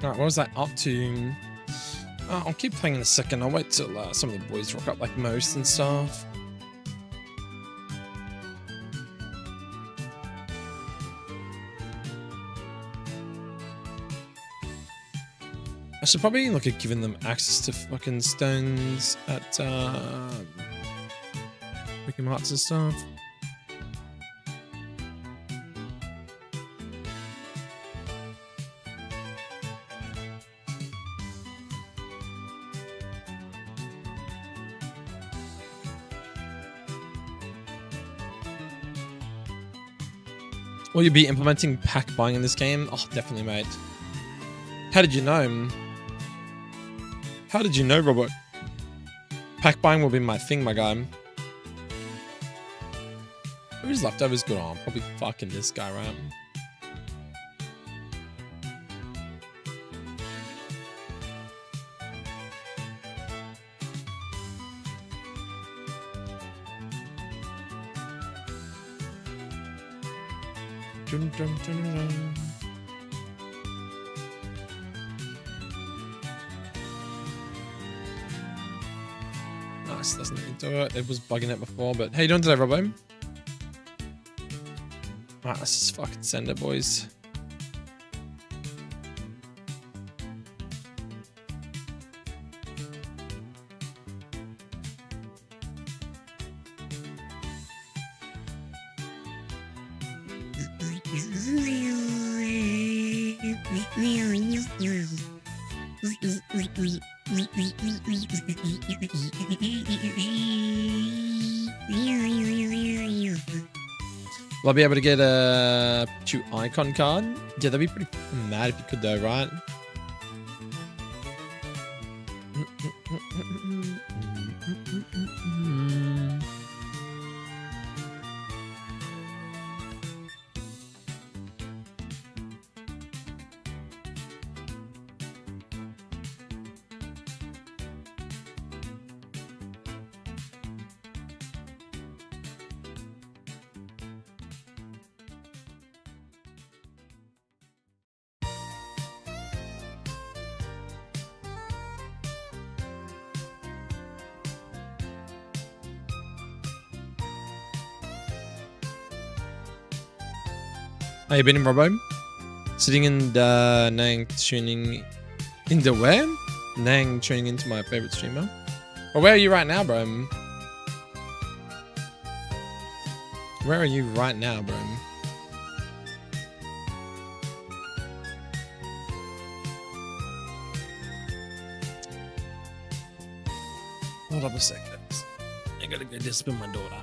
Alright, what was that up to? I'll keep playing in a second. I'll wait till some of the boys rock up like most and stuff. I should probably look at giving them access to fucking stones at Pokemon Hearts and stuff. Will you be implementing pack buying in this game? Oh, definitely, mate. How did you know? How did you know, Robert? Pack buying will be my thing, my guy. Who's leftovers good on? Probably fucking this guy, right? Dun, dun, dun, dun. Nice, doesn't let me do it. It was bugging it before, but how you doing today, Robbo? Alright, let's just fucking send it, boys. Will I be able to get a Pikachu icon card? Yeah, that'd be pretty mad if you could though, right? How you been in, Robbo? Sitting in the Nang tuning in the where? Nang tuning into my favorite streamer. Well, where are you right now, bro? Where are you right now, bro? Hold up a second. I gotta go discipline my daughter.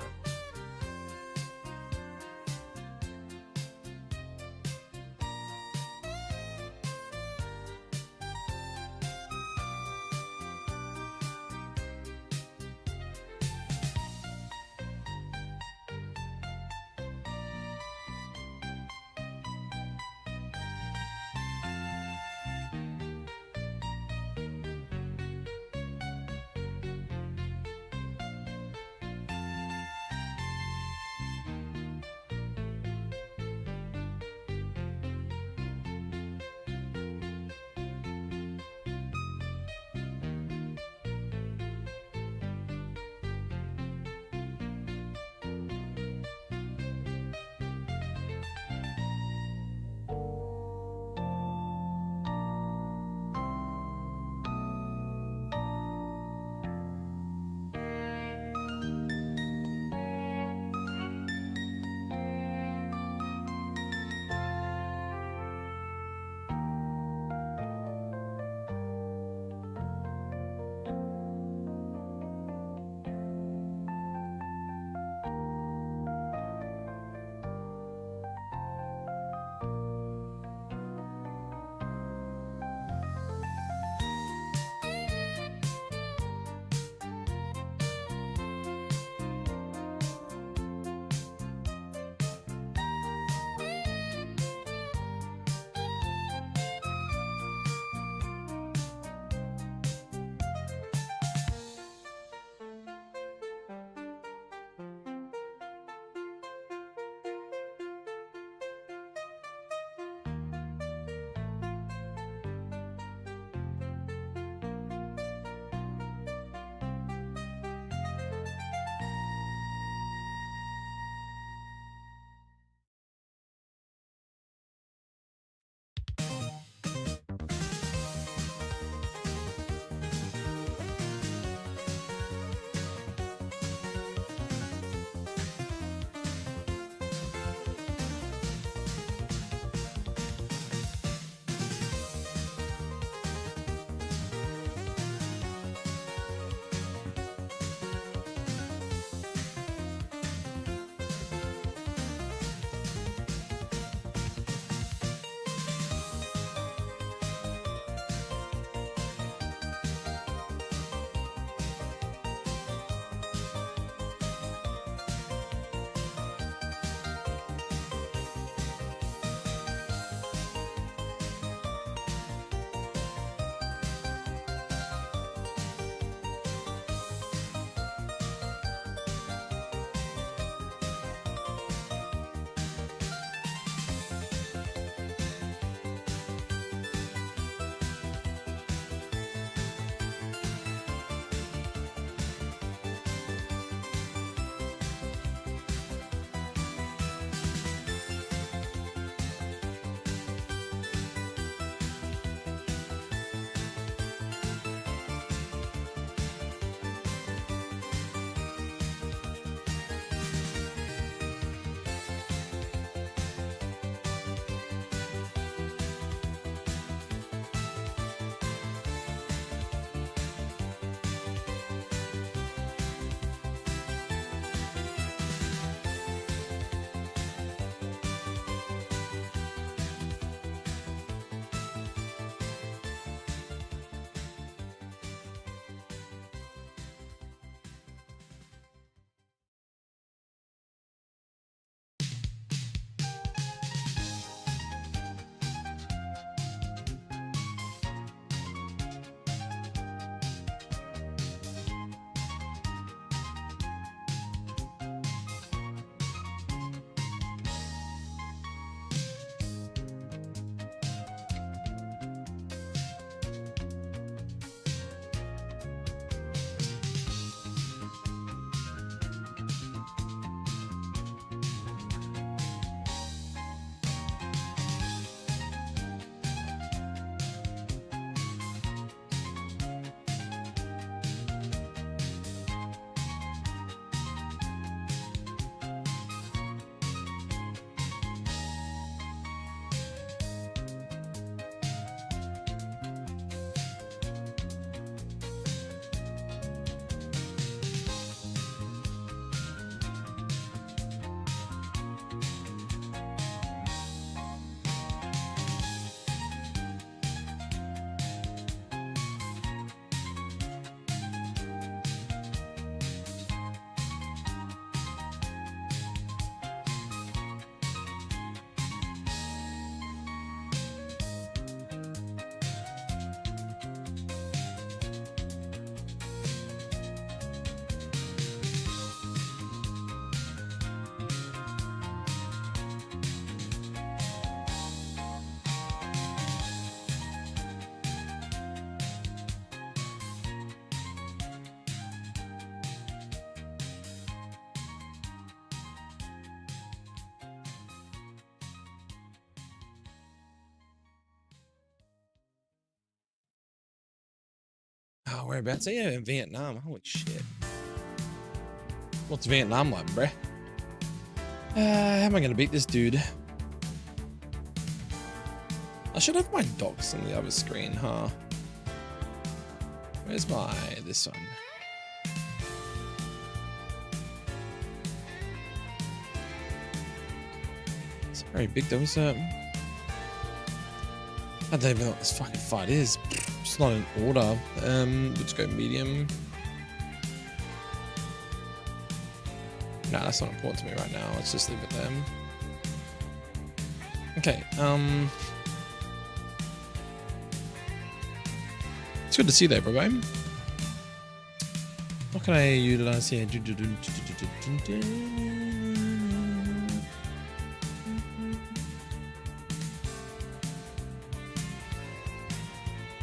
Whereabouts? Yeah, in Vietnam. Holy shit. What's Vietnam like, bruh? How am I gonna beat this dude? I should have my docs on the other screen, huh? Where's this one? It's very big though, is it? I don't even know what this fucking fight is. It's not in order. Let's go medium. Nah, that's not important to me right now. Let's just leave it there. Okay, it's good to see that, bro. What can I utilize here?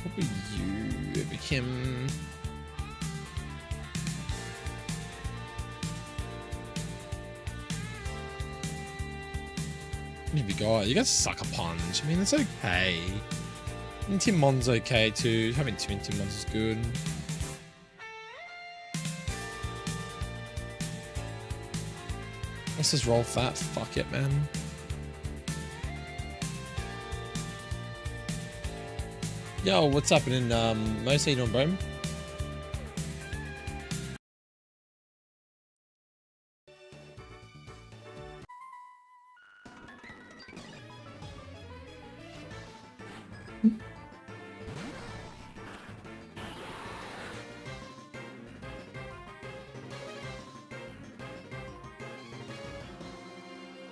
Probably you, him. You got sucker punch. I mean, it's okay. And Timon's okay too. Having two Timons is good. Let's just roll fat. Fuck it, man. Yo, what's happening? Most, how you doing, bro?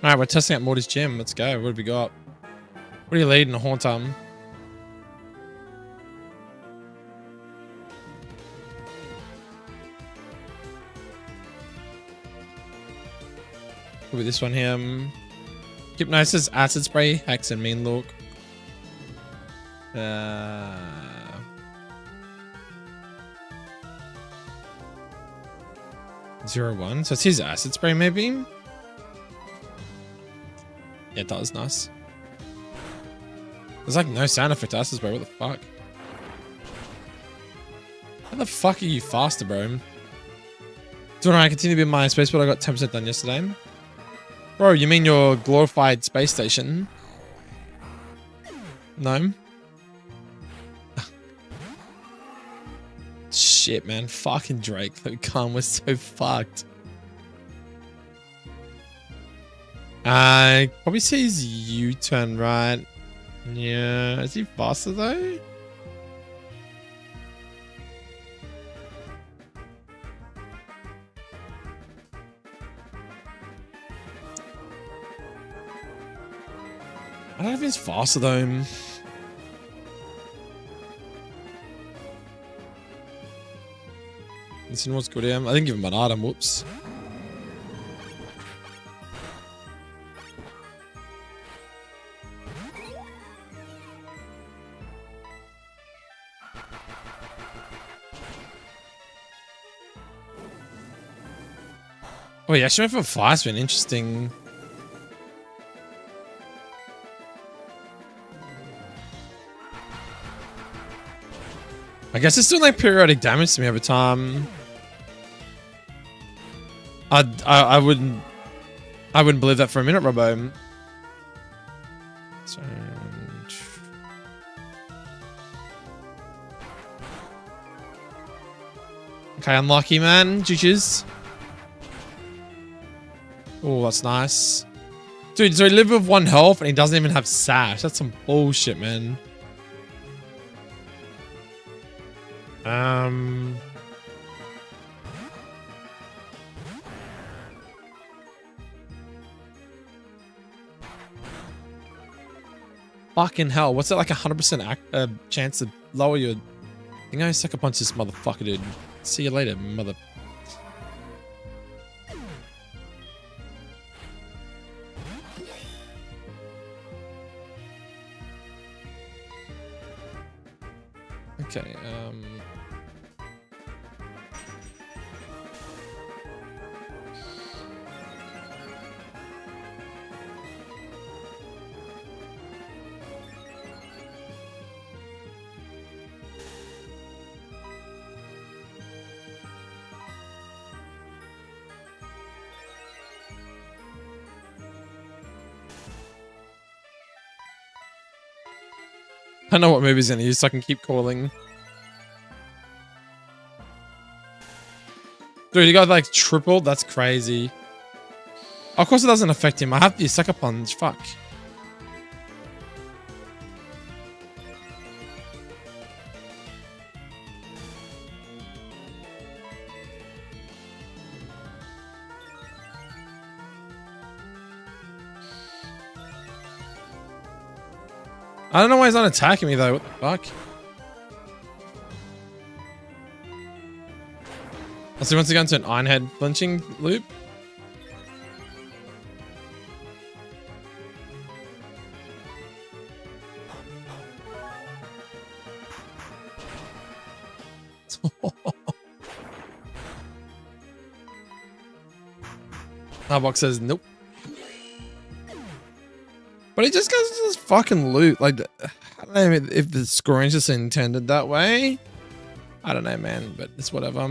Alright, we're testing out Morty's gym. Let's go. What have we got? What are you leading? A Hauntum? With this one here. Hypnosis, Acid Spray, Hex, and Mean Look. 0-1. So it's his Acid Spray, maybe? Yeah, that was nice. There's like no sound effect to Acid Spray. What the fuck? How the fuck are you faster, bro? Do I continue to be my space, but I got 10% done yesterday? Bro, you mean your glorified space station? No? Shit, man. Fucking Drake. That gun was so fucked. Probably says U-turn, right? Yeah. Is he faster, though? I don't know if he's faster though. This one was good. I didn't give him an item. Whoops. Oh, yeah, actually went for fire spin. Interesting. I guess it's doing like periodic damage to me every time. I wouldn't believe that for a minute, Robbo. So, okay, unlucky, man. GG's. Oh, that's nice. Dude, so he lived with 1 health and he doesn't even have sash. That's some bullshit, man. Fucking hell. What's that, like 100% chance to lower your... I think I sucker punch this motherfucker, dude. See you later, mother... Okay, I know what move he's gonna use so I can keep calling. Dude, you got like tripled? That's crazy. Of course it doesn't affect him. I have to use Sucker Punch. Fuck. I don't know why he's not attacking me though. What the fuck? So he wants to go into an Iron Head flinching loop. Starbucks says nope. But he just goes to this fucking loot. Like, I don't know if the scoring is just intended that way. I don't know, man, but it's whatever.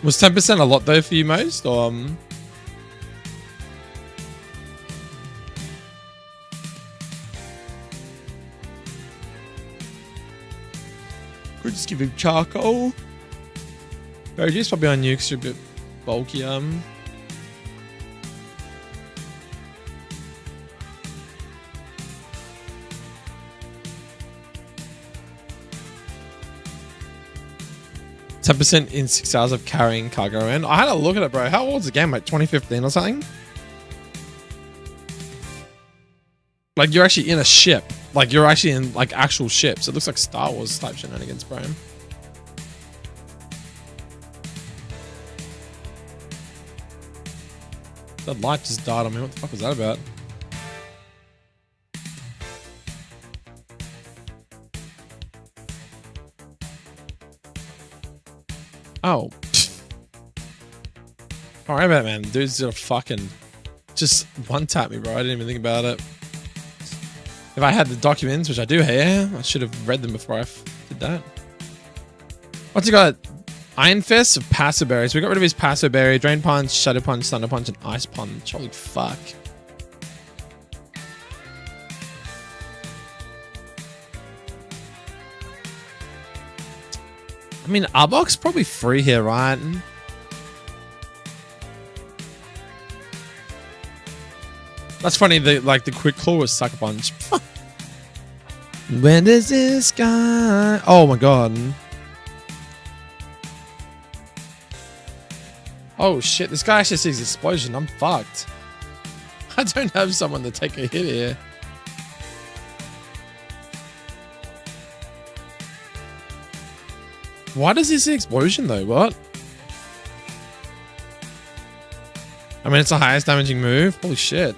Was 10% a lot though for you most, or could just give him charcoal. Just probably on you because you're a bit bulky. 10% in 6 hours of carrying cargo in. I had a look at it, bro. How old's the game? Like 2015 or something? Like you're actually in a ship. Like you're actually in like actual ships. It looks like Star Wars type shenanigans, bro. That light just died on me. What the fuck was that about? Oh. Alright about it, man. Dude's gonna fucking just one tap me, bro. I didn't even think about it. If I had the documents, which I do here, I should have read them before I did that. What's he got? Iron Fist of Passive Berry. So we got rid of his Passive Berry, Drain Punch, Shadow Punch, Thunder Punch, and Ice Punch. Holy fuck. I mean, Arbok's probably free here, right? That's funny. The quick claw was Sucker Punch. When does this guy? Oh my god. Oh shit! This guy actually sees explosion. I'm fucked. I don't have someone to take a hit here. Why does he see explosion though? What? I mean, it's the highest damaging move. Holy shit.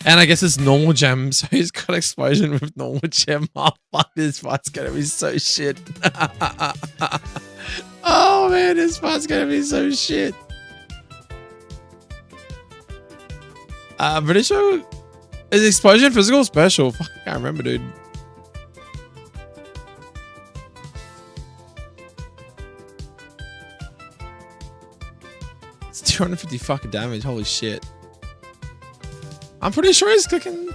And I guess it's normal gem, so he's got explosion with normal gem. Oh fuck, this fight's gonna be so shit. Oh man, this fight's gonna be so shit. I'm pretty sure. Is explosion physical or special? Fuck, I can't remember, dude. It's 250 fucking damage. Holy shit. I'm pretty sure he's clicking.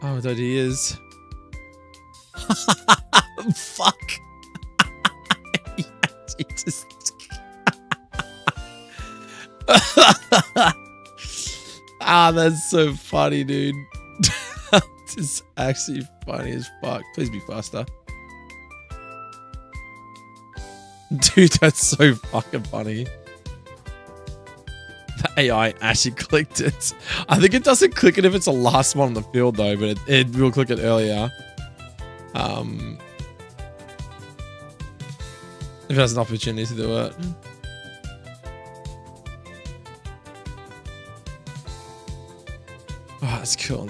Oh, dude, he is. Fuck. Yeah, Jesus. Ah, that's so funny, dude. This is actually funny as fuck. Please be faster. Dude, that's so fucking funny. The AI actually clicked it. I think it doesn't click it if it's the last one on the field though, but it will click it earlier. If it has an opportunity to do it. Oh, that's cool.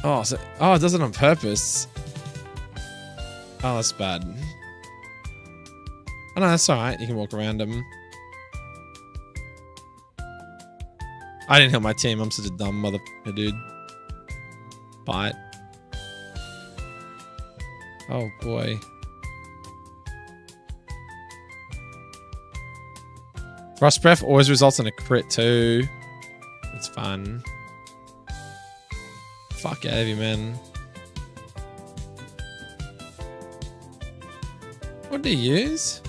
Oh, so, oh, it does it on purpose. Oh, that's bad. Oh no, that's alright. You can walk around them. I didn't help my team. I'm such a dumb motherfucker, dude. Bite. Oh boy. Frost Breath always results in a crit too. It's fun. Fuck out of you, man. What do you use?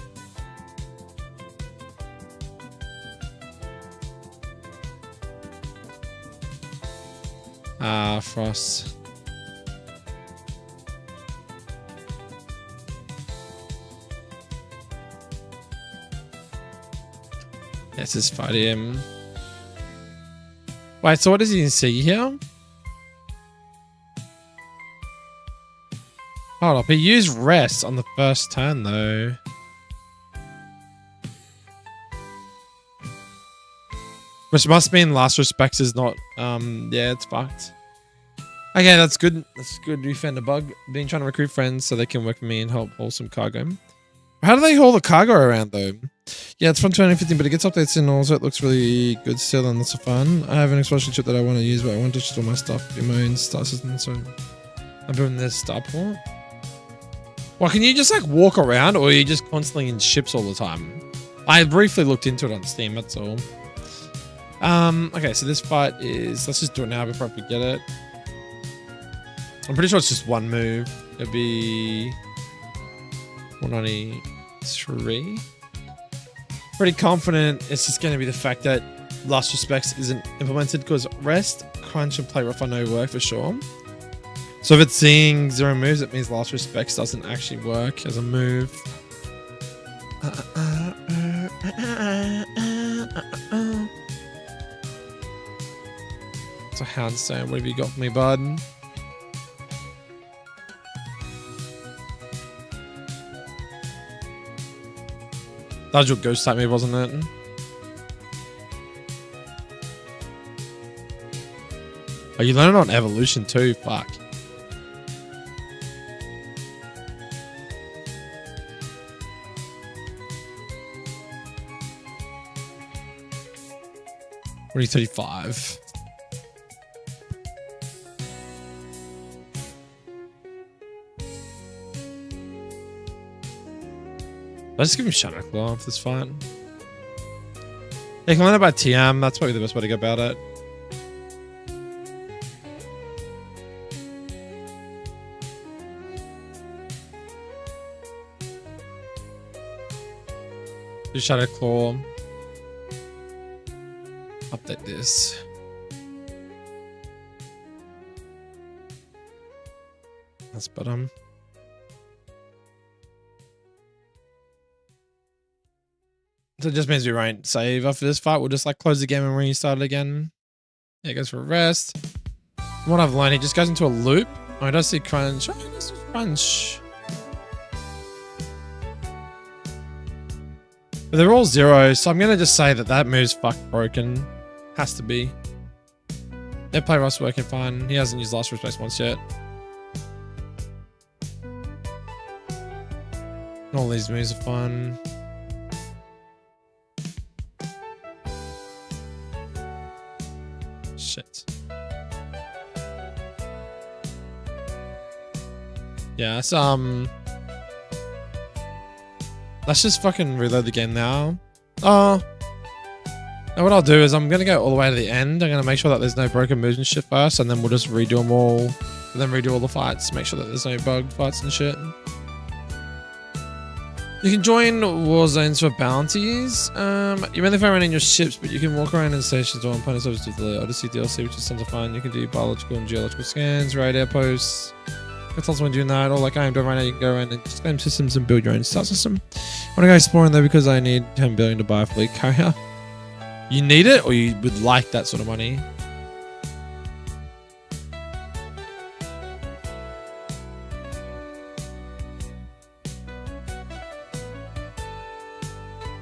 Ah, Frost. Let's just fight him. Wait, so what does he see here? Hold up, he used rest on the first turn though. Which must mean Last Respects is not, yeah, it's fucked. Okay, that's good. That's good. We found a bug. Been trying to recruit friends so they can work with me and help haul some cargo. How do they haul the cargo around though? Yeah, it's from 2015, but it gets updates and also it looks really good still and lots of fun. I have an explosion chip that I want to use, but I want to store my stuff in my own star system, so I'm building this starport. Well, can you just like walk around or are you just constantly in ships all the time? I briefly looked into it on Steam, that's all. Okay, so this fight is, let's just do it now before I forget it. I'm pretty sure it's just one move. It'll be 193. Pretty confident it's just going to be the fact that Last Respects isn't implemented because Rest, Crunch, and Play Rough I know work for sure. So if it's seeing 0 moves, it means Last Respects doesn't actually work as a move. So Houndstone, what have you got for me, bud? That was your ghost type move, wasn't it? Oh, you learned it on evolution too, fuck. What are you, 35? Let's just give him Shadow Claw for this fight. Yeah, can learn about TM. That's probably the best way to go about it. Do Shadow Claw. Update this. That's bottom. So it just means we won't save after this fight. We'll just like close the game and restart it again. Yeah, it goes for a rest. From what I've learned, he just goes into a loop. Oh, he does see Crunch. Oh, he does see Crunch. But they're all 0, so I'm going to just say that that move's fucked broken. Has to be. Their play rought's working fine. He hasn't used Last Respects once yet. All these moves are fun. Shit. Yeah, so, let's just fucking reload the game now. Oh. Now what I'll do is I'm going to go all the way to the end. I'm going to make sure that there's no broken moves and shit first, and then we'll just redo them all. And then redo all the fights. Make sure that there's no bugged fights and shit. You can join war zones for bounties. You mainly fight around in your ships, but you can walk around in stations or on opponents over to the Odyssey DLC, which is tons of fun. You can do biological and geological scans, raid outposts. That's also when doing that. Or like I am doing right now, you can go around and just claim systems and build your own star system. I want to go exploring though because I need 10 billion to buy a fleet carrier. You need it, or you would like that sort of money?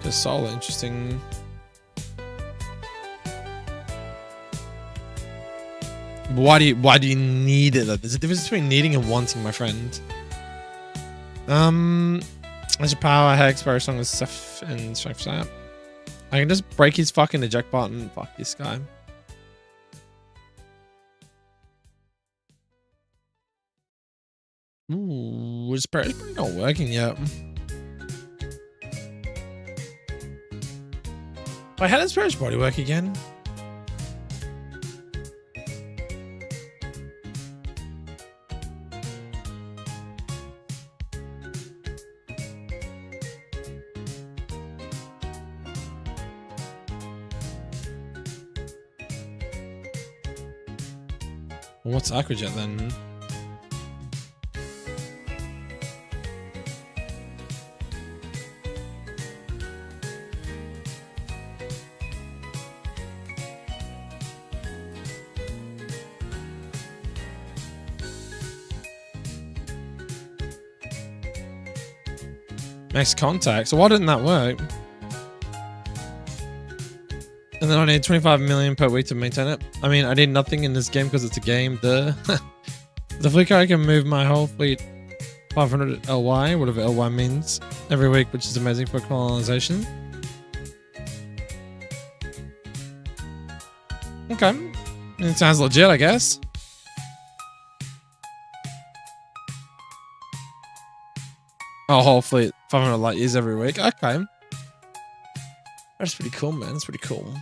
Just Soul, interesting. Why do you need it? There's a difference between needing and wanting, my friend. As a power, Hex, very strong as stuff and strength sap. I can just break his fucking eject button. Fuck this guy. is probably not working yet. Wait, how does Perish Body work again? Well, what's Aquajet then? Max contact. So why didn't that work? And then I need 25 million per week to maintain it. I mean, I need nothing in this game because it's a game. Duh. The fleet car can move my whole fleet 500 LY, whatever LY means, every week, which is amazing for colonization. Okay. It sounds legit, I guess. Oh, whole fleet, 500 light years every week. Okay. That's pretty cool, man. That's pretty cool.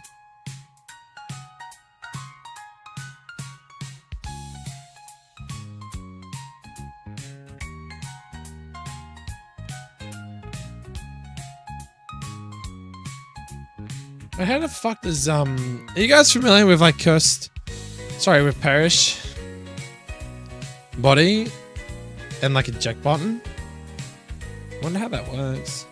How the fuck does are you guys familiar with like with Perish Body and like eject button? I wonder how that works.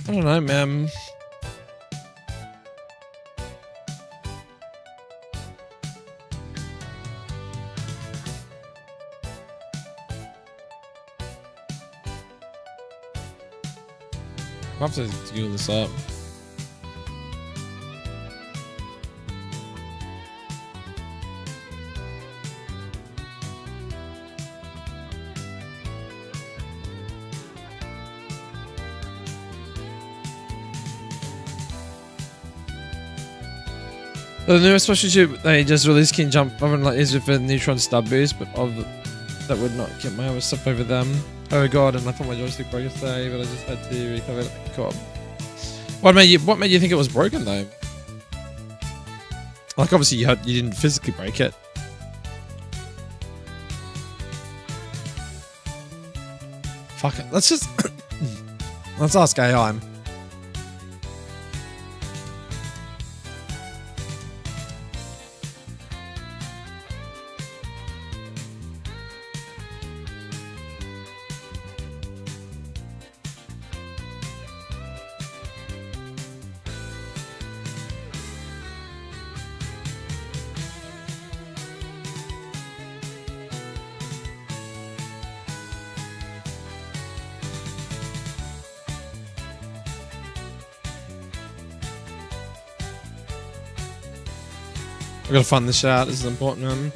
I don't know, man. I'll have to Google this up. The newest special ship they just released can jump 500 light years with a neutron star boost, but that would not get my other stuff over them. Oh god, and I thought my joystick broke yesterday, but I just had to recover it. Cool. What made you think it was broken though? Like obviously you didn't physically break it. Fuck it. Let's just let's ask AI. I gotta find this out. This is important, man.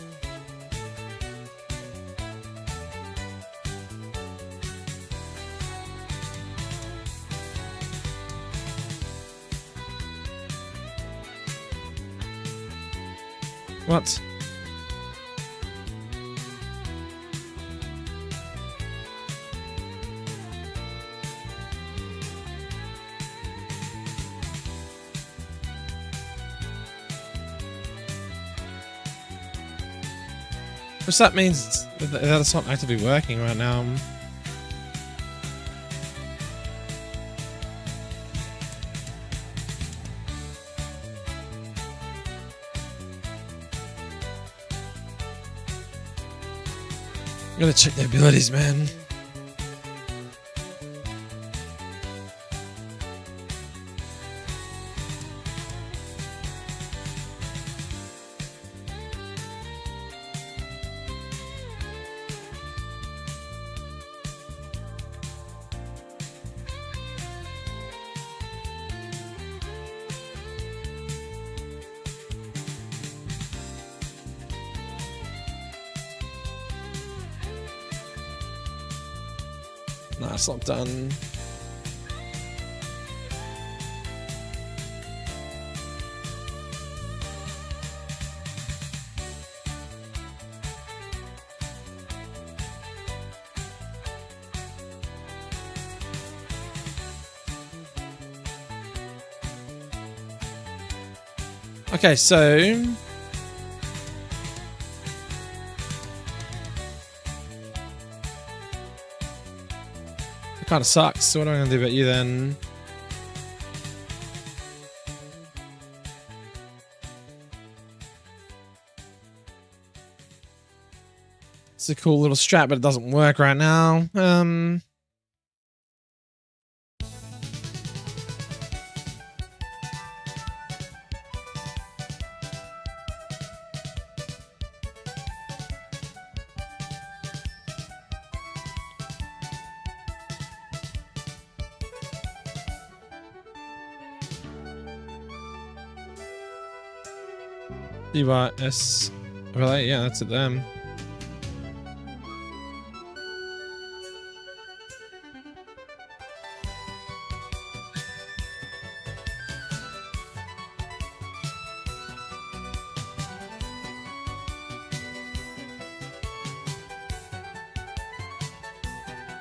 What? Which that means that it's not actively working right now. I'm gonna check their abilities, man. Nah, it's not done. Okay, so it kind of sucks. So what am I going to do about you then? It's a cool little strat, but it doesn't work right now. DYS relay, yeah, that's it them.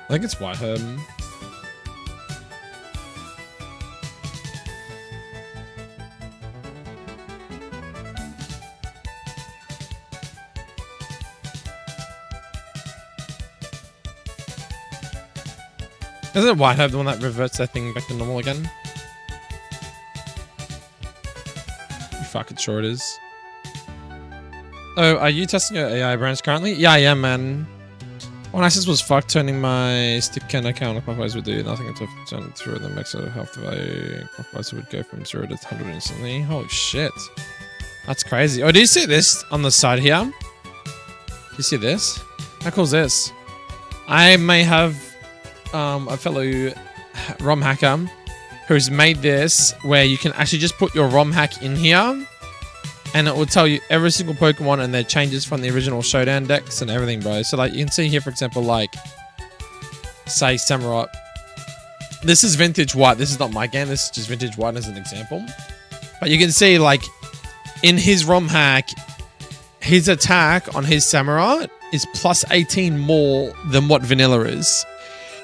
I think it's White Herb. Isn't it White Herb the one that reverts that thing back to normal again? You fucking sure it is. Oh, are you testing your AI branch currently? Yeah, I am, man. One access was fucked, turning my stick can account clockwise would do nothing until turn through the max health value. Clockwise would go from 0 to 100 instantly. Holy shit. That's crazy. Oh, do you see this on the side here? Do you see this? How cool is this? I may have a fellow ROM hacker who's made this where you can actually just put your ROM hack in here and it will tell you every single Pokemon and their changes from the original Showdown decks and everything, bro. So like you can see here, for example, like say Samurott. This is Vintage White. This is not my game. This is just Vintage White as an example. But you can see like in his ROM hack, his attack on his Samurott is plus 18 more than what vanilla is.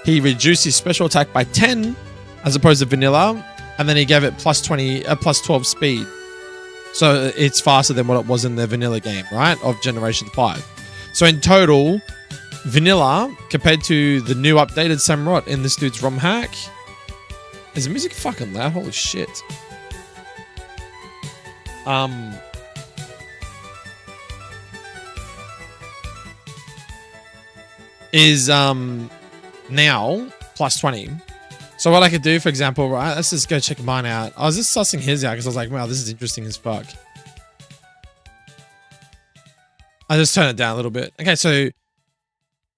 He reduced his special attack by 10 as opposed to vanilla, and then he gave it plus 12 speed. So it's faster than what it was in the vanilla game, right? Of Generation 5. So in total, vanilla compared to the new updated Samurott in this dude's ROM hack. Is the music fucking loud? Holy shit. Is now plus 20. So what I could do, for example, right, let's just go check mine out. I was just sussing his out because I was like, wow, this is interesting as fuck. I just turn it down a little bit. Okay, so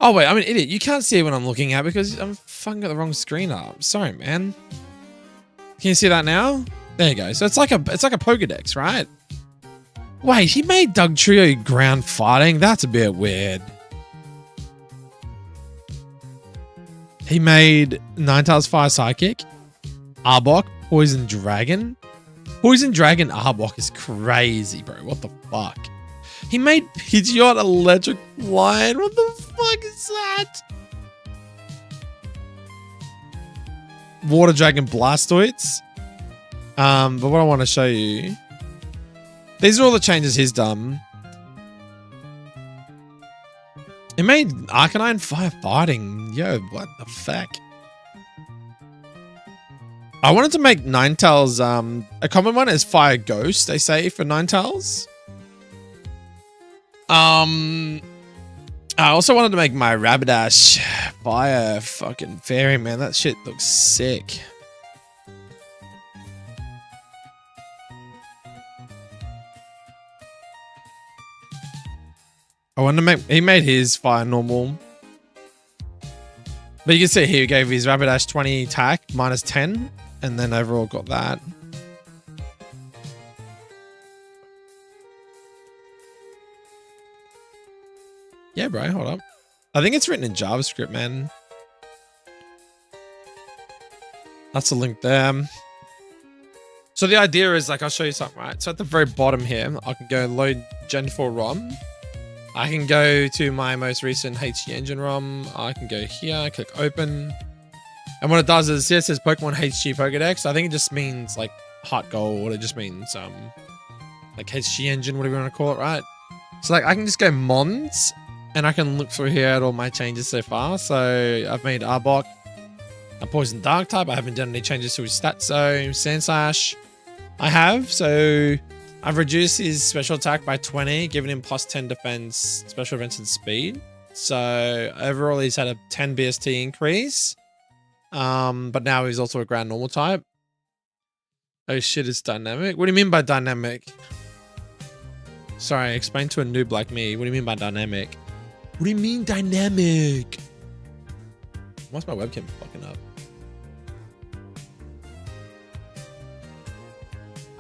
oh wait, I'm an idiot. You can't see what I'm looking at because I'm fucking got the wrong screen up. Sorry, man. Can you see that now? There you go. So it's like a Pokedex, right? Wait, he made Doug Trio ground fighting. That's a bit weird. He made Ninetales Fire Psychic, Arbok, Poison Dragon. Poison Dragon Arbok is crazy, bro. What the fuck? He made Pidgeot Electric Lion. What the fuck is that? Water Dragon Blastoise. But what I want to show you, these are all the changes he's done. It made Arcanine Firefighting. Yo, what the fuck? I wanted to make Ninetales. A common one is Fire Ghost, they say, for Ninetales. I also wanted to make my Rapidash fire fucking fairy, man. That shit looks sick. I wanted to make, he made his fire normal. But you can see here he gave his Rapidash 20 attack, minus 10, and then overall got that. Yeah, bro, hold up. I think it's written in JavaScript, man. That's a link there. So the idea is, like, I'll show you something, right? So at the very bottom here, I can go load Gen 4 ROM. I can go to my most recent HG Engine ROM. I can go here, click open. And what it does is, here it says Pokemon HG Pokédex. I think it just means, like, HeartGold. It just means, like, HG Engine, whatever you want to call it, right? So, like, I can just go Mons. And I can look through here at all my changes so far. So I've made Arbok a Poison Dark type. I haven't done any changes to his stats. So Sandslash I have. So I've reduced his special attack by 20, giving him plus 10 defense, special defense, and speed. So overall he's had a 10 BST increase. But now he's also a ground normal type. Oh shit, it's dynamic. What do you mean by dynamic? Sorry, explain to a noob like me. What do you mean by dynamic? What do you mean dynamic? Why's my webcam fucking up?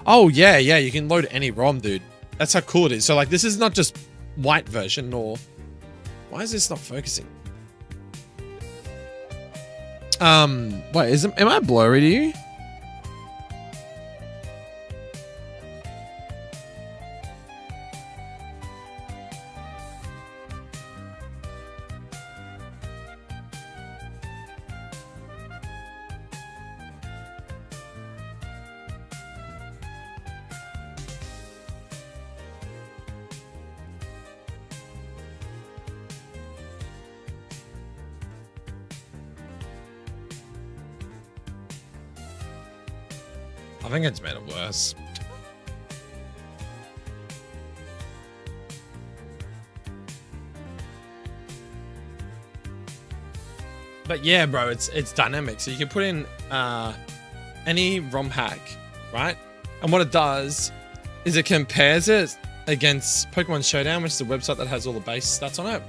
Oh, yeah, you can load any ROM, dude. That's how cool it is. So, like, this is not just white version or... Why is this not focusing? Wait, am I blurry to you? I think it's made it worse. But yeah, bro, it's dynamic. So you can put in any Romhack, right? And what it does is it compares it against Pokemon Showdown, which is a website that has all the base stats on it.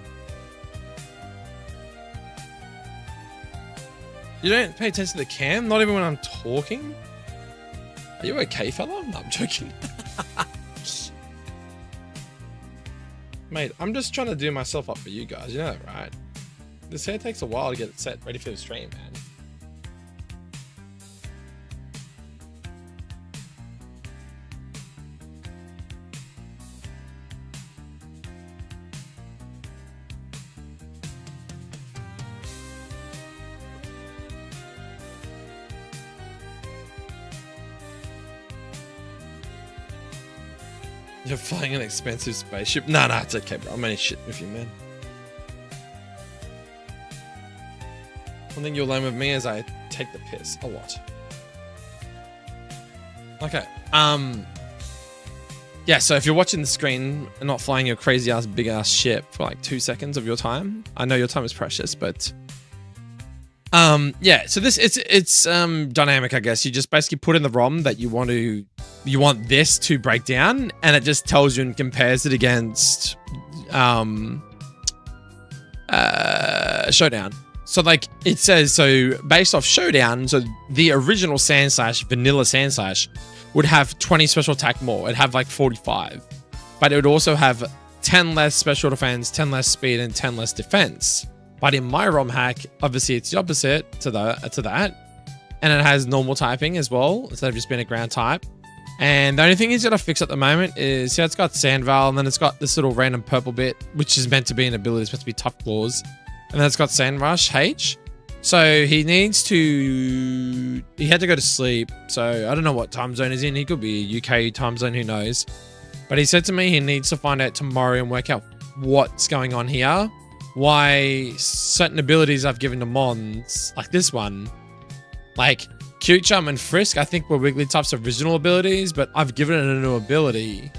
You don't pay attention to the cam, not even when I'm talking. Are you okay, fella? No, I'm joking. Mate, I'm just trying to do myself up for you guys. You know that, right? This hair takes a while to get it set ready for the stream, man. You're flying an expensive spaceship. Nah, it's okay, bro. I'm only shitting with you, man. One thing you'll learn with me is I take the piss a lot. Okay. Yeah, so if you're watching the screen and not flying your crazy ass big ass ship for like 2 seconds of your time, I know your time is precious, but yeah, so this it's dynamic, I guess. You just basically put in the ROM that you want this to break down, and it just tells you and compares it against Showdown. So like it says, so based off Showdown, so the original Sandslash, vanilla Sandslash, would have 20 special attack more. It'd have like 45, but it would also have 10 less special defense, 10 less speed, and 10 less defense. But in my Romhack, obviously it's the opposite to that, and it has normal typing as well instead of just being a ground type. And the only thing he's got to fix at the moment is, yeah, it's got Sandval, and then it's got this little random purple bit, which is meant to be an ability. It's meant to be Tough Claws. And then it's got Sandrush H. So he needs to... He had to go to sleep. So I don't know what time zone he's in. He could be a UK time zone, who knows. But he said to me he needs to find out tomorrow and work out what's going on here. Why certain abilities I've given to Mons, like this one, like Cute Charm and Frisk, I think were Wigglytuff's original abilities, but I've given it a new ability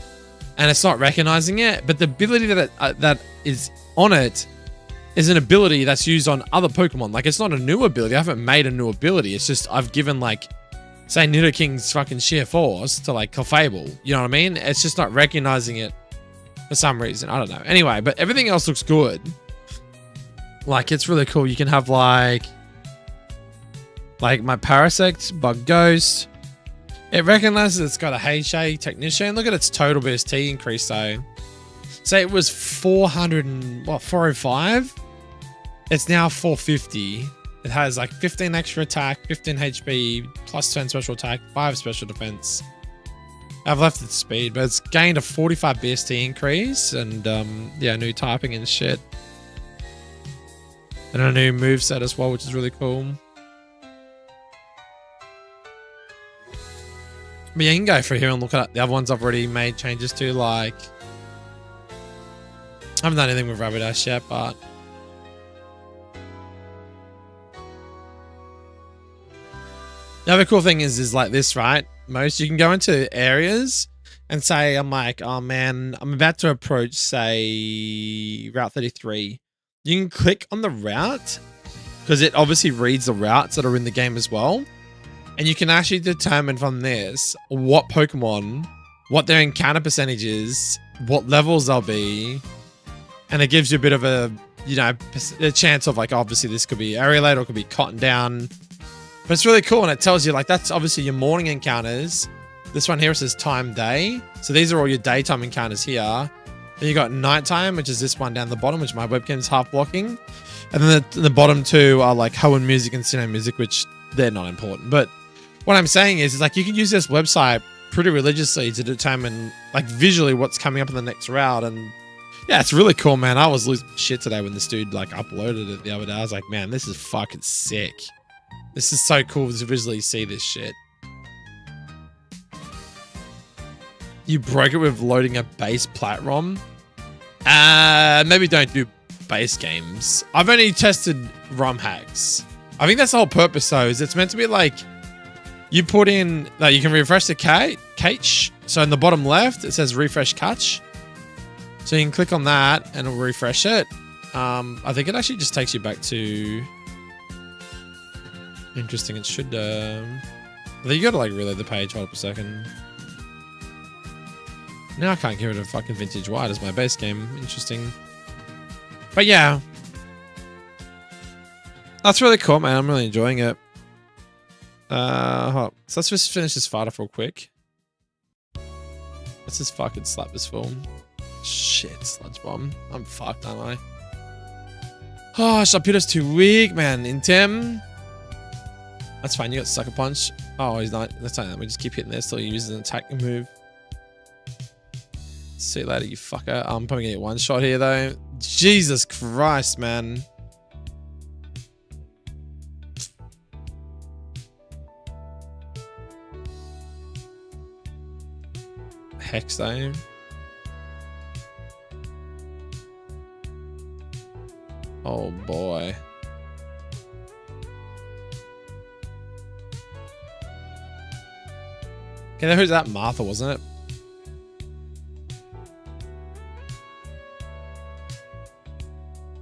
and it's not recognizing it. But the ability that is on it is an ability that's used on other Pokemon. Like, it's not a new ability. I haven't made a new ability. It's just I've given, like, say, Nidoking's fucking sheer force to, like, Clefable. You know what I mean? It's just not recognizing it for some reason. I don't know. Anyway, but everything else looks good. Like, it's really cool. You can have, like my Parasect, Bug Ghost. It recognizes it's got a Heisei Technician. Look at its total BST increase, though. Say it was 405? It's now 450. It has like 15 extra attack, 15 HP, plus 10 special attack, 5 special defense. I've left its speed, but it's gained a 45 BST increase and yeah, new typing and shit. And a new moveset as well, which is really cool. But yeah, you can go through here and look at the other ones I've already made changes to, like I haven't done anything with Rapidash yet, but the other cool thing is like this, right? Most you can go into areas and say, I'm like, oh man, I'm about to approach, say, Route 33. You can click on the route because it obviously reads the routes that are in the game as well. And you can actually determine from this what Pokemon, what their encounter percentage is, what levels they'll be. And it gives you a bit of a, you know, a chance of like, obviously this could be Aerolate or it could be Cotton Down. But it's really cool, and it tells you, like, that's obviously your morning encounters. This one here says time day. So these are all your daytime encounters here. Then you got nighttime, which is this one down the bottom, which my webcam's half blocking. And then the bottom two are like Hoenn Music and Sinnoh Music, which they're not important. But what I'm saying is like you can use this website pretty religiously to determine, like, visually what's coming up in the next route. And yeah, it's really cool, man. I was losing shit today when this dude, like, uploaded it the other day. I was like, man, this is fucking sick. This is so cool to visually see this shit. You broke it with loading a base plat ROM? Maybe don't do base games. I've only tested ROM hacks. I think that's the whole purpose, though, is it's meant to be like, you put in, like, you can refresh the cache. So in the bottom left, it says refresh cache. So you can click on that and it'll refresh it. I think it actually just takes you back to... Interesting. It should. I think you gotta like reload the page. Hold up a second. Now I can't get rid of fucking Vintage White as my base game. Interesting. But yeah, that's really cool, man. I'm really enjoying it. So let's just finish this fight off real quick. Let's just fucking slap this full. Shit, Sludge Bomb. I'm fucked, aren't I? Oh, Sharpedo's too weak, man. Intem. That's fine, you got Sucker Punch. Oh, he's not. That's not that. We just keep hitting this till he uses an attack move. See you later, you fucker. I'm probably gonna get one shot here, though. Jesus Christ, man. Hex, though. Oh, boy. Okay, who's that? Martha, wasn't it?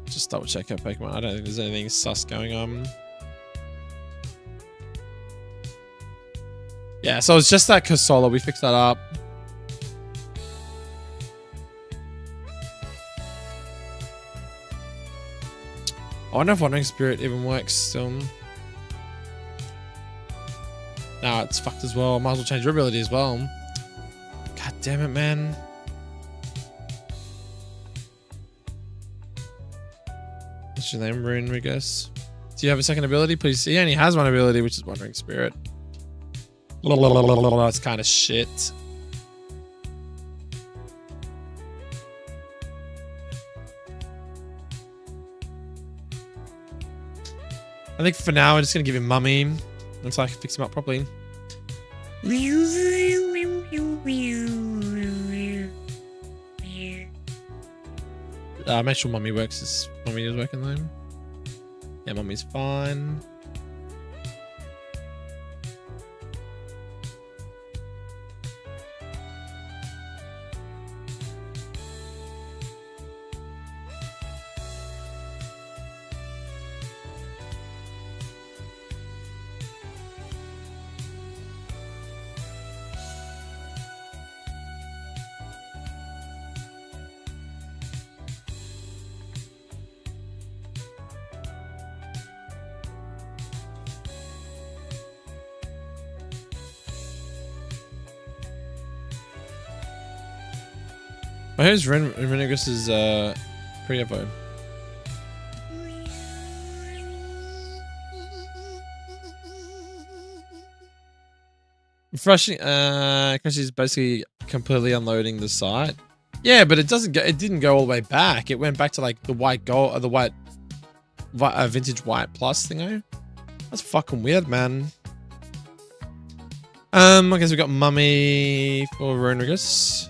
Just double check our Pokemon. I don't think there's anything sus going on. Yeah, so it's just that Casola. We fixed that up. I wonder if Wandering Spirit even works still. No, it's fucked as well. Might as well change your ability as well. God damn it, man. What's your name? Rune, I guess. Do you have a second ability? Please. He only has one ability, which is Wandering Spirit. That's kind of shit. I think for now, we're just going to give him Mummy until I can fix him up properly. Make sure Mummy works as Mummy is working though. Yeah, Mummy's fine. I heard Renigus is pre-evo. Refreshing, because she's basically completely unloading the site. Yeah, but it doesn't go. It didn't go all the way back. It went back to like the white gold, or the white vintage white plus thingo. That's fucking weird, man. I guess we got Mummy for Renigus.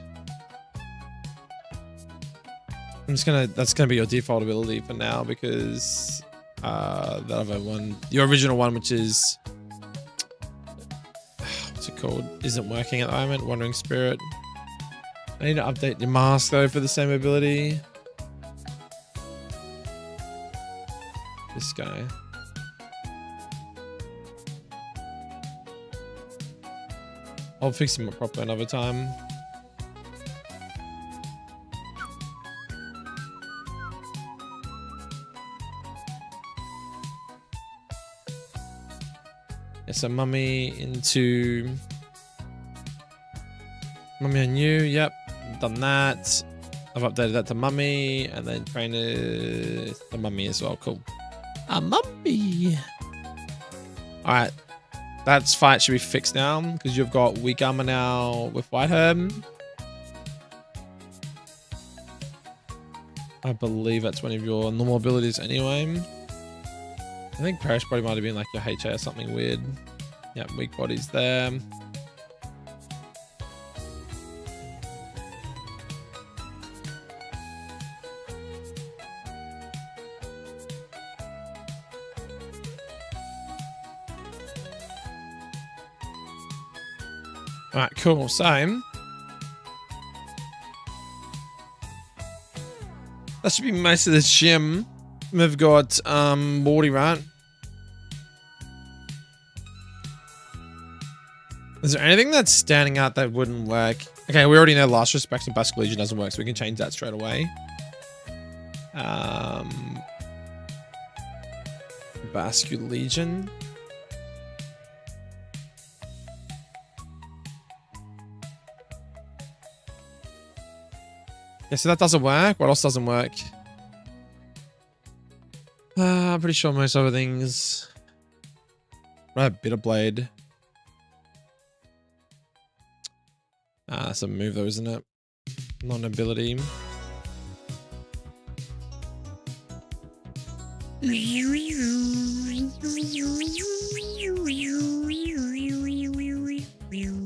That's gonna be your default ability for now because that other one, the original one, which is what's it called, isn't working at the moment. Wandering Spirit. I need to update your mask though for the same ability. This guy. I'll fix him up properly another time. Yeah, so Mummy into Mummy on you. Yep, done that. I've updated that to Mummy, and then Trainer the Mummy as well. Cool. A Mummy. All right, that's fight should be fixed now because you've got weak armor now with White Herb. I believe that's one of your normal abilities anyway. I think Perish Body might have been like your HA or something weird. Yeah, weak body's there. Alright, cool. So that should be most of the gym. We've got Morty, right? Is there anything that's standing out that wouldn't work? Okay, we already know Last Respect and Basque Legion doesn't work, so we can change that straight away. Basque Legion. Yeah, so that doesn't work. What else doesn't work? I'm pretty sure most other things. Right, Bitter Blade. That's a move though, isn't it? Non-ability.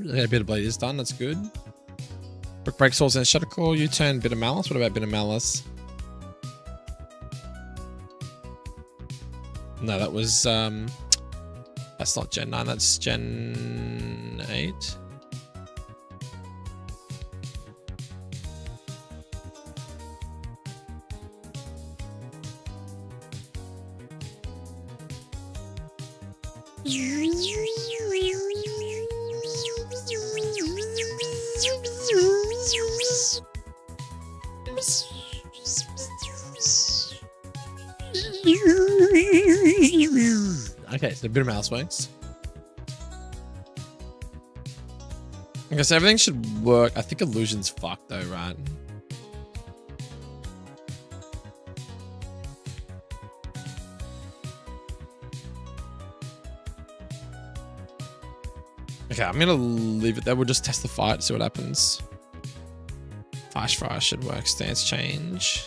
Okay, Bitter Blade is done. That's good. Quick Break Souls and Shadow Claw. You turn Bitter Malice. What about Bitter Malice? No, that was that's not Gen 9, that's Gen 8. Okay, so Bitter Malice works. Okay, so everything should work. I think Illusion's fucked though, right? Okay, I'm gonna leave it there. We'll just test the fight, see what happens. Fire should work. Stance change.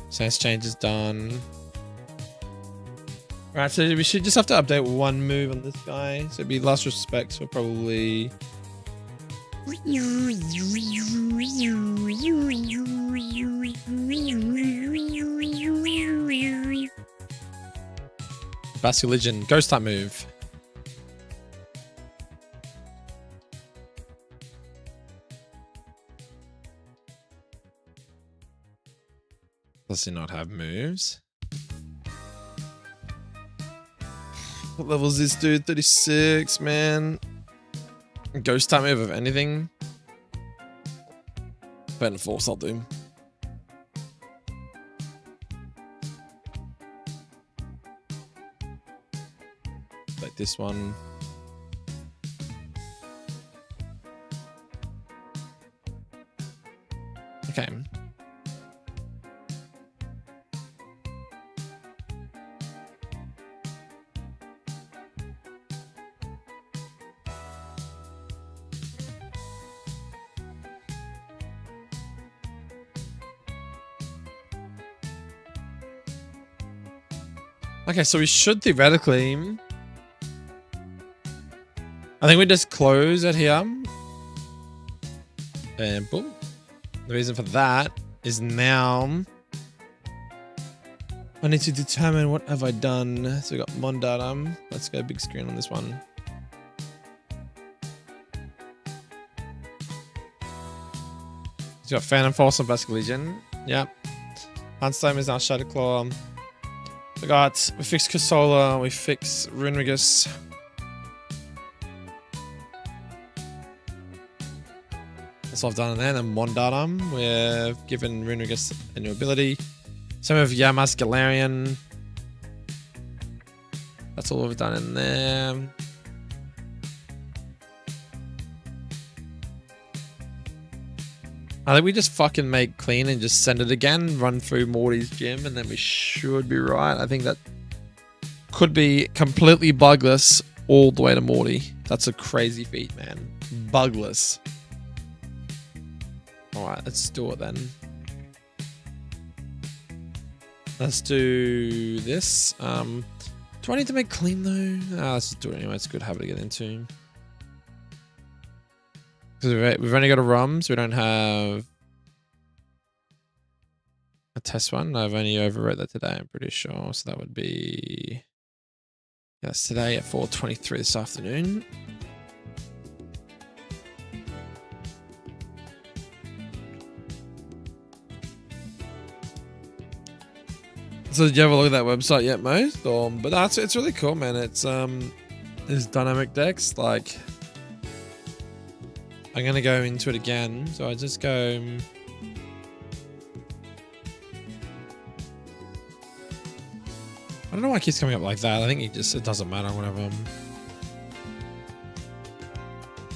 Stance change is done. Right, so we should just have to update one move on this guy. So it'd be Last Respect, so probably... Basque Legion, Ghost type move. Does he not have moves? What level is this dude? 36, man. Ghost type move of anything. Better Force, I'll do. Like this one. Okay. Okay, so we should theoretically... I think we just close it here. And boom. The reason for that is now... I need to determine what have I done. So we got mon data. Let's go big screen on this one. So got Phantom Force and Basque Legion. Yep. Huntstone is now Shadowclaw. We fixed Casola, we fixed Runrigus. That's all I've done in there. And then Mondatum, we've given Runrigus a new ability. Same with Yamas Galarian. That's all we've done in there. I think we just fucking make clean and just send it again, run through Morty's gym, and then we should be right. I think that could be completely bugless all the way to Morty. That's a crazy feat, man. Bugless. Alright, let's do it then. Let's do this. Do I need to make clean though? Let's just do it anyway. It's a good habit to get into. Because we've only got a ROM, so we don't have a test one. I've only overwrote that today, I'm pretty sure. So that would be... Yes, today at 4:23 this afternoon. So did you have a look at that website yet, Most? But that's it's really cool, man. It's dynamic decks, like... I'm going to go into it again. So I just go... I don't know why it keeps coming up like that. I think it doesn't matter, whatever.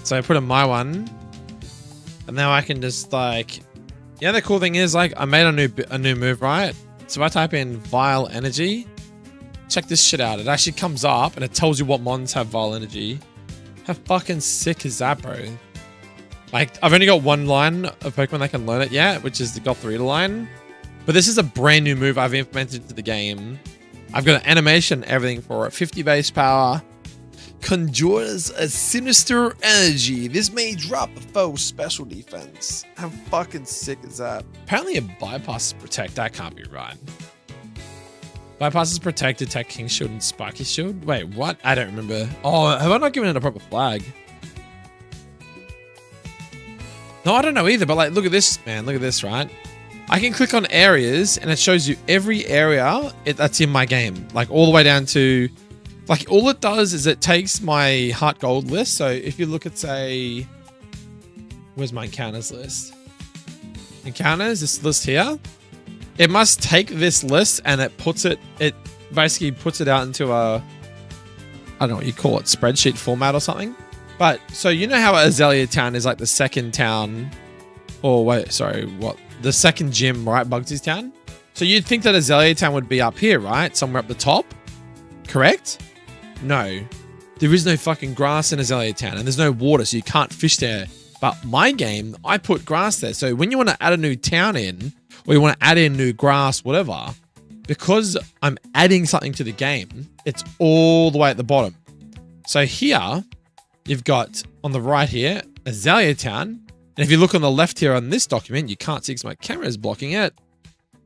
So I put in my one. And now I can just like... Yeah, the cool thing is like I made a new move, right? So if I type in Vile Energy, check this shit out. It actually comes up and it tells you what mons have Vile Energy. How fucking sick is that, bro? Like, I've only got one line of Pokemon that can learn it yet, which is the Gothorita line. But this is a brand new move I've implemented into the game. I've got an animation, everything for it. 50 base power. Conjures a sinister energy. This may drop a foe's special defense. How fucking sick is that? Apparently it bypasses Protect. That can't be right. Bypasses Protect, Attack, King Shield, and Sparky Shield. Wait, what? I don't remember. Oh, have I not given it a proper flag? No, I don't know either, but like, look at this, man. Look at this, right? I can click on areas and it shows you every area that's in my game. Like all the way down to, like all it does is it takes my HeartGold list. So if you look at say, where's my encounters list? Encounters, this list here. It must take this list and it basically puts it out into a, I don't know what you call it, spreadsheet format or something. But, so you know how Azalea Town is like the second town, or wait, sorry, what? The second gym, right? Bugsy's Town? So you'd think that Azalea Town would be up here, right? Somewhere up the top? Correct? No. There is no fucking grass in Azalea Town, and there's no water, so you can't fish there. But my game, I put grass there. So when you want to add a new town in, or you want to add in new grass, whatever, because I'm adding something to the game, it's all the way at the bottom. So here... You've got, on the right here, Azalea Town. And if you look on the left here on this document, you can't see because my camera is blocking it.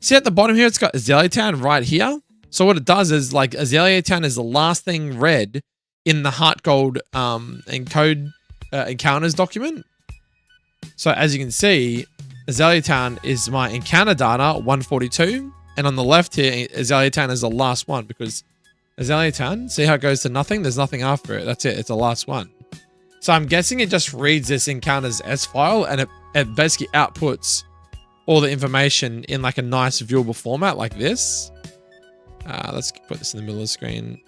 See at the bottom here, it's got Azalea Town right here. So what it does is, like, Azalea Town is the last thing read in the HeartGold encounters document. So as you can see, Azalea Town is my encounter data, 142. And on the left here, Azalea Town is the last one because Azalea Town, see how it goes to nothing? There's nothing after it. That's it. It's the last one. So I'm guessing it just reads this encounters S file and it basically outputs all the information in like a nice viewable format like this. Let's put this in the middle of the screen.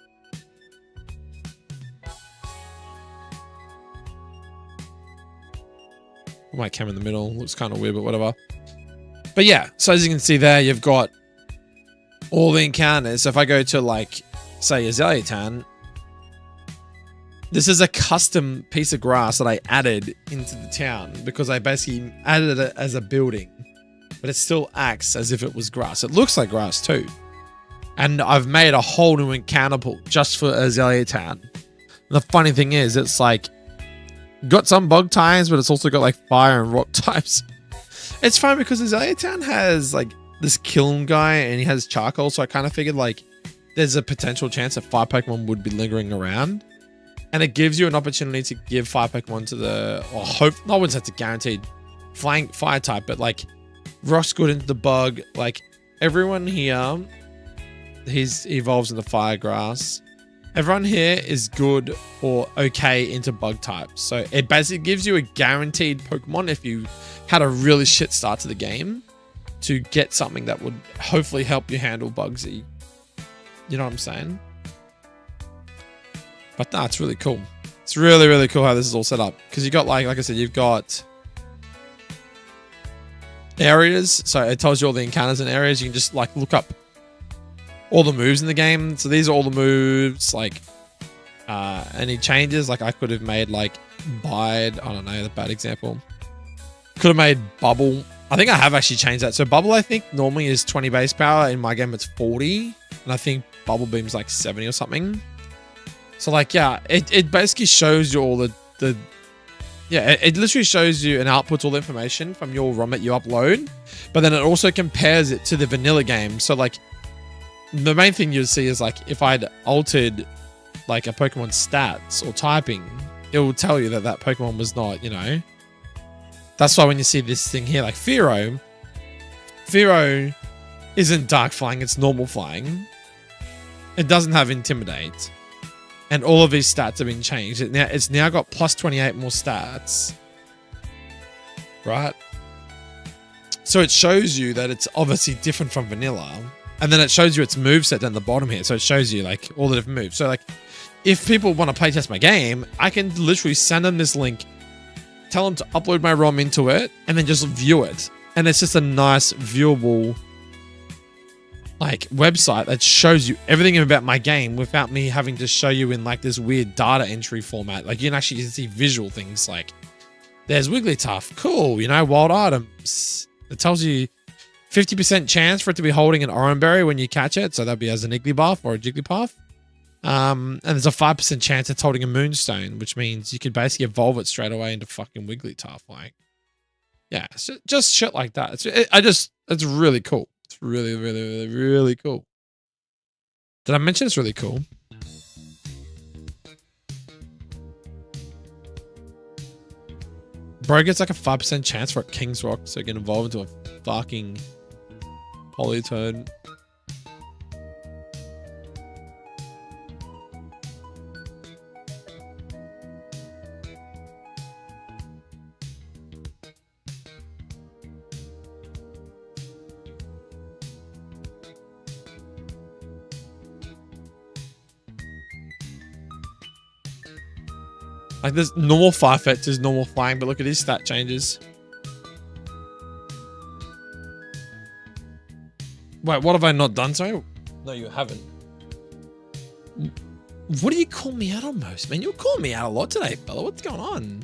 Put my camera in the middle. Looks kind of weird, but whatever. But yeah, so as you can see there, you've got all the encounters. So if I go to like, say, Azalea Town, this is a custom piece of grass that I added into the town because I basically added it as a building, but it still acts as if it was grass. It looks like grass too. And I've made a whole new encounter pool just for Azalea Town. And the funny thing is, it's like got some bug types, but it's also got like fire and rock types. It's fun because Azalea Town has like this kiln guy and he has charcoal. So I kind of figured like there's a potential chance that fire Pokemon would be lingering around. And it gives you an opportunity to give fire Pokemon to the, or hope, I wouldn't say it's a guaranteed flying fire type, but like Rock's good into the bug. Like everyone here, he evolves into fire grass. Everyone here is good or okay into bug types. So it basically gives you a guaranteed Pokemon if you had a really shit start to the game to get something that would hopefully help you handle Bugsy. You know what I'm saying? But nah, it's really cool. It's really, really cool how this is all set up. Because you got like I said, you've got areas. So it tells you all the encounters and areas. You can just like look up all the moves in the game. So these are all the moves. Like any changes. Like I could have made like Bide. I don't know, the bad example. Could have made Bubble. I think I have actually changed that. So Bubble, I think normally is 20 base power. In my game, it's 40. And I think Bubble Beam's like 70 or something. So like, yeah, it basically shows you all it literally shows you and outputs all the information from your ROM that you upload, but then it also compares it to the vanilla game. So like the main thing you'd see is like, if I'd altered like a Pokemon stats or typing, it will tell you that that Pokemon was not, you know, that's why when you see this thing here, like Fearow isn't dark flying, it's normal flying. It doesn't have Intimidate. And all of these stats have been changed. It's now got plus 28 more stats. Right? So it shows you that it's obviously different from vanilla. And then it shows you its moveset down the bottom here. So it shows you like all the different moves. So like if people want to playtest my game, I can literally send them this link, tell them to upload my ROM into it, and then just view it. And it's just a nice viewable like website that shows you everything about my game without me having to show you in like this weird data entry format. Like you can actually see visual things like there's Wigglytuff, cool, you know, wild items. It tells you 50% chance for it to be holding an Oranberry when you catch it. So that'd be as an Igglybuff or a Jigglypuff. And there's a 5% chance it's holding a Moonstone, which means you could basically evolve it straight away into fucking Wigglytuff. Like, yeah, it's just shit like that. It's really cool. It's really, really, really, really cool. Did I mention it's really cool? Bro gets like a 5% chance for a King's Rock, so it can evolve into a fucking Politoed. Like this normal Farfetch is normal flying, but look at his stat changes. Wait, what have I not done so? No, you haven't. What do you call me out on most, man? You're calling me out a lot today, fella. What's going on?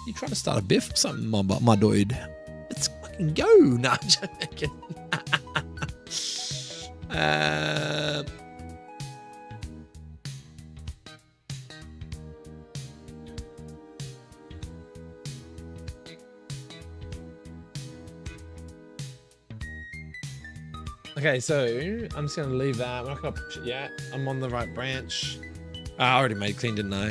You trying to start a biff or something, my dude? Let's fucking go. Nah, I'm joking. Okay, so I'm just going to leave that. I'm not going to push it yet. I'm on the right branch. I already made clean, didn't I?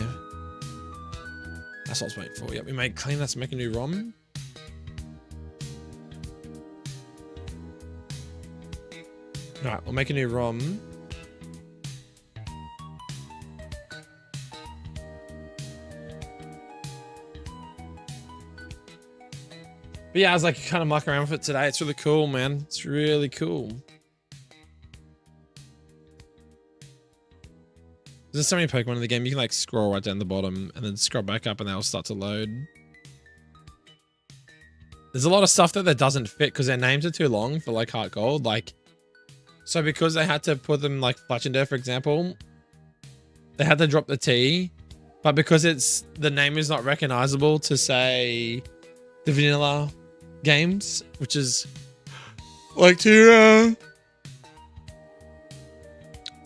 That's what I was waiting for. Yep, we made clean. Let's make a new ROM. All right, we'll make a new ROM. But yeah, I was like kind of mucking around with it today. It's really cool, man. It's really cool. There's so many Pokemon in the game. You can like scroll right down the bottom and then scroll back up and they'll start to load. There's a lot of stuff that doesn't fit because their names are too long for like HeartGold. Like, so because they had to put them like Fletchender, for example, they had to drop the T, but because the name is not recognizable to say the vanilla games, which is like to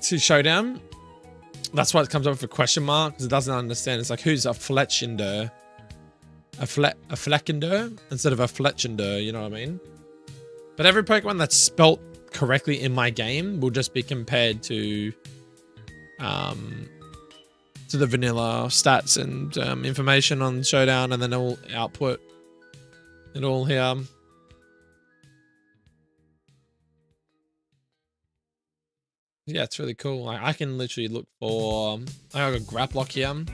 Showdown. That's why it comes up with a question mark, because it doesn't understand. It's like, who's a Fletchender? A Fleckender instead of a Fletchender, you know what I mean? But every Pokemon that's spelt correctly in my game will just be compared to the vanilla stats and information on Showdown, and then it'll output it all here. Yeah, it's really cool. Like, I can literally look for... I got a Graplock here.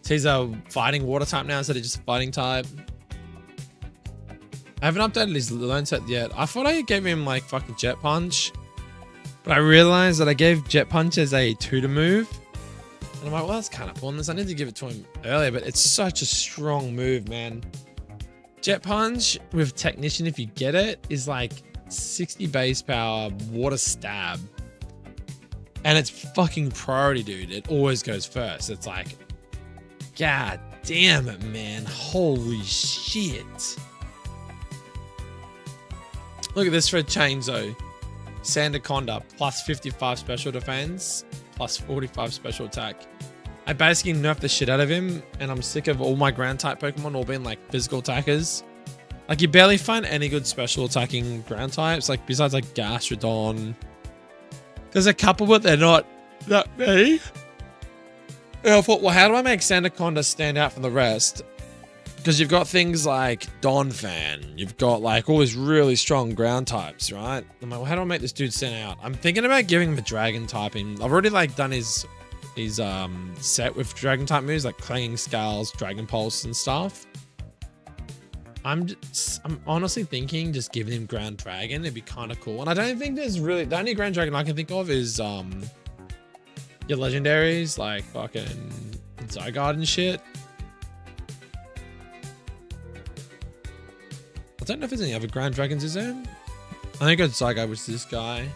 So he's a fighting water type now instead of just a fighting type. I haven't updated his learn set yet. I thought I gave him like fucking Jet Punch, but I realized that I gave Jet Punch as a tutor move. And I'm like, well, that's kind of pointless. I need to give it to him earlier, but it's such a strong move, man. Jet Punch with Technician, if you get it, is like 60 base power, water stab. And it's fucking priority, dude. It always goes first. It's like, God damn it, man. Holy shit. Look at this for a Chainsaw. Sandaconda, plus 55 special defense, plus 45 special attack. I basically nerfed the shit out of him, and I'm sick of all my ground type Pokemon all being like physical attackers. Like, you barely find any good special attacking ground types, like besides like Gastrodon. There's a couple, but they're not that many. And I thought, well, how do I make Sandaconda stand out from the rest? Because you've got things like Donphan. You've got like all these really strong ground types, right? I'm like, well, how do I make this dude stand out? I'm thinking about giving him a dragon typing. I've already like done his set with dragon type moves like Clanging Scales, Dragon Pulse and stuff. I'm honestly thinking just giving him Ground Dragon. It'd be kind of cool. And I don't think there's really... The only Ground Dragon I can think of is your legendaries like fucking Zygarde and shit. I don't know if there's any other Ground Dragons, is there? I think it's Zygarde, which is this guy.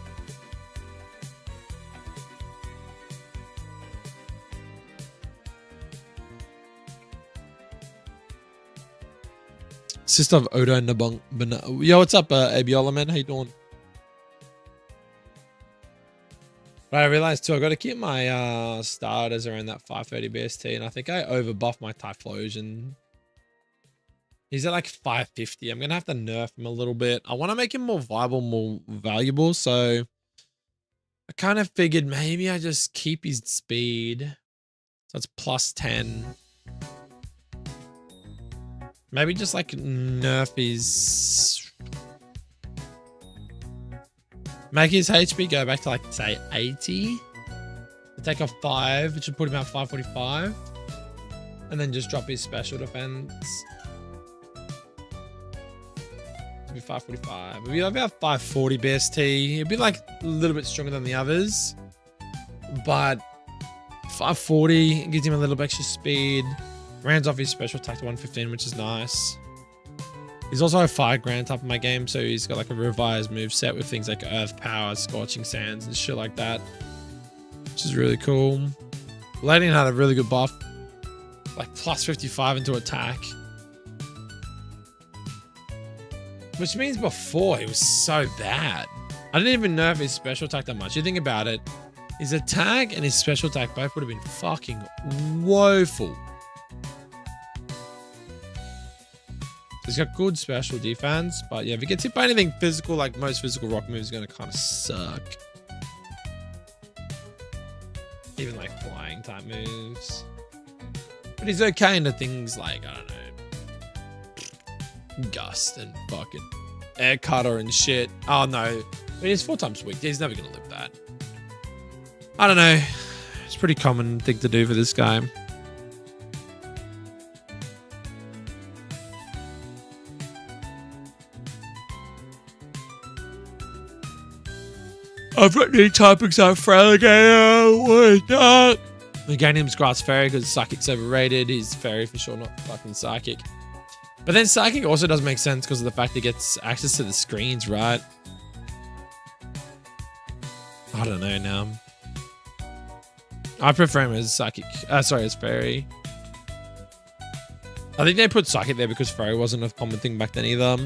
Sister of Odo Nabung. Yo, what's up, Abiola, man? How you doing? Right, I realized too, I got to keep my starters around that 530 BST, and I think I overbuffed my Typhlosion. He's at like 550. I'm going to have to nerf him a little bit. I want to make him more viable, more valuable, so I kind of figured maybe I just keep his speed. So it's plus 10. Maybe just like nerf his... Make his HP go back to like, say, 80. Take off 5, which would put him at 545. And then just drop his special defense. It'd be 545. It'd be about 540 BST. It'd be like a little bit stronger than the others. But 540 gives him a little bit extra speed. Rounds off his special attack to 115, which is nice. He's also a fire ground type in my game, so he's got like a revised move set with things like Earth Power, Scorching Sands, and shit like that, which is really cool. Lightning had a really good buff, like plus 55 into attack, which means before he was so bad. I didn't even nerf his special attack that much. You think about it, his attack and his special attack both would have been fucking woeful. He's got good special defense, but yeah, if he gets hit by anything physical, like most physical rock moves, are going to kind of suck. Even like flying type moves. But he's okay into things like, I don't know, Gust and fucking Air Cutter and shit. Oh no, I mean, he's 4 times weak. He's never going to live that. I don't know. It's a pretty common thing to do for this guy. I've got new typings like Fraligator, Wood Duck. We gained him Grass Fairy because Psychic's overrated. He's Fairy for sure, not fucking Psychic. But then psychic also doesn't make sense because of the fact it gets access to the screens, right? I don't know now. I prefer him as psychic. Sorry, as fairy. I think they put psychic there because fairy wasn't a common thing back then either.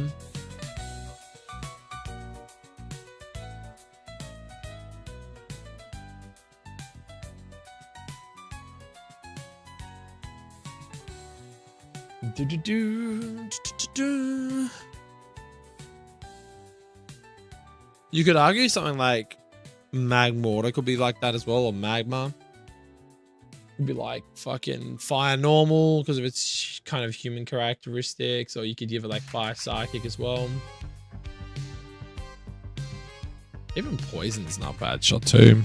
You could argue something like Magmortar could be like that as well, or Magma. Could be like fucking fire normal because of its kind of human characteristics, or you could give it like fire psychic as well. Even poison's not bad shot too.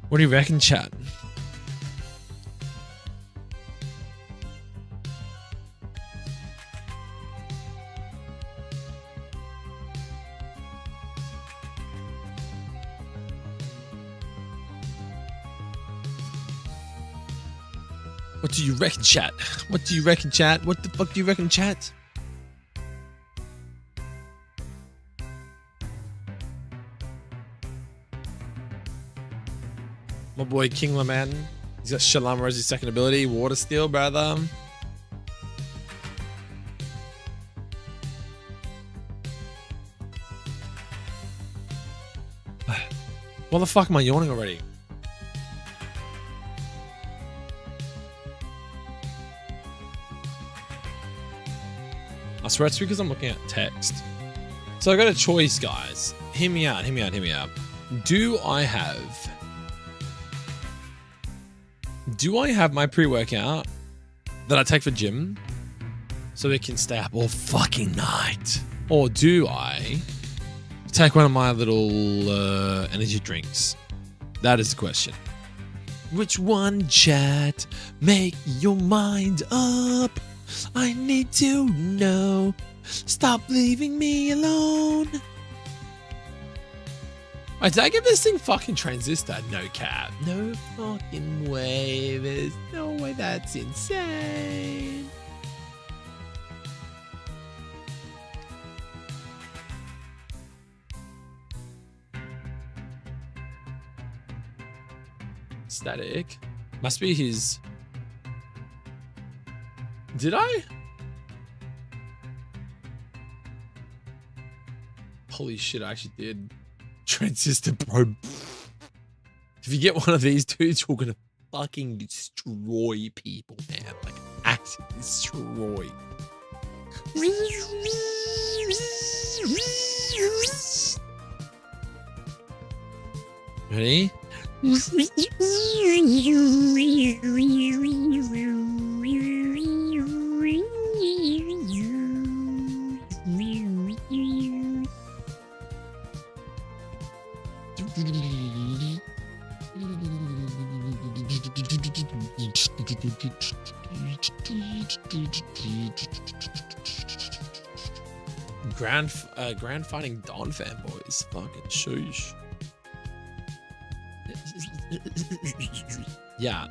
What do you reckon, chat? What do you reckon, chat? What do you reckon, chat? What the fuck do you reckon, chat? My boy King Laman. He's got Shalama as his second ability. Water Steel, brother. What the fuck am I yawning already? I swear it's because I'm looking at text. So I got a choice, guys. Hear me out, hear me out, hear me out. Do I have my pre-workout that I take for gym so it can stay up all fucking night? Or do I take one of my little energy drinks? That is the question. Which one, chat? Make your mind up. I need to know. Stop leaving me alone. Wait, did I give this thing fucking transistor? No cap. No fucking way. There's no way. That's insane. Static. Must be his... Did I? Holy shit, I actually did. Transistor, bro. If you get one of these dudes, you're gonna fucking destroy people, man. Like, actually destroy. Ready? Grand fighting Dawn fanboys. Fucking shoosh. Yeah.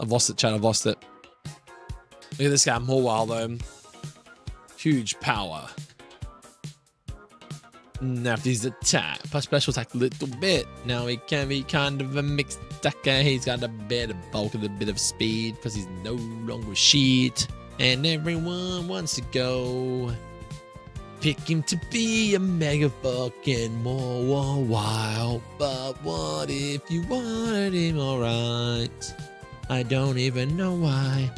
I've lost it, chat. I've lost it. Look at this guy. More wild though. Huge power. Now if he's attack, plus special attack a little bit. Now he can be kind of a mixed attacker. He's got a bit of bulk and a bit of speed because he's no longer shit. And everyone wants to go pick him to be a mega fucking more wild. But what if you wanted him alright? I don't even know why.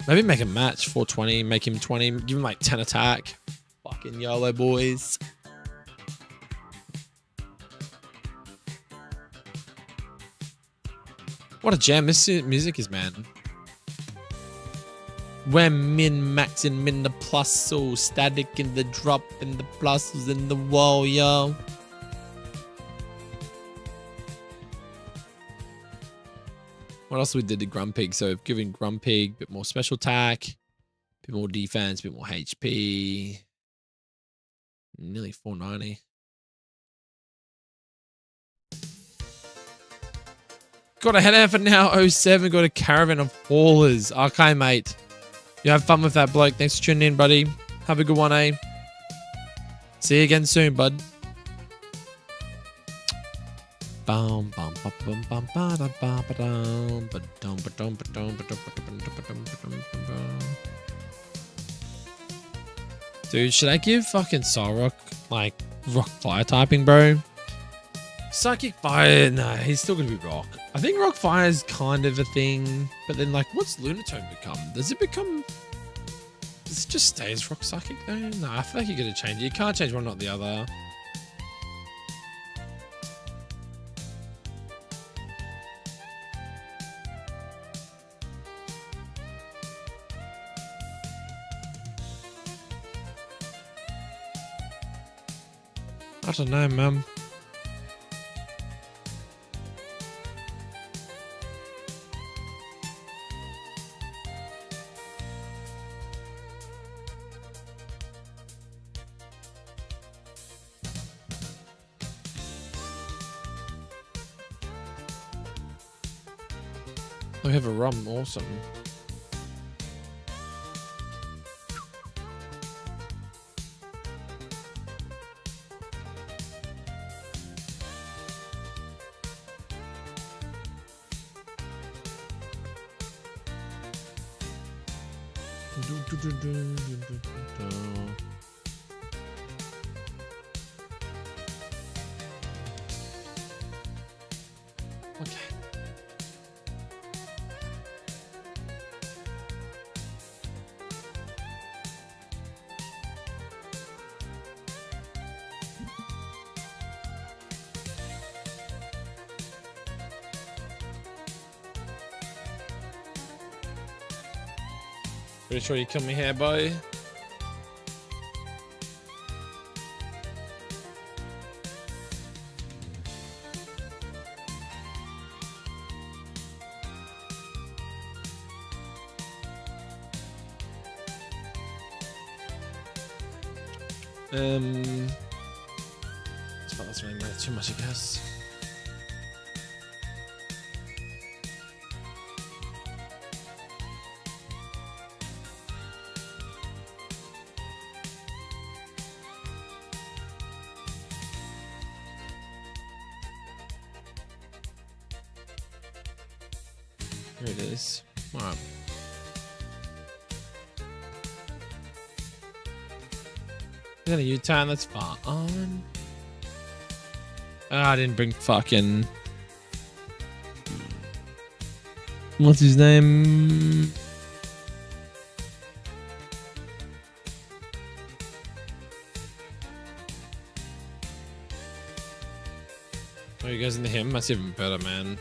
Maybe make a match 420, make him 20, give him like 10 attack. Fucking YOLO boys. What a jam this music is, man. We're min-maxing, min the plus, so static in the drop, and the pluses in the wall, yo. What else we did to Grumpig? So giving Grumpig a bit more special attack, a bit more defense, a bit more HP. Nearly 490. Got a head for now, 07. Got a caravan of haulers. Okay, mate. You have fun with that bloke. Thanks for tuning in, buddy. Have a good one, eh? See you again soon, bud. Dude, should I give fucking Solrock like rock fire typing, bro? Psychic fire, nah, he's still gonna be rock. I think rock fire is kind of a thing, but then like, what's Lunatone become? Does it just stay as rock psychic though? Nah, I feel like you gotta change it. You can't change one, not the other. I don't know, man. I have a ROM, awesome. Okay. Pretty sure you kill me here, boy. That's really matter too much, I guess. Here it is. All right. Is that a U-turn? That's far on. Oh, I didn't bring fucking... What's his name? Oh, you guys into him? That's even better, man.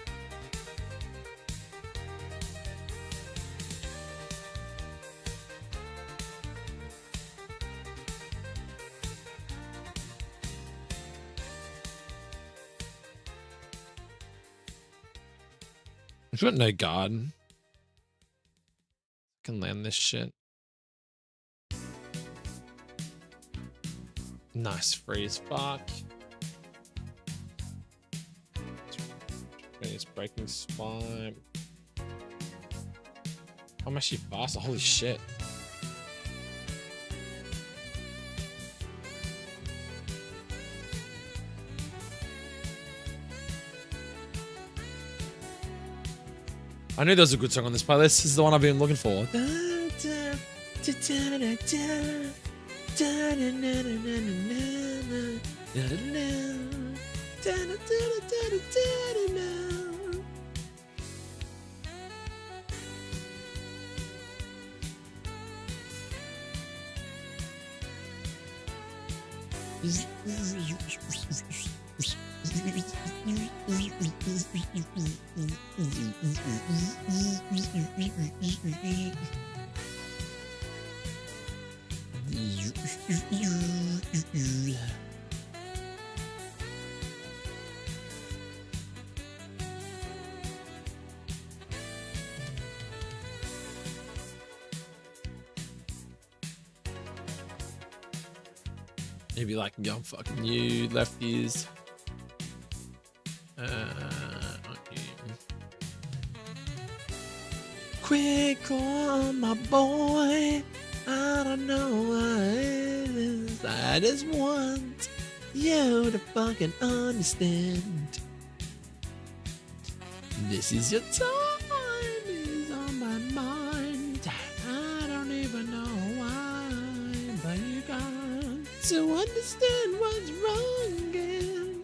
I've got no guard. I can land this shit. Nice, free as fuck. It's breaking swipe. I'm actually faster. Holy shit. I knew there was a good song on this playlist. This is the one I've been looking for. Maybe like young fucking you lefties. Okay. Quick on my boy. I don't know what it is. I just want you to fucking understand. This is your time is on my mind. I don't even know why, but you got to understand what's wrong again.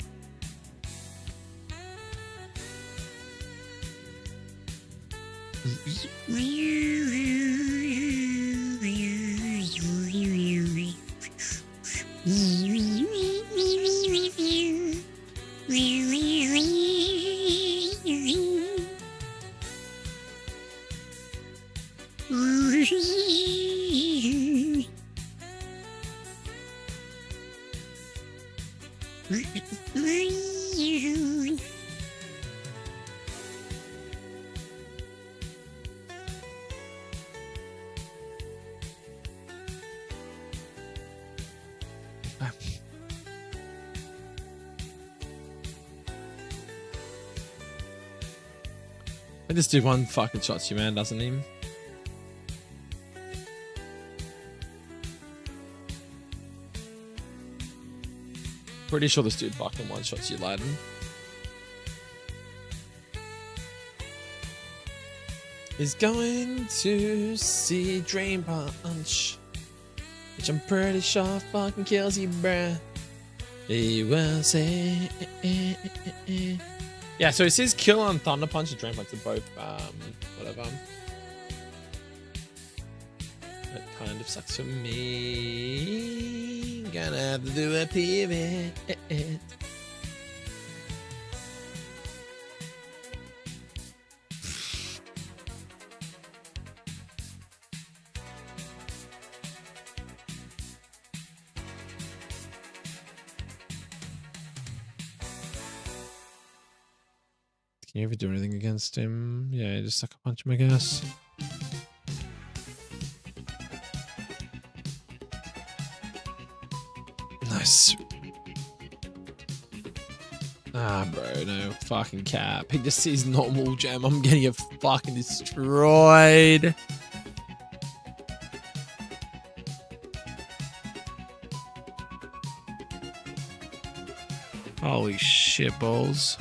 I just do one fucking shot to you, man, doesn't he? Pretty sure this dude fucking one shots you, Laden. He's going to see Dream Punch, which I'm pretty sure fucking kills you, bruh. He will say, Yeah, so it says kill on Thunder Punch and Drain Punch are both, whatever. That kind of sucks for me. Gonna have to do a pivot. Can you ever do anything against him? Yeah, just sucker punch him, I guess. Nice. Ah, bro, no fucking cap. He just sees normal gem. I'm getting it fucking destroyed. Holy shit balls.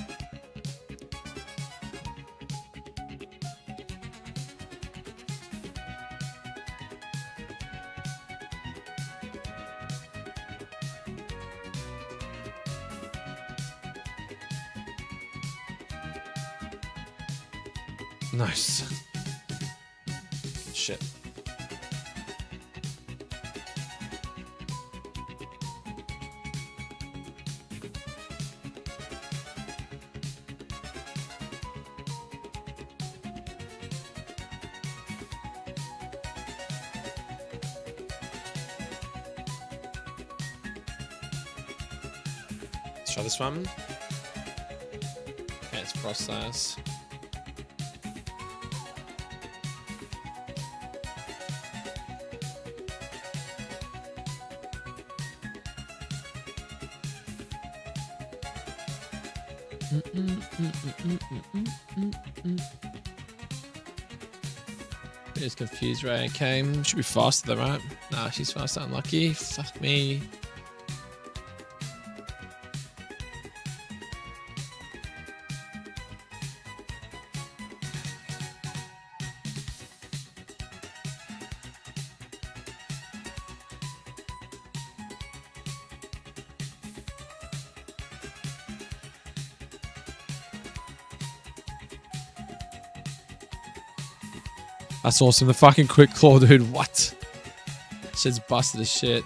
Nice. Shit. Let's try this one. Okay, it's process. It's confused, right? Okay, should be faster though, right? Nah, she's faster. Unlucky. Fuck me. That's awesome. The fucking quick claw, dude. What? Shit's busted as shit.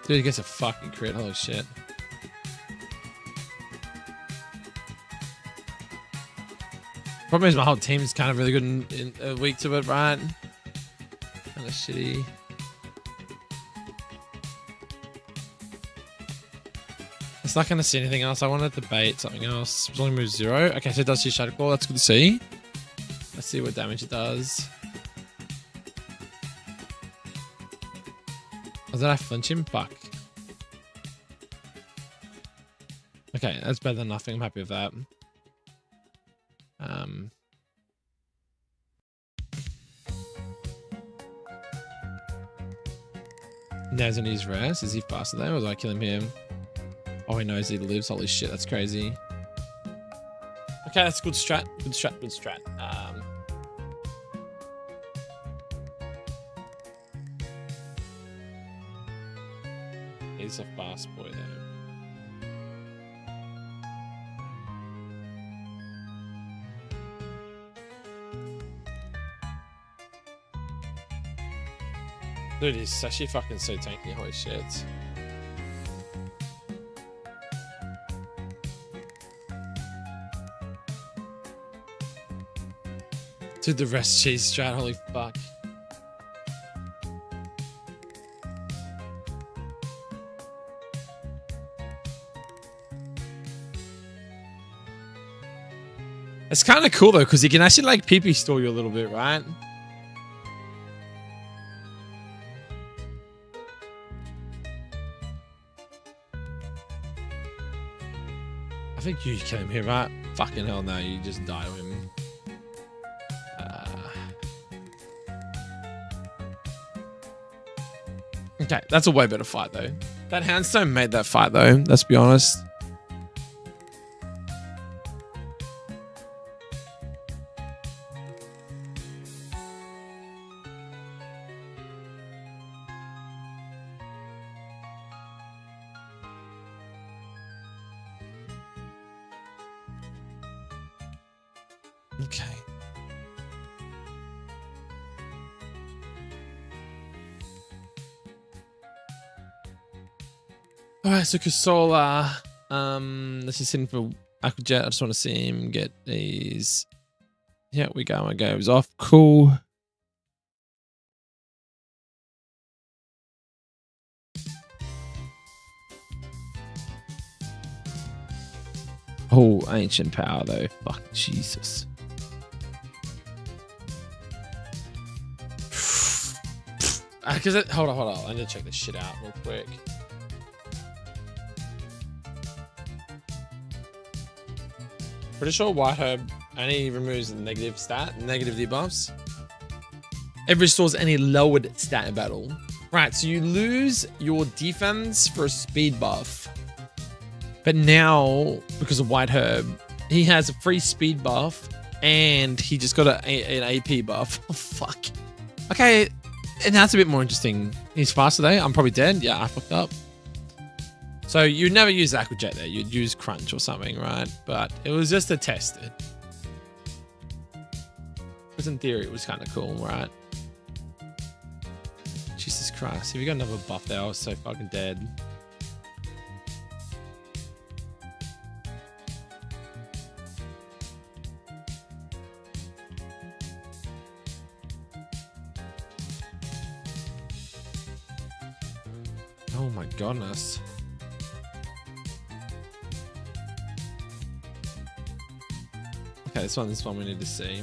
Dude, he gets a fucking crit. Holy shit. Problem is my whole team's kind of really good in weak to it, right? Kind of shitty. It's not going to see anything else. I wanted to bait something else. It's only moves 0. Okay, so it does see Shadow Claw. That's good to see. Let's see what damage it does. Oh, did I flinch him? Fuck. Okay, that's better than nothing. I'm happy with that. Now he's gonna use rest. Is he faster though, or did I kill him here? Oh, he knows he lives. Holy shit, that's crazy. Okay, that's good strat. Good strat. Good strat. He's a fast boy though. Dude, he's actually fucking so tanky. Holy shit. Dude, the rest cheese strat. Holy fuck. It's kind of cool though, because he can actually like PP store you a little bit, right? I think you kill him here, right? Fucking hell no, you just die to him. Okay, that's a way better fight though. That Houndstone made that fight though, let's be honest. Okay. Alright, so Kasola, this is in for Aquajet. I just want to see him get these. Yeah, we go. My goes off. Cool. Oh, ancient power though. Fuck Jesus. Because hold on. I need to check this shit out real quick. Pretty sure White Herb only removes the negative stat, negative debuffs. It restores any lowered stat in battle. Right, so you lose your defense for a speed buff. But now, because of White Herb, he has a free speed buff and he just got an AP buff. Oh, fuck. Okay, and that's a bit more interesting. He's faster though. I'm probably dead. Yeah, I fucked up. So you'd never use Aquajet there. You'd use Crunch or something, right? But it was just to test it. Because in theory, it was kind of cool, right? Jesus Christ. If you got another buff there, I was so fucking dead. Oh my goodness. Okay, this one we need to see.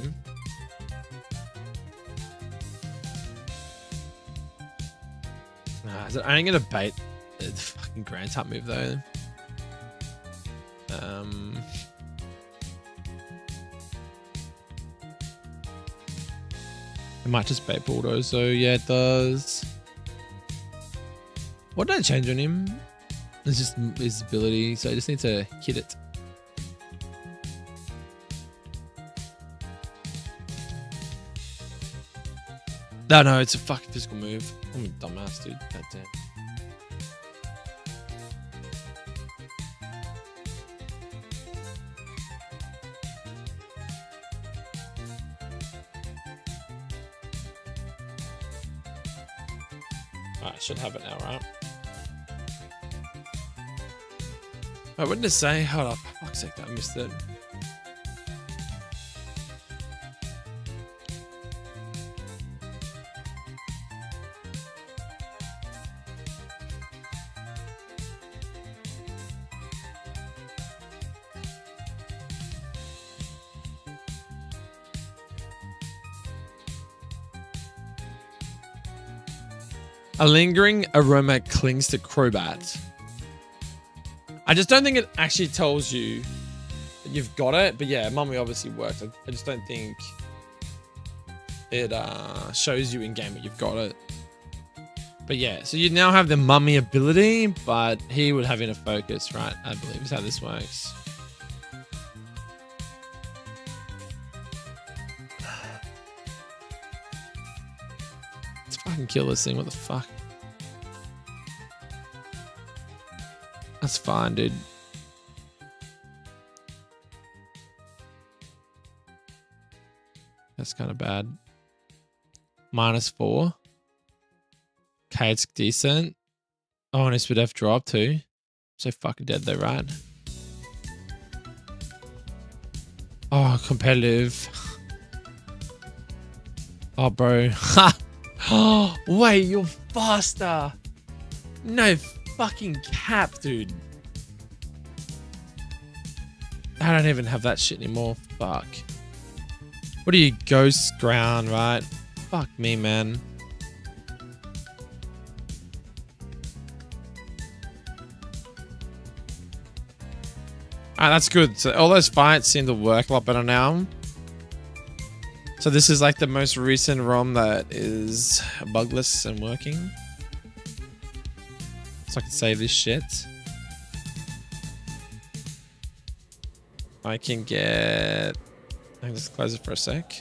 Is it only gonna bait the fucking Grand Tap move though? It might just bait Bulldozer, yeah it does. What did I change on him? It's just his ability, so I just need to hit it. No, it's a fucking physical move. I'm a dumbass, dude. God damn. Alright, I should have it now, right? Wait, what did it say? Hold up. Fuck's sake, I missed it. A lingering aroma clings to Crobat. I just don't think it actually tells you that you've got it. But yeah, Mummy obviously works. I just don't think it shows you in game that you've got it. But yeah, so you now have the Mummy ability, but he would have inner focus, right? I believe is how this works. Let's fucking kill this thing. What the fuck? That's fine, dude. That's kind of bad. -4. Okay, it's decent. Oh, and it's with F drop too. So fucking dead though, right? Oh, competitive. Oh, bro. Ha! Oh, wait, you're faster. No fucking cap, dude. I don't even have that shit anymore. Fuck. What are you, ghost ground, right? Fuck me, man. Alright, that's good. So all those fights seem to work a lot better now. So this is like the most recent ROM that is bugless and working. So I can save this shit. I can get... I can just close it for a sec.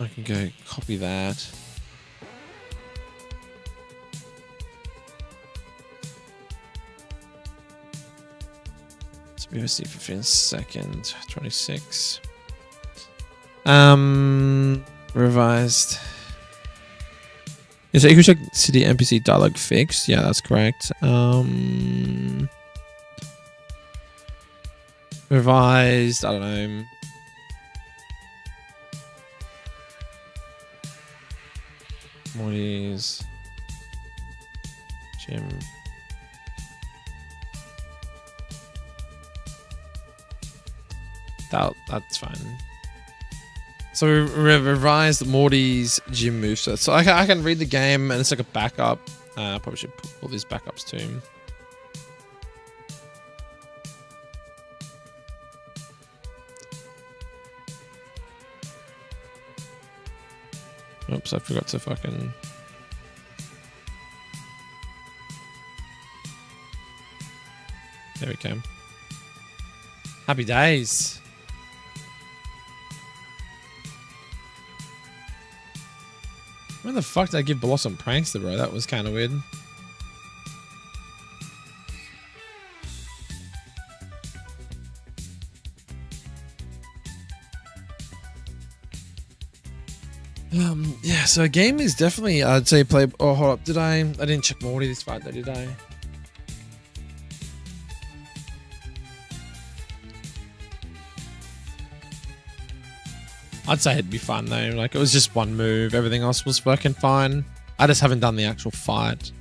I can go copy that. So we will see 15 seconds, 26. Revised. Is it check city NPC dialogue fixed? Yeah, that's correct. Revised, I don't know. Morty's Gym. That's fine. So we revised Morty's gym moveset. So I can read the game and it's like a backup. I probably should put all these backups too. Oops, I forgot to fucking... There we go. Happy days. Where the fuck did I give Blossom Prankster, bro? That was kind of weird. Yeah, so a game is definitely, I'd say play... Oh, hold up. Did I didn't check Morty this fight though, did I? I'd say it'd be fun though. Like, it was just one move. Everything else was working fine. I just haven't done the actual fight.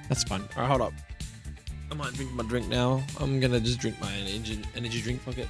That's fun. Alright, hold up. I might drink my drink now. I'm gonna just drink my energy drink pocket.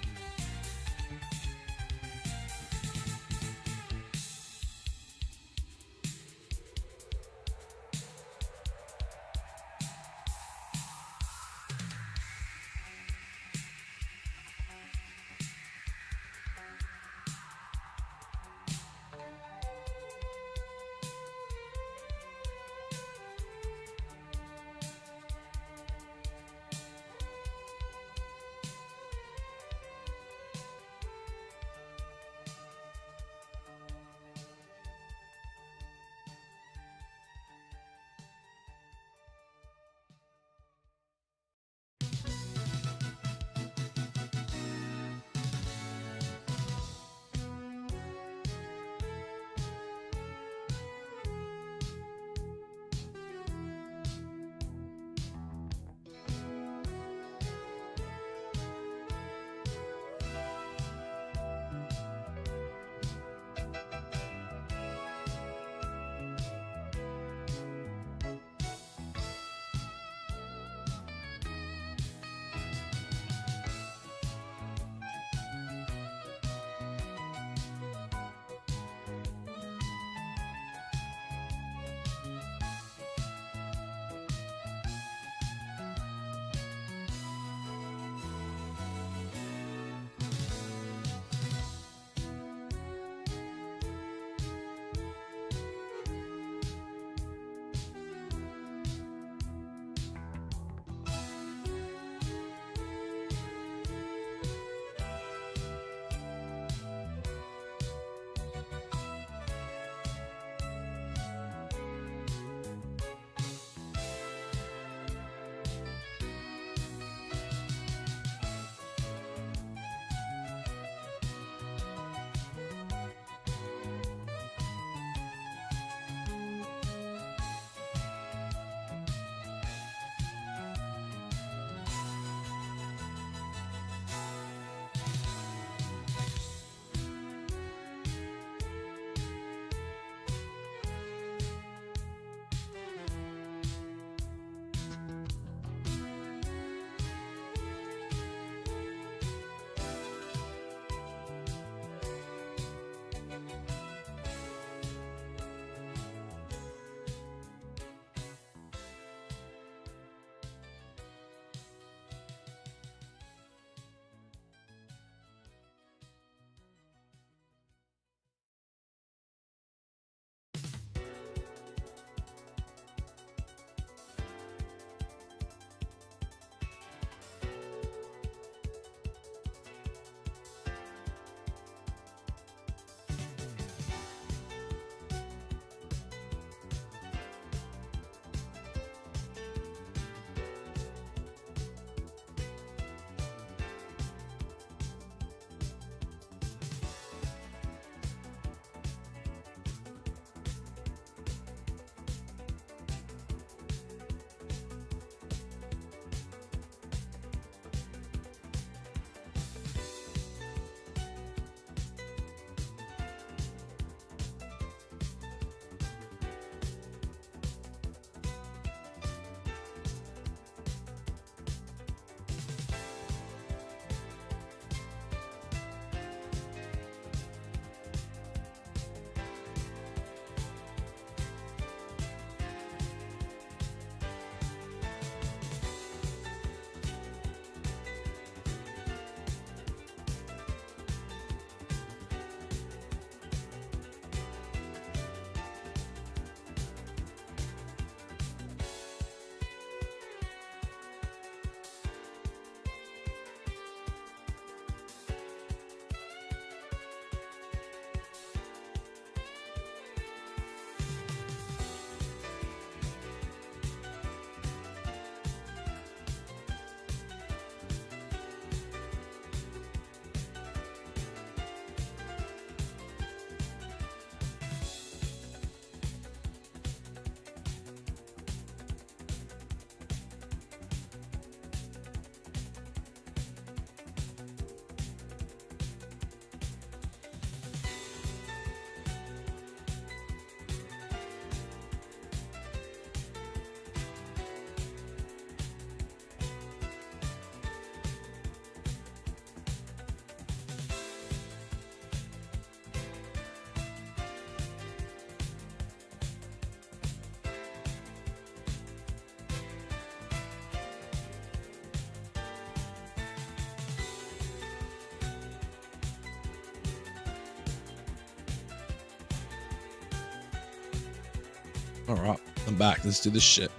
All right, I'm back. Let's do this shit.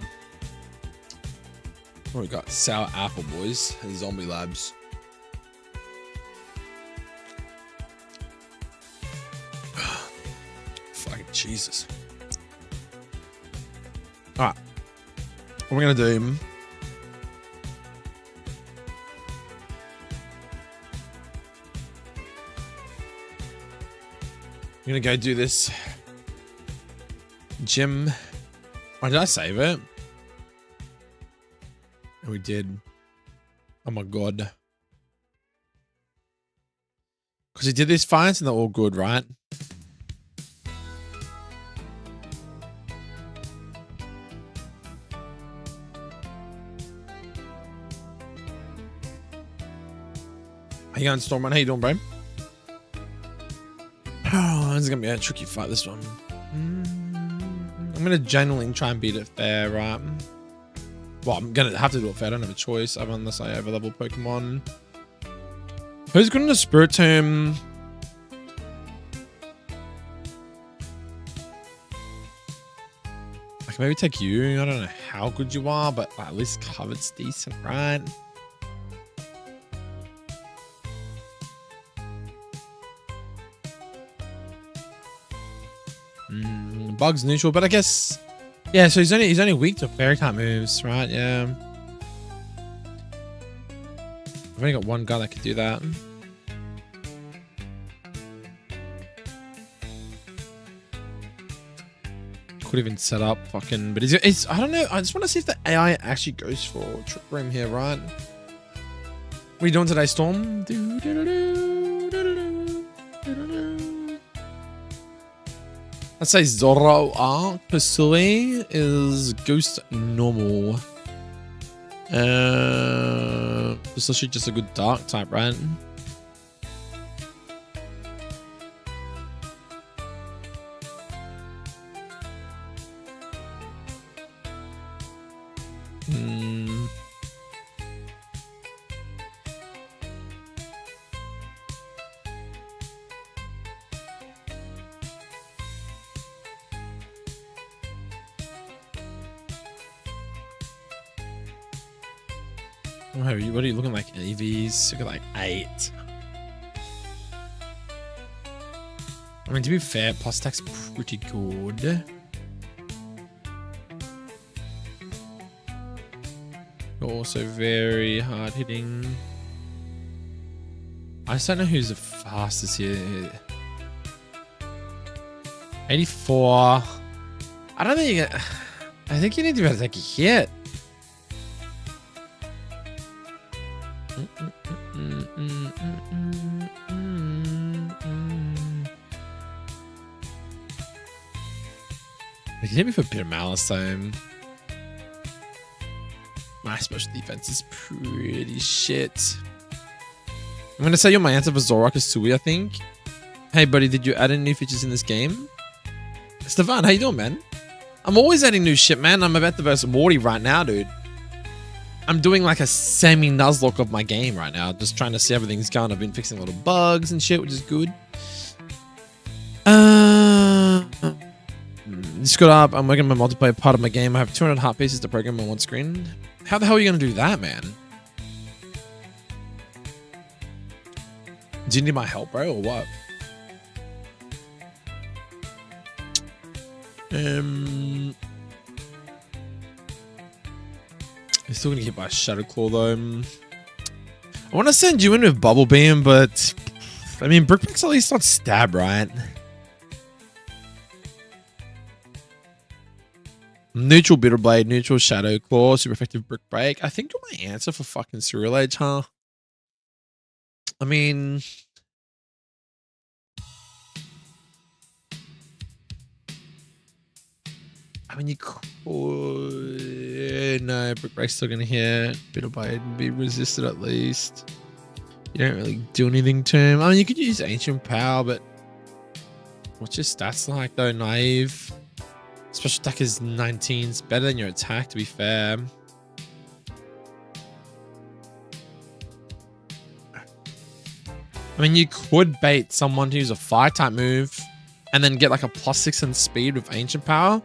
What we got? Sour apple, boys. And zombie labs. Fucking Jesus. All right. What we're going to do... I'm going to go do this... Gym. Why did I save it? And we did. Oh my god. Because he did this fights and they're all good, right? How you going, Stormrun? How you doing, bro? Oh, this is going to be a tricky fight, this one. I'm going to genuinely try and beat it fair, right? Well, I'm going to have to do it fair. I don't have a choice unless I overlevel Pokemon. Who's good in the Spirit Tomb? I can maybe take you. I don't know how good you are, but at least covered's decent, right? Bug's neutral, but I guess yeah. So he's only weak to fairy type moves, right? Yeah. I've only got one guy that could do that. Could even set up fucking, but it's I don't know. I just want to see if the AI actually goes for Trick Room here, right? What are you doing today, Storm? Let's say Zoro Pasui is Ghost normal. It's actually just a good dark type, right? What are you looking like? EVs? Look at like 8. I mean, to be fair, plus attack's pretty good. You're also very hard hitting. I just don't know who's the fastest here. 84. I don't think you get. I think you need to be able to take a hit. He hit me for Bitter Malice time. My special defense is pretty shit. I'm gonna say you're my answer for Zoro Kasui, I think. Hey buddy, did you add any new features in this game? Stefan, how you doing, man? I'm always adding new shit, man. I'm about to verse Morty right now, dude. I'm doing like a semi-nuzlocke of my game right now. Just trying to see how everything's going. I've been fixing a lot of bugs and shit, which is good. Just got up. I'm working on my multiplayer part of my game. I have 200 heart pieces to program on one screen. How the hell are you going to do that, man? Do you need my help, bro, or what? You're still going to get by Shadow Claw, though. I want to send you in with Bubble Beam, but... I mean, Brickback's at least not stab, right? Neutral Bitter Blade, neutral Shadow Claw, super effective Brick Break. I think you're my answer for fucking Cereal Age, huh? I mean... you could... No, Brick Break's still going to hit. Bitter Blade and be resisted at least. You don't really do anything to him. I mean, you could use Ancient Power, but... What's your stats like, though? Naive. Special attack is 19. It's better than your attack, to be fair. I mean, you could bait someone to use a fire type move and then get like a +6 in speed with Ancient Power.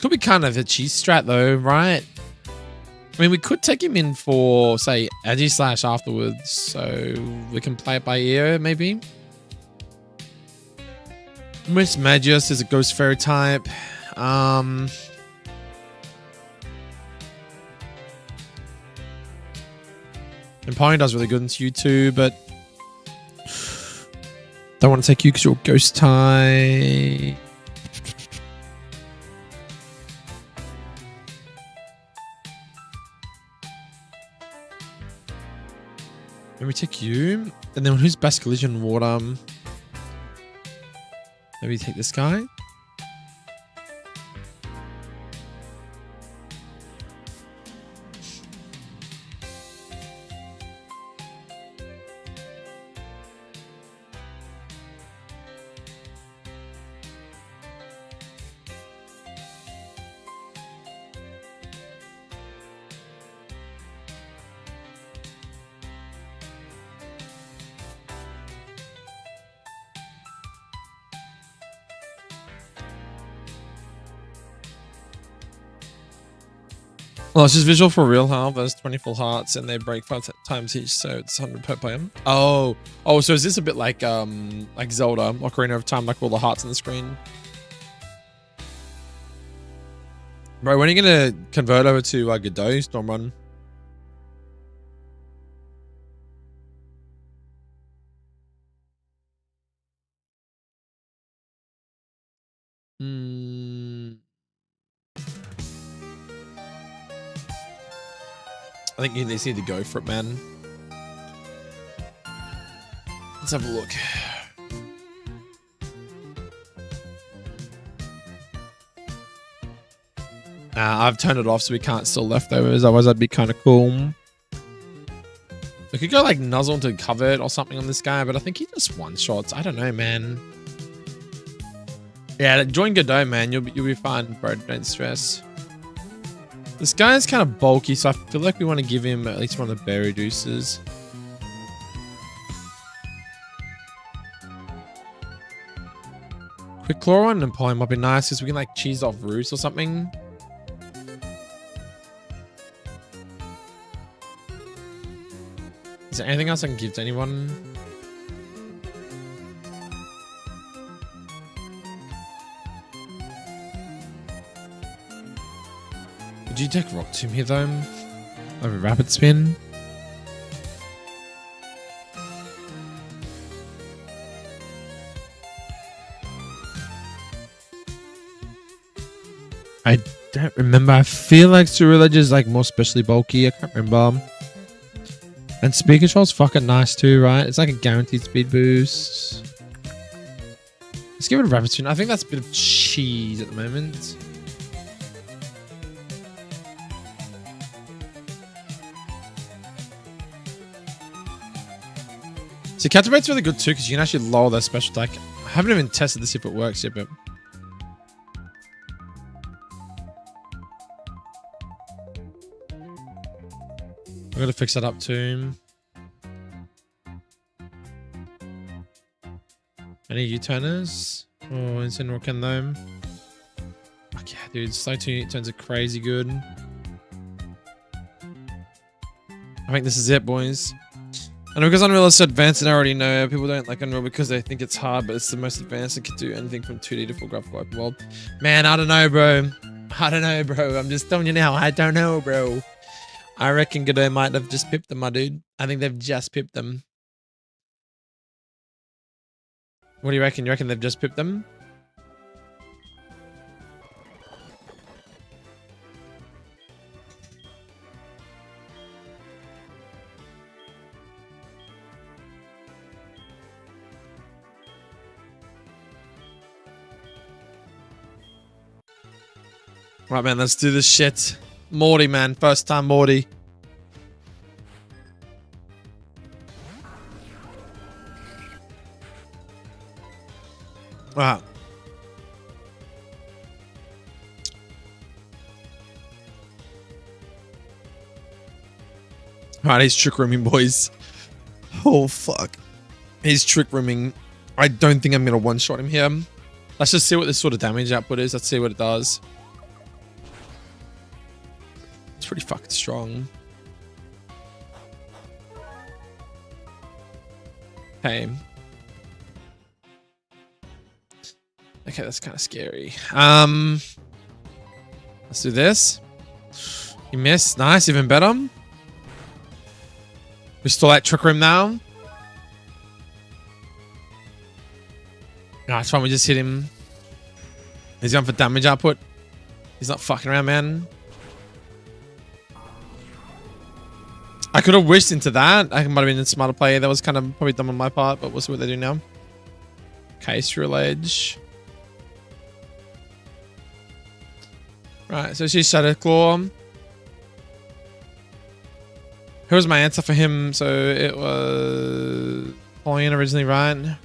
Could be kind of a cheese strat though, right? I mean, we could take him in for, say, Edgy Slash afterwards, so we can play it by ear, maybe. Miss Magius is a Ghost Fairy type. Empowering does really good into you too, but don't want to take you because you're Ghost type. Maybe take you, and then who's best collision water? Maybe take this guy. Well, it's just visual for real health. There's 20 full hearts and they break 5 times each, so it's 100 per player. Oh, so is this a bit like Zelda, Ocarina of Time, like all the hearts on the screen? Bro, when are you gonna convert over to Godot Storm Run? I think you just need to go for it, man. Let's have a look. I've turned it off so we can't steal leftovers, otherwise that'd be kind of cool. We could go like Nuzzle to cover it or something on this guy, but I think he just one-shots. I don't know, man. Yeah, join Godot, man. You'll be fine, bro. Don't stress. This guy is kind of bulky, so I feel like we want to give him at least one of the berry juices. Quick claw on and Poly might be nice because we can like cheese off roots or something. Is there anything else I can give to anyone? Would you take Rock Tomb here though? Over Rapid Spin? I don't remember. I feel like Ceruledge is like more specially bulky. I can't remember. And speed control's fucking nice too, right? It's like a guaranteed speed boost. Let's give it a Rapid Spin. I think that's a bit of cheese at the moment. So Captivate's really good too because you can actually lower their special attack. I haven't even tested this if it works yet, but I'm gonna fix that up too. Any U-turners? Oh, Instant Rocken though. Fuck yeah, dude. Slow turns are crazy good. I think this is it, boys. And because Unreal is so advanced, and I already know people don't like Unreal because they think it's hard, but it's the most advanced. It can do anything from 2D to full graphical open world. Man, I don't know, bro. I don't know, bro. I'm just telling you now. I don't know, bro. I reckon Godot might have just pipped them, my dude. I think they've just pipped them. What do you reckon? You reckon they've just pipped them? Right, man, let's do this shit. Morty, man. First time Morty. Wow. Alright, he's trick rooming, boys. Oh, fuck. He's trick rooming. I don't think I'm going to one-shot him here. Let's just see what this sort of damage output is. Let's see what it does. It's pretty fucking strong. Okay. Okay, that's kind of scary. Let's do this. You missed. Nice, even better. We stole that trick room now. It's fine, we just hit him. He's going for damage output. He's not fucking around, man. I could have wished into that. I might have been a smarter player. That was kind of probably dumb on my part, but we'll see what they do now. Case through edge. Right, so she's Shadow Claw. Here was my answer for him. So it was Pauline originally, right?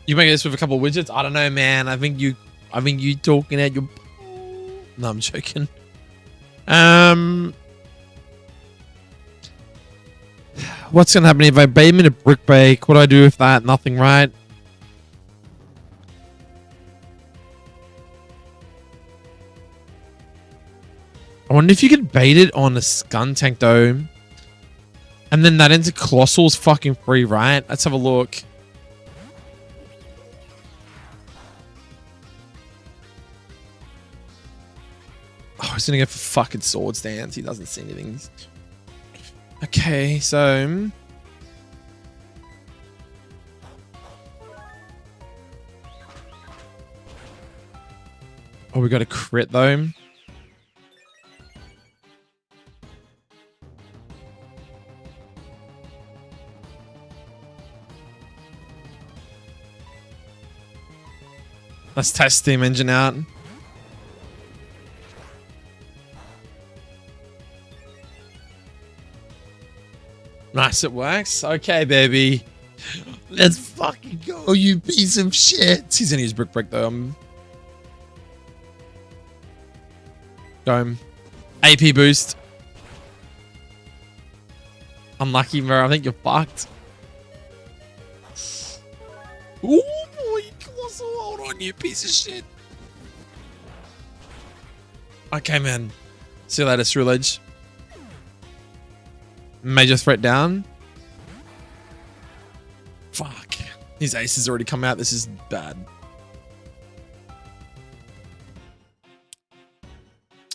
You make this with a couple of widgets? I don't know, man. I think you talking at your... No, I'm joking. What's gonna happen if I bait him in a brick break? What do I do with that? Nothing, right? I wonder if you could bait it on a Skun Tank though. And then that into Colossal's fucking free, right? Let's have a look. Oh, he's gonna go for fucking sword stance. He doesn't see anything. Okay, so... Oh, we got a crit though. Let's test Steam Engine out. Nice, it works. Okay, baby. Let's fucking go, you piece of shit. He's in his brick though. Go. AP boost. Unlucky, bro. I think you're fucked. Ooh, boy. Colossal. Hold on, you piece of shit. Okay, man. See you later, Strulage. Major threat down. Fuck. His ace has already come out. This is bad.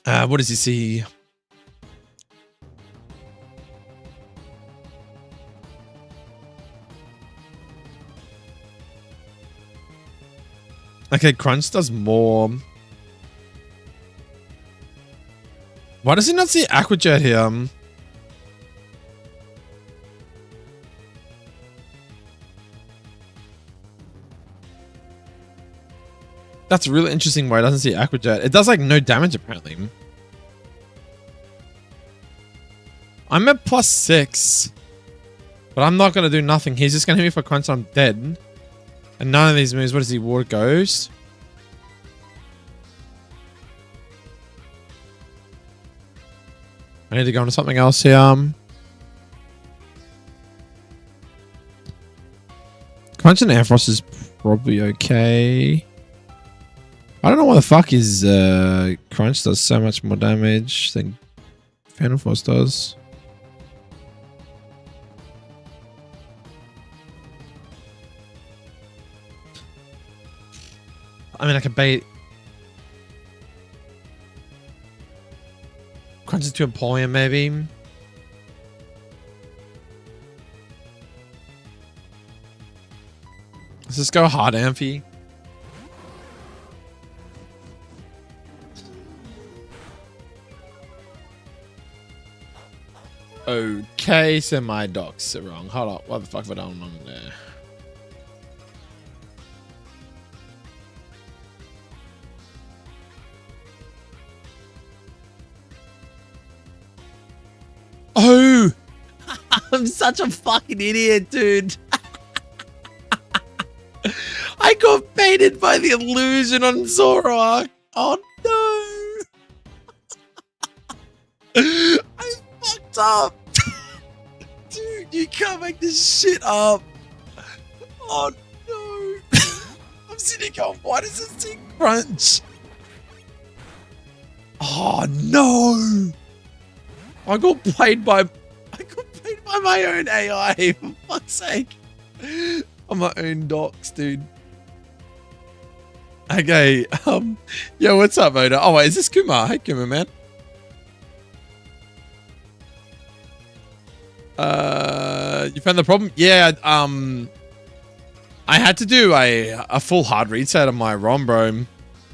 What does he see? Okay, Crunch does more. Why does he not see Aquajet here? That's really interesting why it doesn't see Aquajet. It does like no damage apparently. I'm at +6. But I'm not going to do nothing. He's just going to hit me for crunch and I'm dead. And none of these moves. What is he? Water Ghost? I need to go into something else here. Crunch and Air Frost is probably okay. I don't know why the fuck is Crunch does so much more damage than Phantom Force does. I mean, I could bait Crunch into Empoleon maybe. Let's just go hard Amphi. Okay, so my docs are wrong. Hold up, what the fuck have I done wrong there? Oh! I'm such a fucking idiot, dude. baited by the illusion on Zoroark. Oh no. I fucked up. Dude, you can't make this shit up. Oh no. I'm sitting going, why does this thing crunch? Oh no. I got played by my own AI, for fuck's sake. On my own docs, dude. Okay, yo, what's up, Oda? Oh wait, is this Kumar? Hey Kumar, man. You found the problem? Yeah, I had to do a full hard reset of my ROM, bro.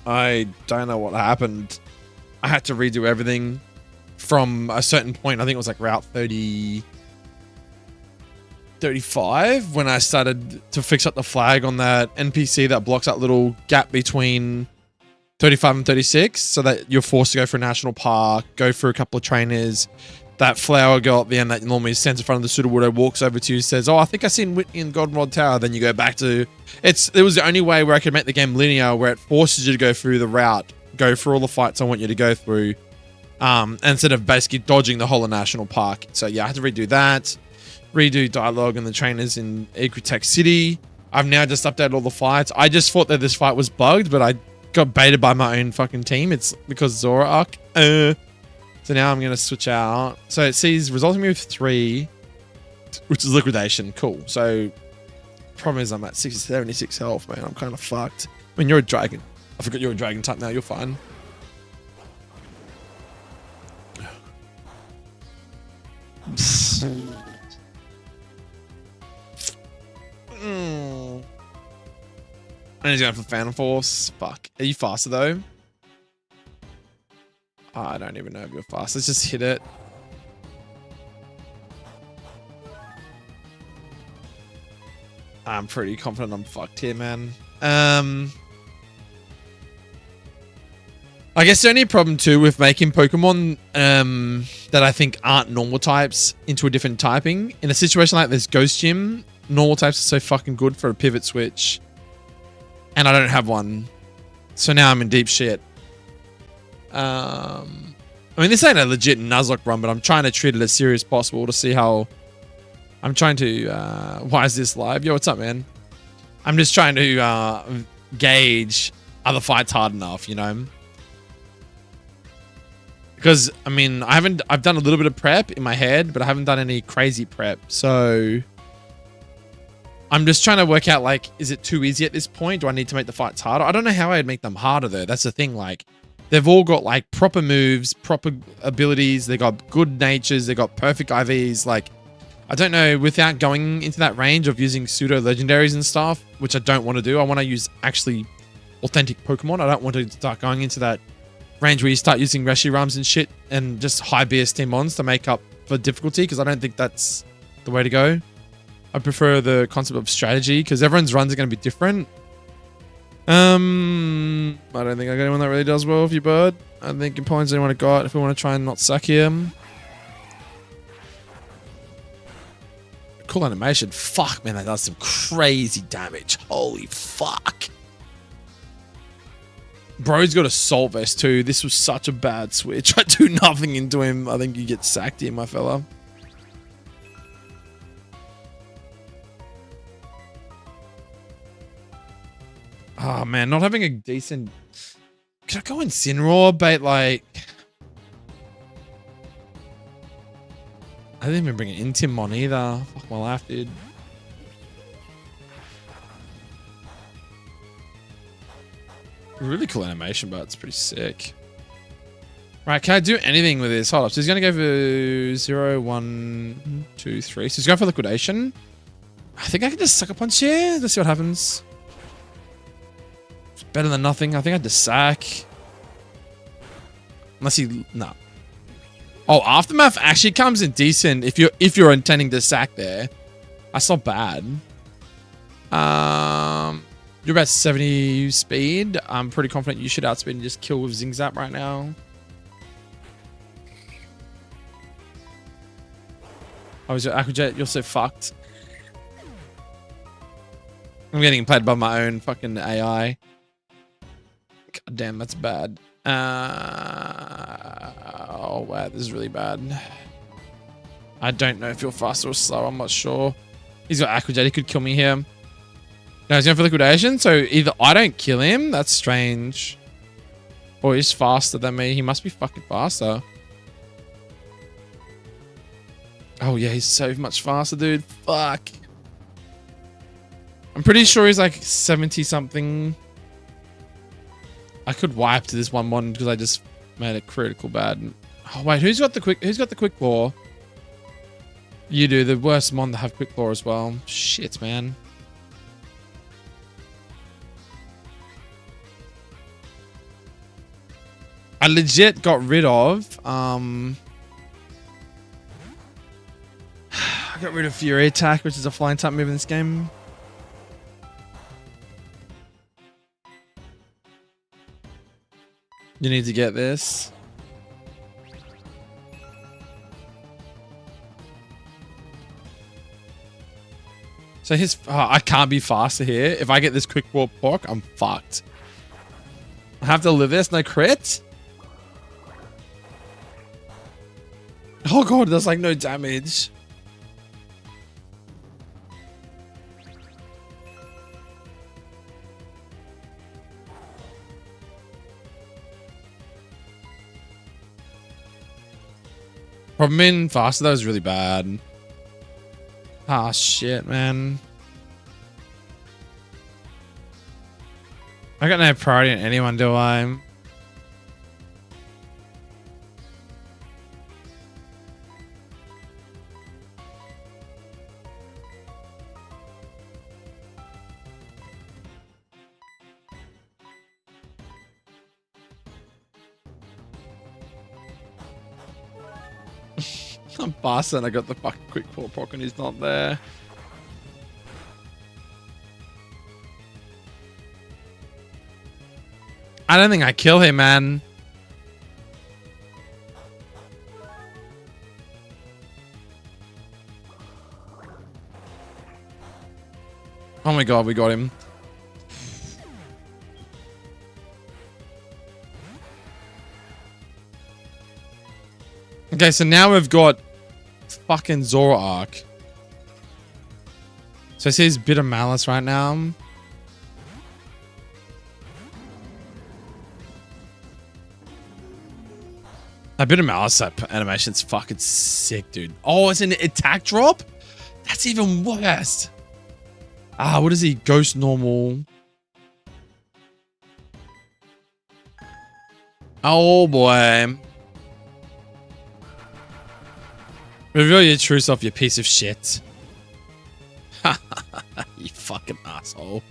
I don't know what happened. I had to redo everything from a certain point. I think it was like route 35 when I started to fix up the flag on that NPC that blocks that little gap between 35 and 36, so that you're forced to go for a national park, go through a couple of trainers. That flower girl at the end that normally stands in front of the Sudowoodo walks over to you, says, oh, I think I seen Whitney in Goldenrod Tower. Then you go back to... It was the only way where I could make the game linear, where it forces you to go through the route, go through all the fights I want you to go through, instead of basically dodging the whole of National Park. So yeah, I had to redo that, redo dialogue and the trainers in Equitech City. I've now just updated all the fights. I just thought that this fight was bugged, but I got baited by my own fucking team. It's because Zoroark. So now I'm going to switch out. So it sees resulting me with 3, which is liquidation. Cool. So problem is I'm at 76 health, man. I'm kind of fucked. I mean, you're a dragon. I forgot you're a dragon type now. You're fine. And he's going for Phantom Force. Fuck. Are you faster though? Oh, I don't even know if you're fast. Let's just hit it. I'm pretty confident I'm fucked here, man. I guess the only problem too with making Pokemon that I think aren't normal types into a different typing. In a situation like this Ghost Gym, normal types are so fucking good for a pivot switch. And I don't have one. So now I'm in deep shit. I mean, this ain't a legit Nuzlocke run, but I'm trying to treat it as serious as possible to see how... I'm trying to... why is this live? Yo, what's up, man? I'm just trying to gauge, are the fights hard enough, you know? Because, I mean, I've done a little bit of prep in my head, but I haven't done any crazy prep. So... I'm just trying to work out, like, is it too easy at this point? Do I need to make the fights harder? I don't know how I'd make them harder, though. That's the thing, like... They've all got like proper moves, proper abilities. They got good natures. They got perfect IVs. Like, I don't know, without going into that range of using pseudo legendaries and stuff, which I don't want to do. I want to use actually authentic Pokemon. I don't want to start going into that range where you start using Reshirams and shit and just high BST mons to make up for difficulty, because I don't think that's the way to go. I prefer the concept of strategy because everyone's runs are going to be different. I don't think I got anyone that really does well with you, bud. I think Empoleon's the only one I got if we want to try and not suck him. Cool animation. Fuck, man, that does some crazy damage. Holy fuck. Bro's got Assault Vest too. This was such a bad switch. I do nothing into him. I think you get sacked here, my fella. Oh man, not having a decent... Could I go in Incineroar, but like... I didn't even bring an Intim either. Fuck my life, dude. Really cool animation, but it's pretty sick. Right, can I do anything with this? Hold up. So he's going to go for 0, 1, 2, 3. So he's going for liquidation. I think I can just Sucker Punch here. Let's see what happens. Better than nothing. I think I had to sack. Unless he... No. Oh, Aftermath actually comes in decent if you're intending to sack there. That's not bad. You're about 70 speed. I'm pretty confident you should outspeed and just kill with Zing Zap right now. Oh, is your Aqua Jet? You're so fucked. I'm getting played by my own fucking AI. God damn, that's bad. Oh wow, this is really bad. I don't know if you're faster or slow. I'm not sure. He's got Aqua Jet. He could kill me here. No, he's going for liquidation. So either I don't kill him. That's strange. Or he's faster than me. He must be fucking faster. Oh yeah, he's so much faster, dude. Fuck. I'm pretty sure he's like 70 something. I could wipe to this one because I just made it critical bad. Oh wait, who's got the quick claw? You do. The worst mon to have quick claw as well. Shit, man. I legit got rid of I got rid of Fury Attack, which is a flying type move in this game. You need to get this. So his I can't be faster here. If I get this quick warp pork, I'm fucked. I have to live this, no crit. Oh god, there's like no damage. Problem in faster, that was really bad. Ah, shit, man. I got no priority on anyone, do I? I'm faster and I got the fucking quick pull proc and he's not there. I don't think I kill him, man. Oh my god, we got him. Okay, so now we've got fucking Zoroark. So I see his Bitter Malice right now. That Bitter Malice, that animation's fucking sick, dude. Oh, it's an attack drop? That's even worse. Ah, what is he? Ghost normal. Oh boy. Reveal your true self, you piece of shit. You fucking asshole.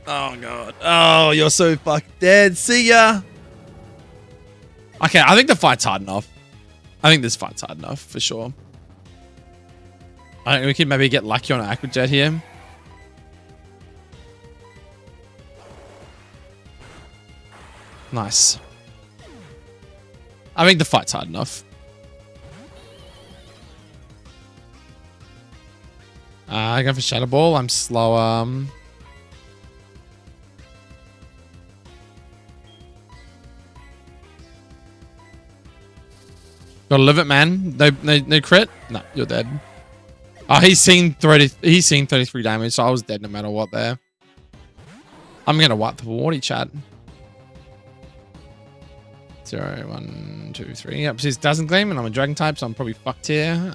Oh god. Oh, you're so fucking dead. See ya. Okay, I think the fight's hard enough. I think this fight's hard enough for sure. I think we can maybe get lucky on an Aqua Jet here. Nice. I think the fight's hard enough. I go for Shadow Ball. I'm slower. Gotta live it, man. No crit. No, you're dead. Oh, he's seen 33 damage, so I was dead no matter what there. I'm gonna wipe the water chat. 0, 1, 2, 3. Yep, she's doesn't claim, and I'm a dragon type, so I'm probably fucked here.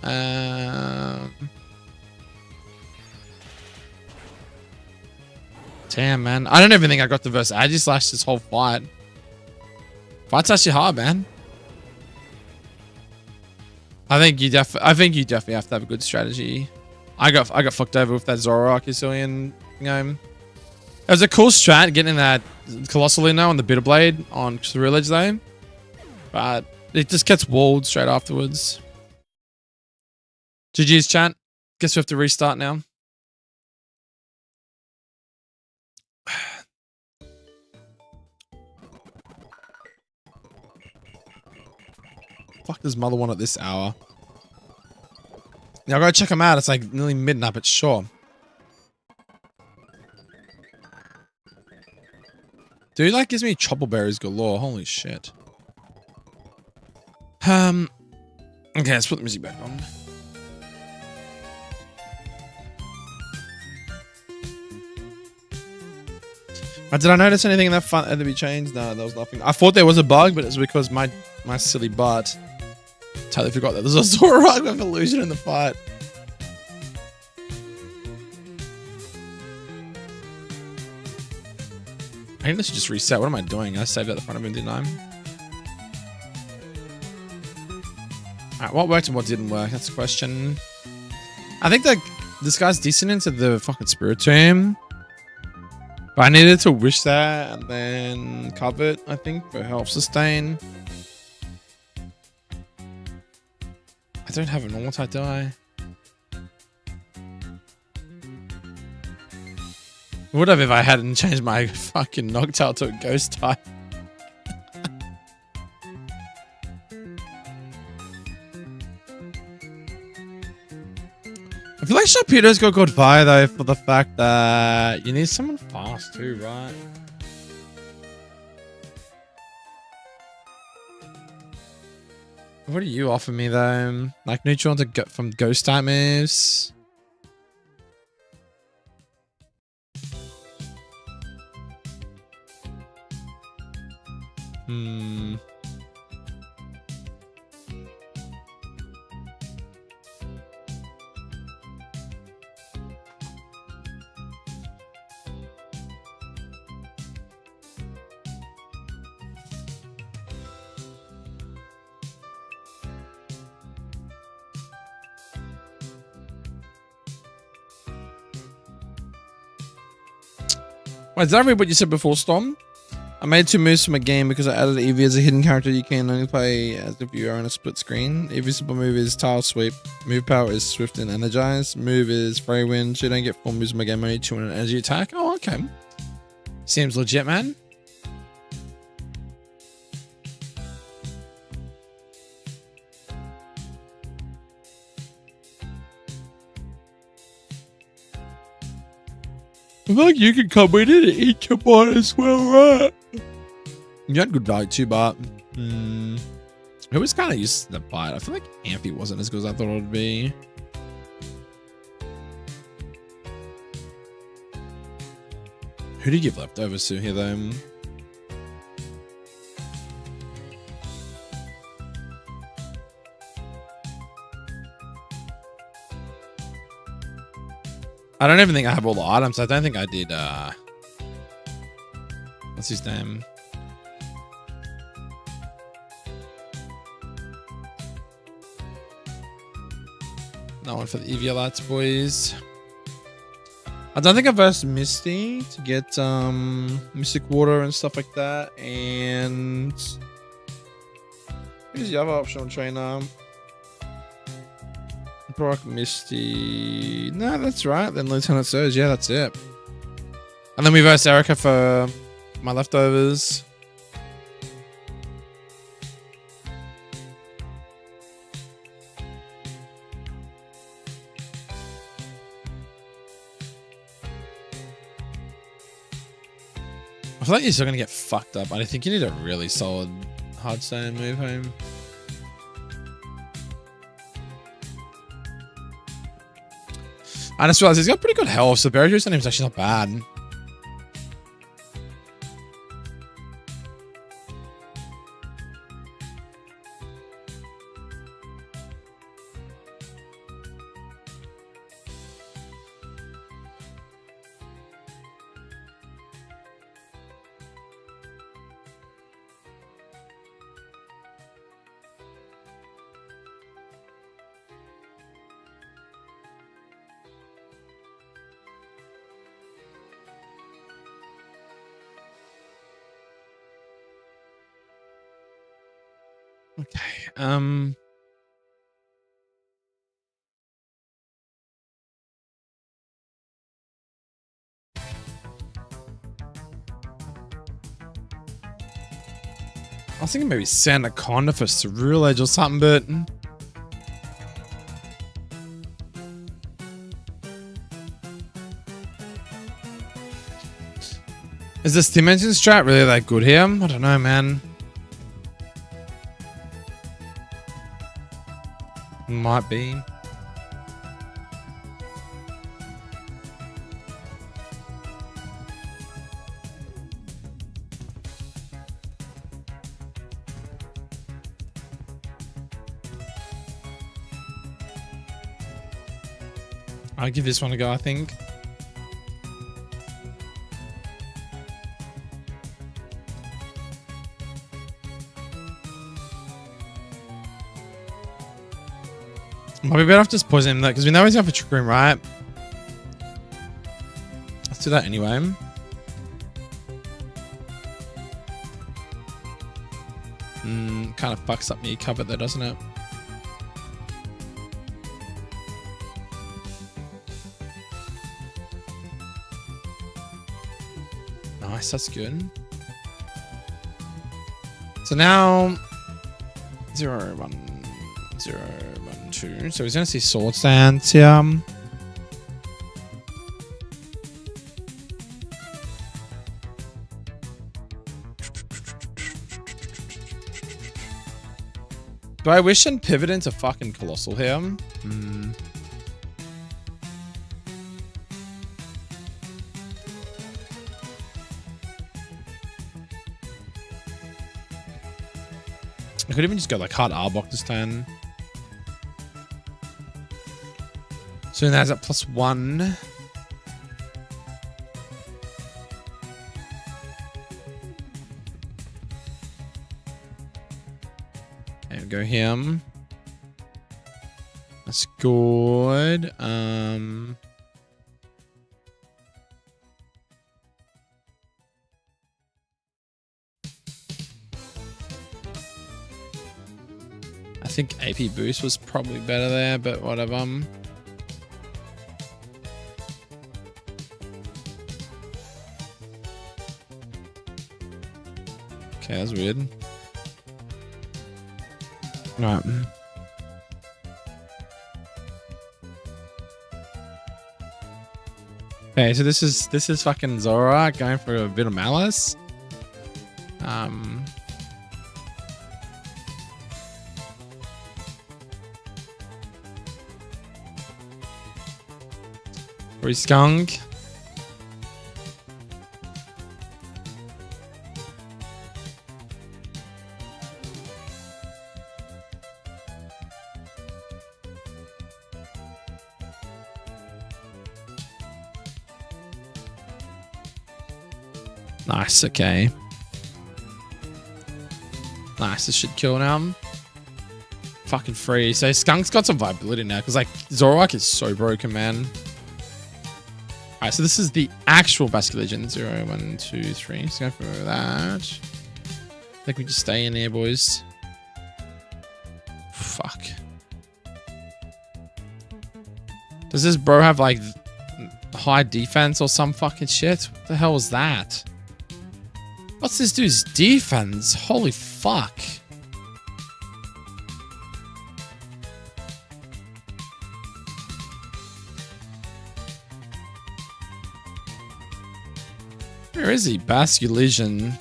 Damn, man. I don't even think I got to verse Agislash this whole fight. Fight's actually hard, man. I think you definitely have to have a good strategy. I got fucked over with that Zoroark Isilian game. It was a cool strat getting that Colossal Inno on the Bitter Blade on Ceruledge though. But it just gets walled straight afterwards. GG's chat. Guess we have to restart now. Fuck does mother want at this hour? Yeah, I gotta check them out. It's like nearly midnight, but sure. Dude, like gives me chopper berries galore. Holy shit. Okay, let's put the music back on. Did I notice anything in that font had to be changed? No, there was nothing. I thought there was a bug, but it's because my silly butt totally forgot that there's a Zoroark with illusion in the fight. I think this should just reset. What am I doing? I saved at the front of him, didn't I? Alright, what worked and what didn't work? That's the question. I think that this guy's decent into the fucking Spirit Tomb. But I needed to wish that and then covet, I think, for health sustain. I don't have a normal type, do I? Would have if I hadn't changed my fucking Noctowl to a ghost type. I feel like Sharpedo's got good fire though for the fact that you need someone fast too, right? What do you offer me though? Like neutral to get from ghost type moves? Wait, did I read what you said before, Storm? I made 2 moves from a game because I added Eevee as a hidden character you can only play as if you are on a split screen. Eevee's simple move is Tile Sweep. Move power is Swift and Energize. Move is Fairy Wind. So you don't get 4 moves from a game, only 2 on an energy attack. Oh, okay. Seems legit, man. I feel like you can come in and eat your bot as well, right? You had good value too, but it was kind of used to the bite. I feel like Amphy wasn't as good as I thought it would be. Who do you give leftovers to here, though? I don't even think I have all the items. I don't think I did, what's his name? No one for the Eviolites, boys. I don't think I versed Misty to get Mystic Water and stuff like that. And who's the other optional trainer? Brock, Misty. No, that's right. Then Lieutenant Surge. Yeah, that's it. And then we versed Erica for my leftovers. I feel like you're still going to get fucked up. I think you need a really solid hard stone move home. I just realized he's got pretty good health, so Berry Juice on him is actually not bad. Okay. I was thinking maybe Sandaconda for Cerulean Edge or something, but Is the Steam Engine strat really that good here? I don't know, man. Might be. I'll give this one a go, I think. Might be better off just poisoning him, because we know he's going for Trick Room, right? Let's do that anyway. Kind of fucks up me cover there, doesn't it? Nice, that's good. So now 0, 1, 0, 1, 2. So he's gonna see sword stance here. Do I wish and pivot into fucking Colossal here? I could even just go like hard Arbok this turn. So now it's at +1. And go him. That's good. I think AP boost was probably better there, but whatever. Okay, that's weird. Right. Okay, so this is fucking Zora going for a bit of malice. Free skunk. Nice, okay. Nice, this should kill now. Fucking free. So Skunk's got some viability now, because like Zoroark is so broken, man. Alright, so this is the actual Vascular Legend. 0, 1, 2, 3. Let's go for that. I think we just stay in there, boys. Fuck. Does this bro have like high defense or some fucking shit? What the hell is that? What's this dude's defense? Holy fuck. Where is he? Basculision.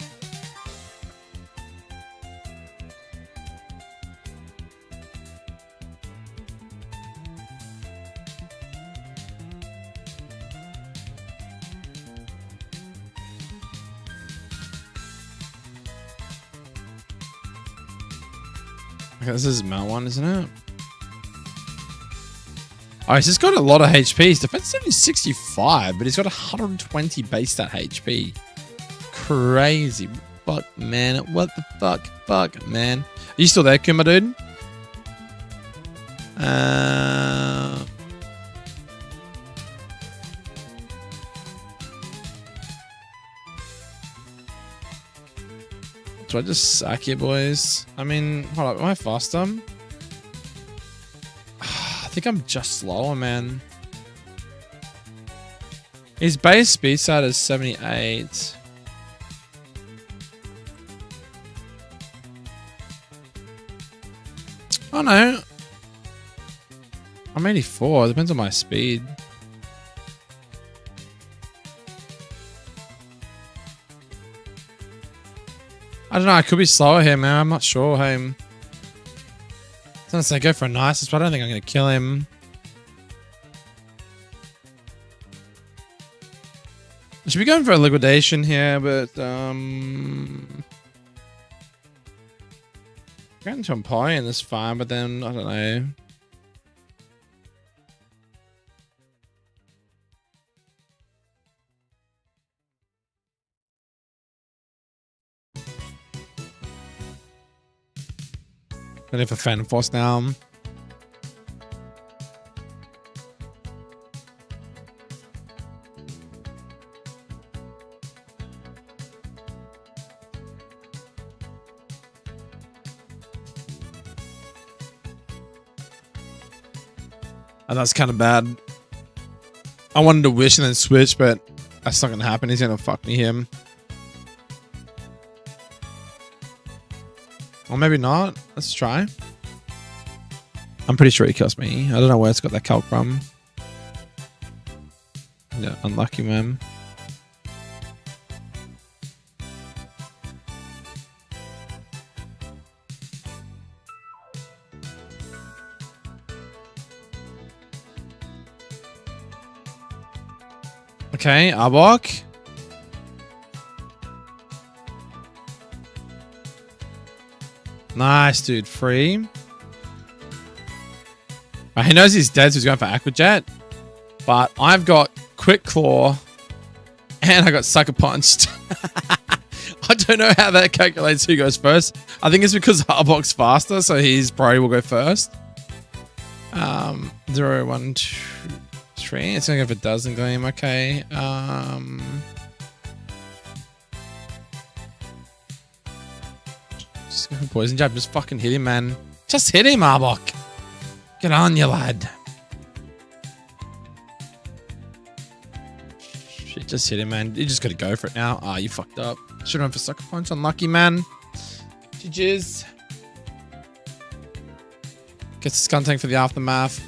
Okay, this is Mount 1, isn't it? Oh, he's just got a lot of HP. His defense is only 65, but he's got 120 base stat HP. Crazy. Fuck, man. What the fuck? Fuck, man. Are you still there, Kuma, dude? Do I just sack you, boys? I mean, hold up. Am I faster? I think I'm just slower, man. His base speed stat is 78. Oh no. I'm 84. It depends on my speed. I don't know. I could be slower here, man. I'm not sure. Hey, I'm gonna say go for a nicest, but I don't think I'm gonna kill him. I should be going for a liquidation here, but getting to Emporium is fine, but then I don't know. Ready for Phantom Force now. Oh, that's kind of bad. I wanted to wish and then switch, but that's not going to happen. He's going to fuck me him. Or maybe not. Let's try. I'm pretty sure he kills me. I don't know where it's got that calc from. Yeah, unlucky, man. Okay, Arbok. Nice, dude. Free. He knows he's dead, so he's going for Aqua Jet. But I've got Quick Claw. And I got Sucker Punched. I don't know how that calculates who goes first. I think it's because Arbok's faster, so his priority will go first. 0, 1, 2, 3. It's going to go for Dozen Gleam. Okay. Just go for Poison Jab. Just fucking hit him, man. Just hit him, Arbok. Get on, you lad. Shit, just hit him, man. You just got to go for it now. Ah, you fucked up. Should have went for Sucker Punch. Unlucky, man. GG's. Gets the Skuntank for the Aftermath.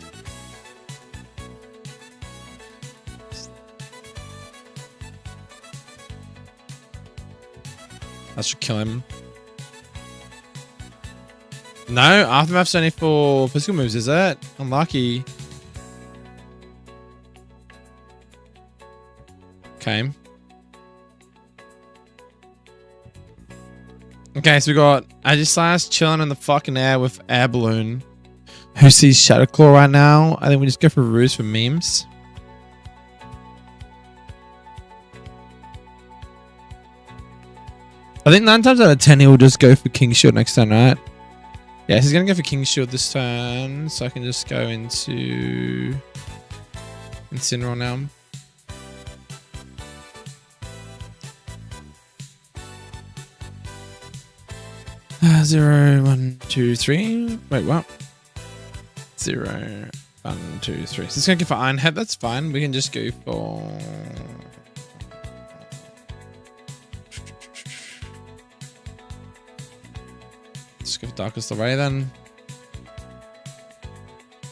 That should kill him. No, Aftermath's only for physical moves, is it? Unlucky. Okay. Okay, so we got Aegislash chilling in the fucking air with Air Balloon. Who sees Shadow Claw right now? I think we just go for Ruse for memes. I think 9 times out of 10 he will just go for King Shield next turn, right? Yeah, he's going to go for King Shield this turn, so I can just go into Incineroar now. Zero, 1, 2, 3. Wait, what? 0, 1, 2, 3. So it's going to go for Iron Head. That's fine. We can just go for... Just go for Darkest Array then.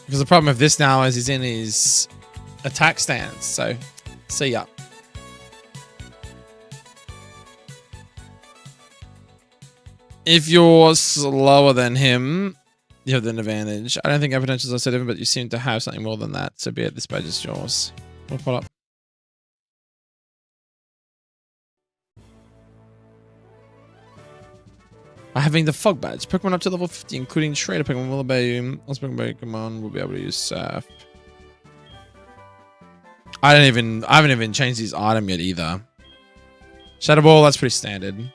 Because the problem with this now is he's in his attack stance. So, see ya. If you're slower than him, you have an advantage. I don't think our potentials are set even, but you seem to have something more than that. So be it, this badge is yours. We'll pull up. By having the Fog Badge, Pokemon up to level 50, including Shredder Pokemon, will obey also Pokemon will be able to use Surf. I haven't even changed his item yet either. Shadow Ball, that's pretty standard.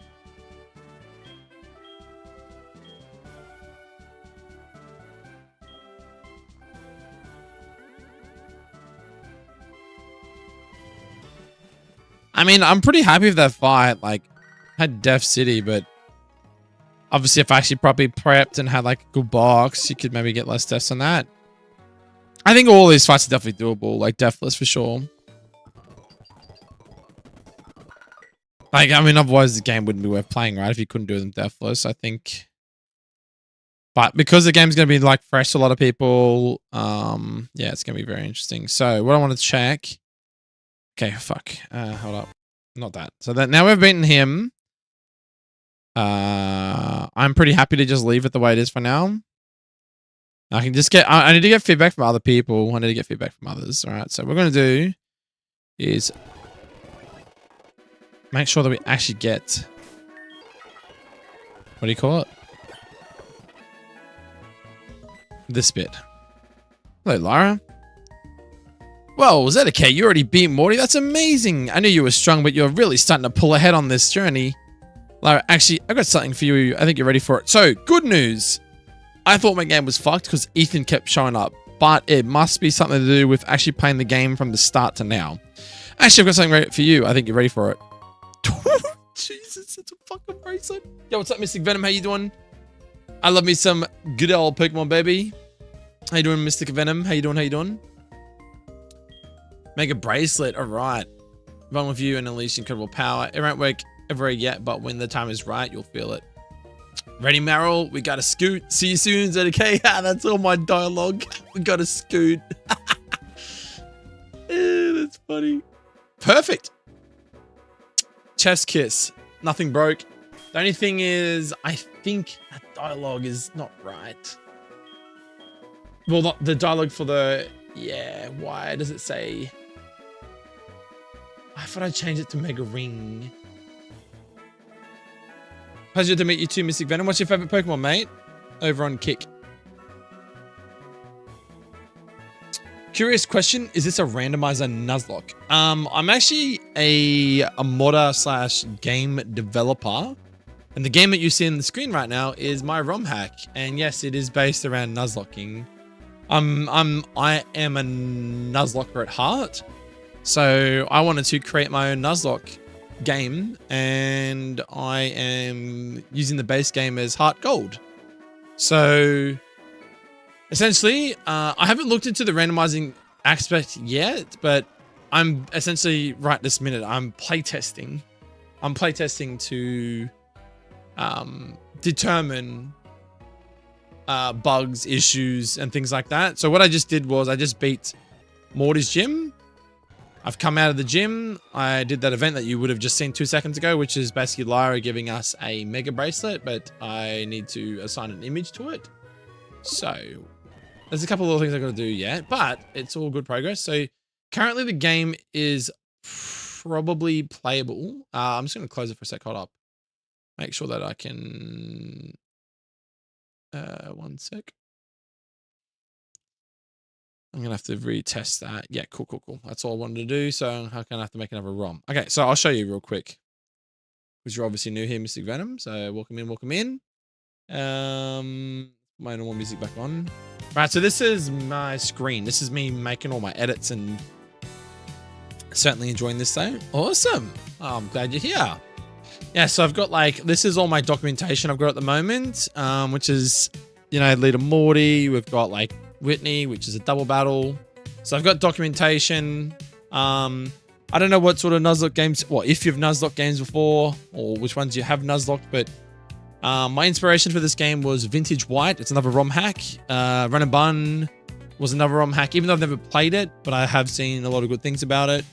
I mean, I'm pretty happy with that fight. Like, I had Death City, but obviously if I actually properly prepped and had like a good box, you could maybe get less deaths on that. I think all these fights are definitely doable, like Deathless for sure. Like, I mean, otherwise the game wouldn't be worth playing, right? If you couldn't do them Deathless, I think. But because the game's going to be like fresh to a lot of people, yeah, it's going to be very interesting. So what I want to check. Okay, fuck. Hold up. Not that. So that now we've beaten him. I'm pretty happy to just leave it the way it is for now. I can just get, I need to get feedback from other people. I need to get feedback from others. All right. So what we're going to do is make sure that we actually get, what do you call it? This bit. Hello, Lara. Well, Zedakae, you already beat Morty. That's amazing. I knew you were strong, but you're really starting to pull ahead on this journey. Lara, actually, I got something for you. I think you're ready for it. So, good news. I thought my game was fucked because Ethan kept showing up, but it must be something to do with actually playing the game from the start to now. Actually, I've got something ready for you. I think you're ready for it. Jesus, it's a fucking bracelet. Yo, what's up, Mystic Venom? How you doing? I love me some good old Pokemon, baby. How you doing, Mystic Venom? How you doing? How you doing? Make a bracelet. All right. One with you and unleash incredible power. It won't work ever yet, but when the time is right, you'll feel it. Ready, Meryl? We got to scoot. See you soon, Zedakae. That's all my dialogue. We got to scoot. That's funny. Perfect. Chef's kiss. Nothing broke. The only thing is, I think that dialogue is not right. Well, the dialogue for the... Yeah, why does it say... I thought I'd change it to Mega Ring. Pleasure to meet you too, Mystic Venom. What's your favorite Pokemon, mate? Over on Kick. Curious question. Is this a randomizer nuzlocke? I'm actually a modder / game developer. And the game that you see on the screen right now is my Romhack. And yes, it is based around nuzlocking. I am a nuzlocker at heart. So I wanted to create my own nuzlocke game, and I am using the base game as HeartGold. So essentially, I haven't looked into the randomizing aspect yet, but I'm essentially right this minute, I'm playtesting. I'm playtesting to determine bugs, issues, and things like that. So what I just did was I just beat Morty's gym. I've come out of the gym. I did that event that you would have just seen 2 seconds ago, which is basically Lyra giving us a mega bracelet, but I need to assign an image to it. So there's a couple of little things I got to do yet, but it's all good progress. So currently the game is probably playable. I'm just going to close it for a sec. Hold up. Make sure that I can... 1 sec. I'm going to have to retest that. Yeah, cool. That's all I wanted to do. So I'm going to have to make another ROM. Okay, so I'll show you real quick. Because you're obviously new here, Mystic Venom. So welcome in. My normal music back on. Right, so this is my screen. This is me making all my edits and certainly enjoying this though. Awesome. Oh, I'm glad you're here. Yeah, so I've got this is all my documentation I've got at the moment, which is, leader Morty. We've got Whitney, which is a double battle. So I've got documentation. I don't know what sort of nuzlocke games, if you've nuzlocke games before or which ones you have nuzlocked, but my inspiration for this game was Vintage White. It's another ROM hack. Run and Bun was another ROM hack, even though I've never played it, but I have seen a lot of good things about it.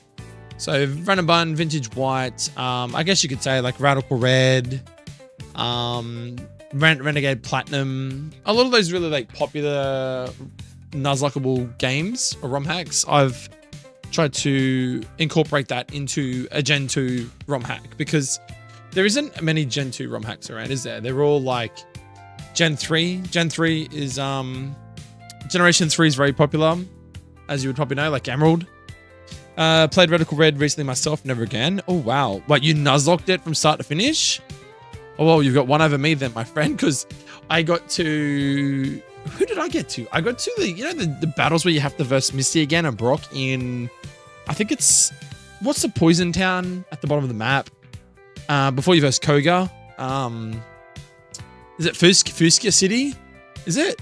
So Run and Bun, Vintage White, I guess you could say Radical Red, Renegade Platinum. A lot of those really popular nuzlockable games or ROM hacks. I've tried to incorporate that into a Gen 2 ROM hack because there isn't many Gen 2 ROM hacks around, is there? They're all Gen 3. Gen 3 is, Generation 3 is very popular, as you would probably know, Emerald. Played Radical Red recently myself, never again. Oh, wow. You nuzlocked it from start to finish? Oh, well, you've got one over me then, my friend, because I got to... Who did I get to? I got to the battles where you have to verse Misty again and Brock in... I think it's... What's the Poison Town at the bottom of the map? Before you verse Koga. Is it Fuskia City? Is it?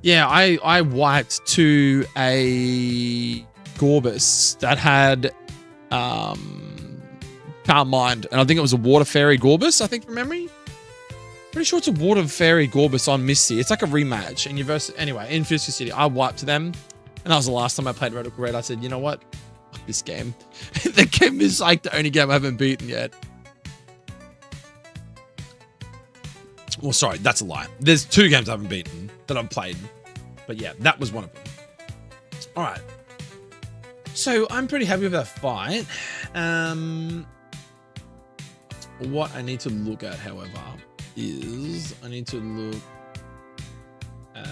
Yeah, I wiped to a Gorbis that had Calm Mind, and I think it was a Water Fairy Gorbis, I think, from memory. Pretty sure it's a Water Fairy Gorbis on Misty. It's like a rematch, and you verse... Anyway, in Fuskia City, I wiped them, and that was the last time I played Radical Red. I said, you know what? Fuck this game. The game is the only game I haven't beaten yet. Well, sorry, that's a lie. There's 2 games I haven't beaten that I've played. But yeah, that was one of them. All right. So I'm pretty happy with that fight. What I need to look at, however, is I need to look at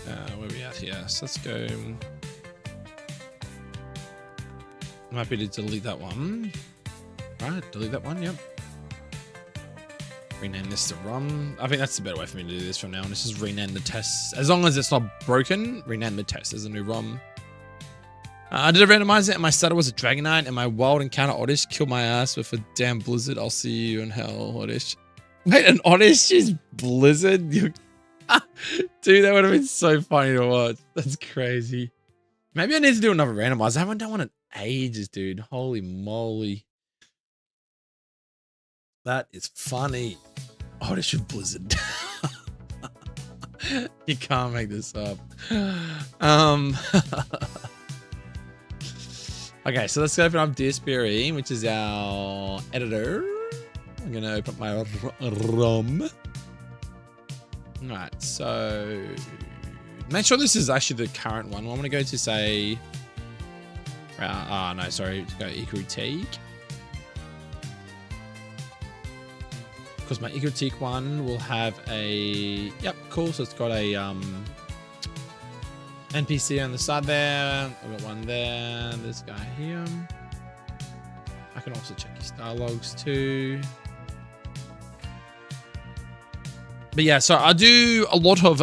where are we at here? So let's go. I'm happy to delete that one. All right, delete that one. Yep. Rename this to ROM. I think that's the better way for me to do this from now on. Let's just rename the test. As long as it's not broken, rename the test as a new ROM. I did a randomizer and my starter was a Dragonite and my wild encounter Oddish killed my ass with a damn blizzard. I'll see you in hell, Oddish. Wait, an Oddish is blizzard? Dude, that would have been so funny to watch. That's crazy. Maybe I need to do another randomizer. I haven't done one in ages, dude. Holy moly. That is funny. Oddish with blizzard. You can't make this up. Okay, so let's open up DSPRE, which is our editor. I'm going to open up my ROM. All right, so make sure this is actually the current one. I'm going to go to say, no, sorry, to go eCritique. Because my eCritique one will have a, yep, cool. So it's got a NPC on the side there. I've got one there. This guy here. I can also check his dialogues too. But yeah, so I do a lot of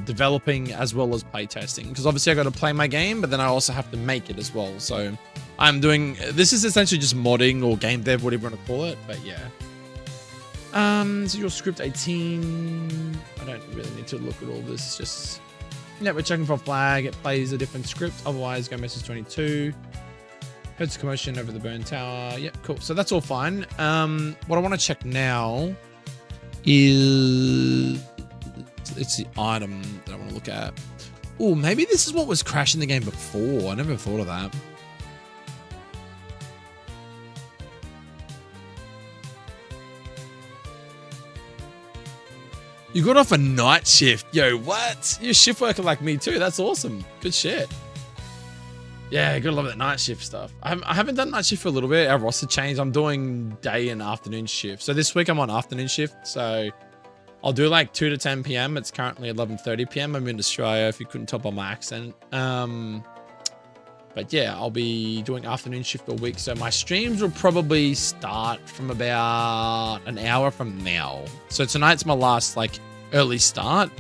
developing as well as playtesting, because obviously I got to play my game, but then I also have to make it as well. So I'm doing, this is essentially just modding or game dev, whatever you want to call it. But yeah. So your script 18, I don't really need to look at all this. It's just, yeah, we're checking for a flag. It plays a different script. Otherwise, go message 22. Heads commotion over the burn tower. Yep, cool. So that's all fine. What I want to check now is, it's the item that I want to look at. Oh, maybe this is what was crashing the game before. I never thought of that. You got off a night shift. Yo, what? You're a shift worker like me too. That's awesome. Good shit. Yeah, gotta love that night shift stuff. I haven't done night shift for a little bit. Our roster changed. I'm doing day and afternoon shift. So this week I'm on afternoon shift. So I'll do like 2 to 10 p.m. It's currently 11:30 p.m. I'm in Australia, if you couldn't tell by my accent. But yeah, I'll be doing afternoon shift all week. So my streams will probably start from about an hour from now. So tonight's my last like early start.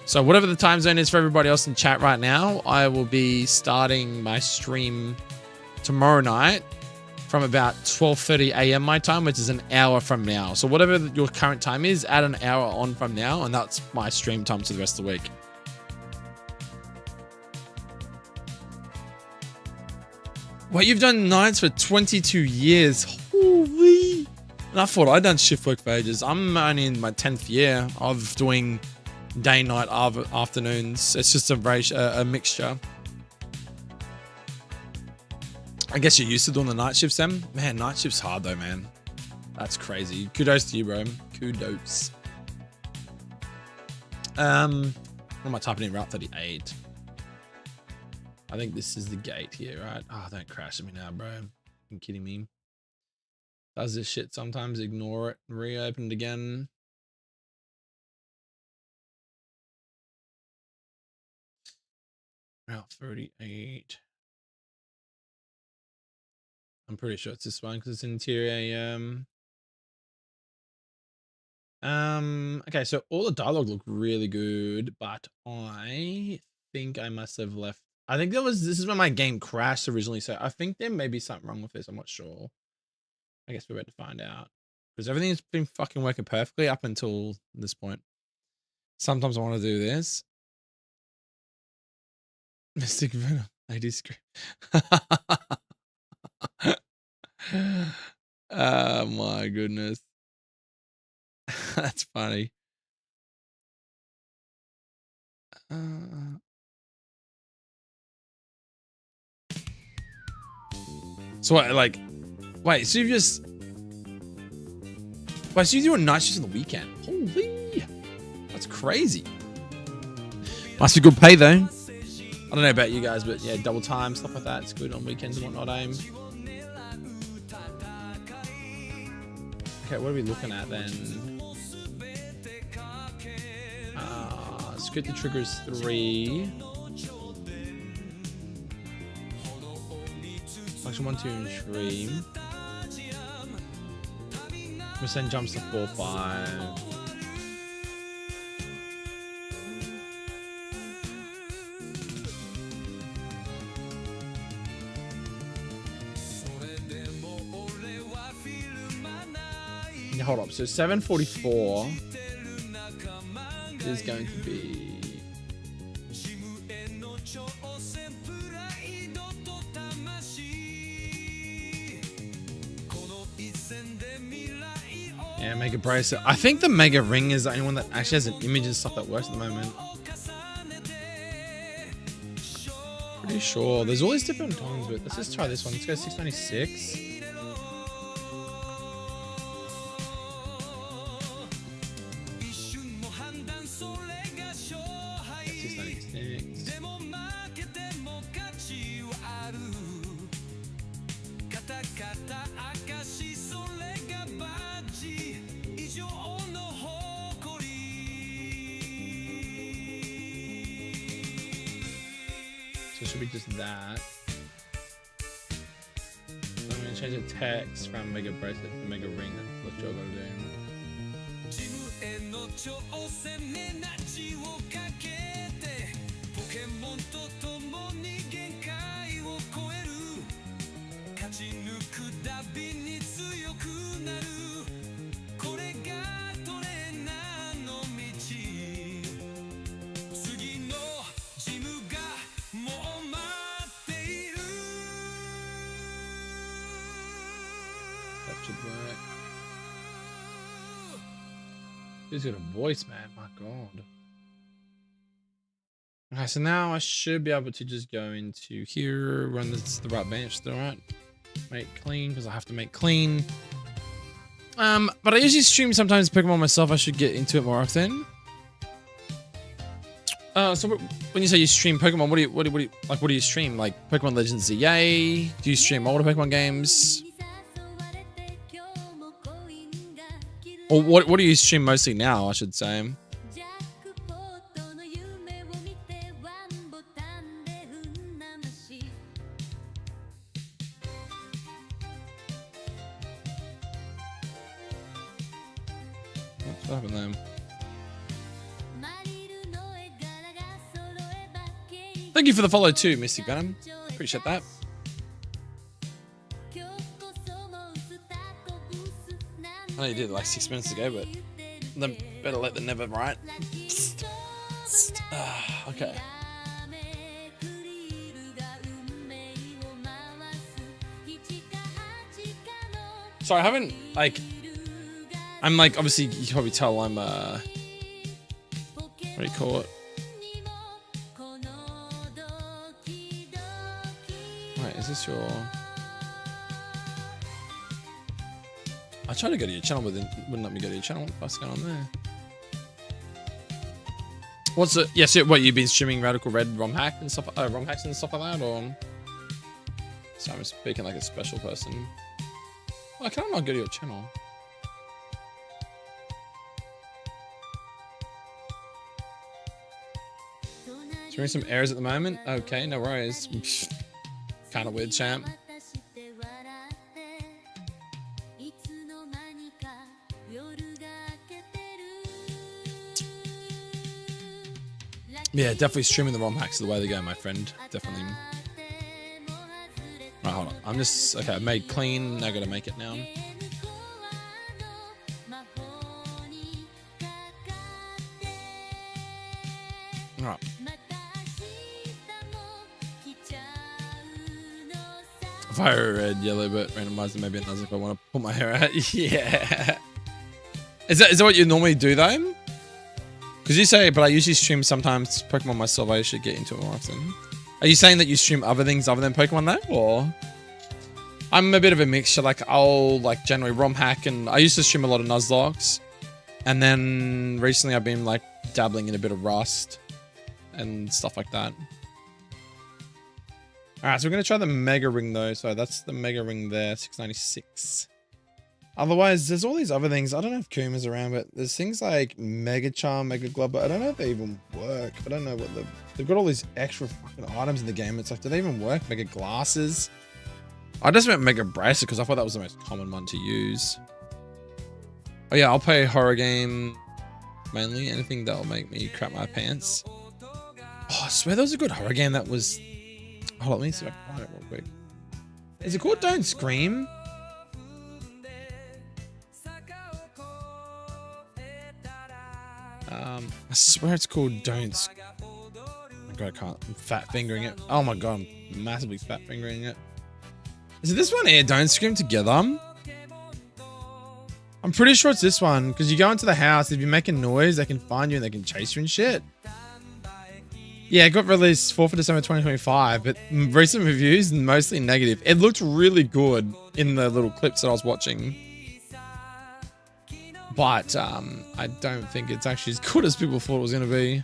So whatever the time zone is for everybody else in chat right now, I will be starting my stream tomorrow night from about 12:30 a.m. my time, which is an hour from now. So whatever your current time is, add an hour on from now, and that's my stream time to the rest of the week. Wait, you've done nights for 22 years. Holy. And I thought I'd done shift work for ages. I'm only in my 10th year of doing day, night, afternoons. It's just a mixture. I guess you're used to doing the night shifts, then? Man, night shift's hard though, man. That's crazy. Kudos to you, bro. Kudos. What am I typing in? Route 38. I think this is the gate here, right? Oh, don't crash at me now, bro. You're kidding me. Does this shit sometimes? Ignore it. Reopen it again. Route 38. I'm pretty sure it's this one because it's interior. Okay, so all the dialogue looked really good, but I think I must have left. I think this is when my game crashed originally, so I think there may be something wrong with this. I'm not sure. I guess we're about to find out, because everything's been fucking working perfectly up until this point. Sometimes I want to do this. Mystic Venom, lady scream. Oh my goodness. That's funny. So what, like, wait, so you've just, Wait, so you're doing night shifts on the weekend? Holy, that's crazy. Must be good pay though. I don't know about you guys, but yeah, double time, stuff like that. It's good on weekends and whatnot. Okay, what are we looking at then? Script the triggers 3. Function 1, 2, and stream. Percent jumps to 4, 5. Yeah, hold up. So 7:44 is going to be. Yeah, Mega Bracelet. I think the Mega Ring is the only one that actually has an image and stuff that works at the moment. Pretty sure. There's all these different ones, but let's just try this one. Let's go 696. 696. So it should be just that. So I'm gonna change the text from Mega Bracelet to Mega Ring. That's what you're gonna do. That should work. He's got a voice, man. My God. Okay, so now I should be able to just go into here, run this the right bench, all right? Make clean, because I have to make clean. But I usually stream sometimes Pokemon myself. I should get into it more often. So when you say you stream Pokemon, what do you stream? Like Pokemon Legends ZA? Do you stream older Pokemon games? Or what do you stream mostly now, I should say? What happened there? Thank you for the follow too, Mystic Venom. Appreciate that. I know you did it like 6 minutes ago, but then better late than never, right? Okay. Sorry, I haven't, like, I'm like, obviously, you can probably tell I'm, what do you call it? Wait, is this your... I tried to go to your channel, but then wouldn't let me go to your channel. What's going on there? What's it? Yes, what, you've been streaming Radical Red ROMhack and stuff, ROMhacks and stuff like that, or? So I'm speaking like a special person. Why can I not go to your channel? Doing some errors at the moment. Okay, no worries. Kind of weird, champ. Yeah, definitely streaming the ROM hacks is the way to go, my friend. Definitely. Right, hold on. I'm just... Okay, I made clean. I gotta make it now. Alright. Fire red, yellow, but randomizer maybe a nuzlocke if I want to pull my hair out. Yeah. Is that what you normally do though? Because you say, but I usually stream sometimes Pokemon myself. I should get into it more often. Are you saying that you stream other things other than Pokemon though, or? I'm a bit of a mixture. Like I'll like generally Romhack, and I used to stream a lot of nuzlocks, and then recently I've been like dabbling in a bit of Rust and stuff like that. All right, so we're gonna try the Mega Ring though. So that's the Mega Ring there, 696. Otherwise, there's all these other things. I don't know if Kuma's around, but there's things like Mega Charm, Mega Glove, but I don't know if they even work. I don't know what they've got all these extra fucking items in the game. It's like, do they even work? Mega Glasses. I just meant Mega Bracelet because I thought that was the most common one to use. Oh yeah, I'll play horror game mainly. Anything that'll make me crap my pants. Oh, I swear there was a good horror game that was... Hold on, let me see if I can find it real quick. Is it called Don't Scream? I swear it's called Don't... Oh my god, I can't. I'm fat fingering it. Oh my god, I'm massively fat fingering it. Is it this one here? Don't Scream Together? I'm pretty sure it's this one, because you go into the house, if you're making noise, they can find you and they can chase you and shit. Yeah, it got released 4th of December 2025, but recent reviews, mostly negative. It looked really good in the little clips that I was watching. But I don't think it's actually as good as people thought it was going to be.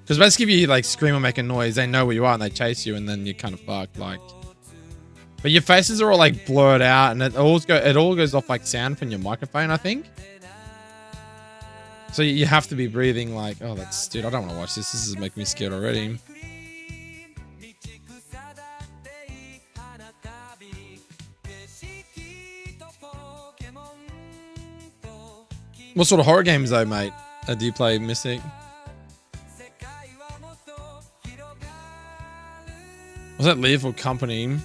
Because basically if you like scream or make a noise, they know where you are and they chase you, and then you're kind of fucked. Like, but your faces are all like blurred out, and it all goes off like sound from your microphone, I think. So you have to be breathing like, oh, that's, dude, I don't want to watch this. This is making me scared already. What sort of horror games though, mate? Do you play, Mystic? Was that Lethal Company?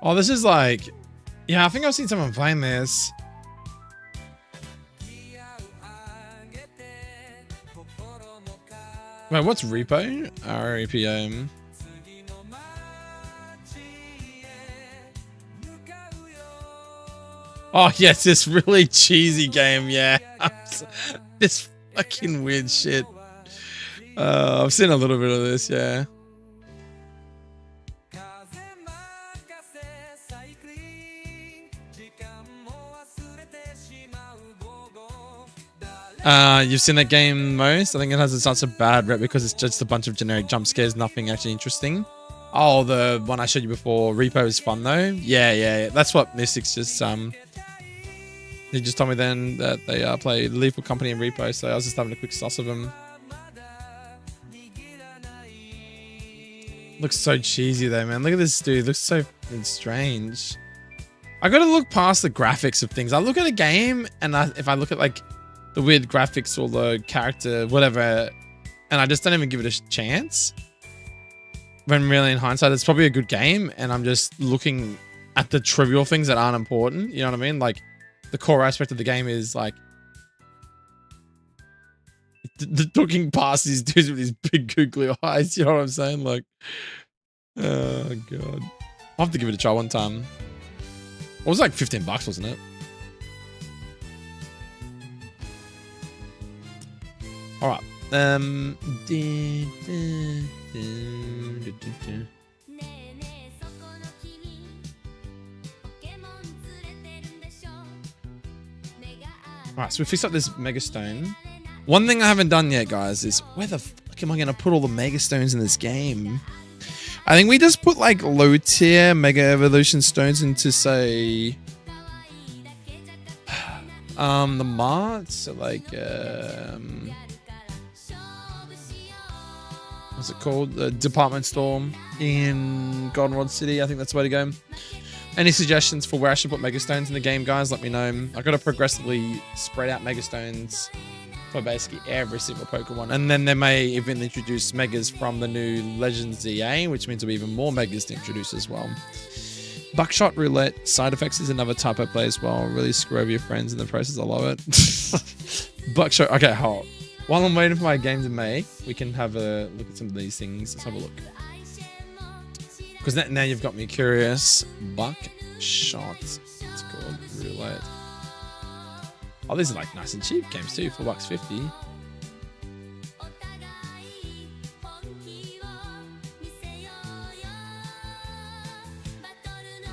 Oh, this is like... Yeah, I think I've seen someone playing this. Wait, what's Repo? R-E-P-O. Oh, yes, this really cheesy game, yeah. This fucking weird shit. I've seen a little bit of this, yeah. You've seen that game most? I think it has such a bad rep because it's just a bunch of generic jump scares, nothing actually interesting. Oh, the one I showed you before, Repo is fun though. Yeah. That's what Mystics just he just told me then that they play Lethal Company and Repo, so I was just having a quick suss of them. Looks so cheesy though, man. Look at this dude. Looks so strange. I gotta look past the graphics of things. I look at a game and if I look at like the weird graphics or the character, whatever, and I just don't even give it a chance. When really in hindsight, it's probably a good game, and I'm just looking at the trivial things that aren't important. You know what I mean? Like, the core aspect of the game is like looking past these dudes with these big googly eyes. You know what I'm saying? Like, oh god, I'll have to give it a try one time. It was like $15, wasn't it? All right. All right, so we fixed up this Mega Stone. One thing I haven't done yet, guys, is where the fuck am I going to put all the Mega Stones in this game? I think we just put like low tier Mega Evolution Stones into, say, the marts, so like, what's it called? The department store in Goldenrod City. I think that's the way to go. Any suggestions for where I should put Mega Stones in the game, guys? Let me know. I've got to progressively spread out Mega Stones for basically every single Pokemon. And then they may even introduce Megas from the new Legends ZA, which means there'll be even more Megas to introduce as well. Buckshot Roulette side effects is another type I play as well. Really screw over your friends in the process. I love it. Buckshot. Okay, hold. While I'm waiting for my game to make, we can have a look at some of these things. Let's have a look. Because now you've got me curious. Buckshot. It's called Roulette. Oh, these are like nice and cheap games too, $4.50.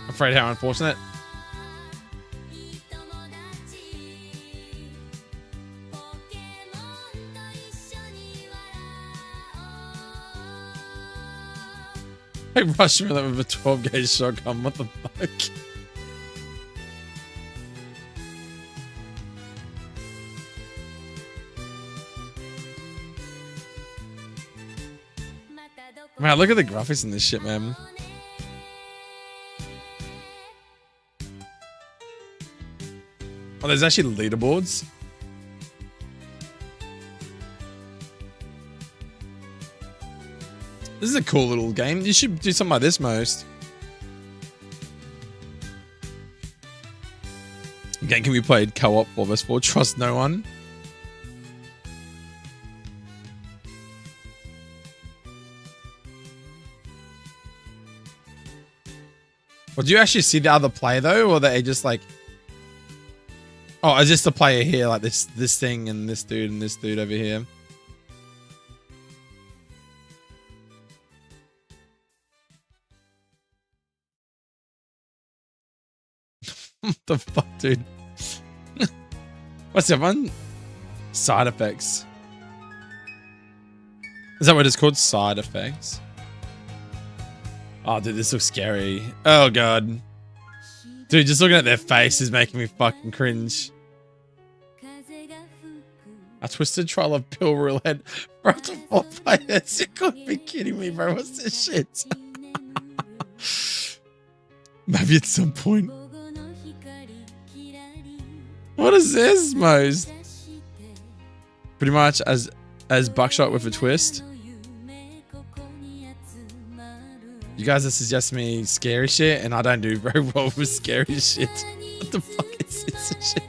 Afraid how unfortunate. I rushed me with a 12 gauge shotgun. What the fuck? Man, look at the graphics in this shit, man. Oh, there's actually leaderboards. This is a cool little game. You should do something like this most. Game can be played co-op 4vs4. Trust no one. Well, do you actually see the other player though, or they just like? Oh, is just the player here, like this thing and this dude over here? What the fuck, dude? What's that one? Side effects. Is that what it's called? Side effects. Oh, dude, this looks scary. Oh, God. Dude, just looking at their face is making me fucking cringe. A twisted trial of pill roulette for up to 4 players. You couldn't be kidding me, bro. What's this shit? Maybe at some point. What is this, most? Pretty much as Buckshot with a twist. You guys are suggesting me scary shit, and I don't do very well with scary shit. What the fuck is this shit?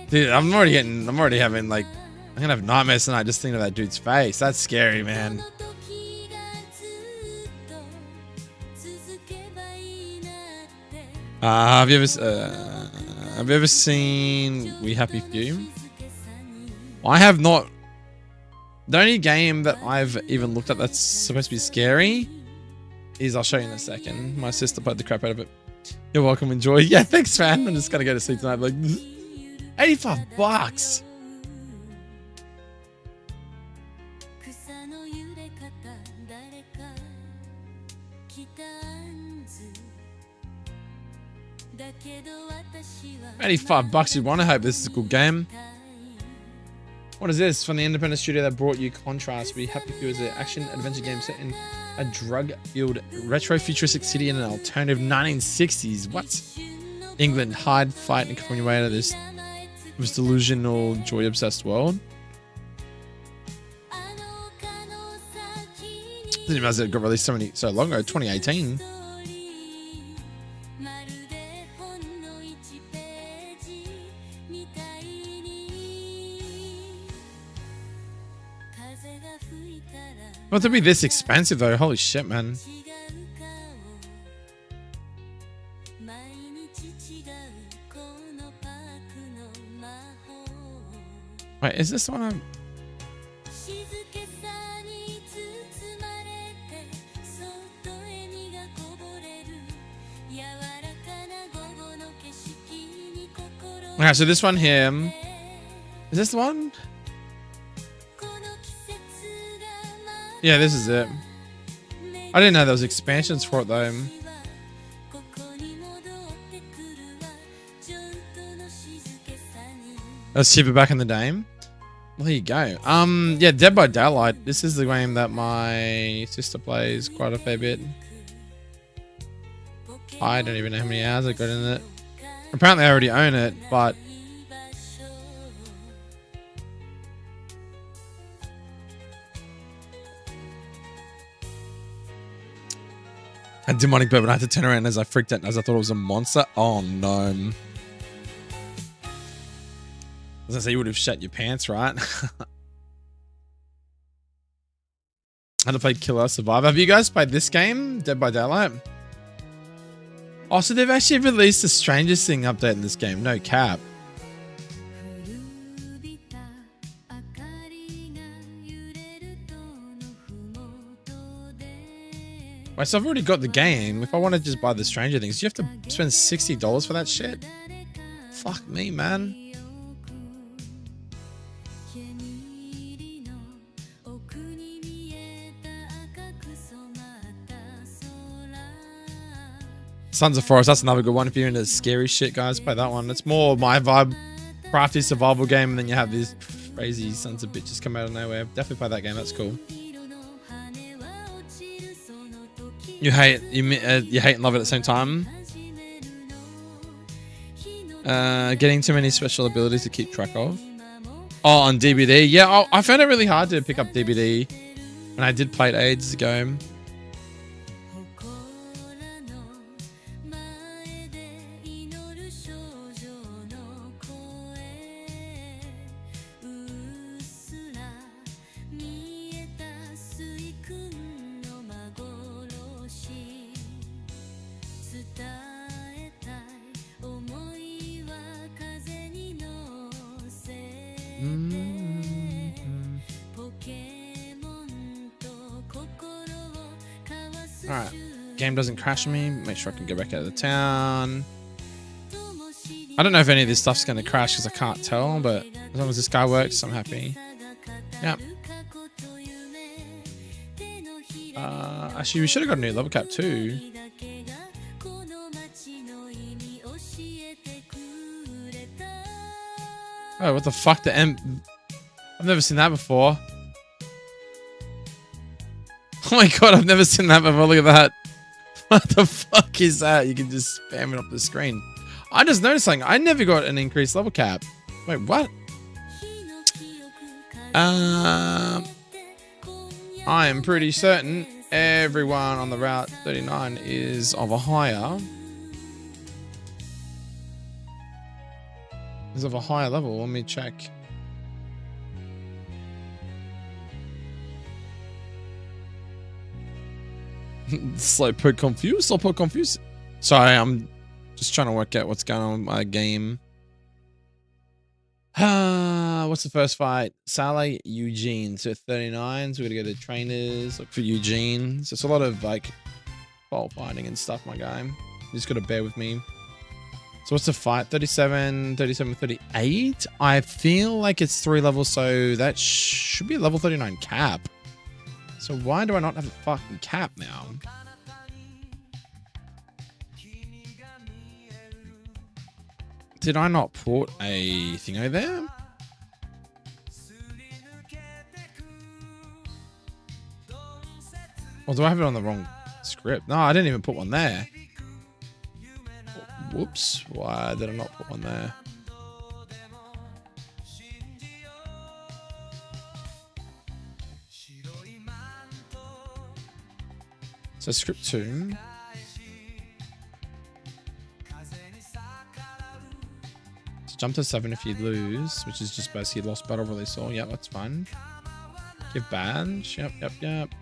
Dude, I'm already having like, I'm gonna have nightmares tonight just thinking of that dude's face. That's scary, man. Have you ever seen We Happy Few? I have not. The only game that I've even looked at that's supposed to be scary is, I'll show you in a second. My sister played the crap out of it. You're welcome, enjoy. Yeah, thanks, man. I'm just gonna go to sleep tonight. Like, $85. $85. You want to hope this is a good game. What is this? From the independent studio that brought you Contrast. We Happy Few is an action adventure game set in a drug-fueled retro futuristic city in an alternative 1960s. What? England, hide, fight, and come your way out of this delusional, joy-obsessed world. Didn't realize it got released so long ago, 2018. Not to be this expensive though, holy shit, man. Wait, is this the one I'm... Okay, so this one here... Is this the one? Yeah, this is it. I didn't know there was expansions for it though. That's cheaper back in the day. Well, there you go. Yeah, Dead by Daylight. This is the game that my sister plays quite a fair bit. I don't even know how many hours I got in it. Apparently I already own it, but... A demonic bird, but I had to turn around as I freaked out as I thought it was a monster. Oh no. I was gonna say you would have shat your pants, right? I had to play Killer Survivor. Have you guys played this game, Dead by Daylight? Oh, so they've actually released the Strangest Thing update in this game. No cap. Wait, so I've already got the game. If I want to just buy the Stranger Things, you have to spend $60 for that shit? Fuck me, man. Sons of Forest, that's another good one. If you're into scary shit, guys, play that one. It's more my vibe. Crafty survival game, and then you have these crazy sons of bitches come out of nowhere. Definitely play that game. That's cool. You hate and love it at the same time. Getting too many special abilities to keep track of. Oh, on DBD, yeah. I found it really hard to pick up DBD when I did play it ages ago. Alright, game doesn't crash me. Make sure I can get back out of the town. I don't know if any of this stuff's going to crash because I can't tell, but as long as this guy works, I'm happy. Yep. Actually, we should have got a new level cap too. Oh, what the fuck? I've never seen that before. Oh my god, I've never seen that before. Look at that. What the fuck is that? You can just spam it up the screen. I just noticed something. I never got an increased level cap. Wait, what? I am pretty certain everyone on the Route 39 is of a higher. Is of a higher level. Let me check. Slow put confused. Slow put confused. Sorry, I'm just trying to work out what's going on with my game. What's the first fight? Saleh, Eugene. So 39. So we're gonna go to trainers. Look for Eugene. So it's a lot of like fault finding and stuff, my guy. You just gotta bear with me. So what's the fight? 37, 37, 38? I feel like it's 3 levels, so that should be a level 39 cap. So why do I not have a fucking cap now? Did I not put a thingo there? Or do I have it on the wrong script? No, I didn't even put one there. Whoops. Why did I not put one there? So script 2. So jump to 7 if you lose, which is just basically lost battle release all. Yep, that's fine. Give badge. Yep.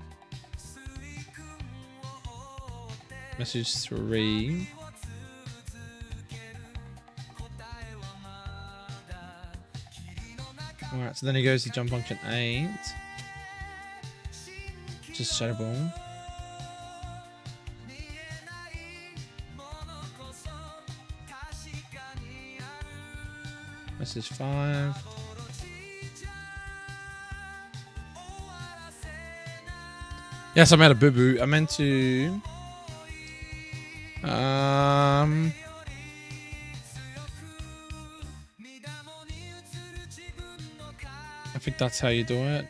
Message 3. Alright, so then he goes to jump function 8. Just Shadow Ball. Message 5. Yes, I made a boo-boo. I meant to... I think that's how you do it.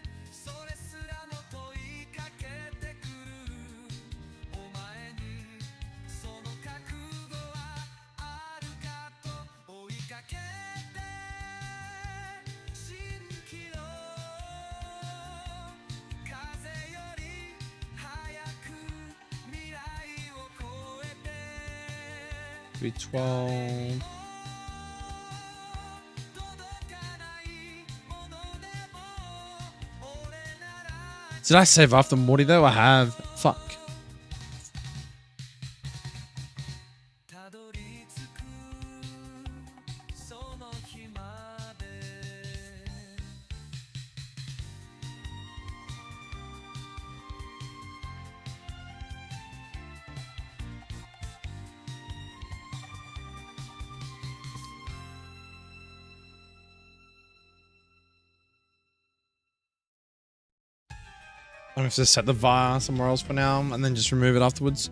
Be 12. Did I save after Morty though? I have. Fuck. I'm gonna have to set the VAR somewhere else for now and then just remove it afterwards.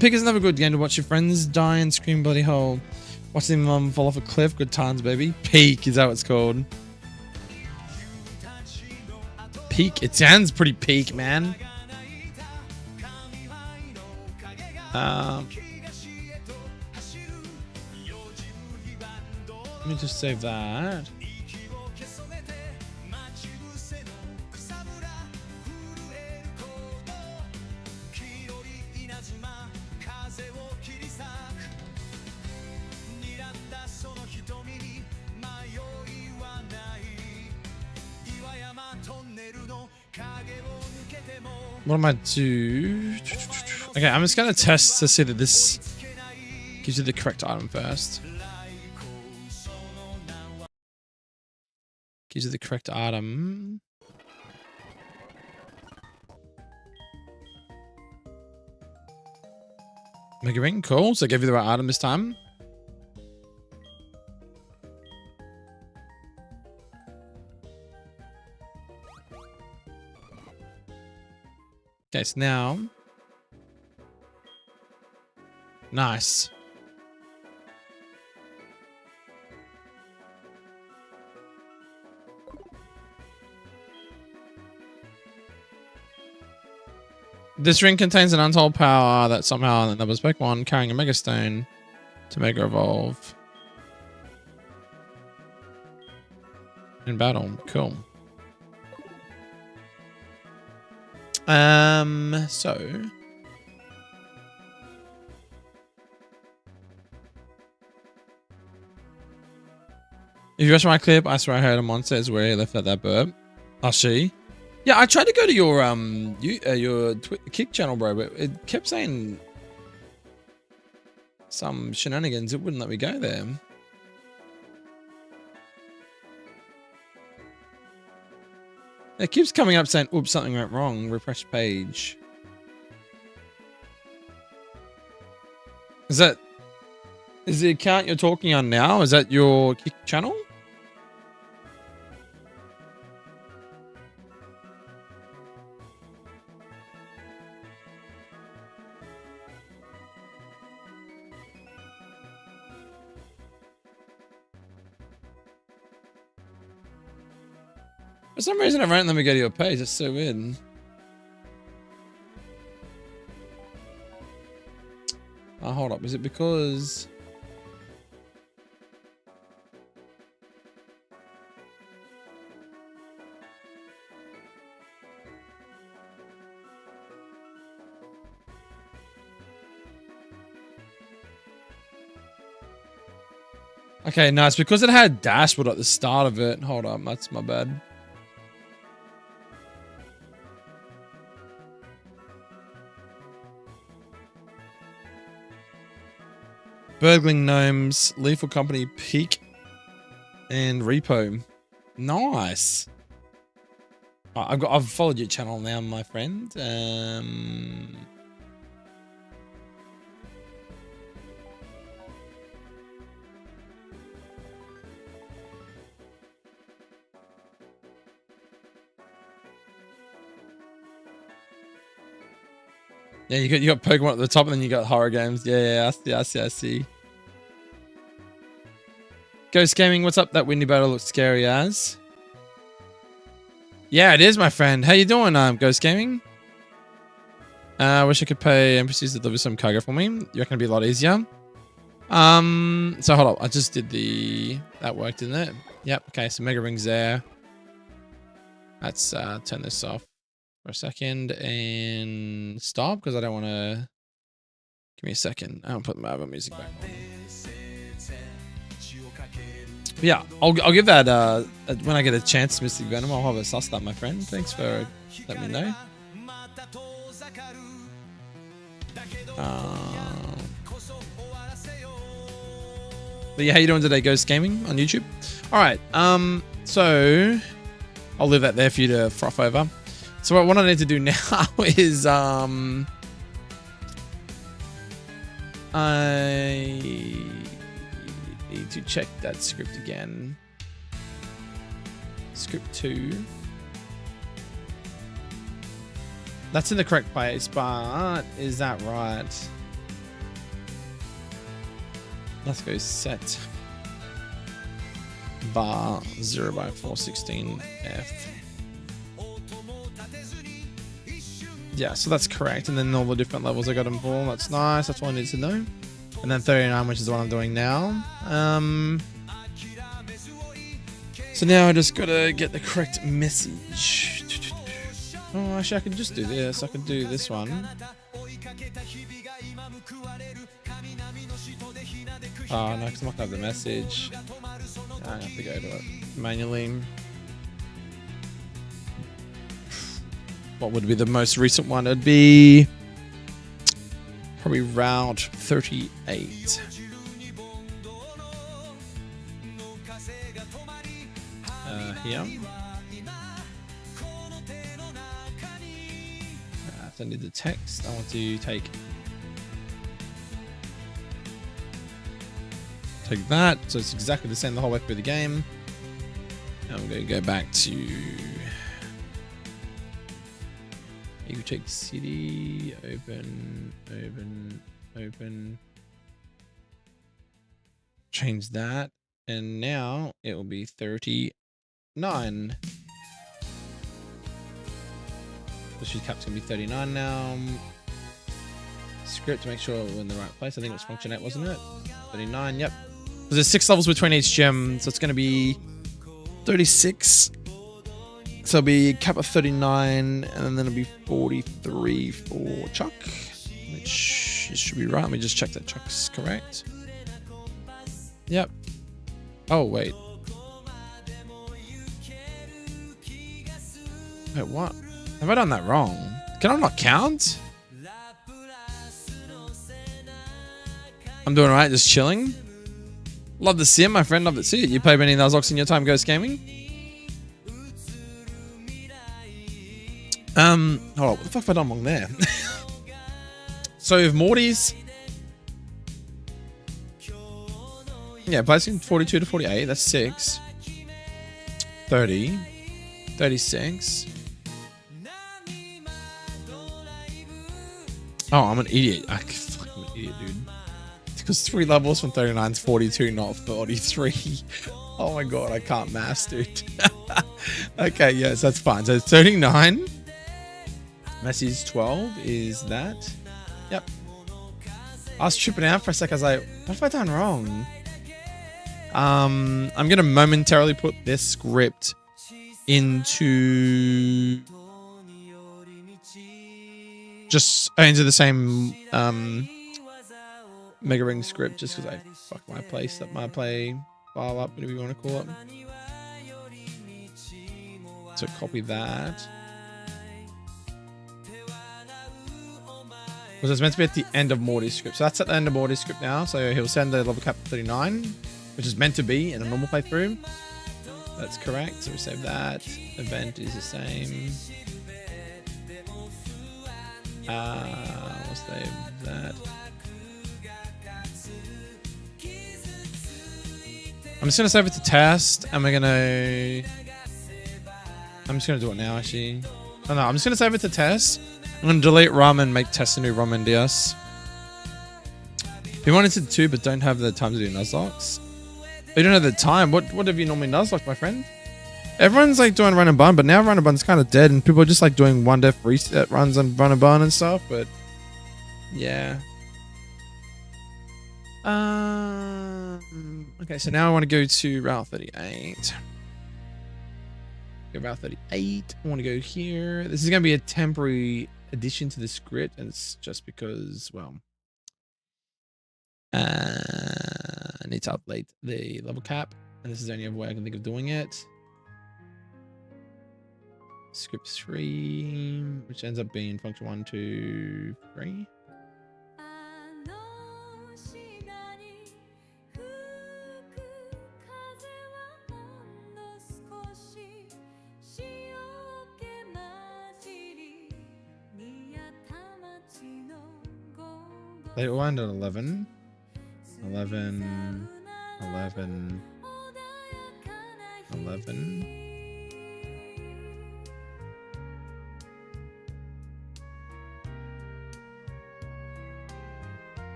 Pick is another good game to watch your friends die and scream bloody hole. Watching them fall off a cliff, good times, baby. Peak is that what it's called. Peak. It sounds pretty peak, man. Let me just save that. What am I do? Okay, I'm just gonna test to see that this gives you the correct item first. Gives you the correct item. Mega ring, cool. So I gave you the right item this time. Okay, so now. Nice. This ring contains an untold power that somehow enables Pokemon carrying a Mega Stone to Mega Evolve. In battle. Cool. So if you watch my clip, I swear I heard a monster is where he left out that burp. Oh, she? Yeah, I tried to go to your Kick channel, bro, but it kept saying some shenanigans. It wouldn't let me go there. It keeps coming up saying, oops, something went wrong. Refresh page. Is the account you're talking on now? Is that your Kick channel? For some reason, it won't let me go to your page. That's so weird. Oh, hold up. Is it because... Okay, no, it's because it had a dashboard at the start of it. Hold up. That's my bad. Burgling Gnomes, Lethal Company, Peak, and Repo. Nice. I've followed your channel now, my friend. Yeah, you got Pokemon at the top, and then you got horror games. Yeah, I see. Ghost Gaming, what's up? That windy battle looks scary as. Yeah, it is, my friend. How you doing, Ghost Gaming? I wish I could pay NPCs to deliver some cargo for me. You reckon it'd be a lot easier? So hold up. I just did that worked, didn't it? Yep. Okay, so Mega Ring's there. Let's turn this off for a second and stop because I don't want to. Give me a second. I'll put my other music back on. But yeah, I'll give that when I get a chance, Mystic Venom. I'll have a suss that, my friend. Thanks for letting me know. But yeah, how you doing today, Ghost Gaming on YouTube? All right, so I'll leave that there for you to froth over. So what I need to do now is I need to check that script again. Script 2. That's in the correct place, but is that right? Let's go set var 0x416f. Yeah, so that's correct. And then all the different levels I got them for. That's nice. That's all I need to know. And then 39, which is what I'm doing now. So now I just gotta get the correct message. Oh, actually, I can just do this. I can do this one. Oh, no, because I'm not gonna have the message. I have to go to it manually. What would be the most recent one? It'd be probably route 38. Here. So I need the text. I want to take that. So it's exactly the same the whole way through the game. I'm going to go back to Egotic City. Open. Change that. And now it will be 39. The shoot cap's gonna be 39 now. Script to make sure we're in the right place. I think it was function 8, wasn't it? 39, yep. So there's 6 levels between each gem, so it's gonna be 36. So it'll be cap of 39, and then it'll be 43 for Chuck, which should be right. Let me just check that Chuck's correct. Yep. Oh, wait. Wait, what? Have I done that wrong? Can I not count? I'm doing alright, just chilling. Love to see it, my friend. Love to see it. You play many Nuzlocke in your time Ghost Gaming? Hold on. What the fuck have I done wrong there? So if Morty's... Yeah, placing 42 to 48. That's 6. 30. 36. Oh, I'm an idiot. I'm an idiot, dude. Because 3 levels from 39 is 42, not 43. Oh my god, I can't maths, dude. Okay, yes, that's fine. So 39. Message 12 is that. Yep. I was tripping out for a sec. I was like, what have I done wrong? I'm going to momentarily put this script into the same Mega Ring script just because I fucked my play file up, whatever you want to call it. So copy that. Because it's meant to be at the end of Morty's script. So that's at the end of Morty's script now. So he'll send the level cap 39, which is meant to be in a normal playthrough. That's correct. So we save that. Event is the same. We'll save that. I'm just gonna save it to test, and I'm just gonna do it now. Actually, oh no, I'm just gonna save it to test. I'm gonna delete ROM and make test a new ROM NDS. If you wanted to do, but don't have the time to do Nuzlocke. You don't have the time. What have you normally Nuzlocke, my friend? Everyone's like doing run and bun, but now run and bun's kind of dead, and people are just like doing 1-def reset runs and run and bun and stuff. But yeah. Okay, so now I want to go to Route 38. Go Route 38. I want to go here. This is going to be a temporary addition to the script, and it's just because, well, I need to update the level cap, and this is the only other way I can think of doing it. Script 3, which ends up being function 1, 2, 3. They all end at 11. 11. 11. 11.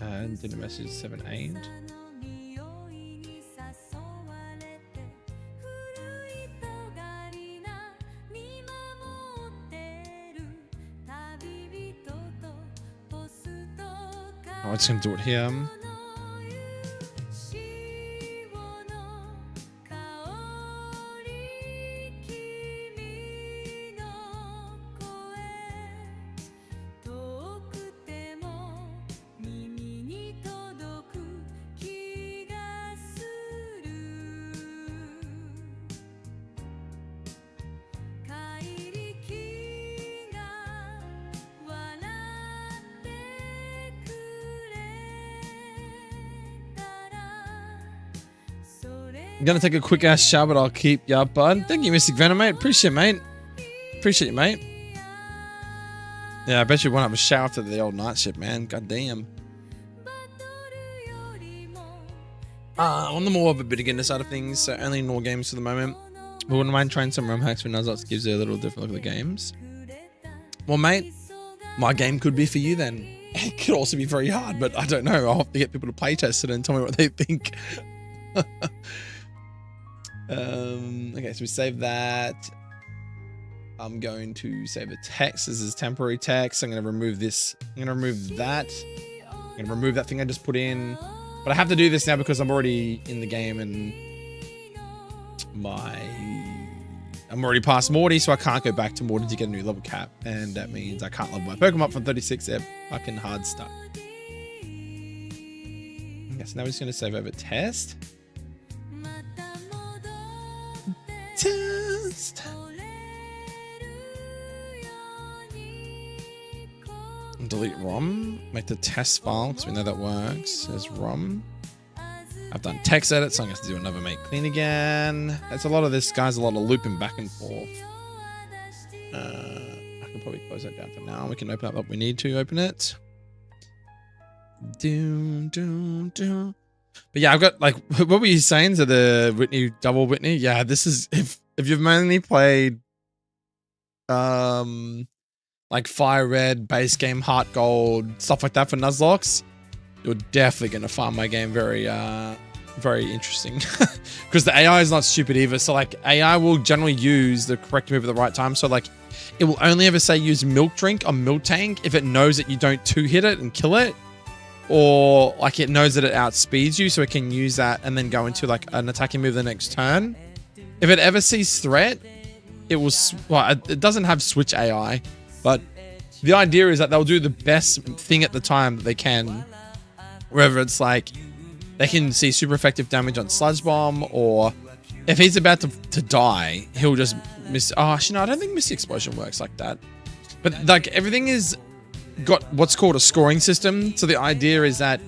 And did a message 7-8. Oh, I'm just gonna do it here. I'm gonna take a quick ass shower, but I'll keep ya, bud. Thank you, Mystic Venom, mate. Appreciate it, mate. Appreciate you, mate. Yeah, I bet you won't have a shower after the old night shift, man. God damn. On the more of a beginner side of things, so only Nor games for the moment. But wouldn't mind trying some ROM hacks for nuzlocke, gives you a little different look at the games. Well, mate, my game could be for you then. It could also be very hard, but I don't know. I'll have to get people to playtest it and tell me what they think. Okay, so we save that. I'm going to save a text. This is temporary text. I'm going to remove this. I'm going to remove that. I'm going to remove that thing I just put in. But I have to do this now because I'm already in the game and I'm already past Morty, so I can't go back to Morty to get a new level cap. And that means I can't level my Pokemon up from 36. They're fucking hard stuck. Okay, so now we're just going to save over test. Test. Delete ROM. Make the test file because we know that works as ROM. I've done text edit, so I'm going to do another make clean again. That's a lot of this, guys. A lot of looping back and forth. I can probably close that down for now. We can open up what we need to open it. But yeah, I've got like, what were you saying to the Whitney, double Whitney? Yeah, this is, if you've mainly played like Fire Red, base game, HeartGold, stuff like that for nuzlocks, you're definitely going to find my game very interesting. Because the AI is not stupid either. So like AI will generally use the correct move at the right time. So like it will only ever say use Milk Drink or Milk Tank if it knows that you don't two-hit it and kill it. Or like it knows that it outspeeds you, so it can use that and then go into like an attacking move the next turn. If it ever sees threat, it will, well, it doesn't have switch AI, but the idea is that they'll do the best thing at the time that they can. Whether it's like they can see super effective damage on Sludge Bomb, or if he's about to die, he'll just miss. Oh, actually, no, I don't think Misty Explosion works like that. But like everything is got what's called a scoring system. So the idea is that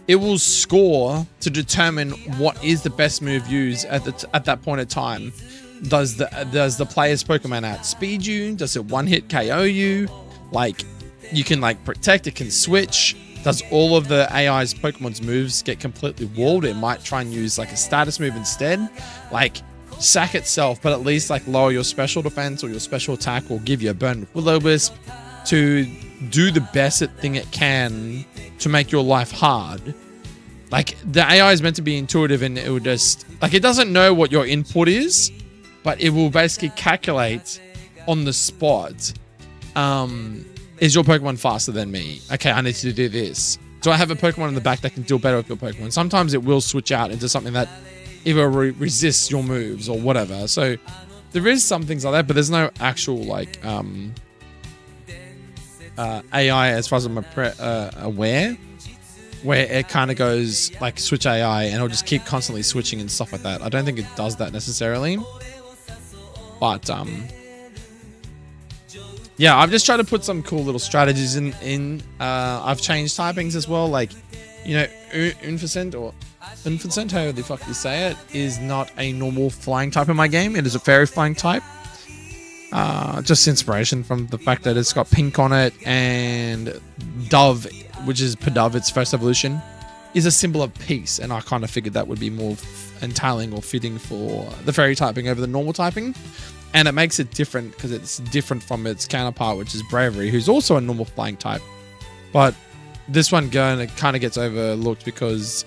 it will score to determine what is the best move used at that point of time. Does the player's Pokemon outspeed you? Does it one-hit KO you? Like you can like protect, it can switch. Does all of the AI's Pokemon's moves get completely walled? It might try and use like a status move instead. Like sack itself, but at least like lower your special defense or your special attack, or give you a burn with Will-O-Wisp to do the best thing it can to make your life hard. Like the AI is meant to be intuitive, and it will just like, it doesn't know what your input is, but it will basically calculate on the spot. Is your Pokemon faster than me? Okay, I need to do this. Do I have a Pokemon in the back that can deal better with your Pokemon? Sometimes it will switch out into something that either resists your moves or whatever. So there is some things like that, but there's no actual like AI as far as I'm aware, where it kind of goes like switch AI and it'll just keep constantly switching and stuff like that. I don't think it does that necessarily, but yeah, I've just tried to put some cool little strategies in. I've changed typings as well. Like, you know, Unfacent or Unfacent, however the fuck you say it, is not a normal flying type in my game. It is a fairy flying type. Just inspiration from the fact that it's got pink on it, and Dove, which is Pidove, its first evolution, is a symbol of peace. And I kind of figured that would be more entailing or fitting for the fairy typing over the normal typing. And it makes it different because it's different from its counterpart, which is Bravery, who's also a normal flying type. But this one kind of gets overlooked because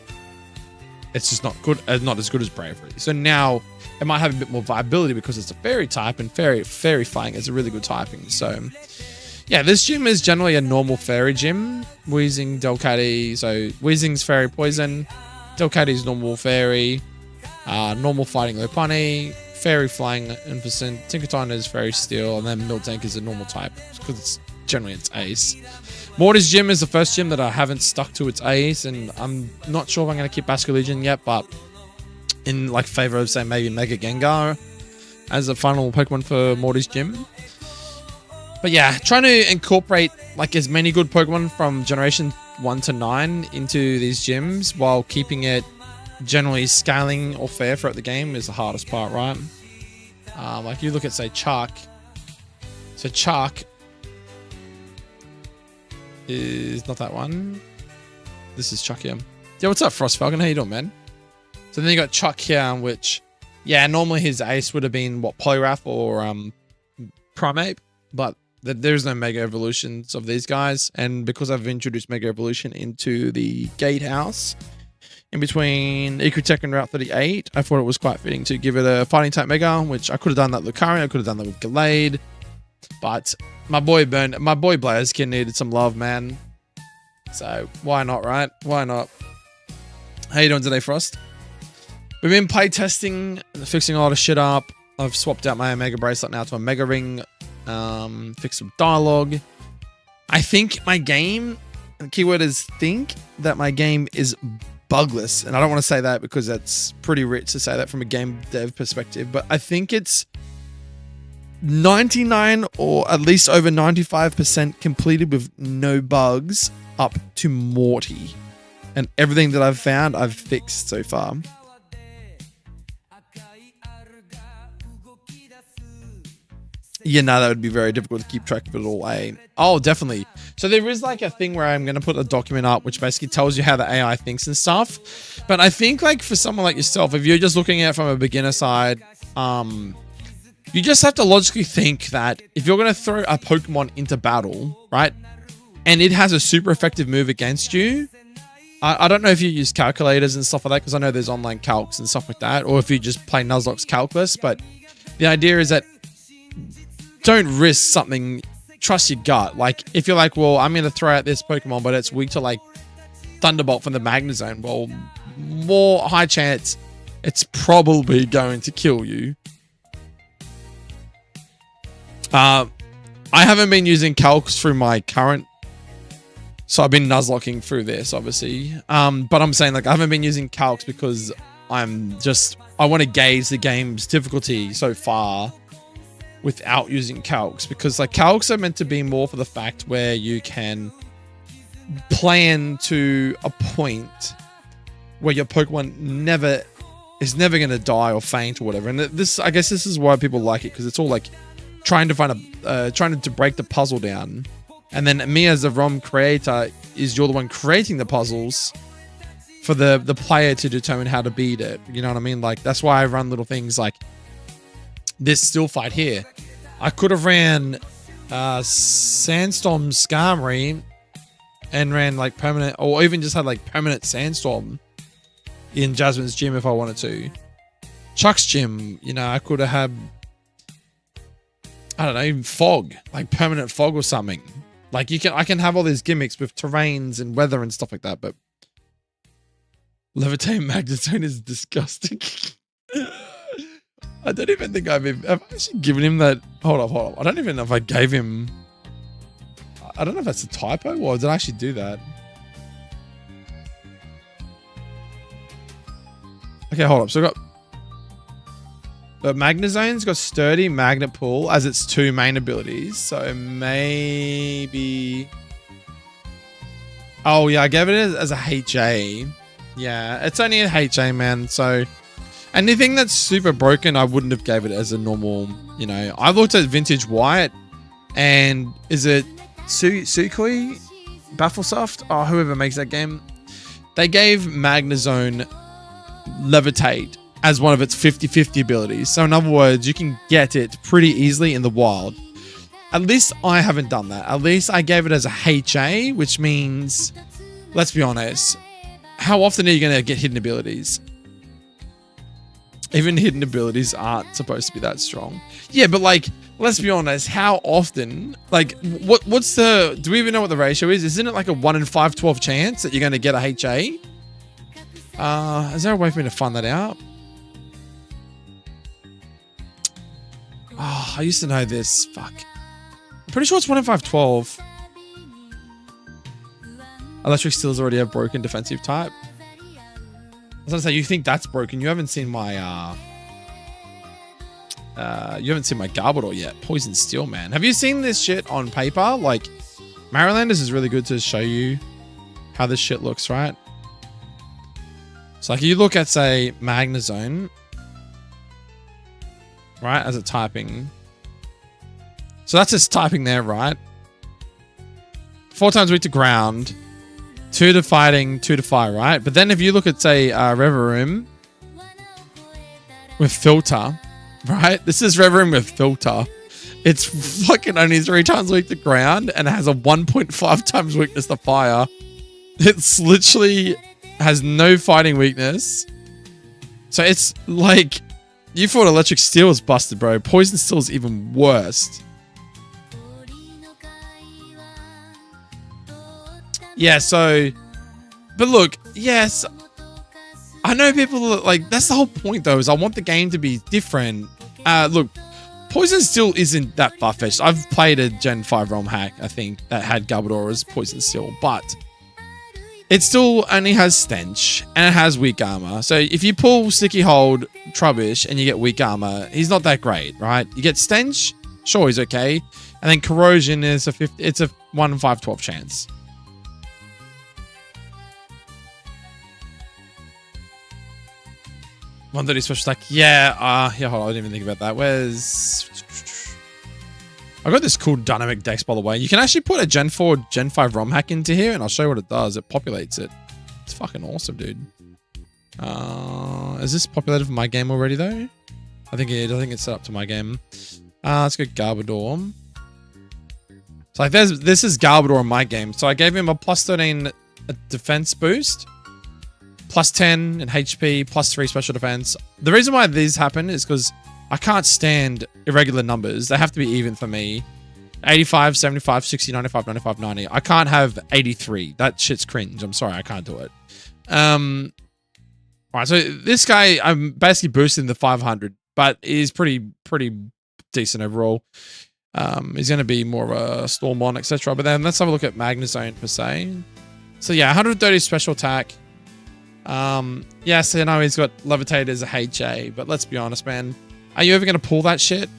it's just not good, not as good as Bravery. So now it might have a bit more viability because it's a fairy type, and fairy flying is a really good typing. So yeah, this gym is generally a normal fairy gym. Weezing, Delcatty. So Weezing's fairy poison, Delcatty's normal fairy, normal fighting Lopunny, fairy flying Inficent, Tinkaton is fairy steel, and then Miltank is a normal type because it's generally its ace. Morty's gym is the first gym that I haven't stuck to its ace, and I'm not sure if I'm going to keep Basculegion yet, but in like favor of, say, maybe Mega Gengar as a final Pokemon for Morty's gym. But yeah, trying to incorporate like as many good Pokemon from Generation 1 to 9 into these gyms while keeping it generally scaling or fair throughout the game is the hardest part, right? Like you look at, say, Chark. So Chark is not that one. This is Chuck here. Yeah, what's up, Frost Falcon? How you doing, man? So then you got Chuck here, which, yeah, normally his ace would have been what, Poliwrath or Primeape, but there's no Mega Evolutions of these guys. And because I've introduced Mega Evolution into the Gatehouse in between Ecotech and Route 38, I thought it was quite fitting to give it a Fighting type Mega, which I could have done that with Lucario, I could have done that with Gallade, but my boy Blaziken needed some love, man. So why not, right? Why not? How you doing today, Frost? We've been playtesting, fixing a lot of shit up. I've swapped out my Omega Bracelet now to a Mega Ring. Fixed some dialogue. I think my game, the keyword is think, that my game is bugless. And I don't want to say that because that's pretty rich to say that from a game dev perspective. But I think it's 99 or at least over 95% completed with no bugs up to Morty. And everything that I've found, I've fixed so far. Yeah, no, that would be very difficult to keep track of it all, eh? Oh, definitely. So there is like a thing where I'm going to put a document up which basically tells you how the AI thinks and stuff. But I think like for someone like yourself, if you're just looking at it from a beginner side, you just have to logically think that if you're going to throw a Pokemon into battle, right, and it has a super effective move against you, I don't know if you use calculators and stuff like that, because I know there's online calcs and stuff like that, or if you just play Nuzlocke's calculus, but the idea is that don't risk something, trust your gut. Like, if you're like, well, I'm going to throw out this Pokemon, but it's weak to, like, Thunderbolt from the Magnezone, well, more high chance it's probably going to kill you. I haven't been using calcs through my current, so I've been nuzlocking through this, obviously. But I'm saying, like, I haven't been using calcs because I want to gauge the game's difficulty so far without using calcs, because like calcs are meant to be more for the fact where you can plan to a point where your Pokemon is never going to die or faint or whatever. And this, I guess this is why people like it, because it's all like trying to break the puzzle down. And then me as a ROM creator you're the one creating the puzzles for the player to determine how to beat it. You know what I mean? Like, that's why I run little things like this still fight here. I could have ran Sandstorm Skarmory and ran like permanent, or even just had like permanent Sandstorm in Jasmine's gym if I wanted to. Chuck's gym, you know, I could have had, I don't know, even fog, like permanent fog or something. Like I can have all these gimmicks with terrains and weather and stuff like that, but Levitate Magnezone is disgusting. I don't even think have I actually given him that. Hold up. I don't even know if I gave him. I don't know if that's a typo or did I actually do that? Okay, hold up. So I got the Magnezone's got Sturdy, Magnet Pull as its two main abilities. So maybe. Oh yeah, I gave it as a HA. Yeah, it's only a HA, man. So anything that's super broken, I wouldn't have gave it as a normal, you know. I looked at Vintage White, and is it Sukui? Bafflesoft? Oh, whoever makes that game. They gave Magnezone Levitate as one of its 50-50 abilities. So in other words, you can get it pretty easily in the wild. At least I haven't done that. At least I gave it as a HA, which means let's be honest. How often are you going to get hidden abilities? Even hidden abilities aren't supposed to be that strong. Yeah, but like, let's be honest. How often? Like, what's the? Do we even know what the ratio is? Isn't it like a 1 in 512 chance that you're going to get a HA? Is there a way for me to find that out? Oh, I used to know this. Fuck. I'm pretty sure it's 1 in 512. Electric Steelers already have broken defensive type. I was gonna say, you think that's broken? You haven't seen my Garbodor yet. Poison Steel, man. Have you seen this shit on paper? Like, Marylanders is really good to show you how this shit looks, right? So like, you look at, say, Magnezone, right, as a typing. So that's just typing there, right? 4 times weak to ground. 2 to fighting, 2 to fire, right? But then if you look at, say, Reverum with filter, right? This is Reverum with filter. It's fucking only 3 times weak to ground and it has a 1.5 times weakness to fire. It's literally has no fighting weakness. So it's like, you thought Electric Steel was busted, bro. Poison Steel is even worse. Yeah, so, but look, yes, I know people like, that's the whole point though, is I want the game to be different. Look, Poison Steel isn't that far-fetched. I've played a Gen 5 Romhack, I think, that had Garbodor as Poison Steel, but it still only has Stench and it has weak armor. So if you pull Sticky Hold Trubbish and you get weak armor, he's not that great, right? You get Stench, sure, he's okay. And then Corrosion is it's a 1 in 512 chance. One that is special attack. Yeah, hold on, I didn't even think about that. Where's... I got this cool dynamic dex, by the way. You can actually put a Gen 4, Gen 5 Romhack into here, and I'll show you what it does. It populates it. It's fucking awesome, dude. Is this populated for my game already, though? I think it is. I think it's set up to my game. Let's go Garbodor. So, like, this is Garbodor in my game. So, I gave him a plus 13 defense boost. Plus 10 in HP, plus 3 special defense. The reason why these happen is because I can't stand irregular numbers. They have to be even for me. 85, 75, 60, 95, 95, 90. I can't have 83. That shit's cringe. I'm sorry, I can't do it. Alright, so this guy, I'm basically boosting the 500, but he's pretty decent overall. He's going to be more of a Stormon, etc. But then let's have a look at Magnezone per se. So yeah, 130 special attack. Yes, I know he's got Levitate as a HA, but let's be honest, man. Are you ever going to pull that shit?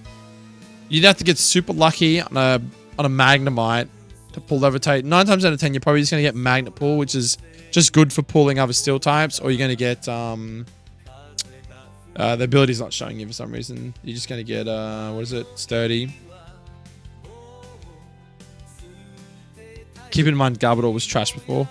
You'd have to get super lucky on a Magnemite to pull Levitate. 9 times out of 10, you're probably just going to get Magnet Pull, which is just good for pulling other steel types, or you're going to get, the ability's not showing you for some reason. You're just going to get, what is it? Sturdy. Keep in mind, Garbodor was trash before.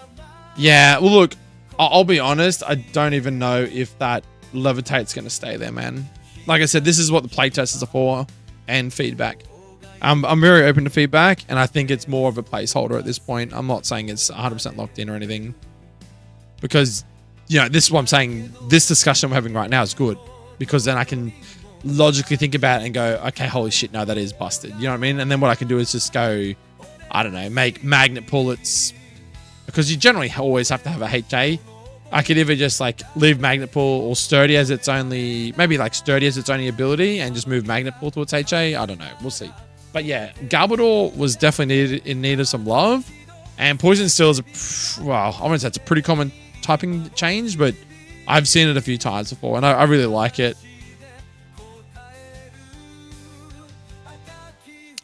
Yeah, well, look, I'll be honest, I don't even know if that Levitate's going to stay there, man. Like I said, this is what the playtesters are for, and feedback. I'm very open to feedback, and I think it's more of a placeholder at this point. I'm not saying it's 100% locked in or anything. Because, you know, this is what I'm saying. This discussion we're having right now is good. Because then I can logically think about it and go, okay, holy shit, no, that is busted. You know what I mean? And then what I can do is just go, I don't know, make Magnet Pull its... Because you generally always have to have a HA. I could either just like leave Magnet Pull or Sturdy as its only, maybe like Sturdy as its only ability and just move Magnet Pull to its HA. I don't know. We'll see. But yeah, Garbodor was definitely in need of some love. And Poison Steel is, well, I wouldn't say it's a pretty common typing change, but I've seen it a few times before and I really like it.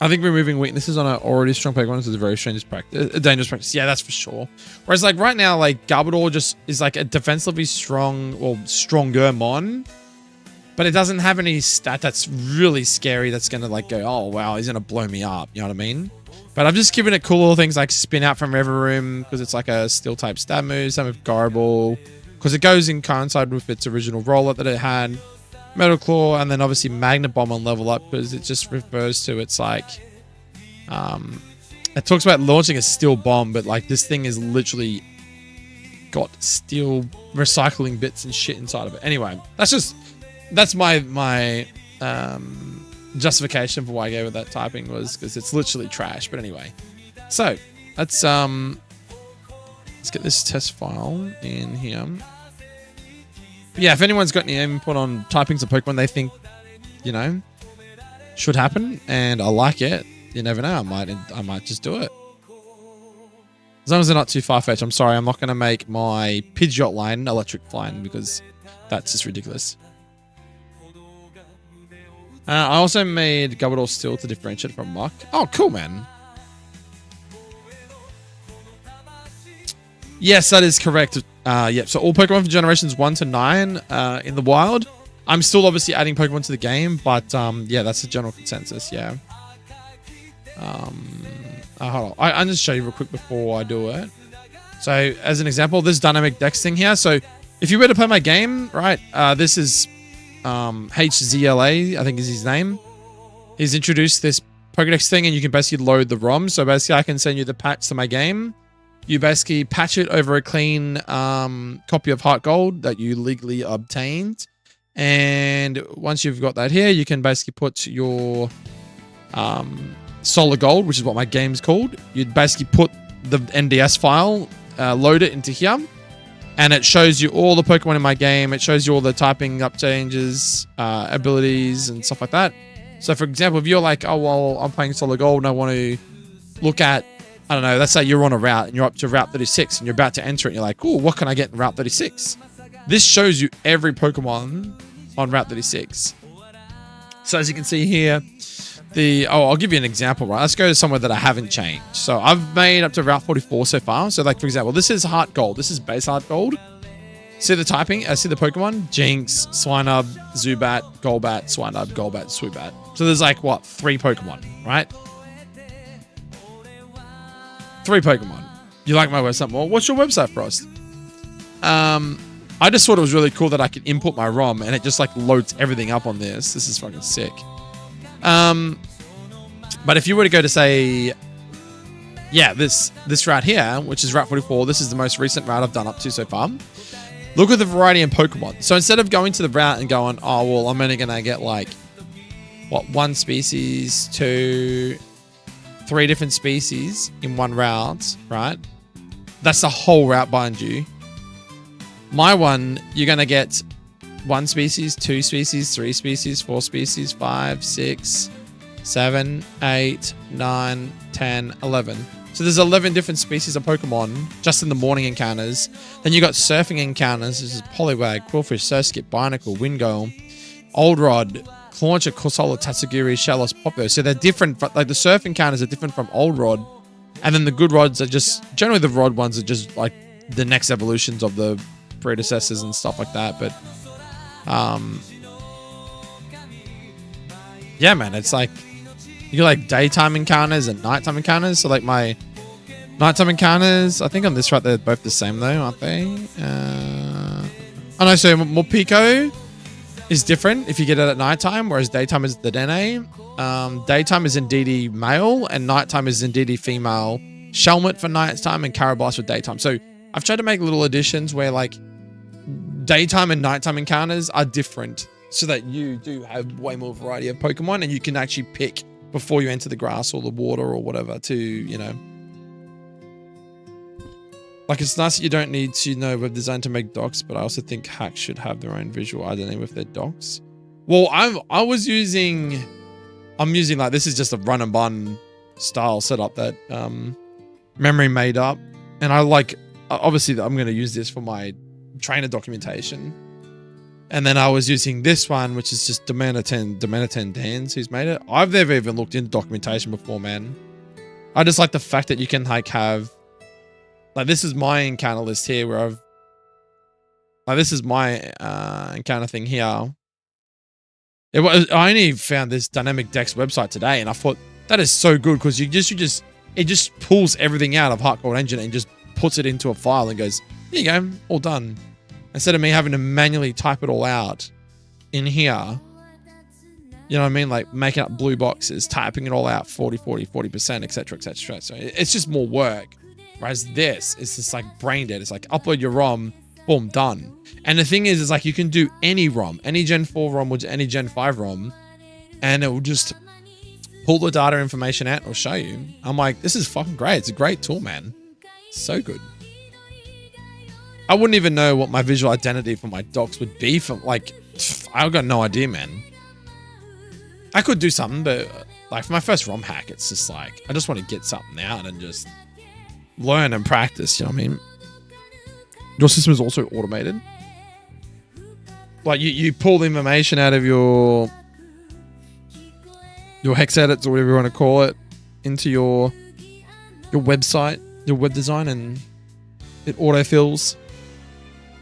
I think removing weaknesses on an already strong Pokemon is a very dangerous practice. Yeah, that's for sure. Whereas like right now, like Garbodor just is like a defensively strong or stronger mon, but it doesn't have any stat that's really scary that's going to like go, oh wow, he's going to blow me up. You know what I mean? But I've just given it cool little things like Spin Out from Reverum because it's like a steel type stab move. Same with Garble because it goes in coincide with its original roll-up that it had. Metal Claw, and then obviously Magnet Bomb on level up because it just refers to it's like it talks about launching a steel bomb, but like this thing is literally got steel recycling bits and shit inside of it. Anyway, that's my justification for why I gave it that typing was because it's literally trash. But anyway, so let's get this test file in here. But yeah, if anyone's got any input on typings of Pokemon they think, you know, should happen, and I like it, you never know, I might just do it. As long as they're not too far-fetched. I'm sorry, I'm not going to make my Pidgeot line electric flying because that's just ridiculous. I also made Gabador Steel to differentiate from Muck. Oh, cool, man. Yes, that is correct. Yep, so all Pokemon from Generations 1 to 9 in the wild. I'm still obviously adding Pokemon to the game, but yeah, that's the general consensus, yeah. Hold on. I'll just show you real quick before I do it. So, as an example, this dynamic dex thing here. So, if you were to play my game, right, this is HZLA, I think is his name. He's introduced this Pokedex thing, and you can basically load the ROM. So, basically, I can send you the patch to my game. You basically patch it over a clean copy of HeartGold that you legally obtained. And once you've got that here, you can basically put your Solar Gold, which is what my game's called. You'd basically put the NDS file, load it into here, and it shows you all the Pokemon in my game. It shows you all the typing up changes, abilities, and stuff like that. So, for example, if you're like, oh, well, I'm playing Solar Gold and I want to look at, I don't know, let's say you're on a route and you're up to Route 36 and you're about to enter it and you're like, oh, what can I get in Route 36? This shows you every Pokemon on Route 36. So, as you can see here, I'll give you an example, right? Let's go to somewhere that I haven't changed. So I've made up to Route 44 so far. So like, for example, this is HeartGold. This is base HeartGold. See the typing? See the Pokemon? Jinx, Swinub, Zubat, Golbat, Swinub, Golbat, Swoobat. So there's like, what, 3 Pokemon, right? 3 Pokemon. You like my website more? What's your website, Frost? I just thought it was really cool that I could input my ROM and it just like loads everything up on this. This is fucking sick. But if you were to go to say, yeah, this route here, which is Route 44, this is the most recent route I've done up to so far. Look at the variety in Pokemon. So instead of going to the route and going, oh, well, I'm only going to get like, what, 1 species, 2, 3 different species in one route, right? That's the whole route behind you. My one, you're going to get 1 species, 2 species, 3 species, 4 species, 5, 6, 7, 8, 9, 10, 11. So there's 11 different species of Pokemon just in the morning encounters. Then you got surfing encounters. This is Poliwag, Quillfish, Surskit, Binacle, Wingull, Oldrod, Clauncher, Corsola, Tatsugiri, Shellos, Poppo. So they're different. Like the surf encounters are different from Oldrod. And then the good rods are just, generally the rod ones are just like the next evolutions of the predecessors and stuff like that. But yeah, man, it's like you get like daytime encounters and nighttime encounters. So like my nighttime encounters, I think on this route they're both the same though, aren't they? Oh no, so Morpeko is different if you get it at nighttime, whereas daytime is the Dene. Daytime is Indeedee male and nighttime is Indeedee female. Shelmet for nighttime and Carablast for daytime. So I've tried to make little additions where like daytime and nighttime encounters are different so that you do have way more variety of Pokemon and you can actually pick before you enter the grass or the water or whatever to, you know. Like, it's nice that you don't need to know web design to make docs, but I also think hacks should have their own visual identity with their docs. Well, I'm using like, this is just a run and bun style setup that Memory made up. And I like, obviously I'm going to use this for my trainer documentation. And then I was using this one, which is just Dominaten Dan's who's made it. I've never even looked into documentation before, man. I just like the fact that you can like have, like this is my encounter list here where I've, like this is my encounter thing here. I only found this Dynamic Dex website today and I thought that is so good because it just pulls everything out of HeartGold Engine and just puts it into a file and goes, here you go, all done. Instead of me having to manually type it all out in here, you know what I mean? Like making up blue boxes, typing it all out 40%, etc., etc. So it's just more work. Whereas this is just like brain dead. It's like upload your ROM, boom, done. And the thing is like you can do any ROM, any Gen 4 ROM or any Gen 5 ROM, and it will just pull the data information out or show you. I'm like, this is fucking great. It's a great tool, man. So good. I wouldn't even know what my visual identity for my docs would be for like, I've got no idea, man. I could do something, but like for my first ROM hack, it's just like, I just want to get something out and just learn and practice, you know what I mean? Your system is also automated. Like you pull the information out of your hex edits or whatever you want to call it into your website, your web design, and it autofills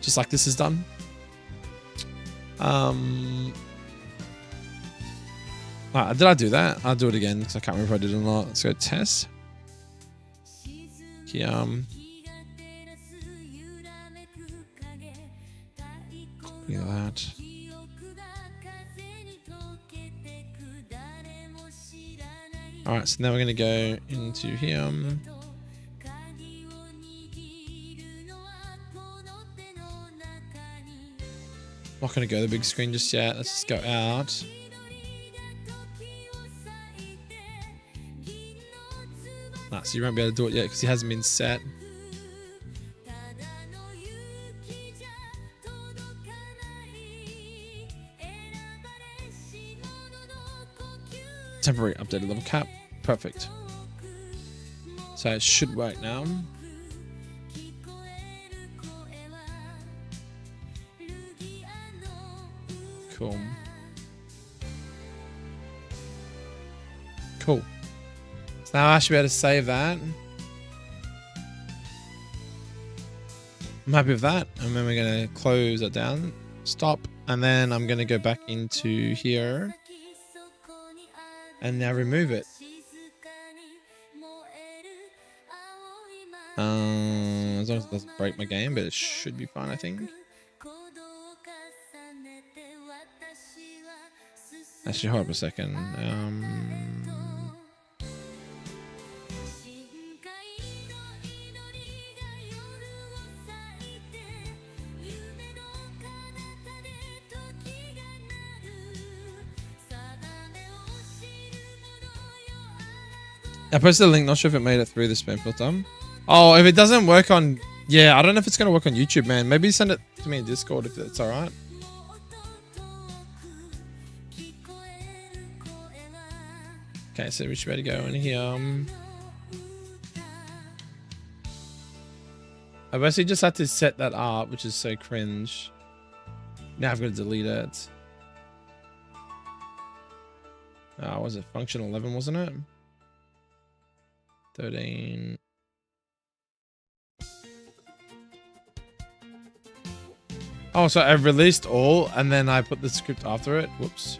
just like this is done. Did I do that? I'll do it again because I can't remember if I did it or not. Let's go test. Copy that. Alright, so now we're going to go into here. Not going to go to the big screen just yet. Let's just go out. Nah, so you won't be able to do it yet because he hasn't been set. Temporary updated level cap. Perfect. So it should work now. Cool. Cool. So now I should be able to save that. I'm happy with that. And then we're going to close it down. Stop. And then I'm going to go back into here. And now remove it. As long as it doesn't break my game, but it should be fine, I think. Actually, hold up a second. I posted a link, not sure if it made it through the spam filter. Oh, if it doesn't work on... Yeah, I don't know if it's going to work on YouTube, man. Maybe send it to me in Discord if it's alright. Okay, so we should be able to go in here. I basically just had to set that up, which is so cringe. Now I've got to delete it. Was it function 11, wasn't it? 13. Oh, so I've released all and then I put the script after it. Whoops.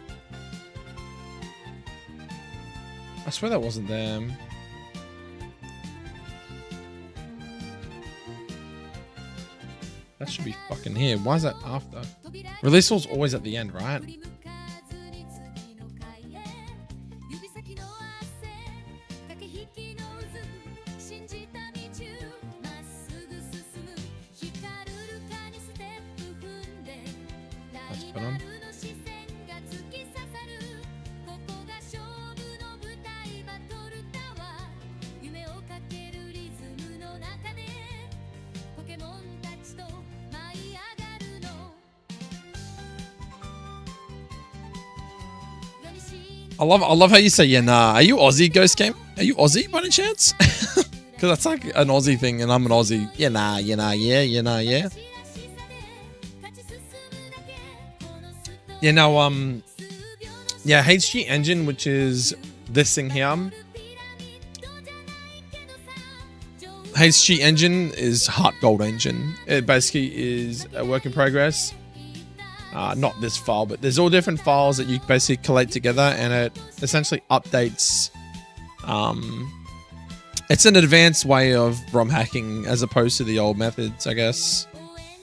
I swear that wasn't there. That should be fucking here. Why is that after? Release all's always at the end, right? I love how you say yeah nah. Are you Aussie, Ghost Game? Are you Aussie by any chance? Because that's like an Aussie thing, and I'm an Aussie. Yeah nah, yeah nah, yeah, yeah nah, yeah. Yeah, no, yeah, HG Engine, which is this thing here. HG Engine is HeartGold Engine. It basically is a work in progress. Not this file, but there's all different files that you basically collate together, and it essentially updates. It's an advanced way of ROM hacking as opposed to the old methods, I guess.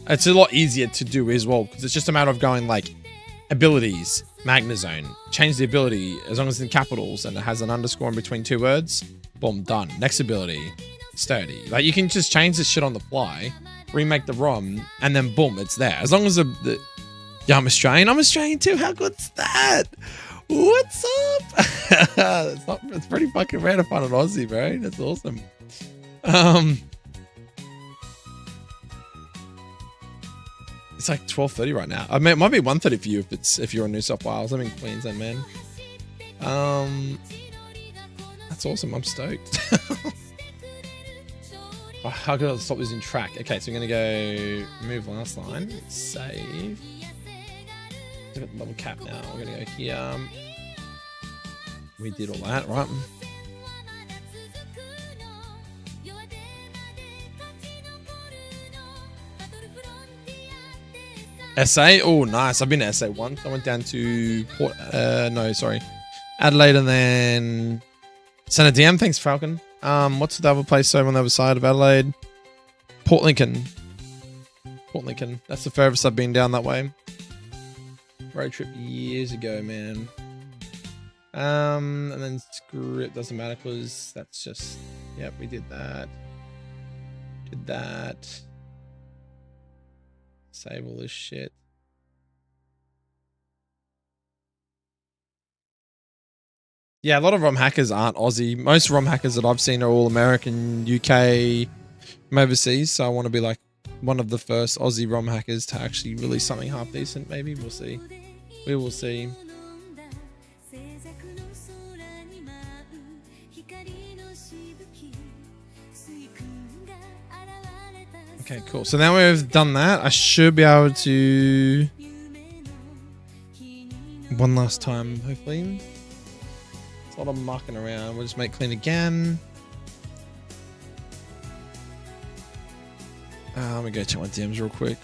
It's a lot easier to do as well, because it's just a matter of going like abilities, Magnezone, change the ability as long as it's in capitals and it has an underscore in between two words. Boom, done. Next ability. sturdy. Like you can just change this shit on the fly, remake the ROM, and then boom, it's there. As long as the yeah, I'm Australian. I'm Australian too. How good's that? What's up? It's pretty fucking rare to find an Aussie, bro. That's awesome. It's like 12:30 right now. I mean, it might be 1:30 for you if you're in New South Wales. I'm in Queensland, man. That's awesome. I'm stoked. Oh, how could I stop losing track? Okay, so we're gonna go move last line, save. Look at the level cap now. We're gonna go here. We did all that, right? SA. Oh, nice. I've been to SA once. I went down to Adelaide and then Senator DM. Thanks, Falcon. What's the other place over on the other side of Adelaide? Port Lincoln. That's the furthest I've been down that way. Road trip years ago, man. And then script doesn't matter because that's just, yep, we did that. Save all this shit. Yeah, a lot of ROM hackers aren't Aussie. Most ROM hackers that I've seen are all American, UK, from overseas. So I want to be like one of the first Aussie ROM hackers to actually release something half decent. Maybe we'll see. We will see. Okay, cool. So now we've done that. I should be able to one last time, hopefully. It's a lot of mucking around. We'll just make clean again. Let me go check my DMs real quick.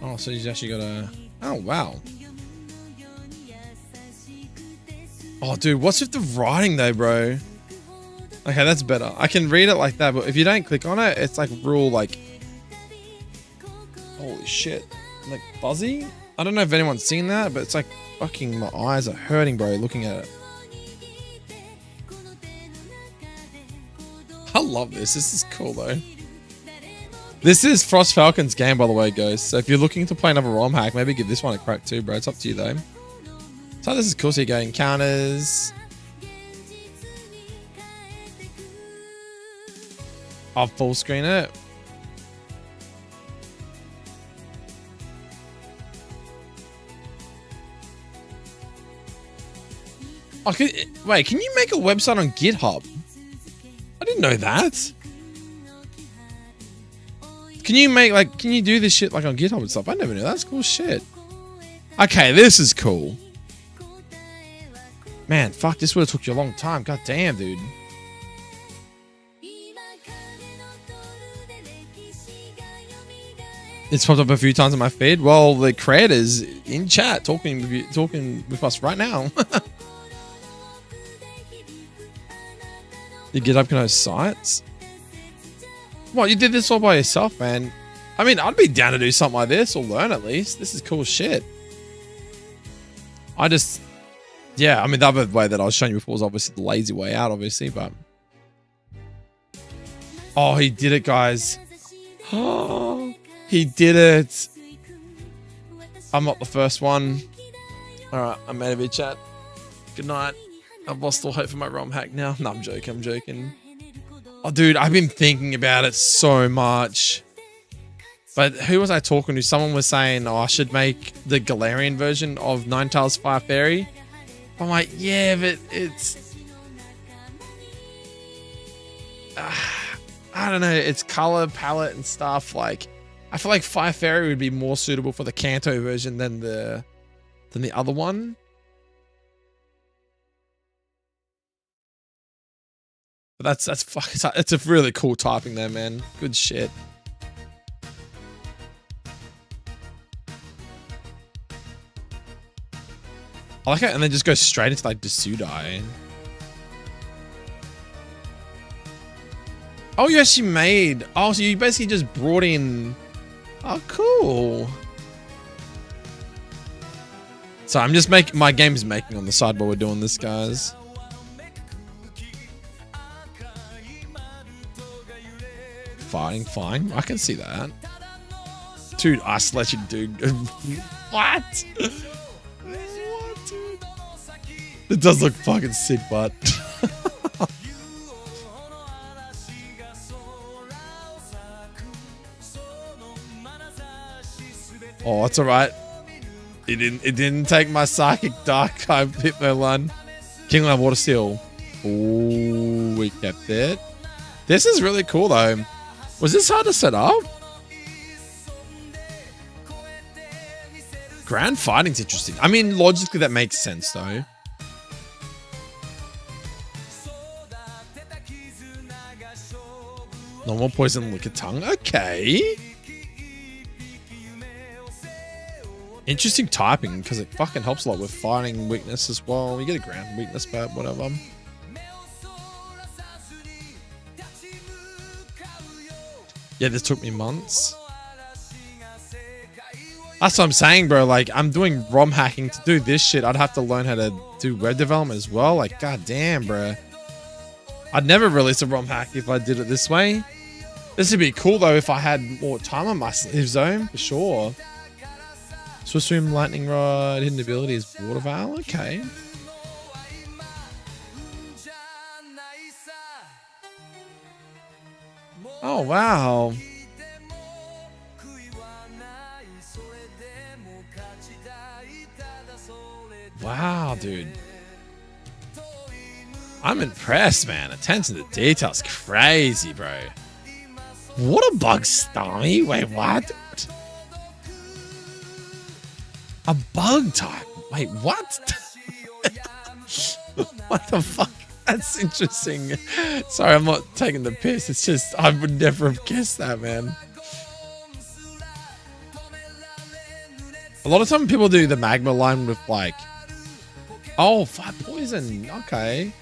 Oh, so he's actually got a... Oh, wow. Oh, dude, what's with the writing though, bro? Okay, that's better. I can read it like that, but if you don't click on it, it's like real, like... Holy shit. Like, fuzzy? I don't know if anyone's seen that, but it's like fucking my eyes are hurting, bro, looking at it. I love this. This is cool, though. This is Frost Falcon's game, by the way, guys. So if you're looking to play another ROM hack, maybe give this one a crack too, bro. It's up to you, though. So this is cool. So you go encounters. I'll full screen it. Wait, can you make a website on GitHub? I didn't know that. Can you do this shit like on GitHub and stuff? I never knew. That's cool shit. Okay, this is cool. Man, fuck, this would have took you a long time. God damn, dude. It's popped up a few times on my feed. Well, the creators in chat talking with us right now. You get up those sites. What, you did this all by yourself, man? I mean, I'd be down to do something like this or learn at least. This is cool shit. Yeah, I mean, the other way that I was showing you before was obviously the lazy way out, obviously, but... Oh, he did it, guys. Oh, he did it. I'm not the first one. All right, I'm out of here, chat. Good night. I've lost all hope for my ROM hack now. No, I'm joking. Oh, dude, I've been thinking about it so much. But who was I talking to? Someone was saying, oh, I should make the Galarian version of Ninetales Fire Fairy. I'm like, yeah, but it's... I don't know. It's color palette and stuff. Like, I feel like Fire Fairy would be more suitable for the Kanto version than the other one. But it's a really cool typing there, man. Good shit. I like it, and then just go straight into like Zedakae. Oh, you actually made. Oh, so you basically just brought in. Oh, cool. So I'm just making my game's making on the side while we're doing this, guys. fighting fine. I can see that. Dude, isolation, dude. What? What, dude? It does look fucking sick, but. Oh, it's alright. It didn't take my psychic dark type Hitmonchan. Kingland Water Seal. Ooh, we kept it. This is really cool though. Was this hard to set up? Grand fighting's interesting. I mean, logically that makes sense though. Normal poison, lick a tongue. Okay. Interesting typing because it fucking helps a lot with fighting weakness as well. You get a ground weakness, but whatever. Yeah, this took me months. That's what I'm saying, bro. Like, I'm doing ROM hacking to do this shit. I'd have to learn how to do web development as well. Like, goddamn, bro. I'd never release a ROM hack if I did it this way. This would be cool though if I had more time on my sleeve zone, for sure. Swiss Stream, Lightning Rod, hidden abilities, Water Veil. Okay. Oh, wow. Wow, dude. I'm impressed, man. Attention to detail's crazy, bro. What a bug stormy. Wait, what? A bug type. Wait, what? What the fuck? That's interesting. Sorry, I'm not taking the piss. It's just, I would never have guessed that, man. A lot of time people do the magma line with like, oh, fire poison. Okay.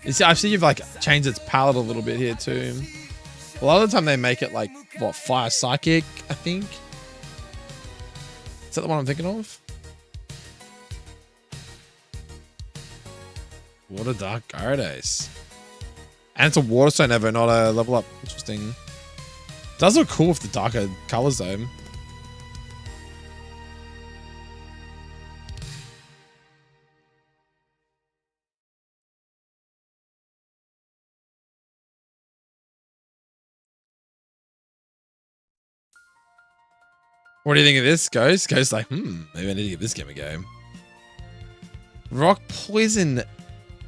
You see, I've seen you've like changed its palette a little bit here too. A lot of the time they make it like, what, fire psychic, I think. Is that the one I'm thinking of? Water Dark Gyarados. And it's a water stone ever, not a level up. Interesting. Does look cool with the darker colors though. What do you think of this, Ghost? Ghost's like, maybe I need to give this game a go. Rock Poison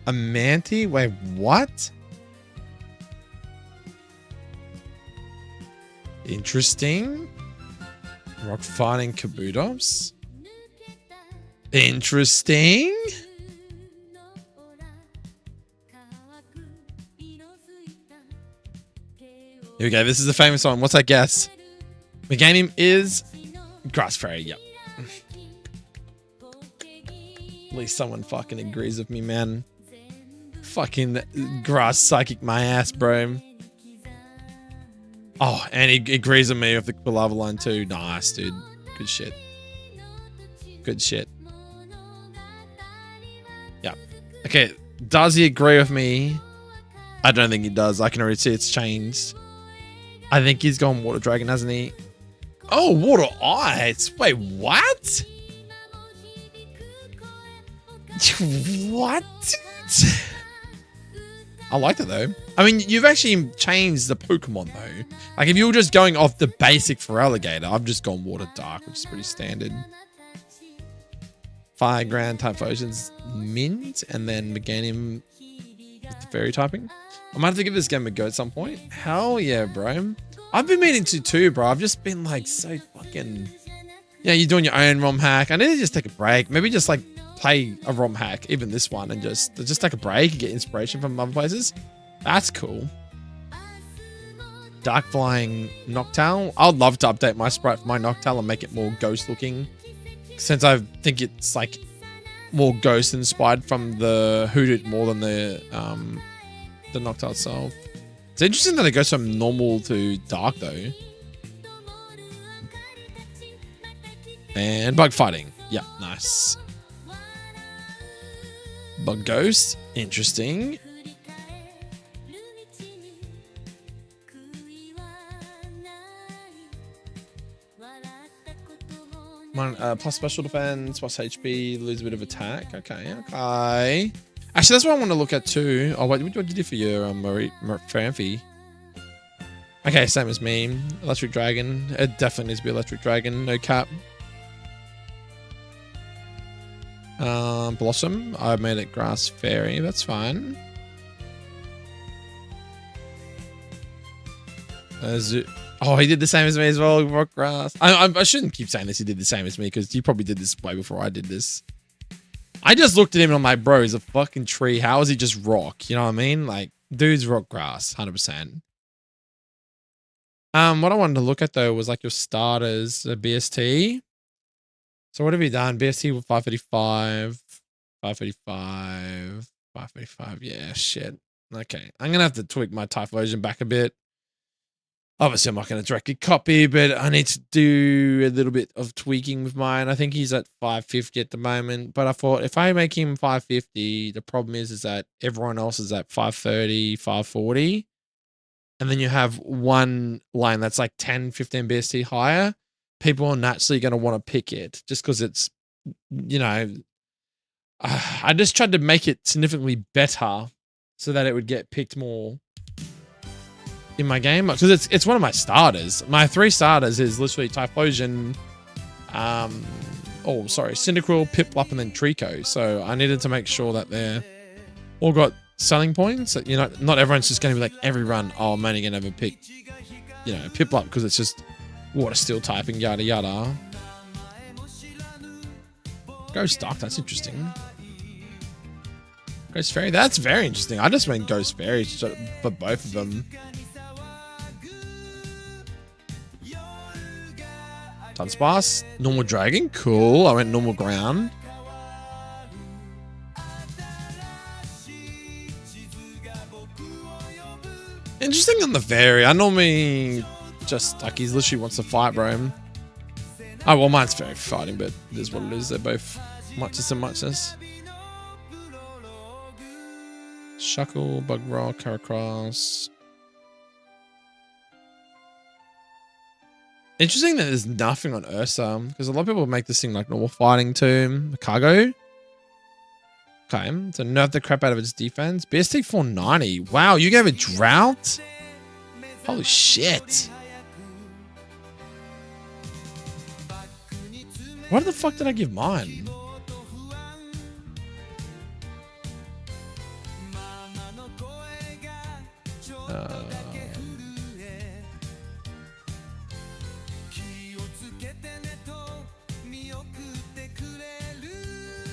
Amanti? Wait, what? Interesting. Rock Fighting Kabutops? Interesting. Here we go. This is a famous one. What's that guess? The game is Grass Fairy. Yep. At least someone fucking agrees with me, man. Fucking Grass Psychic my ass, bro. Oh, and he agrees with me with the lava line too. Nice, dude. Good shit. Good shit. Yeah. Okay. Does he agree with me? I don't think he does. I can already see it's changed. I think he's gone Water Dragon, hasn't he? Oh, Water Ice. Wait, what? What? I like it though. I mean, you've actually changed the Pokemon though. Like if you were just going off the basic for Alligator, I've just gone Water Dark, which is pretty standard. Fire Ground type versions mint, and then Meganium with the fairy typing. I might have to give this game a go at some point. Hell yeah, bro. I've been meaning to too, bro. I've just been like so fucking... Yeah, you're doing your own ROM hack. I need to just take a break. Maybe just like play a ROM hack, even this one, and just take a break and get inspiration from other places. That's cool. Dark Flying Noctowl. I'd love to update my sprite for my Noctowl and make it more ghost looking. Since I think it's like more ghost inspired from the Hoodoo more than the Noctowl itself. It's interesting that it goes from normal to dark though. And bug fighting. Yeah, nice. Bug ghost. Interesting. Plus special defense, plus HP, lose a bit of attack. Okay. Actually, that's what I want to look at too. Oh, what did you do for your Franfi? Okay, same as me. Electric Dragon. It definitely needs to be Electric Dragon. No cap. Blossom. I made it Grass Fairy. That's fine. Oh, he did the same as me as well. Rock Grass. I shouldn't keep saying this. He did the same as me because you probably did this way before I did this. I just looked at him and I'm like, bro, he's a fucking tree. How is he just rock? You know what I mean? Like, dude's rock grass, 100%. What I wanted to look at though was like your starters, BST. So what have you done? BST with 535, 535, 535. Yeah, shit. Okay. I'm going to have to tweak my Typhlosion back a bit. Obviously, I'm not going to directly copy, but I need to do a little bit of tweaking with mine. I think he's at 550 at the moment, but I thought if I make him 550, the problem is that everyone else is at 530, 540. And then you have one line that's like 10, 15 BST higher. People are naturally going to want to pick it just because it's, you know, I just tried to make it significantly better so that it would get picked more in my game, because it's one of my starters. My 3 starters is literally Typhlosion, Cyndaquil, Piplup, and then Trico. So I needed to make sure that they're all got selling points. You know, not everyone's just going to be like every run, oh, I'm only going to ever pick, you know, Piplup because it's just water steel typing, yada yada. Ghost Duck, that's interesting. Ghost Fairy, that's very interesting. I just went Ghost Fairy for both of them. Dunsparce, normal dragon, cool. I went normal ground. Interesting on the fairy. I normally just like he's literally wants to fight, bro. Oh well, mine's fairy fighting, but it is what it is. They're both muchness and muchness. Shuckle, Bug Rock, Caracross. Interesting that there's nothing on Ursa, because a lot of people make this thing like normal fighting too. Cargo. Okay, so nerf the crap out of its defense. BST 490. Wow, you gave it Drought? Holy shit. What the fuck did I give mine?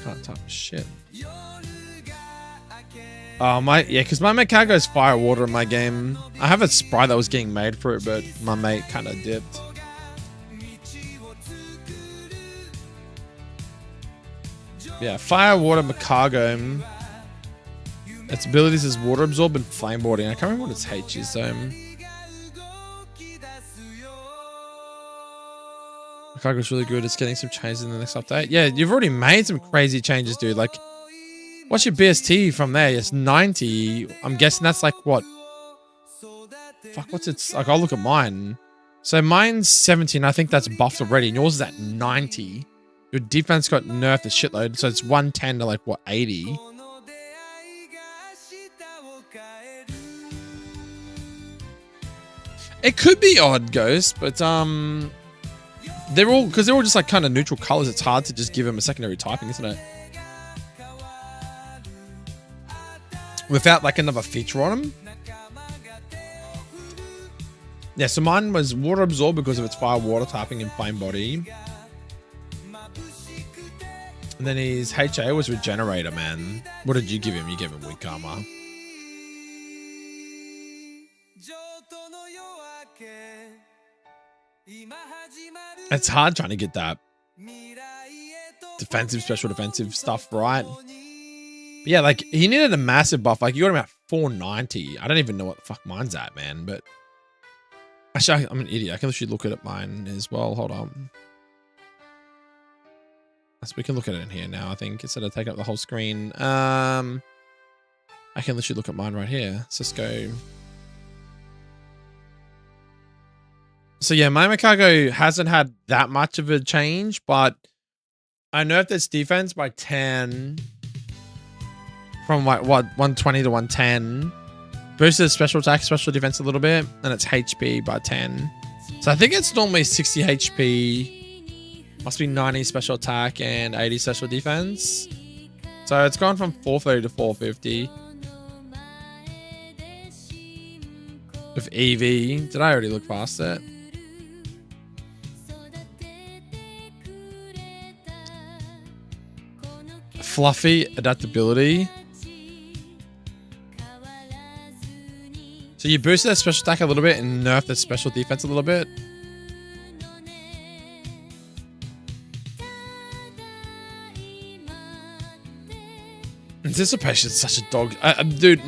Can't type shit. Oh my, yeah, because my mate goes fire water in my game. I have a sprite that was getting made for it, but my mate kind of dipped. Yeah, fire water Macargo. Its abilities is water absorb and flame boarding. I can't remember what its H is though. Macargo's really good. It's getting some changes in the next update. Yeah, you've already made some crazy changes, dude. Like, what's your BST from there? It's 90. I'm guessing that's like what? Fuck, what's its... Like, I'll look at mine. So mine's 17. I think that's buffed already. And yours is at 90. Your defense got nerfed a shitload. So it's 110 to like, what, 80? It could be odd, Ghost, but they're all just like kind of neutral colors. It's hard to just give them a secondary typing, isn't it? Without like another feature on them. Yeah, so mine was water absorb because of its fire water typing and flame body. And then his HA was regenerator, man. What did you give him? You gave him weak armor. It's hard trying to get that defensive, special defensive stuff right. But yeah, like he needed a massive buff. Like you got him at 490. I don't even know what the fuck mine's at, man. But actually, I'm an idiot. I can literally look at mine as well. Hold on. So we can look at it in here now, I think, instead of taking up the whole screen. I can literally look at mine right here. Let's just go. So yeah, my Makago hasn't had that much of a change, but I nerfed its defense by 10 from like what 120 to 110. Boosted its special attack, special defense a little bit, and its HP by 10. So I think it's normally 60 HP, must be 90 special attack and 80 special defense. So it's gone from 430 to 450. With EV, did I already look past it? Fluffy adaptability. So you boosted their special attack a little bit and nerfed their special defense a little bit. Anticipation is such a dog. Dude,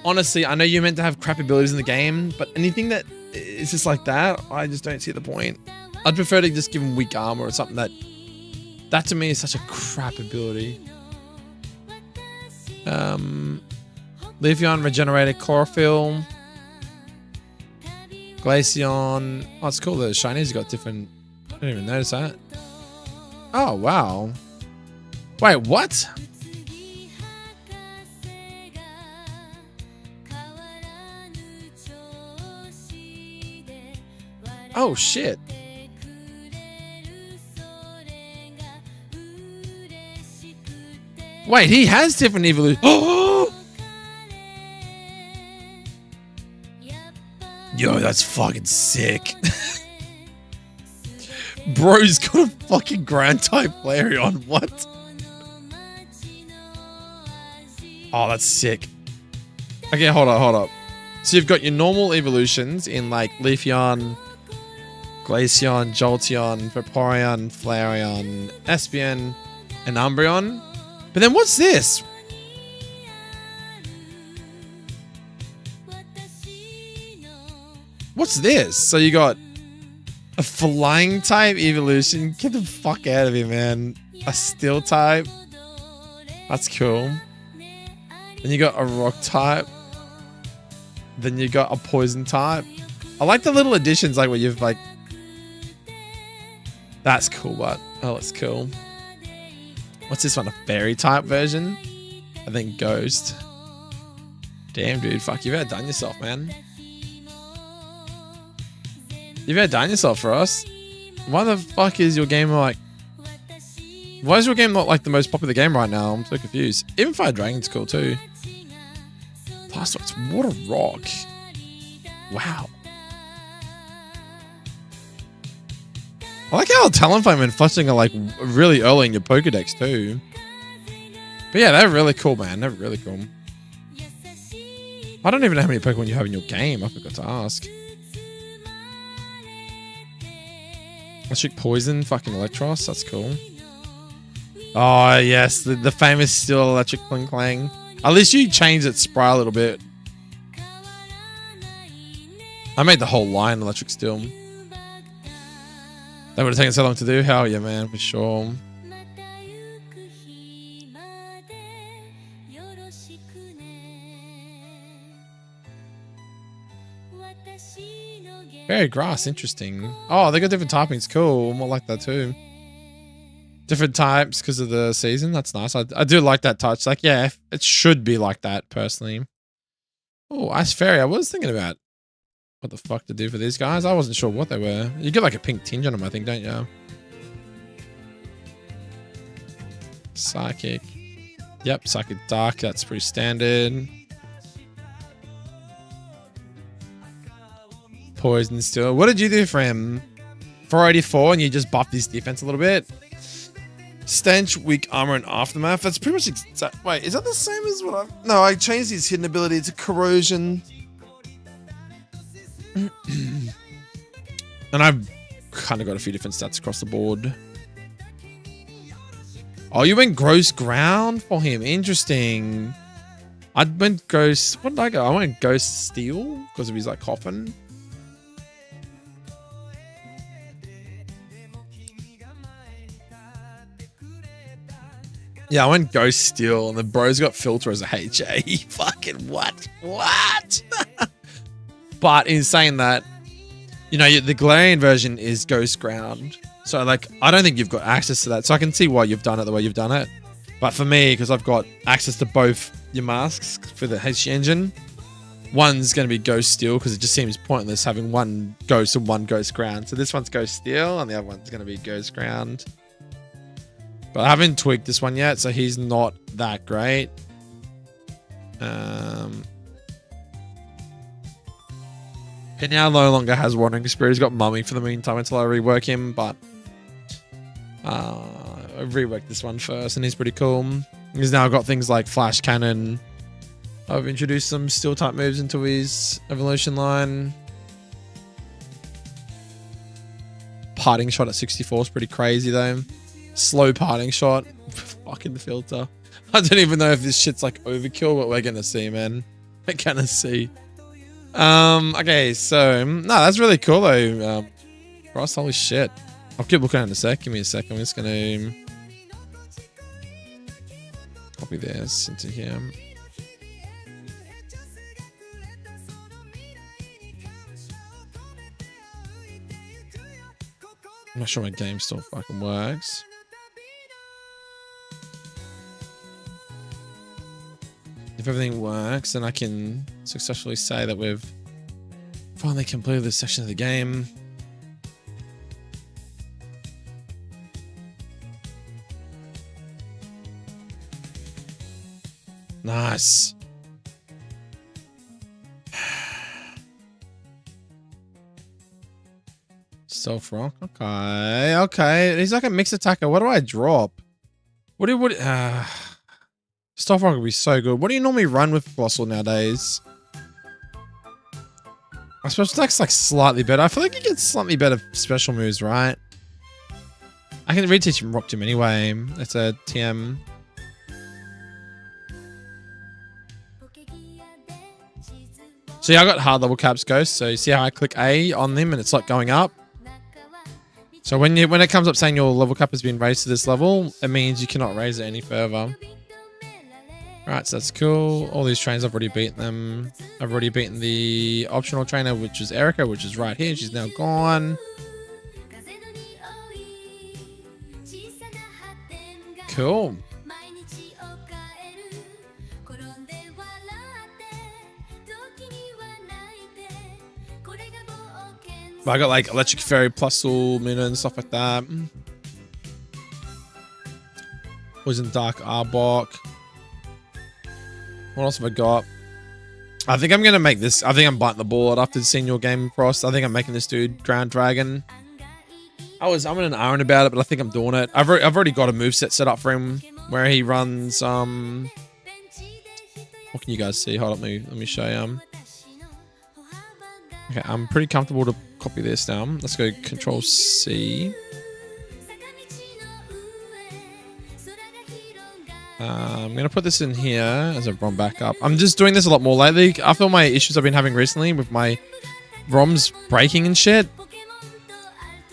honestly, I know you're meant to have crap abilities in the game, but anything that is just like that, I just don't see the point. I'd prefer to just give him weak armor or something that to me is such a crap ability. Leafeon, regenerated chlorophyll. Glaceon. Oh, it's cool. The shinies got different. I didn't even notice that. Oh, wow. Wait, what? Oh, shit. Wait, he has different evolutions. Oh! Yo, that's fucking sick. Bro's got a fucking ground type Flareon. What? Oh, that's sick. Okay, hold up. So you've got your normal evolutions in like Leafeon, Glaceon, Jolteon, Vaporeon, Flareon, Espeon, and Umbreon. But then what's this? What's this? So you got a flying type evolution. Get the fuck out of here, man. A steel type. That's cool. Then you got a rock type. Then you got a poison type. I like the little additions, like where you've like. That's cool, but oh, it's cool. What's this one? A fairy type version? I think ghost. Damn, dude. Fuck, you've outdone yourself, man. You've outdone yourself for us. Why the fuck is your game like... Why is your game not like the most popular game right now? I'm so confused. Even Fire Dragon's cool too. Blastoise, Water Rock. Wow. I like how Talonflame and Fletchling are like really early in your Pokedex too. But yeah, they're really cool, man. They're really cool. I don't even know how many Pokemon you have in your game. I forgot to ask. Electric Poison, fucking Electros. That's cool. Oh, yes. The famous Steel Electric Cling Clang. At least you changed its sprite a little bit. I made the whole line Electric Steel. That would have taken so long to do. Hell yeah, man. For sure. Fairy Grass, interesting. Oh, they got different typings. Cool. More like that too. Different types because of the season. That's nice. I do like that touch. Like, yeah, it should be like that personally. Oh, Ice Fairy. I was thinking about what the fuck to do for these guys. I wasn't sure what they were. You get like a pink tinge on them, I think, don't you? Psychic. Yep, Psychic Dark. That's pretty standard. Poison Steel. What did you do for him? 484 and you just buffed his defense a little bit. Stench, Weak Armor, and Aftermath. That's pretty much exact. Wait, is that the same as what I've... No, I changed his hidden ability to Corrosion. And I've kind of got a few different stats across the board. Oh, you went Gross Ground for him. Interesting. I went Ghost... What did I go? I went Ghost Steel because of his like coffin. Yeah, I went Ghost Steel, and the bro's got Filter as a HA. Fucking what? What? But in saying that, You know, the Galarian version is Ghost Ground. So, like, I don't think you've got access to that. So I can see why you've done it the way you've done it. But for me, because I've got access to both your masks for the HG engine, one's going to be Ghost Steel because it just seems pointless having one Ghost and one Ghost Ground. So this one's Ghost Steel and the other one's going to be Ghost Ground. But I haven't tweaked this one yet, so he's not that great. He now no longer has Wandering Spirit. He's got Mummy for the meantime until I rework him, but I reworked this one first and he's pretty cool. He's now got things like Flash Cannon. I've introduced some Steel type moves into his evolution line. Parting Shot at 64 is pretty crazy though. Slow Parting Shot. Fucking the filter. I don't even know if this shit's like overkill, but we're gonna see, man. We're gonna see. Okay, so no, that's really cool though. Ross, holy shit. I'll keep looking at it in a sec. Give me a sec. I'm just gonna copy this into here. I'm not sure my game still fucking works. If everything works, then I can successfully say that we've finally completed this section of the game. Nice. Stealth Rock. Okay. Okay. He's like a mixed attacker. What do I drop? Stealth Rock would be so good. What do you normally run with Colossal nowadays? My special attack's like slightly better. I feel like he gets slightly better special moves, right? I can reteach him Rock Tomb anyway. It's a TM. So yeah, I got hard level caps Ghost. So you see how I click A on them and it's like going up. So when it comes up saying your level cap has been raised to this level, it means you cannot raise it any further. Right, so that's cool. All these trains, I've already beaten them. I've already beaten the optional trainer, which is Erica, which is right here. She's now gone. Cool. But I got like Electric Fairy, Plusle, Mina, and stuff like that. Poison Dark, Arbok. What else have I got? I think I'm going to make this. I think I'm biting the bullet after seeing your game across. I think I'm making this dude Ground Dragon. I'm in an iron about it, but I think I'm doing it. I've already got a moveset set up for him where he runs. What can you guys see? Hold up, let me show you. Okay, I'm pretty comfortable to copy this down. Let's go Control C. I'm going to put this in here as a ROM backup. I'm just doing this a lot more lately. I feel my issues I've been having recently with my ROMs breaking and shit.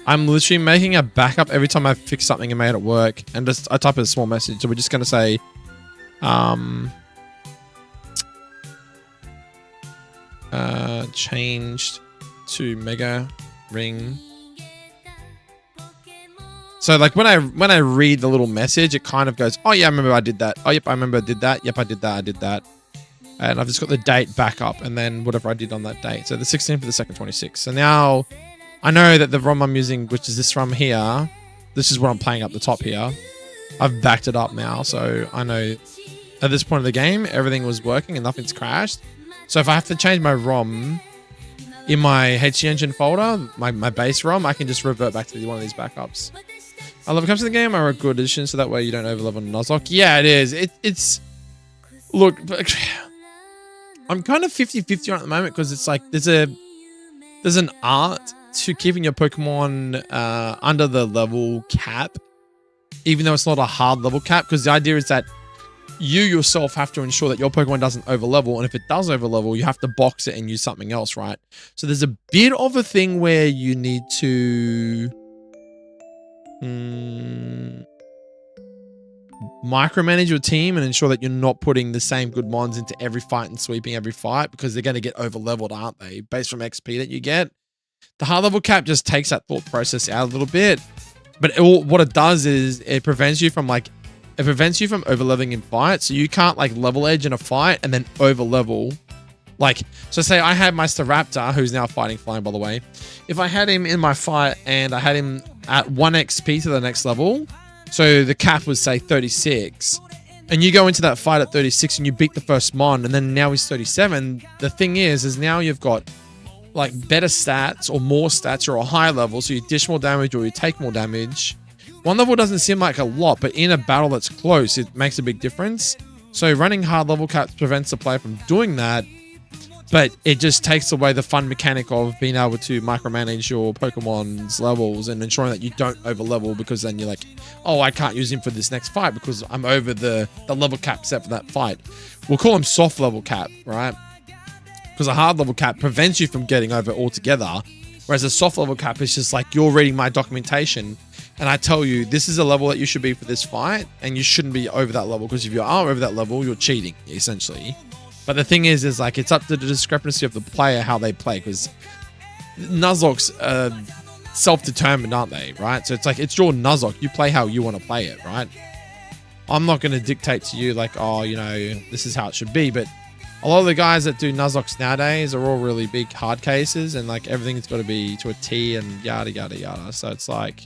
I'm literally making a backup every time I fix something and made it work. And just I type in a small message. So we're just going to say, changed to Mega Ring. So like when I read the little message, it kind of goes, oh yeah, I remember I did that. Oh yep, I remember I did that. Yep, I did that. And I've just got the date back up and then whatever I did on that date. So the 16th of the 2nd, 26. So now I know that the ROM I'm using, which is this ROM here, this is what I'm playing up the top here. I've backed it up now. So I know at this point of the game, everything was working and nothing's crashed. So if I have to change my ROM in my HG Engine folder, my base ROM, I can just revert back to one of these backups. I love it comes to the game are a good addition, so that way you don't overlevel on Nuzlocke. Yeah, it is. It's look, I'm kind of 50-50 on it at the moment because it's like there's an art to keeping your Pokemon under the level cap, even though it's not a hard level cap. Because the idea is that you yourself have to ensure that your Pokemon doesn't overlevel, and if it does overlevel, you have to box it and use something else, right? So there's a bit of a thing where you need to micromanage your team and ensure that you're not putting the same good mons into every fight and sweeping every fight because they're going to get overleveled, aren't they? Based from XP that you get. The hard level cap just takes that thought process out a little bit. But what it does is it prevents you from over leveling in fights. So you can't like level edge in a fight and then over level. Like, so say I had my Staraptor, who's now fighting flying, by the way. If I had him in my fight and I had him at 1 XP to the next level, so the cap was say 36, and you go into that fight at 36 and you beat the first mon, and then now he's 37. The thing is now you've got like better stats or more stats or a higher level, so you dish more damage or you take more damage. 1 level doesn't seem like a lot, but in a battle that's close, it makes a big difference. So running hard level caps prevents the player from doing that, but it just takes away the fun mechanic of being able to micromanage your Pokemon's levels and ensuring that you don't over level, because then you're like, oh, I can't use him for this next fight because I'm over the level cap set for that fight. We'll call him soft level cap, right? Because a hard level cap prevents you from getting over altogether, whereas a soft level cap is just like, you're reading my documentation and I tell you this is a level that you should be for this fight, and you shouldn't be over that level, because if you are over that level, you're cheating essentially. But the thing is like, it's up to the discrepancy of the player how they play, because Nuzlocke's self-determined, aren't they? Right? So it's like, it's your Nuzlocke. You play how you want to play it, right? I'm not going to dictate to you like, oh, you know, this is how it should be. But a lot of the guys that do Nuzlocks nowadays are all really big hard cases, and like everything's got to be to a T and yada, yada, yada. So it's like,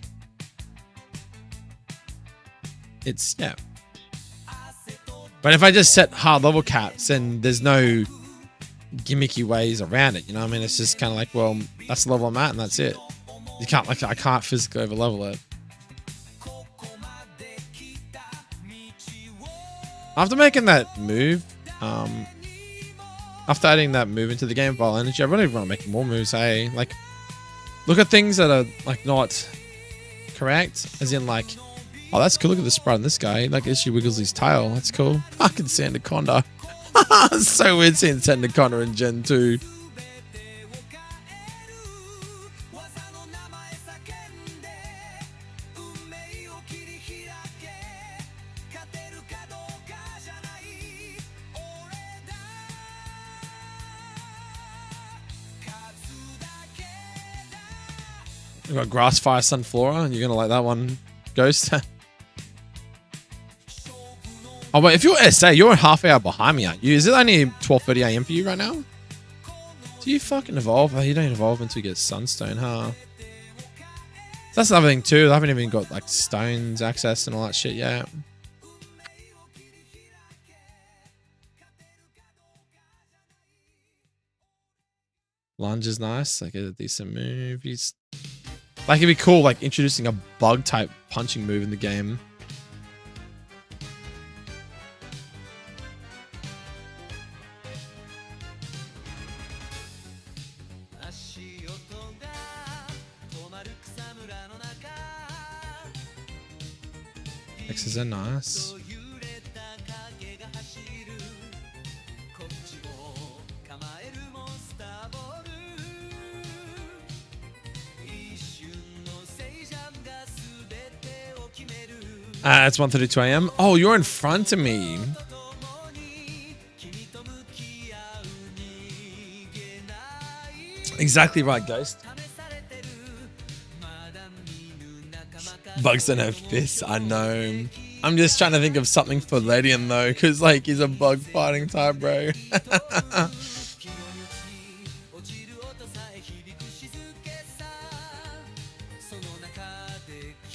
it's, yeah. But if I just set hard level caps, then there's no gimmicky ways around it. You know what I mean? It's just kind of like, well, that's the level I'm at and that's it. You can't, like, I can't physically over level it. After making that move, after adding that move into the game, Vile Energy, I really want to make more moves, hey? Like, look at things that are, like, not correct. As in, like, oh, that's cool. Look at the sprite on this guy. Like, she wiggles his tail. That's cool. Fucking Sandaconda. So weird seeing Sandaconda in Gen 2. We've got Grass, Fire, Sunflora, and you're going to like that one, Ghost. Oh, but if you're SA, you're a half hour behind me, aren't you? Is it only 12:30 AM for you right now? Do you fucking evolve? Oh, you don't evolve until you get Sunstone, huh? That's another thing too. I haven't even got like stones access and all that shit yet. Lunge is nice. Like a decent move. Like, it'd be cool, like introducing a bug type punching move in the game. X's are nice. It's 1:32 AM. Oh, you're in front of me. Exactly right, Ghost. Bugs don't have fists. I know. I'm just trying to think of something for Ledian though, because like he's a bug fighting type, bro.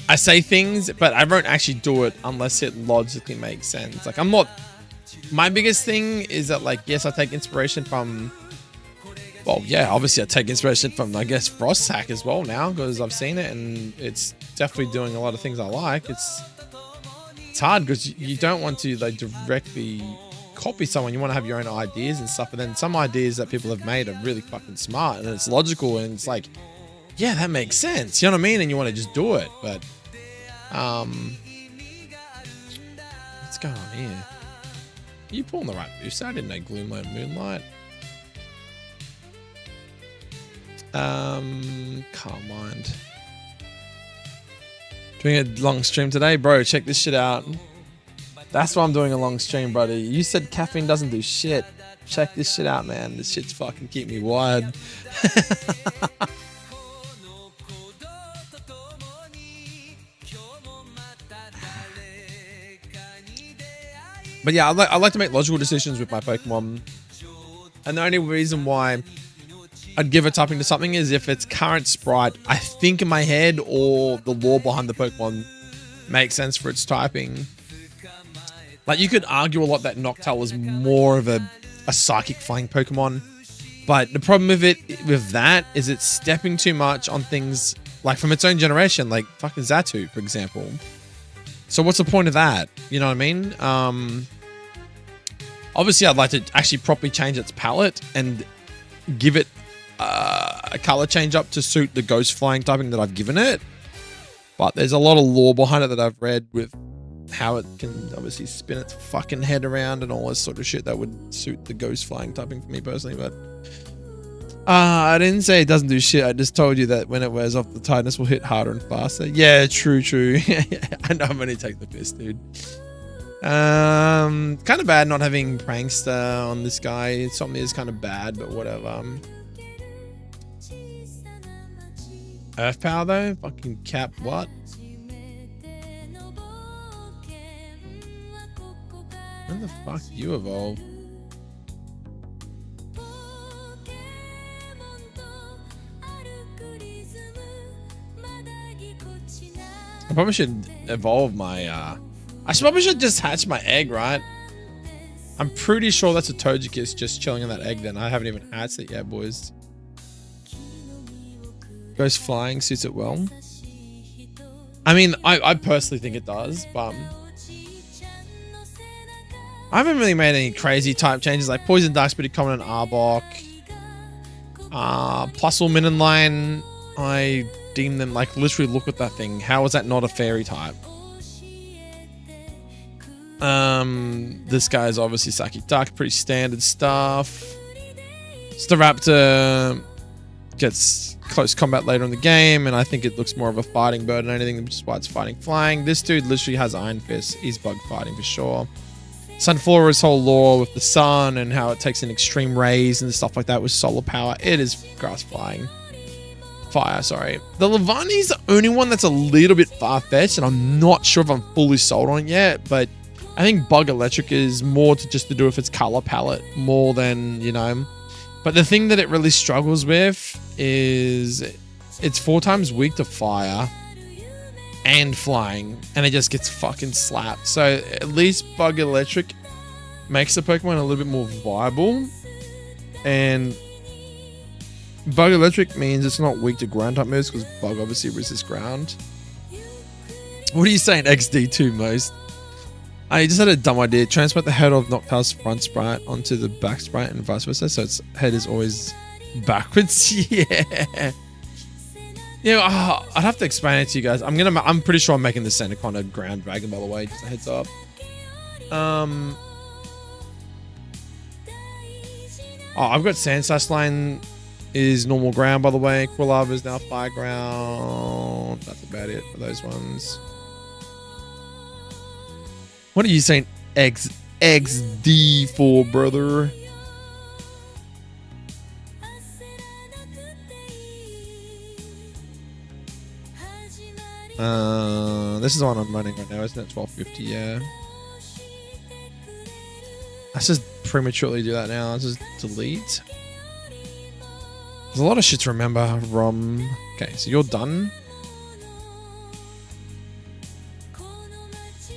I say things, but I won't actually do it unless it logically makes sense. Like, I'm not... My biggest thing is that, like, yes, I take inspiration from... Well, yeah, obviously I take inspiration from, I guess, Romhack as well now, because I've seen it, and it's definitely doing a lot of things I like. It's hard, because you don't want to, like, directly copy someone. You want to have your own ideas and stuff, and then some ideas that people have made are really fucking smart, and it's logical, and it's like... Yeah, that makes sense. You know what I mean? And you want to just do it. But, what's going on here? Are you pulling the right booster? I didn't know Gloomlight Moonlight. Calm Mind. Doing a long stream today? Bro, check this shit out. That's why I'm doing a long stream, buddy. You said caffeine doesn't do shit. Check this shit out, man. This shit's fucking keep me wired. But yeah, I like to make logical decisions with my Pokemon. And the only reason why I'd give a typing to something is if its current sprite, I think in my head, or the lore behind the Pokemon makes sense for its typing. Like, you could argue a lot that Noctowl is more of a psychic flying Pokemon. But the problem with that is it's stepping too much on things like from its own generation, like fucking Xatu, for example. So what's the point of that? You know what I mean? Obviously, I'd like to actually properly change its palette and give it a color change up to suit the ghost flying typing that I've given it. But there's a lot of lore behind it that I've read with how it can obviously spin its fucking head around and all this sort of shit that would suit the ghost flying typing for me personally. But I didn't say it doesn't do shit. I just told you that when it wears off, the tightness will hit harder and faster. Yeah, true. I know I'm gonna take the piss, dude. Kind of bad not having Prankster on this guy. Something is kind of bad, but whatever. Earth power though? Fucking cap what? When the fuck do you evolve? I probably should evolve my I probably should just hatch my egg, right? I'm pretty sure that's a Togekiss just chilling on that egg then. I haven't even hatched it yet, boys. Goes flying, suits it well. I mean, I personally think it does, but I haven't really made any crazy type changes like Poison Dark's pretty common in Arbok. Plusle Minonline, I deem them like literally look at that thing. How is that not a fairy type? This guy is obviously Psychic Dark, pretty standard stuff. Staraptor gets close combat later in the game, and I think it looks more of a fighting bird than anything, which is why it's fighting flying. This dude literally has Iron Fist. He's bug fighting for sure. Sunflora's whole lore with the sun and how it takes in extreme rays and stuff like that with solar power. It is grass flying. Fire, sorry. The Levani's the only one that's a little bit far-fetched, and I'm not sure if I'm fully sold on it yet, but I think Bug Electric is more to do with its color palette more than, you know. But the thing that it really struggles with is it's 4 times weak to fire and flying, and it just gets fucking slapped. So at least Bug Electric makes the Pokemon a little bit more viable, and Bug Electric means it's not weak to ground type moves because Bug obviously resists ground. What are you saying, XD2 most? I just had a dumb idea. Transport the head of Noctowl's front sprite onto the back sprite and vice versa, so its head is always backwards. Yeah. Yeah, I'd have to explain it to you guys. I'm pretty sure I'm making the Senecon a ground dragon, by the way, just a heads up. Oh, I've got Sandslash line is normal ground, by the way. Quilava is now fire ground. That's about it for those ones. What are you saying XD for, brother? This is the one I'm running right now, isn't it? 1250, yeah. Let's just prematurely do that now. Let's just delete. There's a lot of shit to remember. ROM. Okay, so you're done.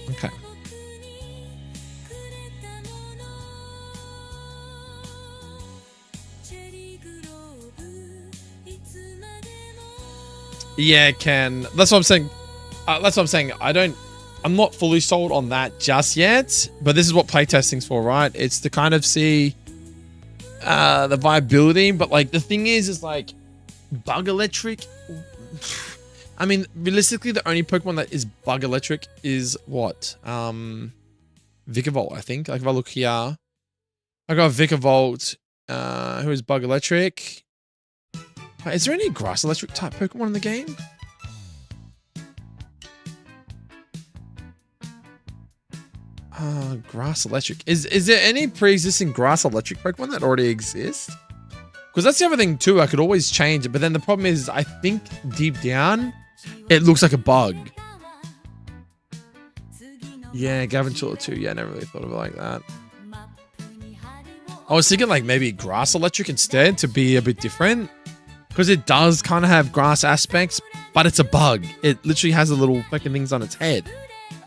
Okay. Yeah, Ken. That's what I'm saying. That's what I'm saying. I'm not fully sold on that just yet, but this is what playtesting's for, right? It's to kind of see the viability, but like the thing is like Bug Electric. I mean, realistically, the only Pokemon that is Bug Electric is what? Vikavolt, I think. Like if I look here, I got Vikavolt, who is Bug Electric. Is there any Grass Electric type Pokemon in the game? Grass Electric. Is there any pre-existing Grass Electric Pokemon that already exist? Because that's the other thing too. I could always change it, but then the problem is I think deep down it looks like a bug. Yeah, Gavin Chula too. Yeah, I never really thought of it like that. I was thinking like maybe grass electric instead to be a bit different. Because it does kind of have grass aspects, but it's a bug. It literally has the little fucking things on its head.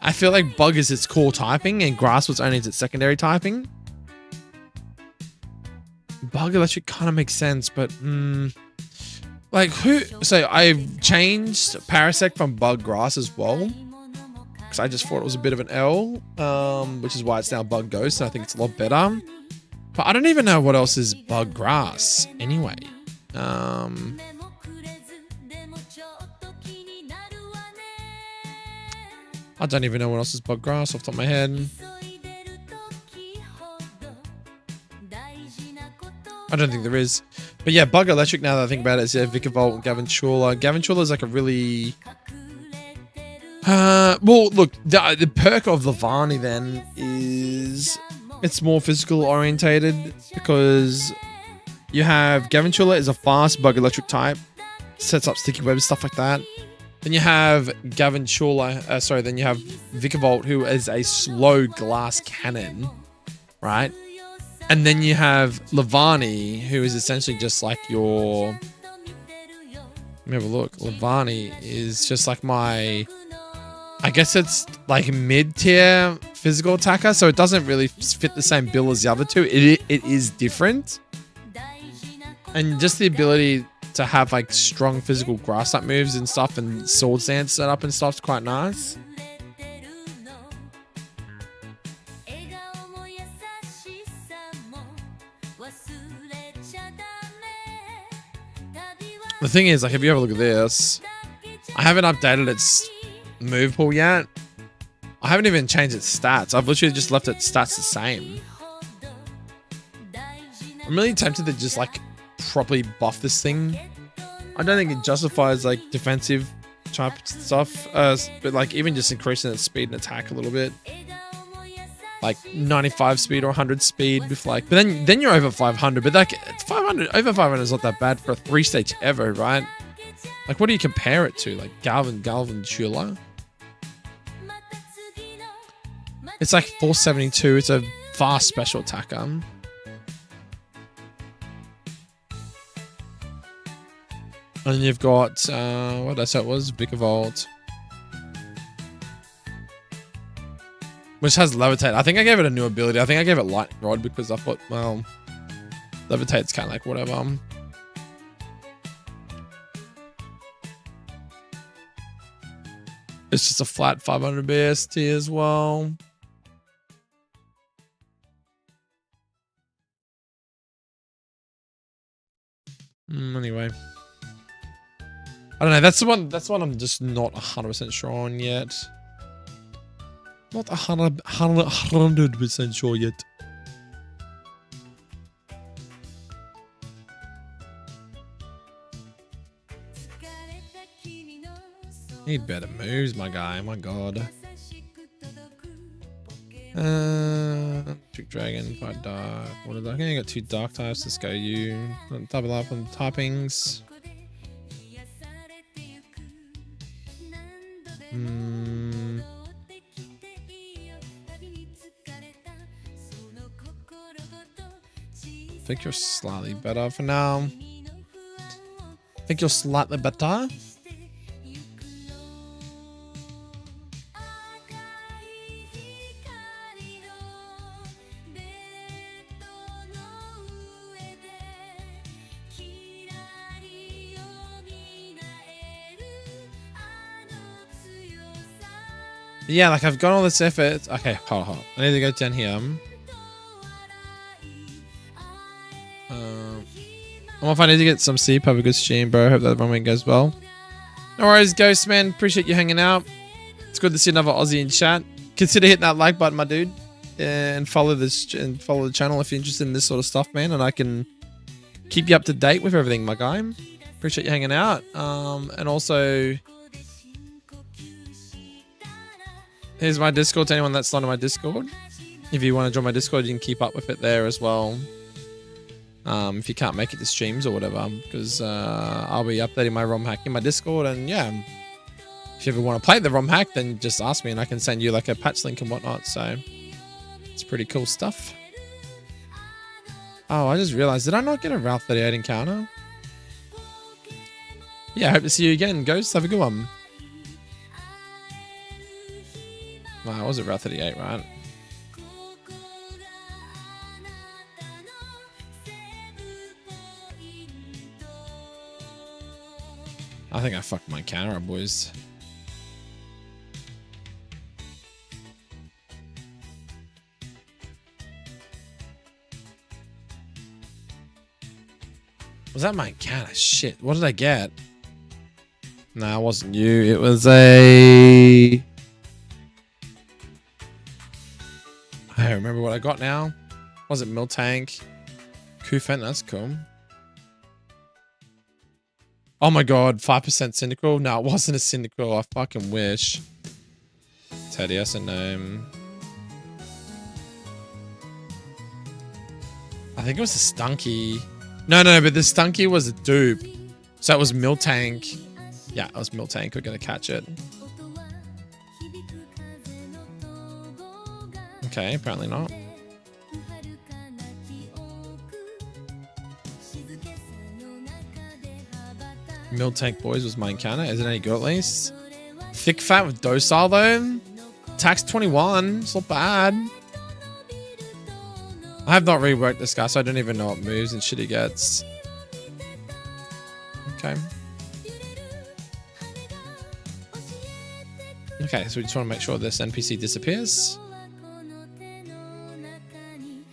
I feel like bug is its core typing and grass was only its secondary typing. Bug electric kind of makes sense, but like who? So I've changed Parasect from bug grass as well. Because I just thought it was a bit of an L, which is why it's now bug ghost. And I think it's a lot better. But I don't even know what else is bug grass anyway. I don't even know what else is bug grass off the top of my head. I don't think there is. But yeah, bug electric, now that I think about it, is Vikavolt and Gavin Chula. Gavin Chula is like a really... well, look, the perk of Lavani then is it's more physical orientated because you have Gavin Chula is a fast bug electric type, sets up sticky webs, stuff like that. Then you have Gavin Chula, then you have Vikavolt, who is a slow glass cannon, right? And then you have Lavani, who is essentially just like your... Let me have a look. Lavani is just like my... I guess it's like mid-tier physical attacker, so it doesn't really fit the same bill as the other two. It is different. And just the ability to have like strong physical grass type moves and stuff and sword stance set up and stuff is quite nice. The thing is, like, if you have a look at this, I haven't updated its move pool yet. I haven't even changed its stats. I've literally just left its stats the same. I'm really tempted to just like properly buff this thing. I don't think it justifies like defensive type stuff, but like even just increasing its speed and attack a little bit, like 95 speed or 100 speed with like, but then you're over 500. But like 500 over 500 is not that bad for a 3-stage Evo, right? Like, what do you compare it to? Like Galvin Chula. It's like 472. It's a fast special attacker. And you've got, what did I say it was? Vikavolt. Which has Levitate. I think I gave it a new ability. I think I gave it Lightning Rod because I thought, well, Levitate's kind of like whatever. It's just a flat 500 BST as well. Anyway. I don't know. That's the one I'm just not 100% sure on yet. Not 100% sure yet. Need better moves, my guy. My god. Trick Dragon, Fight Dark. What is that? I think I got 2 Dark types. Let's go you. Double up on typings. I think you're slightly better for now. I think you're slightly better. Yeah, like I've got all this effort. Okay, hold on. I need to go down here. I'm off. I need to get some sleep. Have a good stream, bro. Hope that everyone goes well. No worries, Ghost Man. Appreciate you hanging out. It's good to see another Aussie in chat. Consider hitting that like button, my dude, and follow this and follow the channel if you're interested in this sort of stuff, man. And I can keep you up to date with everything, my guy. Appreciate you hanging out. And also, here's my Discord to anyone that's not on my Discord. If you want to join my Discord, you can keep up with it there as well. If you can't make it to streams or whatever, because I'll be updating my ROMhacking in my Discord, and yeah, if you ever want to play the ROM hack, then just ask me and I can send you like a patch link and whatnot. So it's pretty cool stuff. Oh, I just realized, did I not get a Route 38 encounter? Yeah, I hope to see you again, Ghost. Have a good one. Wow, it was a Route 38, right? I think I fucked my encounter up, boys. Was that my encounter? Shit, what did I get? Nah, it wasn't you. It was a... I don't remember what I got now. Was it Miltank? Kufent, that's cool. Oh my god, 5% Cyndaquil? No, it wasn't a Cyndaquil. I fucking wish. Teddy, that's a name. I think it was a Stunky. No, but the Stunky was a dupe. So it was Miltank. Yeah, it was Miltank. We're going to catch it. Okay, apparently not. Miltank boys was my encounter. Is it any good at least? Thick fat with docile though. Tax 21. It's not bad. I have not reworked this guy, so I don't even know what moves and shit he gets. Okay. Okay, so we just want to make sure this NPC disappears.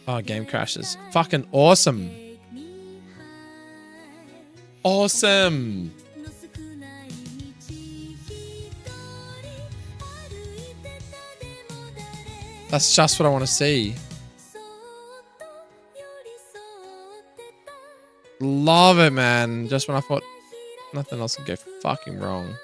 Oh, game crashes. Fucking awesome. Awesome. That's just what I want to see. Love it, man. Just when I thought nothing else could go fucking wrong.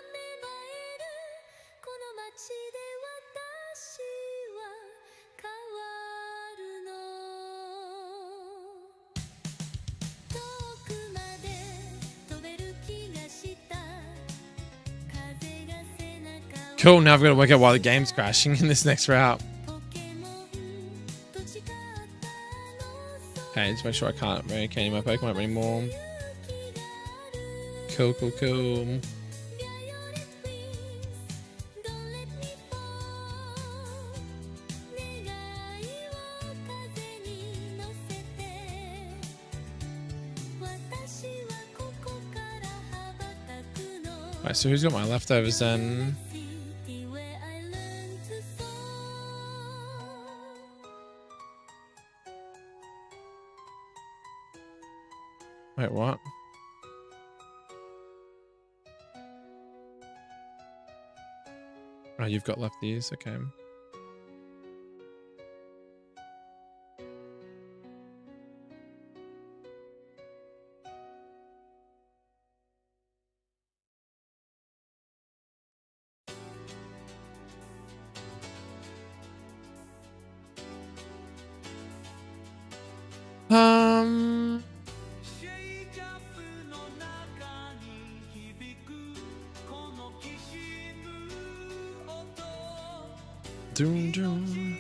Cool, now I've got to work out why the game's crashing in this next route. Okay, just make sure I can't rank any of my Pokemon anymore. Cool. Alright, so who's got my leftovers then? Wait, what? Oh, you've got lefties, okay. Doom.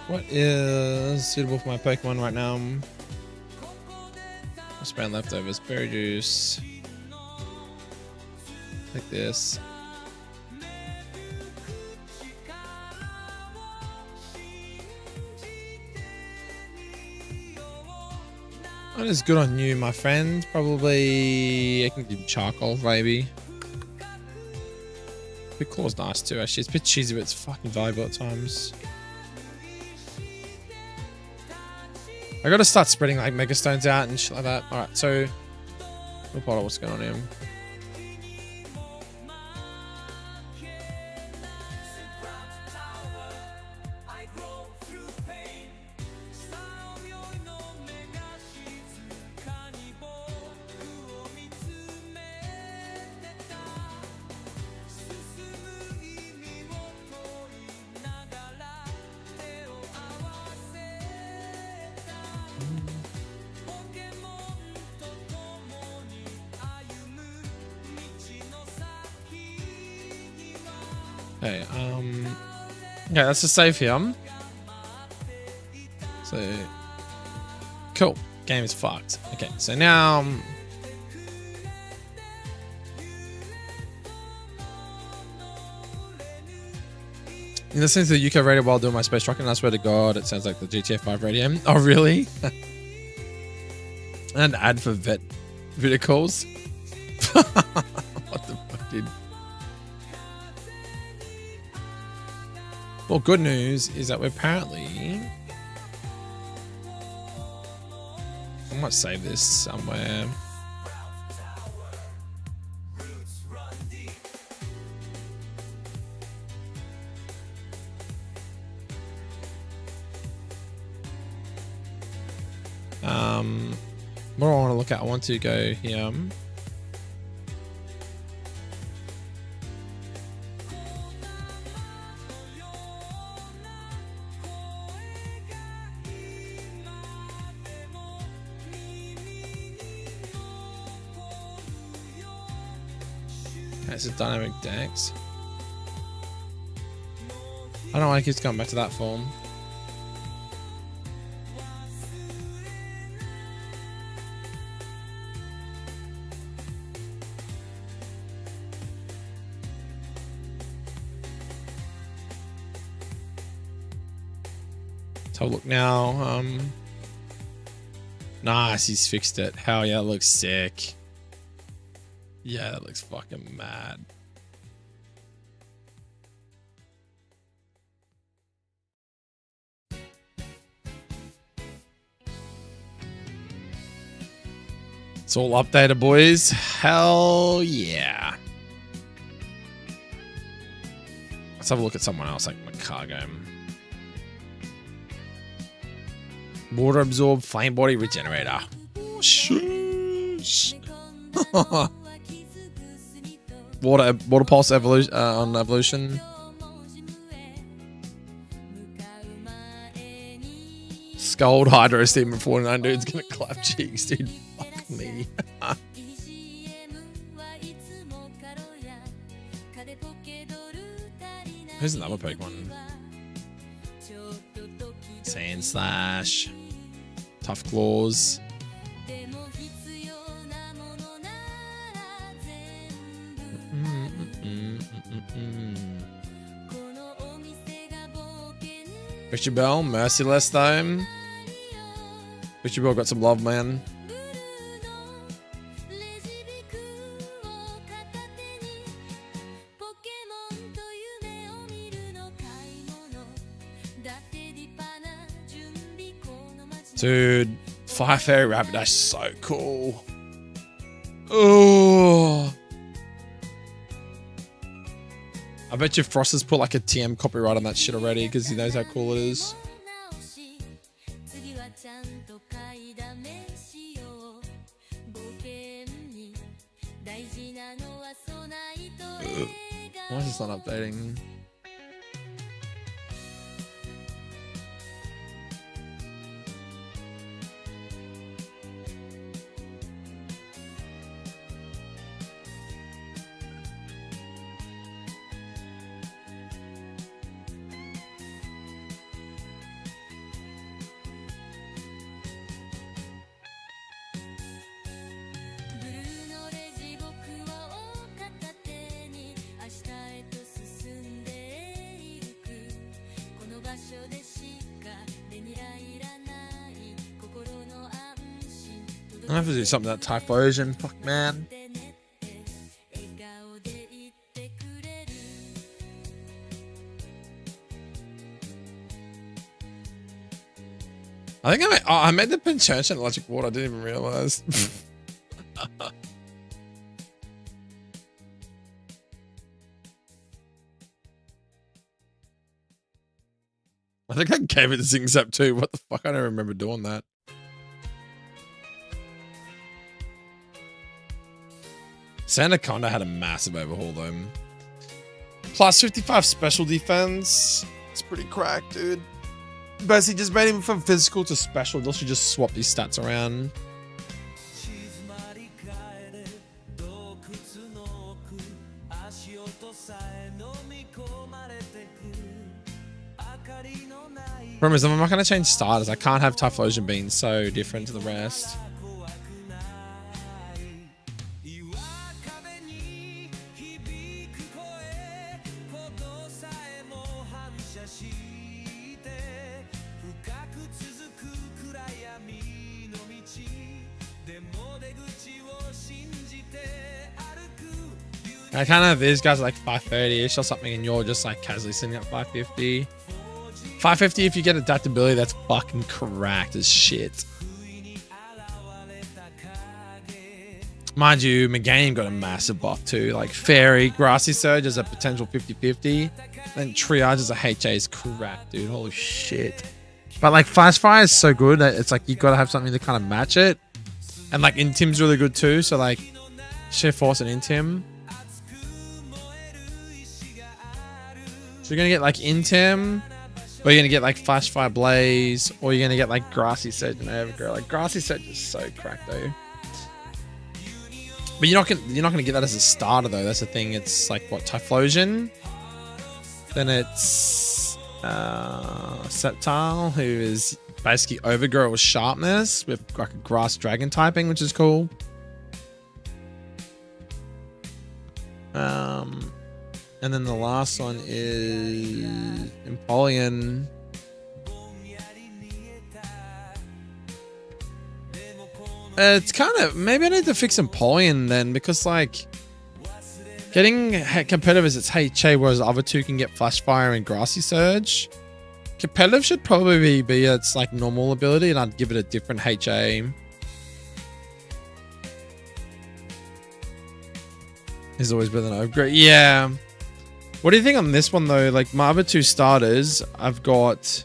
What is suitable for my Pokemon right now? I'll spend leftovers. Berry juice. Like this. What is good on you, my friend? Probably I can give you charcoal, maybe. Big Claw's nice too, actually. It's a bit cheesy, but it's fucking valuable at times. I gotta start spreading like Mega Stones out and shit like that. Alright, so what's going on here? Okay, yeah, that's a save here. So, cool. Game is fucked. Okay, so now... listening to the UK radio while doing my space trucking, and I swear to God, it sounds like the GTA 5 radio. Oh, really? An ad for vet vehicles. What the fuck, dude? Well, good news is that we're apparently... I might save this somewhere. What do I want to look at? I want to go here. It's a dynamic dex. I don't know why I keep going back to that form. So look now. Nice, he's fixed it. Hell yeah, that looks sick. Yeah, that looks fucking mad. It's all updated, boys. Hell yeah. Let's have a look at someone else like Cargo. Water absorb flame body regenerator. Oh, shush. water pulse evolution on evolution. Scold Hydro Steam at 49 dude's gonna clap cheeks, dude. Fuck me. Who's another Pokemon? Sand Slash. Tough Claws. Richard Bell, Merciless though. Richard Bell got some love, man. Dude, Fire Fairy Rapidash is so cool. Oh. I bet you Frost has put like a TM copyright on that shit already because he knows how cool it is. Ugh. Why is this not updating? I have to do something with that Typhlosion. Fuck, man. I think I made the Pinchurchin electric water. I didn't even realize. I think I gave it to Zing Zap too. What the fuck? I don't remember doing that. Sandaconda had a massive overhaul though. Plus 55 special defense. It's pretty cracked, dude. Basically just made him from physical to special. They'll should just swap these stats around. Problem is, I'm not going to change starters. I can't have Typhlosion being so different to the rest. I kind of have these guys at like 530-ish or something, and you're just like casually sitting at 550. 550, if you get adaptability, that's fucking cracked as shit. Mind you, Meganium got a massive buff too. Like Fairy, Grassy Surge is a potential 50-50. Then Triage as a HA is cracked, dude. Holy shit. But like Flash Fire is so good that it's like you gotta have something to kind of match it. And like Intim's really good too. So like Shift Force and Intim. So you're gonna get like Intim, or you're gonna get like Flash Fire Blaze, or you're gonna get like Grassy Surge and Overgrow. Like Grassy Surge is so cracked though. But you're not gonna get that as a starter though. That's the thing. It's like what, Typhlosion? Then it's Sceptile, who is basically Overgrow with Sharpness with like a Grass Dragon typing, which is cool. And then the last one is Empoleon. It's kind of, maybe I need to fix Empoleon then, because like getting competitive as its HA, whereas the other two can get Flash Fire and Grassy Surge. Competitive should probably be its like normal ability, and I'd give it a different HA. Is always better than Overgrow. Yeah. What do you think on this one though? Like my other two starters, I've got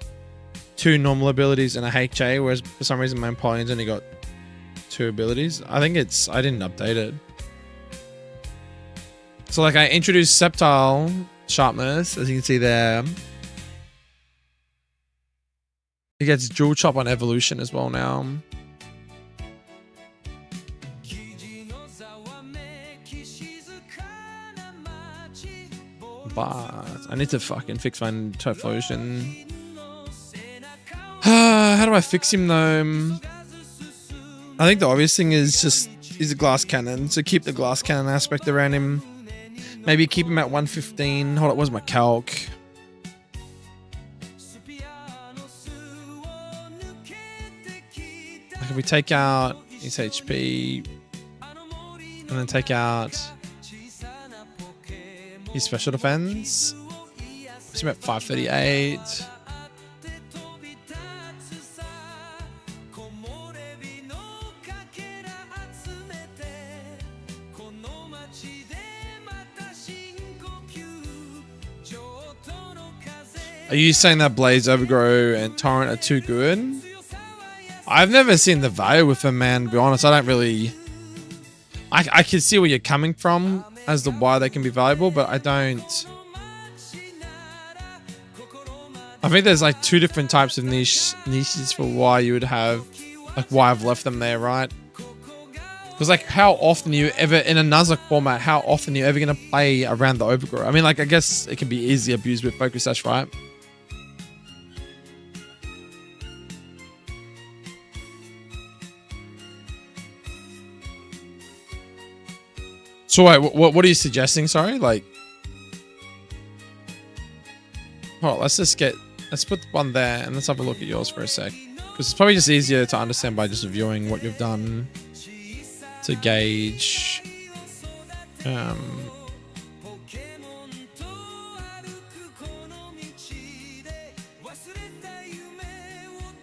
2 normal abilities and a HA, whereas for some reason my Empoleon's only got 2 abilities. I think it's, I didn't update it. So like I introduced Sceptile Sharpness, as you can see there. He gets Dual Chop on evolution as well now. But I need to fucking fix my Typhlosion. How do I fix him though? I think the obvious thing is just he's a glass cannon, so keep the glass cannon aspect around him. Maybe keep him at 115. Hold on, where's my calc? Like if we take out his HP and then take out his special defense, puts him at 538. Are you saying that Blaze, Overgrow, and Torrent are too good? I've never seen the value with them, man, to be honest. I don't really... I can see where you're coming from as to why they can be valuable, but I don't... I think there's like 2 different types of niches for why you would have... Like why I've left them there, right? Because like how often you ever... In a Nuzlocke format, how often are you ever going to play around the Overgrow? I mean, like I guess it can be easily abused with Focus Sash, right? So wait, what are you suggesting? Sorry, like, hold on, let's put one there and let's have a look at yours for a sec, because it's probably just easier to understand by just reviewing what you've done to gauge. No,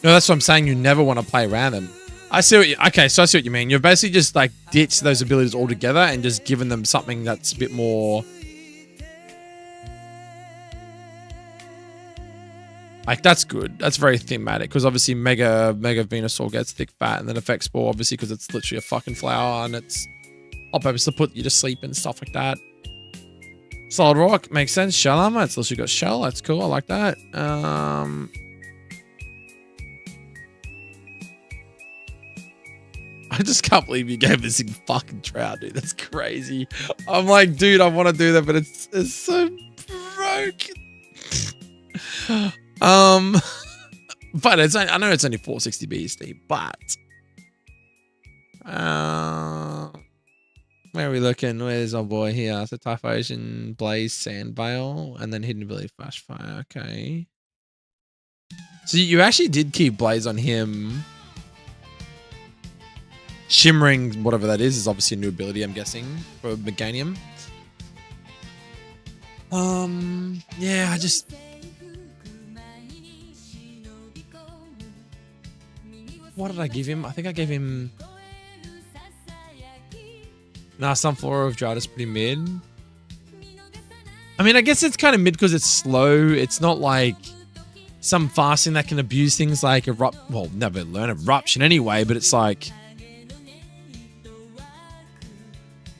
that's what I'm saying. You never want to play around them. I see what you, okay, so I see what you mean. You've basically just like ditched those abilities altogether and just given them something that's a bit more... Like, that's good. That's very thematic, because obviously Mega Venusaur gets thick fat, and then Effect Spore, obviously, because it's literally a fucking flower, and it's on purpose to put you to sleep and stuff like that. Solid Rock, makes sense. Shell Armor, it's literally got Shell. That's cool. I like that. I just can't believe you gave this thing fucking Trout, dude. That's crazy. I'm like, dude, I want to do that, but it's so broken. But I know it's only 460 BSD, but where are we looking? Where's our boy here? So Typhlosion, Blaze, Sandvale, and then Hidden Ability Flashfire. Okay. So you actually did keep Blaze on him. Shimmering, whatever that is obviously a new ability, I'm guessing, for Meganium. Yeah, I just... What did I give him? I think I gave him... Nah, Sunflora of Drought is pretty mid. I mean, I guess it's kind of mid because it's slow. It's not like some fasting that can abuse things like Erupt. Well, never learn Eruption anyway, but it's like...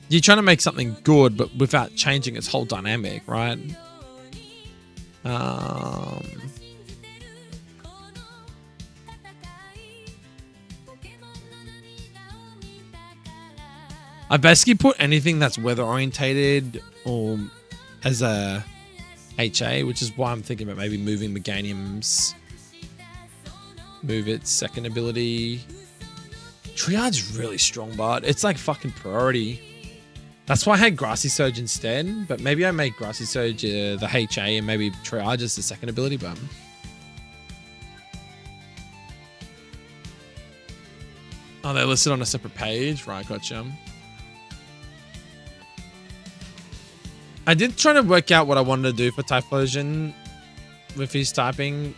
You're trying to make something good, but without changing its whole dynamic, right? I basically put anything that's weather orientated or as a HA, which is why I'm thinking about maybe moving Meganium's move its second ability. Triage is really strong, but it's like fucking priority. That's why I had Grassy Surge instead, but maybe I make Grassy Surge the HA and maybe Triage is the second ability, but... Oh, they're listed on a separate page? Right, gotcha. I did try to work out what I wanted to do for Typhlosion with his typing,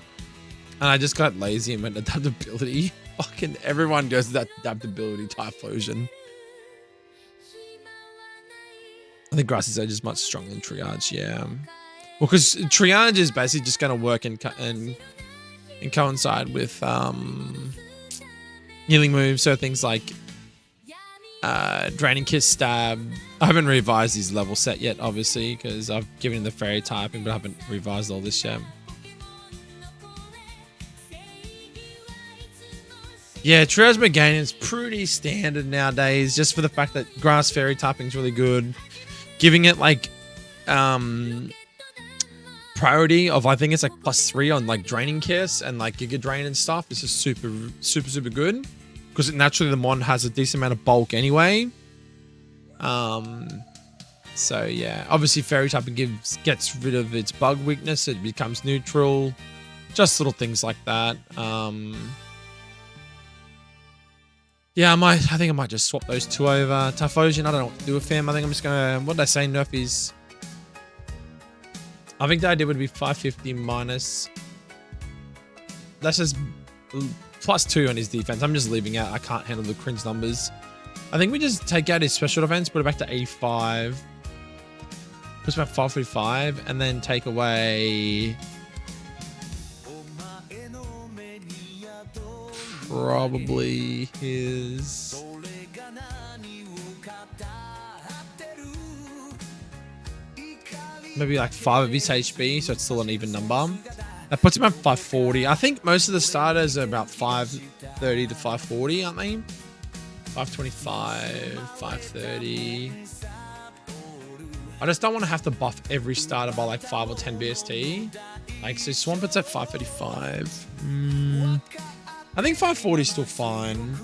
and I just got lazy and went adaptability. Fucking everyone goes to that adaptability Typhlosion. I think Grassy Surge is much stronger than Triage, yeah. Well, because Triage is basically just going to work and coincide with healing moves, so things like Draining Kiss, Stab. I haven't revised his level set yet, obviously, because I've given him the fairy typing, but I haven't revised all this yet. Yeah, Triage Meganium is pretty standard nowadays, just for the fact that Grass Fairy typing is really good. Giving it like priority of, I think it's like +3 on like Draining Kiss and like Giga Drain and stuff. This is super good because naturally the mon has a decent amount of bulk anyway. So yeah, obviously Fairy typing gets rid of its bug weakness. It becomes neutral. Just little things like that. Yeah, I think I might just swap those two over. Typhlosion, I don't know what to do with him. I think I'm just gonna, what did I say, nerf his... I think the idea would be 550 minus... That's just +2 on his defense. I'm just leaving out. I can't handle the cringe numbers. I think we just take out his special defense, put it back to 85. Push him at 545, and then take away... Probably his... Maybe like 5 of his HP, so it's still an even number. That puts him at 540. I think most of the starters are about 530 to 540, aren't they? 525, 530. I just don't want to have to buff every starter by like 5 or 10 BST. Like, so Swampet's at 535. I think 540 is still fine.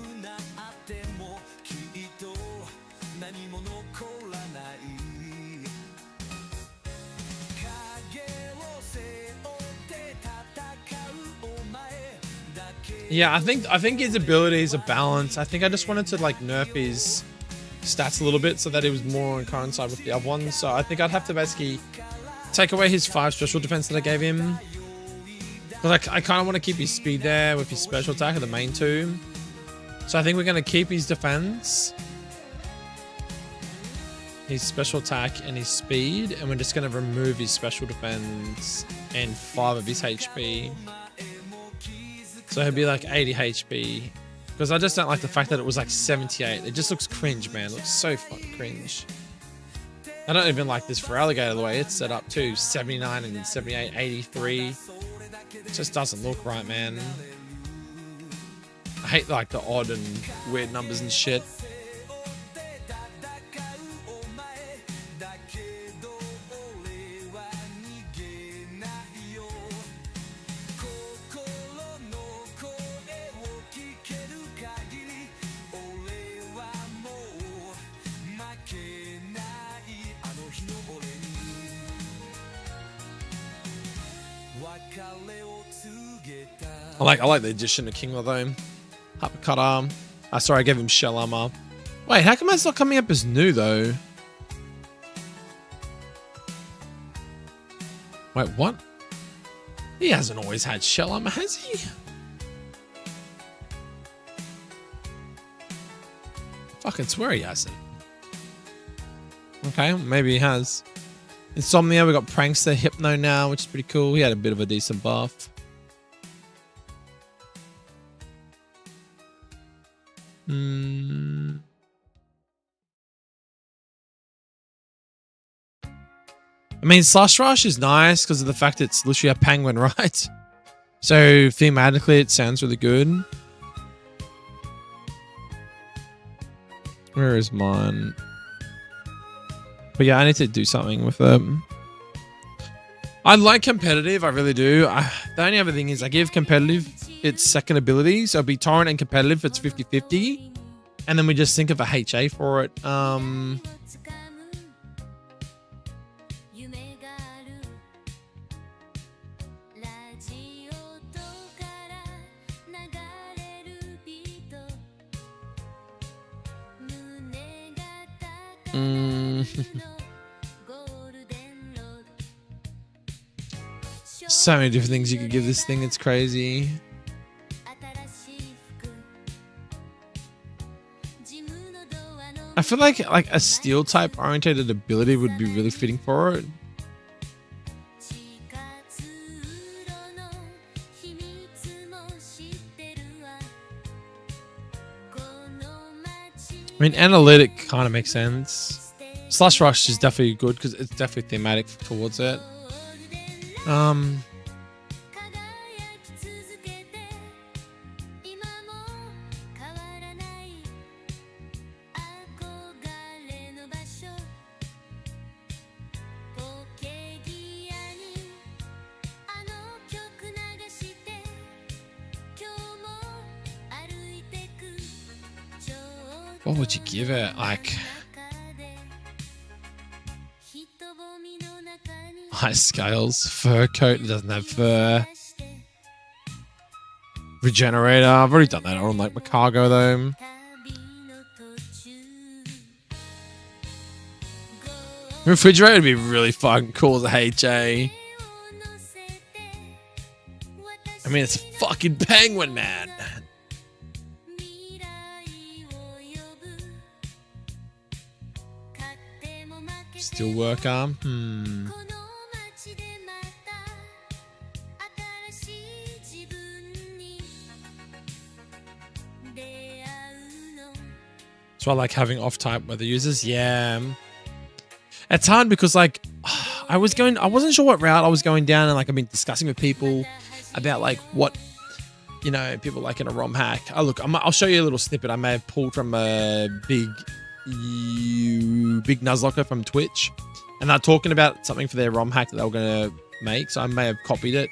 Yeah, I think his abilities are balanced. I think I just wanted to like nerf his stats a little bit so that it was more in coincide with the other ones. So I think I'd have to basically take away his 5 special defense that I gave him. But I kind of want to keep his speed there with his special attack of the main 2. So I think we're going to keep his defense, his special attack, and his speed. And we're just going to remove his special defense and 5 of his HP. So he'll be like 80 HP. Because I just don't like the fact that it was like 78. It just looks cringe, man. It looks so fucking cringe. I don't even like this for Alligator the way it's set up too. 79 and 78, 83. It just doesn't look right, man. I hate like the odd and weird numbers and shit. I like the addition to Kingler though. Hypercutter. Sorry, I gave him shell armor. Wait, how come that's not coming up as new though? Wait, what? He hasn't always had shell armor, has he? Fucking swear he hasn't. Okay, maybe he has. Insomnia, we got Prankster, Hypno now, which is pretty cool. He had a bit of a decent buff. I mean, Slush Rush is nice because of the fact it's literally a penguin, right? So thematically, it sounds really good. Where is mine? But yeah, I need to do something with them. I like competitive, I really do. The only other thing is I give competitive its second ability. So it'll be Torrent and competitive, it's 50-50. And then we just think of a HA for it. So many different things you could give this thing, it's crazy. I feel like a steel type orientated ability would be really fitting for it. I mean, analytic kind of makes sense. Slush Rush is definitely good because it's definitely thematic towards it. What would you give it? Like ice scales, fur coat. It doesn't have fur. Regenerator. I've already done that on like my cargo though. Refrigerator would be really fucking cool as a HA. I mean, it's a fucking penguin, man. Steel work arm. So I like having off type weather users. Yeah. It's hard because like I wasn't sure what route I was going down, and like I've been discussing with people about like what, you know, people like in a ROM hack. Oh look, I'll show you a little snippet I may have pulled from a big nuzlocke from Twitch, and they're talking about something for their ROM hack that they were going to make, so I may have copied it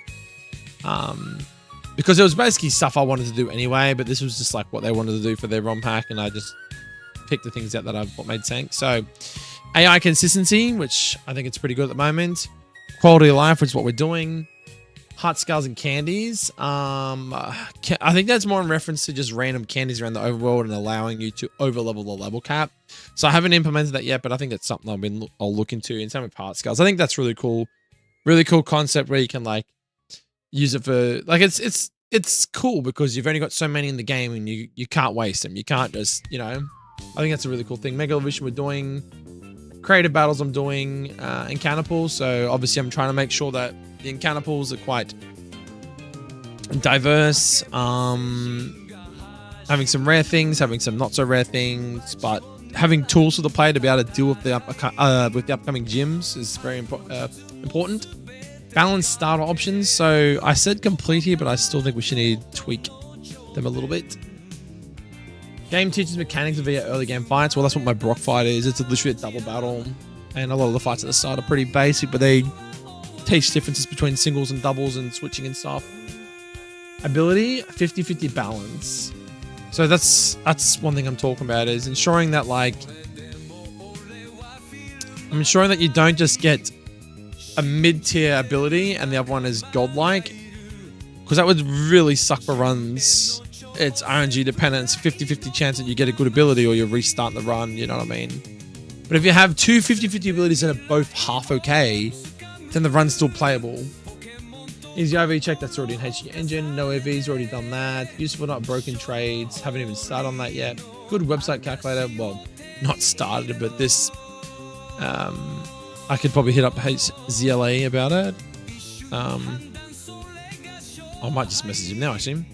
because it was basically stuff I wanted to do anyway, but this was just like what they wanted to do for their ROM hack, and I just picked the things out that I thought made sense. So AI consistency, which I think it's pretty good at the moment. Quality of life, which is what we're doing. Heart scars and candies. I think that's more in reference to just random candies around the overworld and allowing you to overlevel the level cap. So I haven't implemented that yet, but I think that's something I'll look into. And same with heart scars. I think that's really cool. Really cool concept where you can like use it for like it's cool because you've only got so many in the game and you can't waste them. You can't just, you know. I think that's a really cool thing. Mega Evolution we're doing. Creative battles I'm doing. Encounter pools. So obviously I'm trying to make sure that the encounter pools are quite diverse. Having some rare things, having some not so rare things, but having tools for the player to be able to deal with the upcoming gyms is very important. Balanced starter options. So I said complete here, but I still think we should need to tweak them a little bit. Game teaches mechanics via early game fights. Well, that's what my Brock fight is. It's literally a double battle, and a lot of the fights at the start are pretty basic, but they teach differences between singles and doubles and switching and stuff. Ability, 50-50 balance. So that's one thing I'm talking about, is ensuring that like I'm ensuring that you don't just get a mid-tier ability and the other one is godlike, because that would really suck for runs. It's RNG dependent. It's 50-50 chance that you get a good ability or you restart the run, you know what I mean? But if you have two 50-50 abilities that are both half okay, then the run's still playable. Easy IV check, that's already in HG Engine. No EVs, already done that. Useful not broken trades, haven't even started on that yet. Good website calculator, well, not started, but this, I could probably hit up ZLA about it. I might just message him now, actually.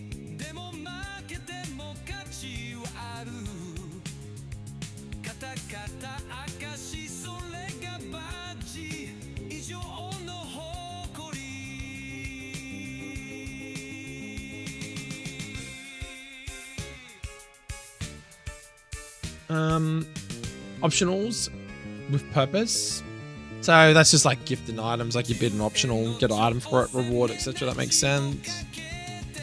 Optionals with purpose. So that's just like gifting items, like you bid an optional, get an item for it, reward, etc. That makes sense.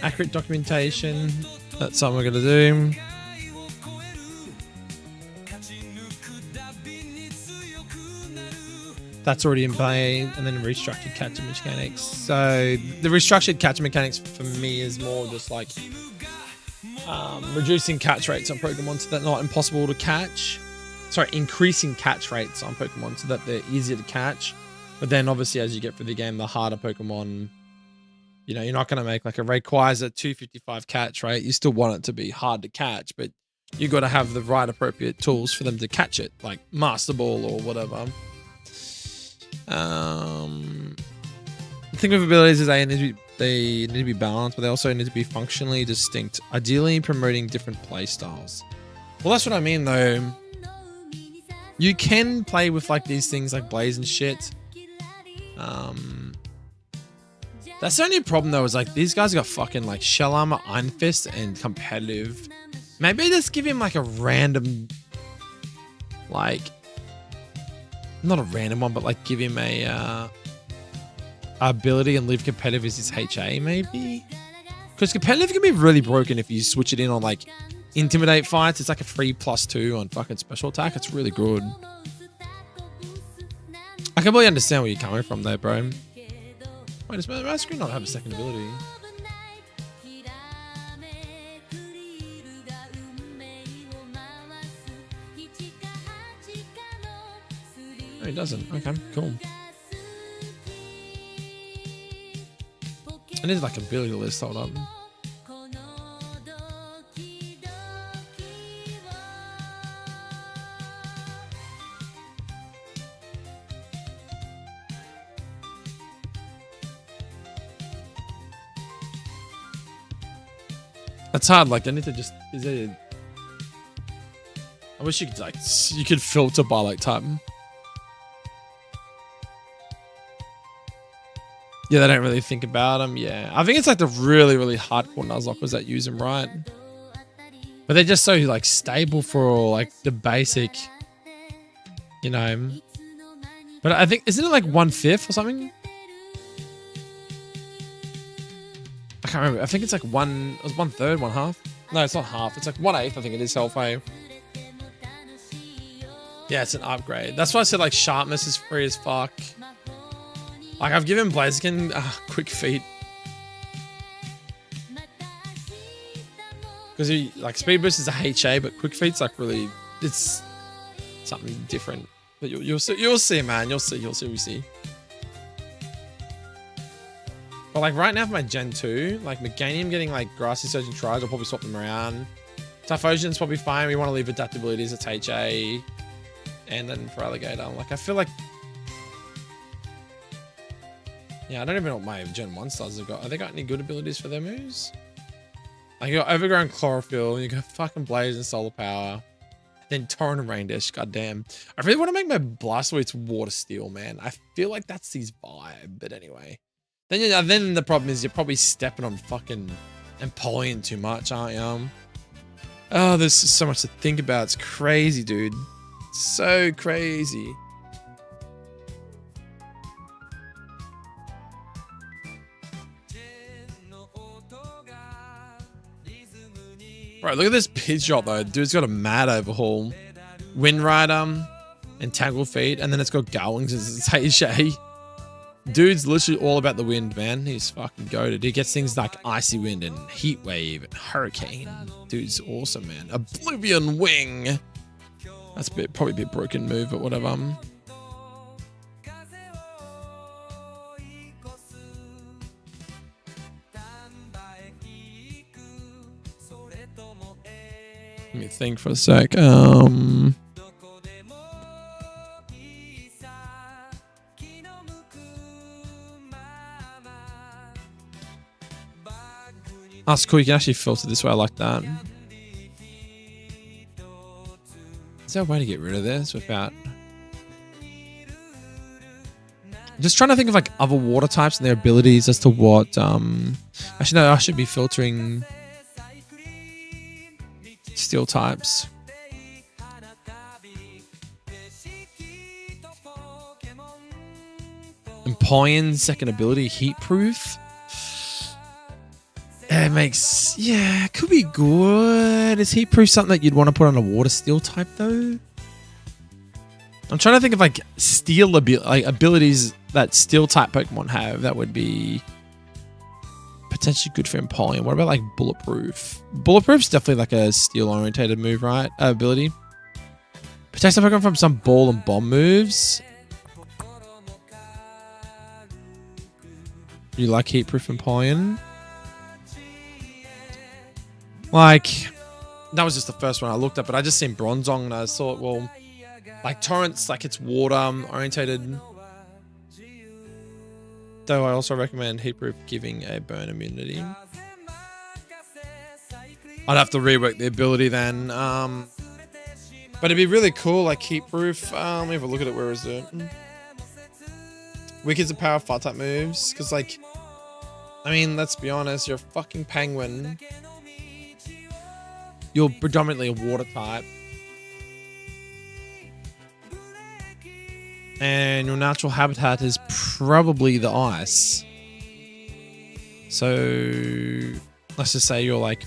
Accurate documentation. That's something we're gonna do. That's already in play, and then restructured catch mechanics. So the restructured catch mechanics for me is more just like reducing catch rates on Pokemon so that they're not impossible to catch. Sorry, increasing catch rates on Pokemon so that they're easier to catch. But then obviously as you get through the game, the harder Pokemon, you know, you're not going to make like a Rayquaza 255 catch rate. You still want it to be hard to catch, but you got to have the right appropriate tools for them to catch it, like Master Ball or whatever. The thing with abilities is they need to be balanced, but they also need to be functionally distinct, ideally promoting different play styles. Well, that's what I mean though. You can play with like these things like Blaze and shit. That's the only problem though, is like these guys got fucking like Shell Armor, Iron Fist, and competitive. Maybe just give him like a random, like, not a random one, but like give him a ability and leave competitive as his HA maybe. Because competitive can be really broken if you switch it in on like Intimidate fights. It's like a free +2 on fucking special attack. It's really good. I completely understand where you're coming from there, bro. Wait, does my screen not have a second ability? No, it doesn't. Okay, cool. I need like ability list, hold up. That's hard. Like, I need to just. Is there? I wish you could like you could filter by like type. Yeah, they don't really think about them. Yeah, I think it's like the really, really hardcore nuzlockers that use them, right? But they're just so like stable for like the basic, you know. But I think isn't it like 1/5 or something? I can't remember. I think it's like it was 1/3, 1/2. No, it's not half. It's like 1/8. I think it is health. Yeah, it's an upgrade. That's why I said like sharpness is free as fuck. Like I've given Blaziken quick feet because he like speed boost is a HA, but quick feet's like really it's something different. But you'll see, man. You'll see. We see. But like right now for my Gen 2, like Meganium getting like Grassy Surge and Trials, I'll probably swap them around. Typhosian's probably fine. We want to leave adaptabilities, it's HA. And then for Alligator, like I feel like... Yeah, I don't even know what my Gen 1 stars have got. Have they got any good abilities for their moves? Like you got Overgrown Chlorophyll, you got fucking Blaze and Solar Power. Then Torrent and Rain Dash, goddamn. I really want to make my Blastoise Water Steel, man. I feel like that's his vibe, but anyway. Then the problem is you're probably stepping on fucking Empoleon too much, aren't you? Oh, there's just so much to think about. It's crazy, dude. So crazy. Right, look at this Pidgeot though. Dude's got a mad overhaul. Wind Rider, Entangled Feet, and then it's got Garwings as its HA. Dude's literally all about the wind, man. He's fucking goated. He gets things like Icy Wind and Heat Wave and Hurricane. Dude's awesome, man. Oblivion Wing. That's probably a bit broken move, but whatever. Let me think for a sec. That's cool. You can actually filter this way. I like that. Is there a way to get rid of this without... I'm just trying to think of like other water types and their abilities as to what... Actually, no, I should be filtering steel types. Empion's second ability, Heat Proof. It makes... Yeah, it could be good. Is Heat Proof something that you'd want to put on a water steel type though? I'm trying to think of like steel abilities that steel type Pokemon have that would be potentially good for Empoleon. What about like Bulletproof? Bulletproof's definitely like a steel orientated move, right? Ability. Protects the Pokemon from some ball and bomb moves. You like Heat Proof Empoleon? Like, that was just the first one I looked at, but I just seen Bronzong and I thought, well, like Torrent's like it's water orientated. Though I also recommend Heat Proof giving a burn immunity. I'd have to rework the ability then. But it'd be really cool, like Heat Proof. Let me have a look at it. Where is it? Wicked's a power fire type moves. Because, like, I mean, let's be honest, you're a fucking penguin. You're predominantly a water type. And your natural habitat is probably the ice. So let's just say you're like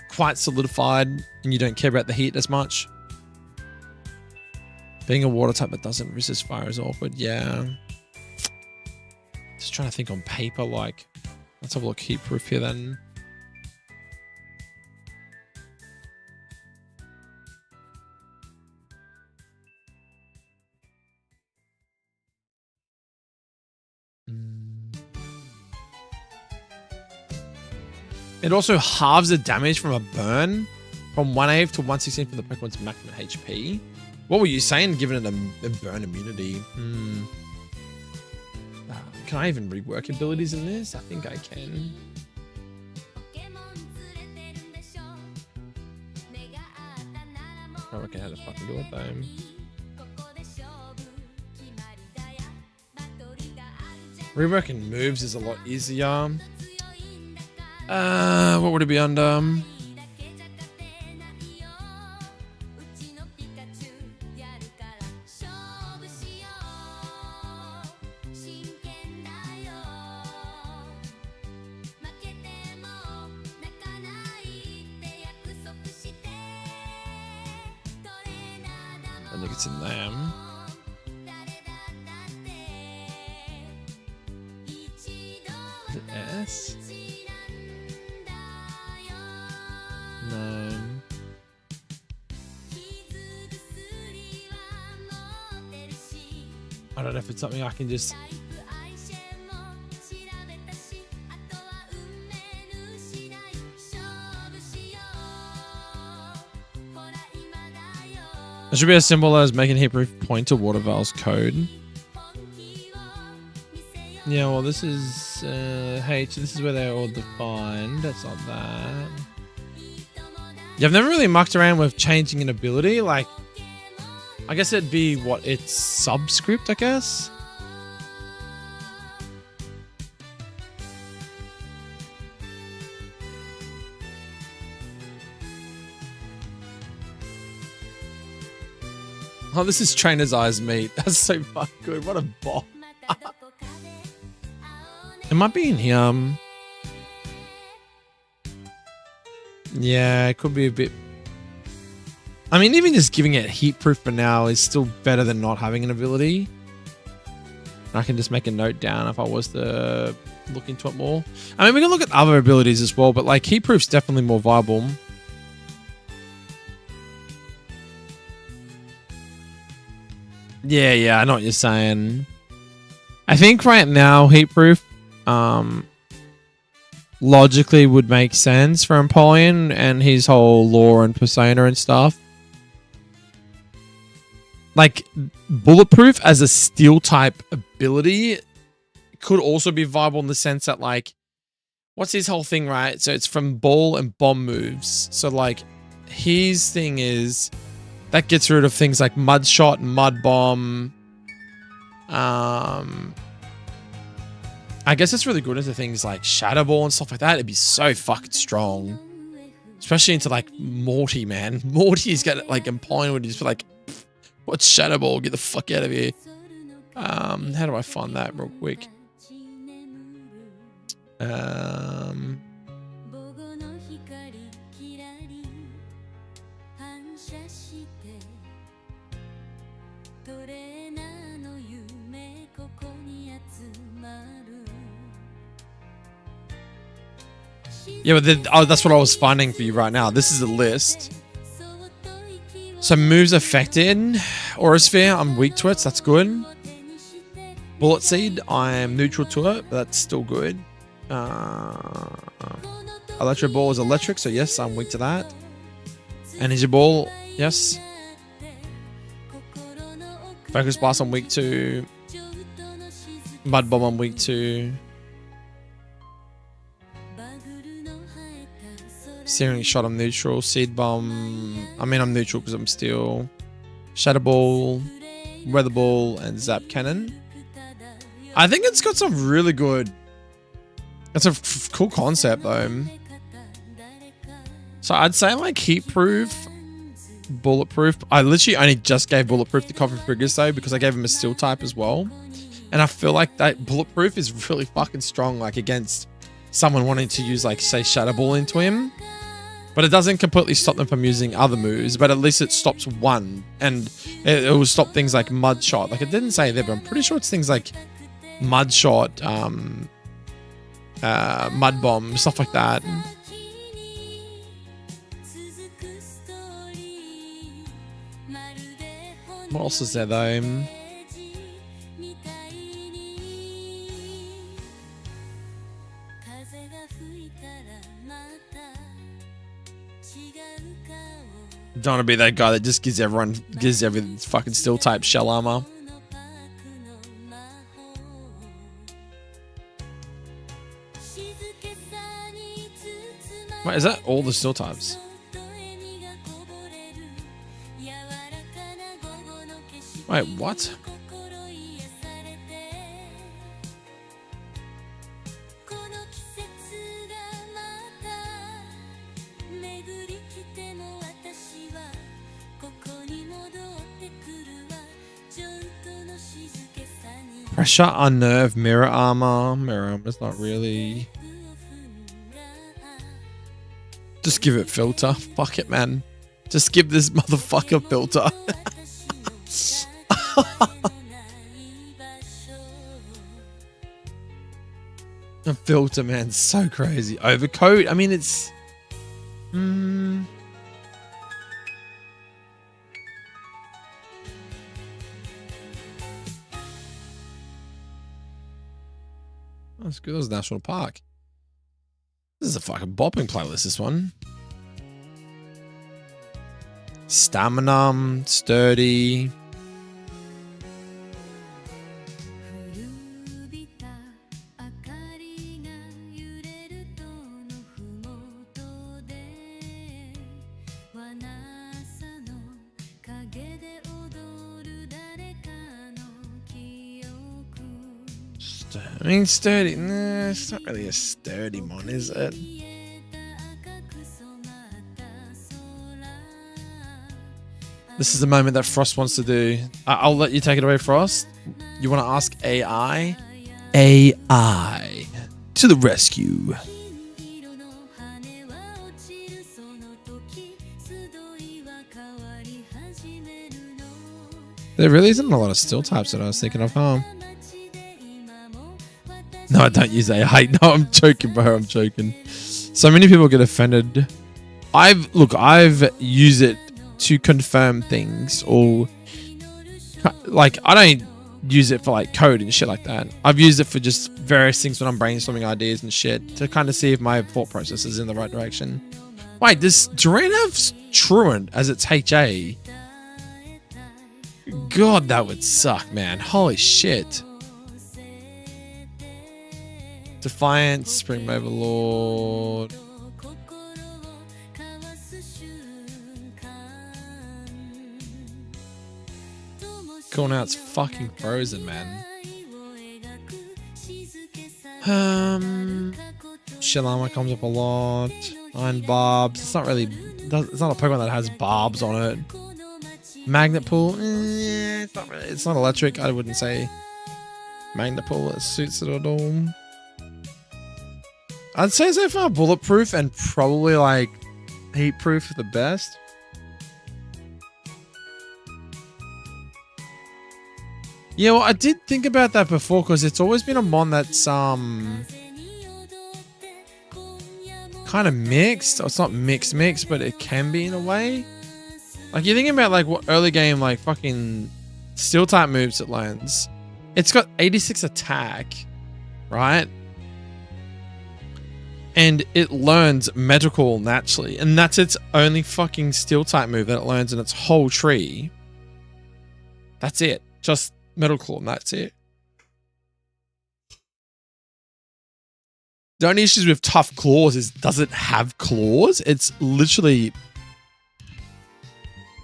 quite solidified and you don't care about the heat as much. Being a water type that doesn't resist fire is awkward. Yeah. Just trying to think on paper, like, let's have a look. Heat Proof here then. It also halves the damage from a burn from 1/8 to 1/16 from the Pokemon's maximum HP. What were you saying, giving it a burn immunity? Can I even rework abilities in this? I think I can. I reckon how to fucking do it though. Reworking moves is a lot easier. What would it be under? I think it's in them. Is it S? No. I don't know if it's something I can just... It should be as simple as making Heat Proof point to Water Valve's code. Yeah, well, this is H. This is where they're all defined. That's not that. Yeah, I've never really mucked around with changing an ability. Like, I guess it'd be what? It's subscript, I guess. Oh, this is Trainer's Eyes meat. That's so fucking good. What a bot. It might be in here. Yeah, it could be a bit... I mean, even just giving it Heat Proof for now is still better than not having an ability. I can just make a note down if I was to look into it more. I mean, we can look at other abilities as well, but like heat proof's definitely more viable. Yeah, I know what you're saying. I think right now heat proof logically would make sense for Empoleon and his whole lore and persona and stuff. Like bulletproof as a steel type ability could also be viable in the sense that like, what's his whole thing, right? So it's from ball and bomb moves. So like his thing is that gets rid of things like mud shot, mud bomb. I guess it's really good into things like Shadow Ball and stuff like that. It'd be so fucking strong. Especially into like Morty, man. Morty's got like Empoleon would just be like, what's Shadow Ball? Get the fuck out of here. How do I find that real quick? Yeah, but that's what I was finding for you right now. This is a list. So moves affected. Aura Sphere, I'm weak to it, so that's good. Bullet Seed, I'm neutral to it, but that's still good. Electro Ball is electric, so yes, I'm weak to that. Energy Ball, yes. Focus Blast, I'm weak to. Mud Bomb, I'm weak to. Searing Shot, I'm neutral. Seed Bomb, I mean, I'm neutral because I'm steel. Shadow Ball, Weather Ball, and Zap Cannon. I think it's got some really good. It's a cool concept though. So I'd say like heat proof, bulletproof. I literally only just gave bulletproof to Coffee Friggers though because I gave him a steel type as well. And I feel like that bulletproof is really fucking strong like against someone wanting to use like say Shadow Ball into him. But it doesn't completely stop them from using other moves, but at least it stops one. And it will stop things like Mud Shot. Like it didn't say there, but I'm pretty sure it's things like Mud Shot, Mud Bomb, stuff like that. What else is there though? Don't want to be that guy that just gives every fucking steel type shell armor. Wait, is that all the steel types? Wait, what? Pressure, Unnerve, Mirror Armor. Mirror Armor's not really... Just give it Filter. Fuck it, man. Just give this motherfucker Filter. A Filter, man. So crazy. Overcoat. I mean, it's... That's good. That was National Park. This is a fucking bopping playlist, this one. Stamina, Sturdy. I mean, sturdy. Nah, it's not really a sturdy one, is it? This is the moment that Frost wants to do. I'll let you take it away, Frost. You want to ask AI? AI to the rescue. There really isn't a lot of steel types that I was thinking of, huh? No, I don't use AI. No, I'm joking, bro. I'm joking. So many people get offended. I've used it to confirm things, or like I don't use it for like code and shit like that. I've used it for just various things when I'm brainstorming ideas and shit to kind of see if my thought process is in the right direction. Wait, does Duran have truant as its HA? God, that would suck, man. Holy shit. Defiant, Spring Overlord. Cool, now it's fucking frozen, man. Shilama comes up a lot. Iron Barbs. It's not really. It's not a Pokemon that has barbs on it. Magnet Pool. It's not really. It's not electric. I wouldn't say Magnet Pool suits it at all. I'd say so far bulletproof and probably like heat proof the best. Yeah, well, I did think about that before because it's always been a mon that's kind of mixed. It's not mixed, but it can be in a way. Like you're thinking about like what early game like fucking steel type moves it learns. It's got 86 attack, right? And it learns medical naturally, and that's its only fucking steel type move that it learns in its whole tree. That's it. Just medical, and that's it. The only issues with tough claws is does it have claws? It's literally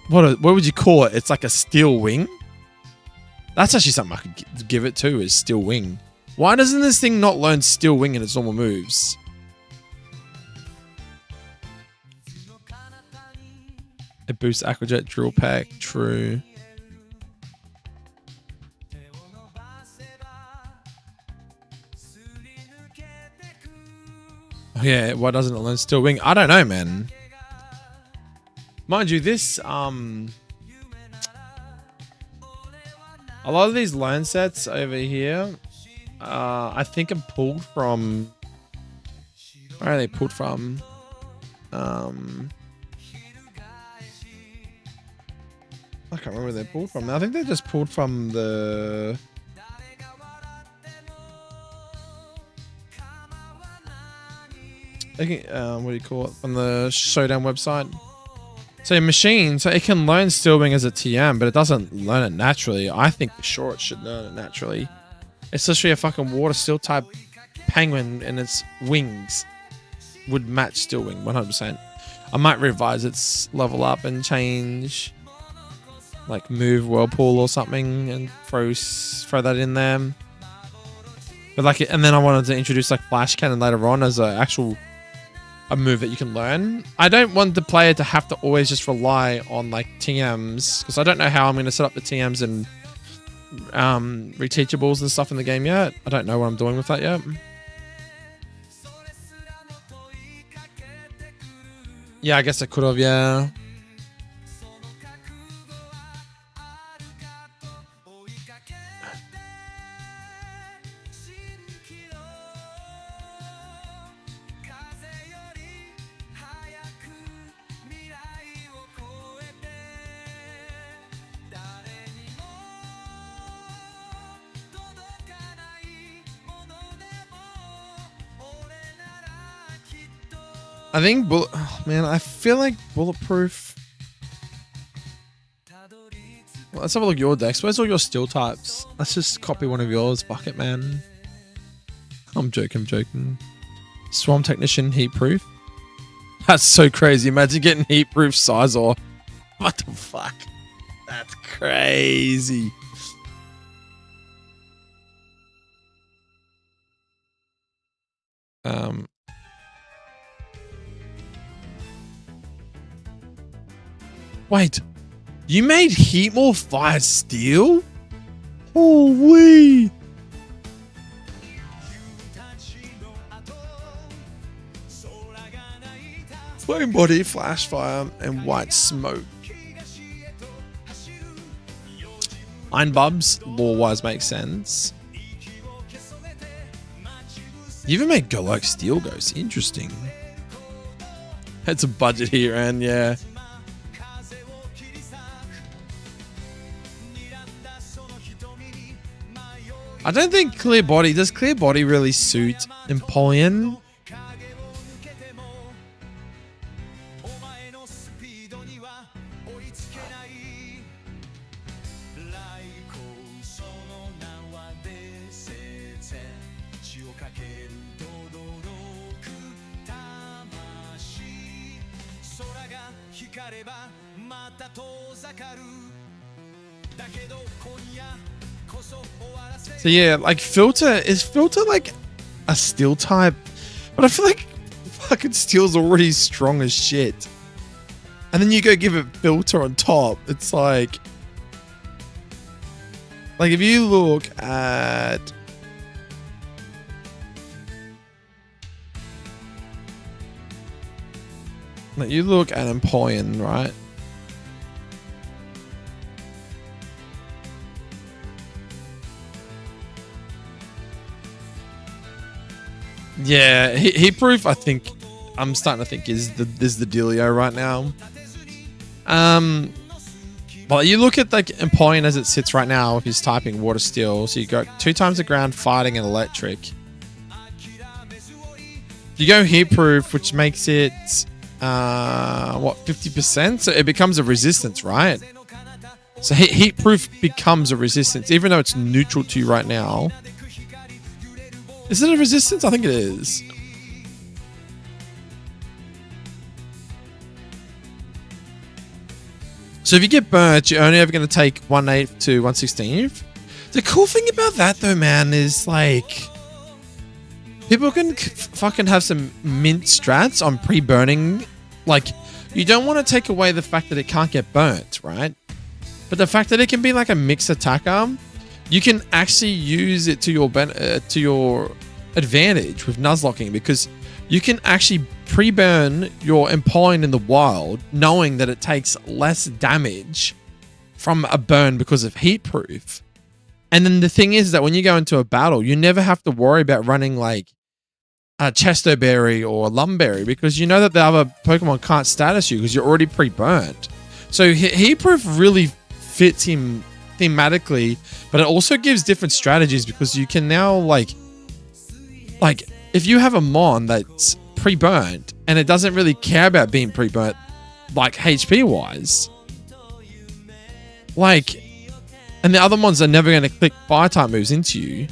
what would you call it? It's like a steel wing. That's actually something I could give it to is steel wing. Why doesn't this thing not learn steel wing in its normal moves? It boosts Aquajet, Drill Pack, true. Oh yeah, why doesn't it learn Steel Wing? I don't know, man. Mind you, this a lot of these learn sets over here, I think are pulled from. Where are they pulled from? I can't remember where they're pulled from. I think they're just pulled from the. I think, what do you call it? From the Showdown website. So machine, so it can learn Steel Wing as a TM, but it doesn't learn it naturally. I think for sure it should learn it naturally. It's literally a fucking water steel type penguin, and its wings would match Steel Wing 100%. I might revise its level up and change. Like move Whirlpool or something and throw that in there. But like, and then I wanted to introduce like Flash Cannon later on as a move that you can learn. I don't want the player to have to always just rely on like TMs because I don't know how I'm going to set up the TMs and reteachables and stuff in the game yet. I don't know what I'm doing with that yet. Yeah, I guess I could have, yeah. I think man, I feel like bulletproof. Well, let's have a look at your decks. Where's all your steel types? Let's just copy one of yours. Fuck it, man. I'm joking. Swarm Technician, heat proof. That's so crazy. Imagine getting heat proof Sizor. What the fuck? That's crazy. Wait, you made Heatmore Fire Steel? Holy! Flame Body, Flash Fire, and White Smoke. Iron Bubs, lore-wise, makes sense. You even made Go Like Steel Ghost. Interesting. It's a budget here, and yeah. I don't think Clear Body... Does Clear Body really suit Empoleon? So yeah, like Filter, is Filter like a Steel type? But I feel like fucking Steel's already strong as shit. And then you go give it Filter on top. It's like if you look at Empoleon, right? Yeah, heat proof. I think I'm starting to think is the dealio right now. But you look at like Empoleon as it sits right now if he's typing Water Steel. So you go 2 times the ground, fighting, and electric. You go heat proof, which makes it 50%. So it becomes a resistance, right? So heat proof becomes a resistance, even though it's neutral to you right now. Is it a resistance? I think it is. So if you get burnt, you're only ever going to take 1/8 to 1/16. The cool thing about that, though, man, is like people can fucking have some mint strats on pre-burning. Like, you don't want to take away the fact that it can't get burnt, right? But the fact that it can be like a mixed attacker, you can actually use it to your advantage with nuzlocking, because you can actually pre-burn your Empoleon in the wild, knowing that it takes less damage from a burn because of heat proof. And then the thing is that when you go into a battle, you never have to worry about running like a Chesto Berry or a Lumberry, because you know that the other Pokemon can't status you because you're already pre-burnt. So heat proof really fits him thematically, but it also gives different strategies, because you can now like if you have a Mon that's pre-burnt and it doesn't really care about being pre-burnt, like HP wise, like, and the other Mons are never going to click fire type moves into you.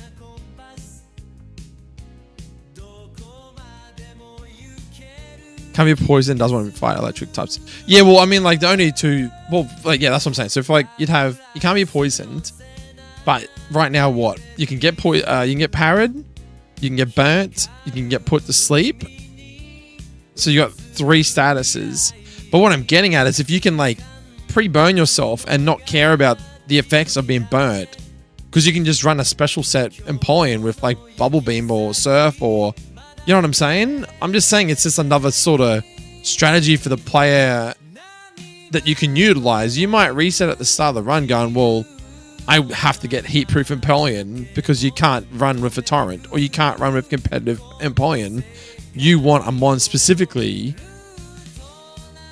Can be poison, doesn't want to fight electric types. Yeah, well, I mean, like the only two, well, like, yeah, that's what I'm saying. So if like you can't be poisoned, but right now what? You can get you can get parried, you can get burnt, you can get put to sleep. So you got 3 statuses. But what I'm getting at is if you can like pre-burn yourself and not care about the effects of being burnt, because you can just run a special set Empoleon with like Bubble Beam or Surf, or you know what I'm saying? I'm just saying it's just another sort of strategy for the player that you can utilize. You might reset at the start of the run going, well, I have to get heat proof Empoleon because you can't run with a Torrent, or you can't run with competitive Empoleon. You want a Mon specifically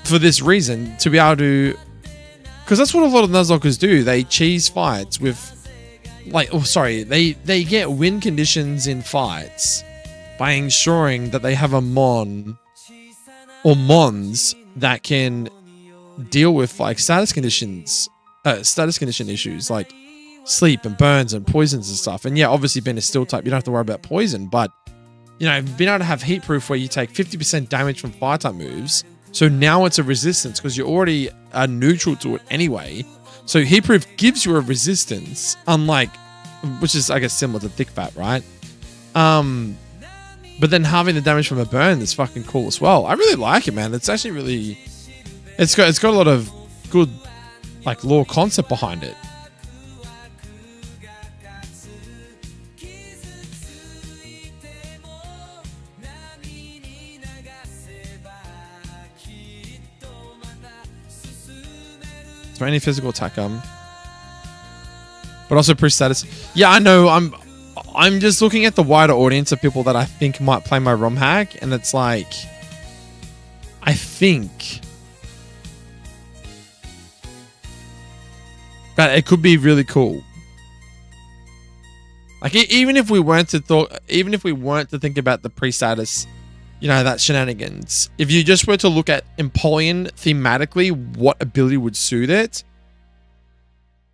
for this reason, to be able to, because that's what a lot of Nuzlockers do. They cheese fights with like, oh sorry, they get win conditions in fights by ensuring that they have a Mon or Mons that can deal with like status condition issues like sleep and burns and poisons and stuff. And yeah, obviously being a steel type, you don't have to worry about poison, but you know, being able to have heat proof where you take 50% damage from fire type moves. So now it's a resistance because you're already neutral to it anyway. So heat proof gives you a resistance, unlike, which is I guess similar to thick fat, right? But then having the damage from a burn is fucking cool as well. I really like it, man. It's actually really, it's got a lot of good like lore concept behind it. For any physical attack, but also pre status. Yeah, I know. I'm just looking at the wider audience of people that I think might play my ROM hack, and it's like, I think that it could be really cool. Like even if we weren't to think about the pre-status, you know, that shenanigans. If you just were to look at Empoleon thematically, what ability would suit it?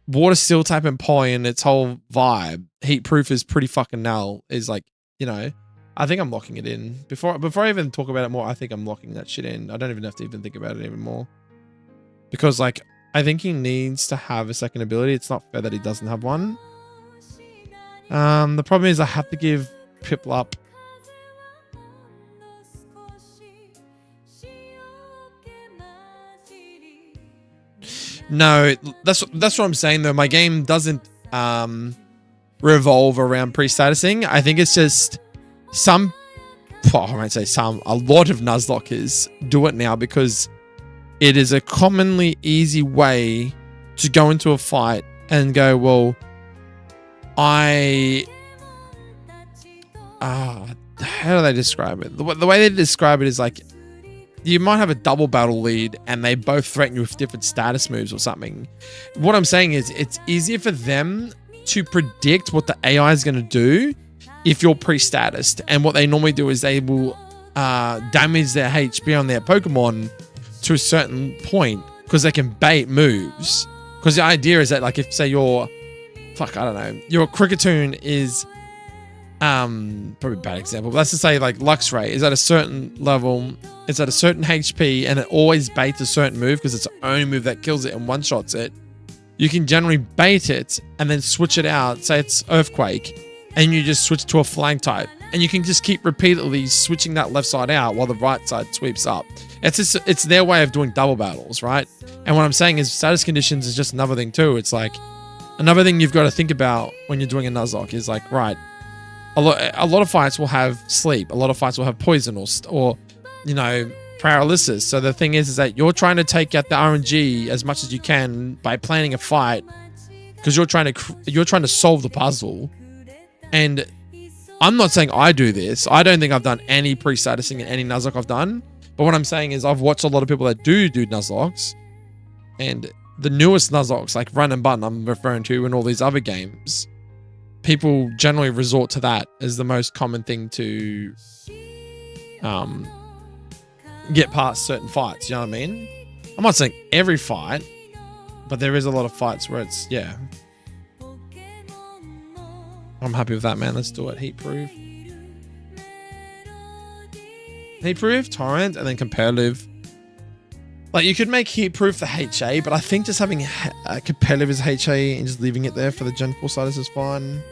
Water Steel type Empoleon, its whole vibe, heat proof is pretty fucking null. Is like, you know, I think I'm locking it in before I even talk about it more. I think I'm locking that shit in. I don't even have to even think about it anymore, because like I think he needs to have a second ability. It's not fair that he doesn't have one. The problem is I have to give Piplup. No, that's what I'm saying though. My game doesn't revolve around pre-statusing. I think it's just a lot of nuzlockers do it now because it is a commonly easy way to go into a fight and go, well, how do they describe it? The way they describe it is like, you might have a double battle lead and they both threaten you with different status moves or something. What I'm saying is it's easier for them to predict what the AI is going to do if you're pre-statused. And what they normally do is they will damage their HP on their Pokemon to a certain point because they can bait moves. Because the idea is that, like, if say your Cricketune is probably a bad example, but let's just say like Luxray is at a certain level, it's at a certain HP, and it always baits a certain move because it's the only move that kills it and one-shots it. You can generally bait it and then switch it out. Say it's Earthquake, and you just switch to a Flying type, and you can just keep repeatedly switching that left side out while the right side sweeps up. It's their way of doing double battles, right? And what I'm saying is status conditions is just another thing too. It's like another thing you've got to think about when you're doing a Nuzlocke is like, right, a lot of fights will have sleep. A lot of fights will have poison or you know, paralysis. So the thing is that you're trying to take out the RNG as much as you can by planning a fight because you're trying to solve the puzzle. And I'm not saying I do this. I don't think I've done any pre-statusing in any Nuzlocke I've done. But what I'm saying is I've watched a lot of people that do Nuzlocks, and the newest Nuzlocks like Run and Button I'm referring to and all these other games, people generally resort to that as the most common thing to get past certain fights. You know what I mean? I'm not saying every fight, but there is a lot of fights where it's, yeah. I'm happy with that, man. Let's do it. Heat proof. Heat proof, torrent, and then competitive. Like, you could make heat proof the HA, but I think just having competitive as HA and just leaving it there for the Gen 4 status is fine.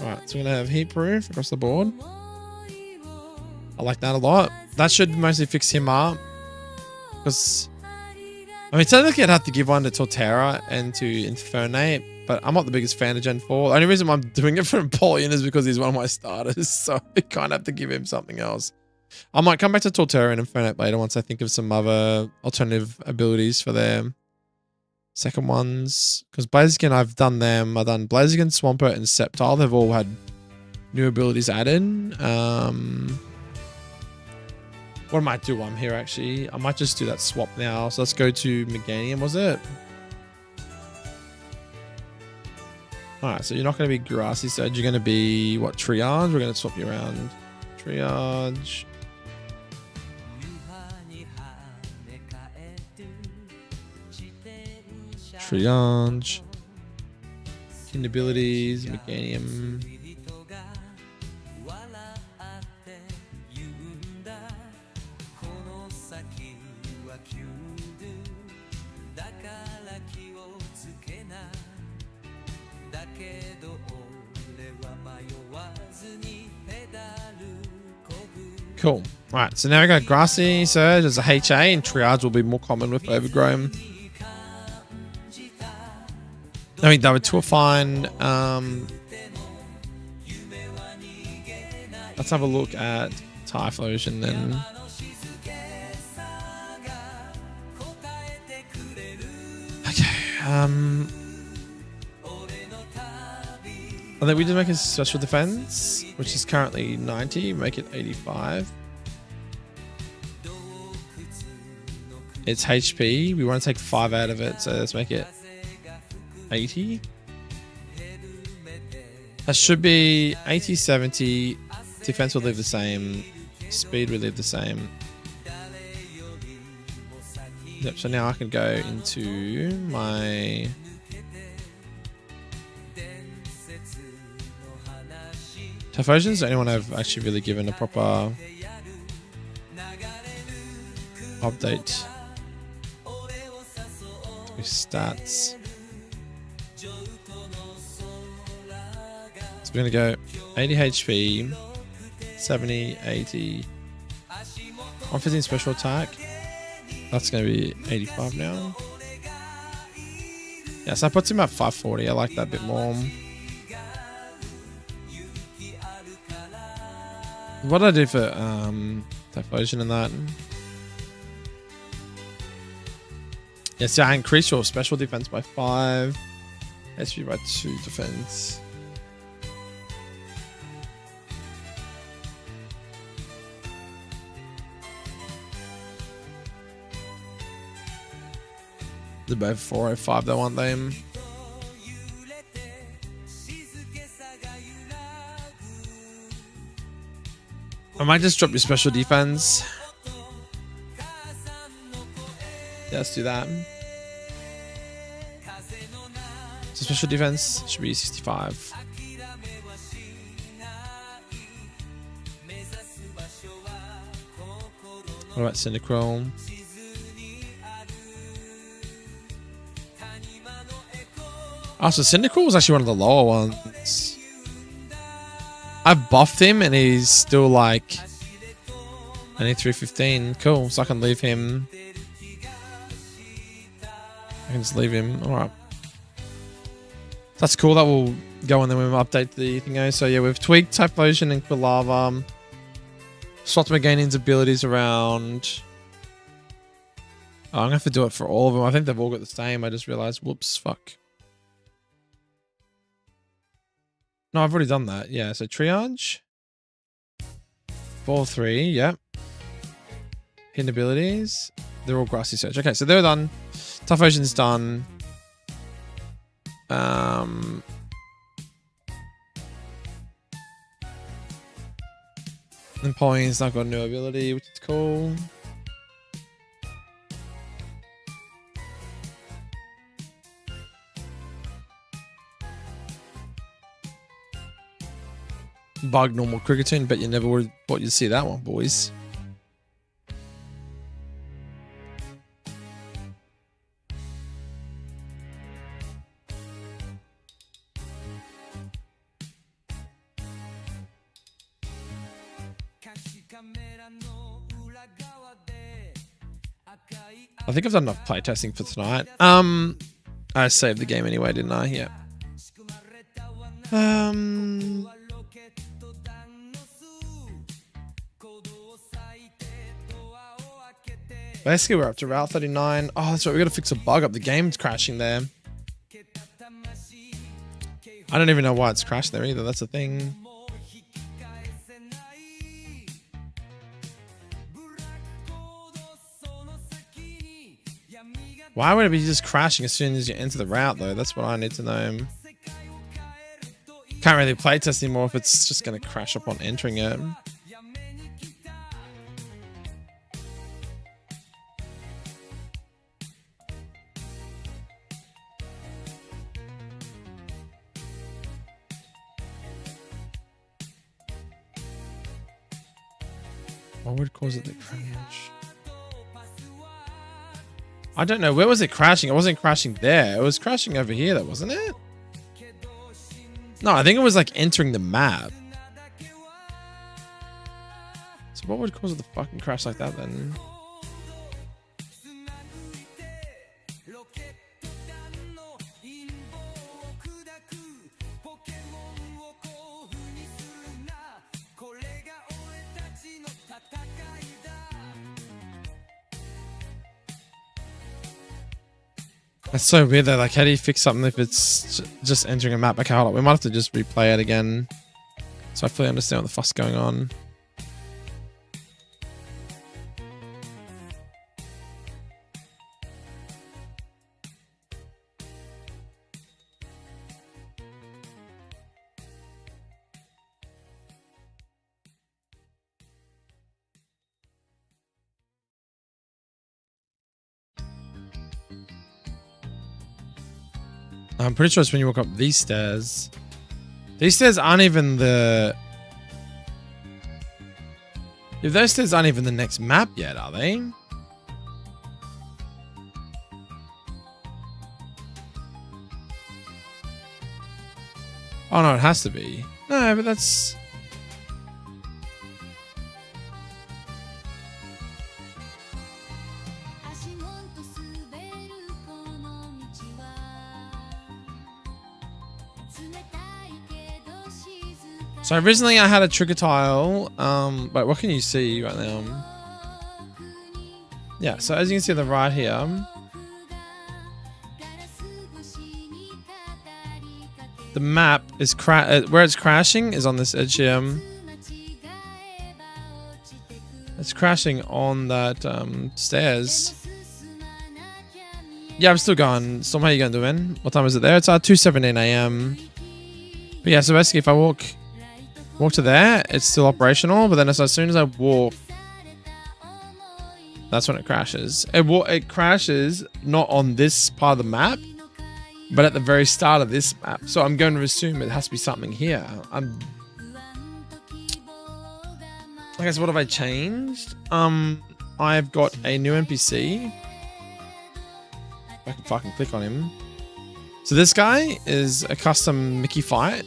Alright, so we're going to have heat proof across the board. I like that a lot. That should mostly fix him up. Because, I mean, technically I'd have to give one to Torterra and to Infernate, but I'm not the biggest fan of Gen 4. The only reason why I'm doing it for Empoleon is because he's one of my starters, so I kind of have to give him something else. I might come back to Torterra and Infernate later once I think of some other alternative abilities for their second ones. Because Blaziken, I've done them. I've done Blaziken, Swampert, and Sceptile. They've all had new abilities added. What I might do while I'm here, actually, I might just do that swap now. So let's go to Meganium, was it? Alright, so you're not going to be Grassy Surge. You're going to be, what, Triage? We're going to swap you around. Triage. Triage. Kin abilities, Meganium. Cool. Alright, so now we got Grassy Surge as a HA, and Triage will be more common with Overgrown. I mean, that would two are fine. Let's have a look at Typhlosion then. Okay. I think we just make a special defense, which is currently 90, make it 85. It's HP. We want to take 5 out of it, so let's make it 80. That should be 80, 70. Defense will leave the same. Speed will leave the same. Yep, so now I can go into my Typhosians. Anyone I've actually really given a proper update with stats. So we're gonna go 80 HP, 70, 80, 115 special attack. That's gonna be 85 now. Yeah, so I put him at 540. I like that a bit more. What did I do for Typhosian and that? Yeah, so I increased your special defense by 5, HP by 2 defense. They're both 405 though, aren't they? I might just drop your special defense. Yeah, let's do that. So special defense should be 65. What about Synchro? Oh, so Cyndaquil was actually one of the lower ones. I've buffed him and he's still like only 315. Cool, so I can leave him. I can just leave him. Alright. That's cool. That will go and then we'll update the thing. So yeah, we've tweaked Typhlosion and Quilava. Swapped Meganian's abilities around. Oh, I'm gonna have to do it for all of them. I think they've all got the same. I just realized. Whoops, fuck. No, I've already done that. Yeah, so triage. 4-3, yep. Hidden abilities. They're all grassy search. Okay, so they're done. Typhlosion's done. And Pauline's now got a new ability, which is cool. Bug normal Cricketune, bet you never would have thought you'd see that one, boys. I think I've done enough playtesting for tonight. I saved the game anyway, didn't I? Yeah. Basically, we're up to Route 39. Oh, that's right. We got to fix a bug up. The game's crashing there. I don't even know why it's crashed there either. That's the thing. Why would it be just crashing as soon as you enter the route, though? That's what I need to know. Can't really play test anymore if it's just going to crash upon entering it. What would cause it to crash? I don't know. Where was it crashing? It wasn't crashing there. It was crashing over here, though, wasn't it? No, I think it was like entering the map. So what would cause it to fucking crash like that then? That's so weird though. Like, how do you fix something if it's just entering a map? Okay, hold on. We might have to just replay it again, so I fully understand what the fuck's going on. I'm pretty sure it's when you walk up these stairs. These stairs aren't even the... If those stairs aren't even the next map yet, are they? Oh no, it has to be. No, but that's... So originally I had a trigger tile. Wait, what can you see right now? Yeah, so as you can see on the right here, the map is where it's crashing is on this edge here. It's crashing on that stairs. Yeah, I'm still going. Storm, how you going, doing? What time is it there? It's 2:17 a.m. But yeah, so basically if I walk to there, it's still operational, but then as soon as I walk, that's when it crashes. It crashes not on this part of the map, but at the very start of this map. So I'm going to assume it has to be something here. I guess what have I changed? I've got a new NPC. I can fucking click on him. So this guy is a custom Mickey fight.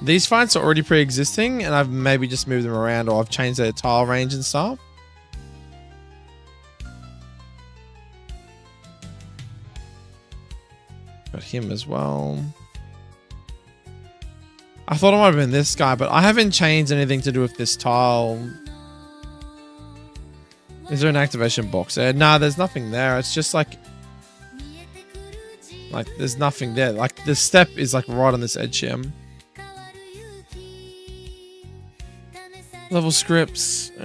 These fights are already pre-existing, and I've maybe just moved them around, or I've changed their tile range and stuff. Got him as well. I thought it might have been this guy, but I haven't changed anything to do with this tile. Is there an activation box there? Nah, there's nothing there. It's just like there's nothing there. Like the step is like right on this edge here. Level scripts. I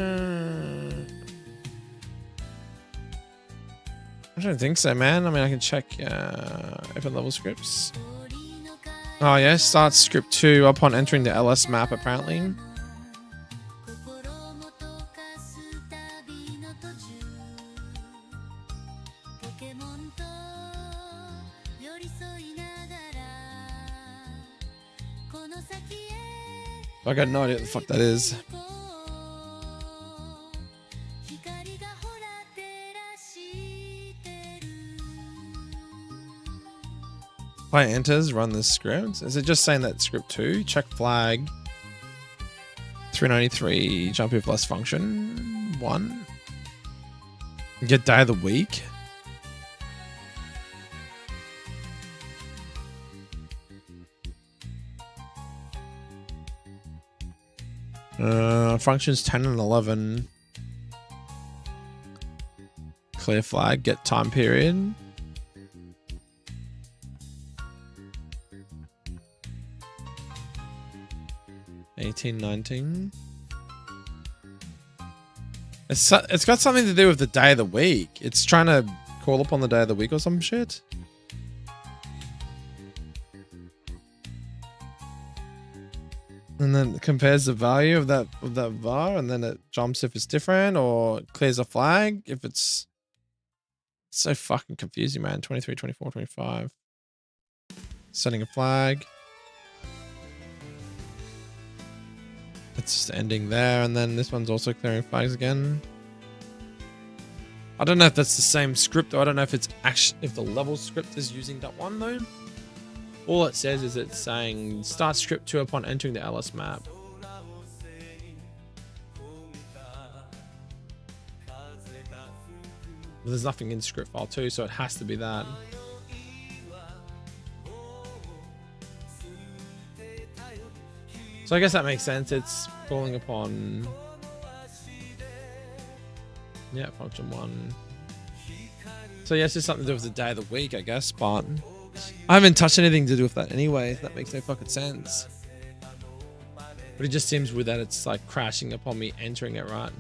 don't think so, man. I mean, I can check if it level scripts. Oh yeah, start script 2 upon entering the LS map, apparently. I got no idea what the fuck that is. Player enters, run this script. Is it just saying that script 2? Check flag. 393, jump if less function. 1. Get day of the week. Functions 10 and 11. Clear flag, get time period. $18, $19. It's got something to do with the day of the week. It's trying to call upon the day of the week or some shit. And then it compares the value of that var, and then it jumps if it's different, or clears a flag if it's so fucking confusing, man. 23, 24, 25. Setting a flag. It's just ending there, and then this one's also clearing flags again. I don't know if that's the same script, or I don't know if it's actually if the level script is using that one though. All it says is it's saying start script 2 upon entering the LS map. Well, there's nothing in script file 2, so it has to be that. So I guess that makes sense. It's calling upon, yeah, function 1. So yeah, it's just something to do with the day of the week, I guess, but I haven't touched anything to do with that anyway. That makes no fucking sense. But it just seems weird that it's like crashing upon me entering it, right?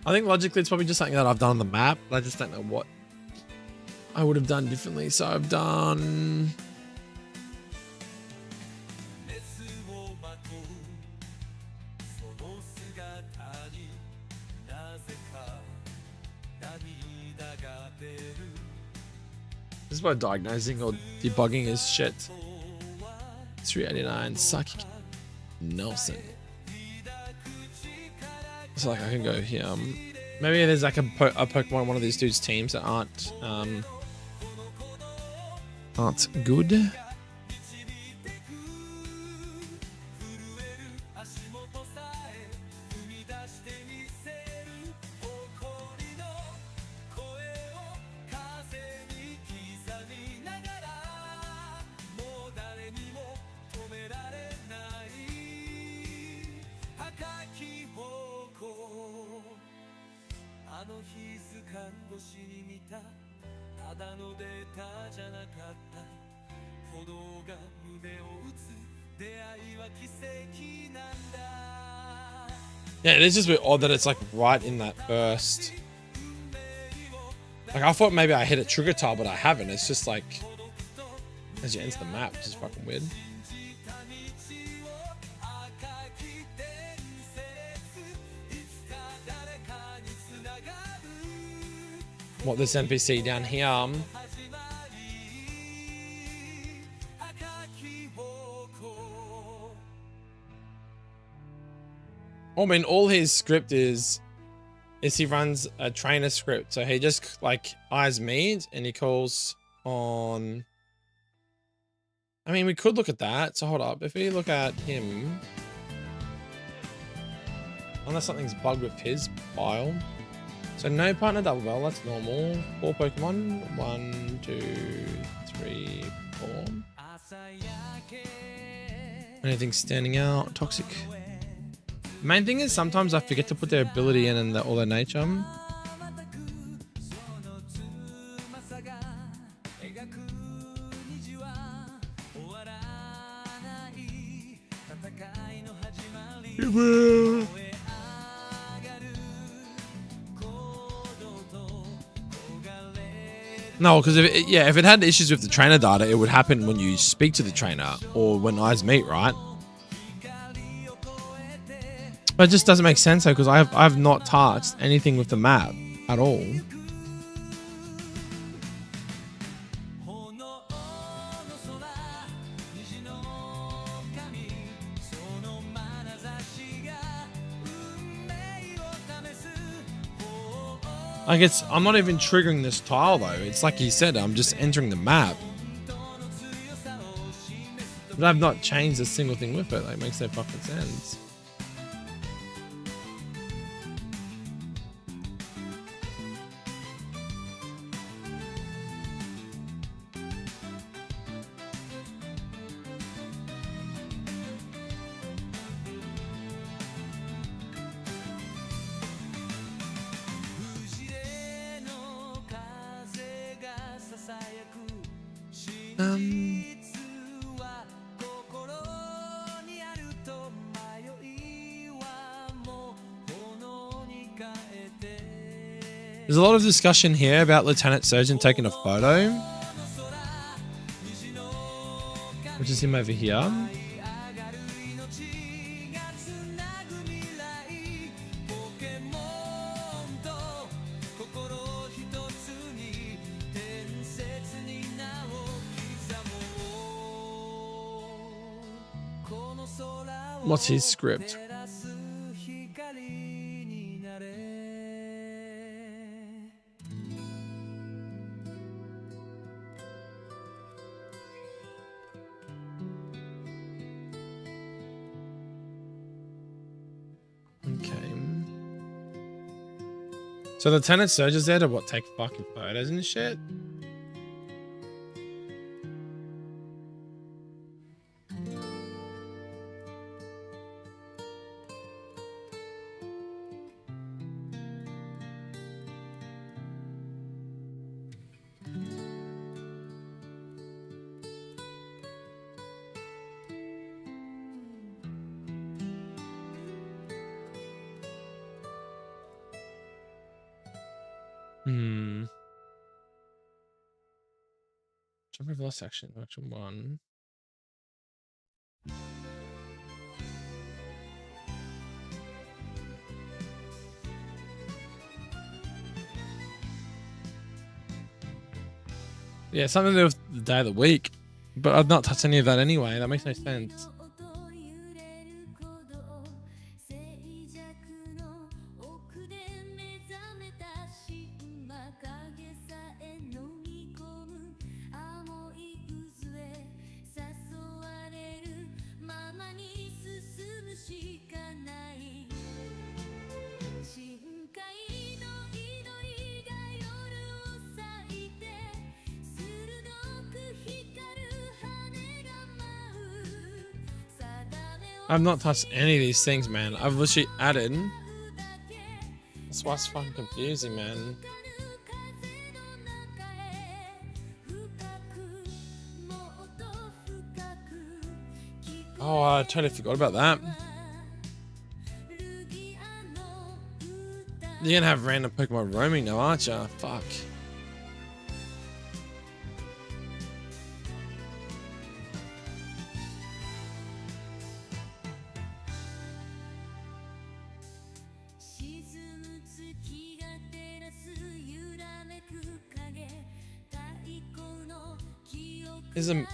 I think logically it's probably just something that I've done on the map, but I just don't know what I would have done differently. So I've done... This is why diagnosing or debugging is shit. 389 Saki Nelson. So like I can go here. Maybe there's like a Pokemon, one of these dudes' teams that aren't good. Yeah, it is just a bit odd that it's like right in that burst. Like I thought maybe I hit a trigger tile, but I haven't. It's just like as you enter the map, which is fucking weird. What, this NPC down here? I mean, all his script is he runs a trainer script. So he just like eyes meat and he calls on. I mean, we could look at that. So hold up. If we look at him, unless something's bugged with his file. So no partner double bell, that's normal. 4 Pokemon. 1, 2, 3, 4. Anything standing out? Toxic. Main thing is sometimes I forget to put their ability in and all their nature. No, because if it had issues with the trainer data, it would happen when you speak to the trainer or when eyes meet, right? But it just doesn't make sense though, because I've not touched anything with the map at all. Like I'm not even triggering this tile though. It's like he said, I'm just entering the map. But I've not changed a single thing with it. Like, it makes no fucking sense. There's a lot of discussion here about Lieutenant Surgeon taking a photo, which is him over here. What's his script? Okay. So the Lieutenant Surge's there to what, take fucking photos and shit? Jump over last action, action 1. Yeah, something to do with the day of the week. But I've not touched any of that anyway. That makes no sense. I've not touched any of these things, man. I've literally added. That's why it's fucking confusing, man. Oh, I totally forgot about that. You're gonna have random Pokemon roaming now, aren't you? Fuck. Is a I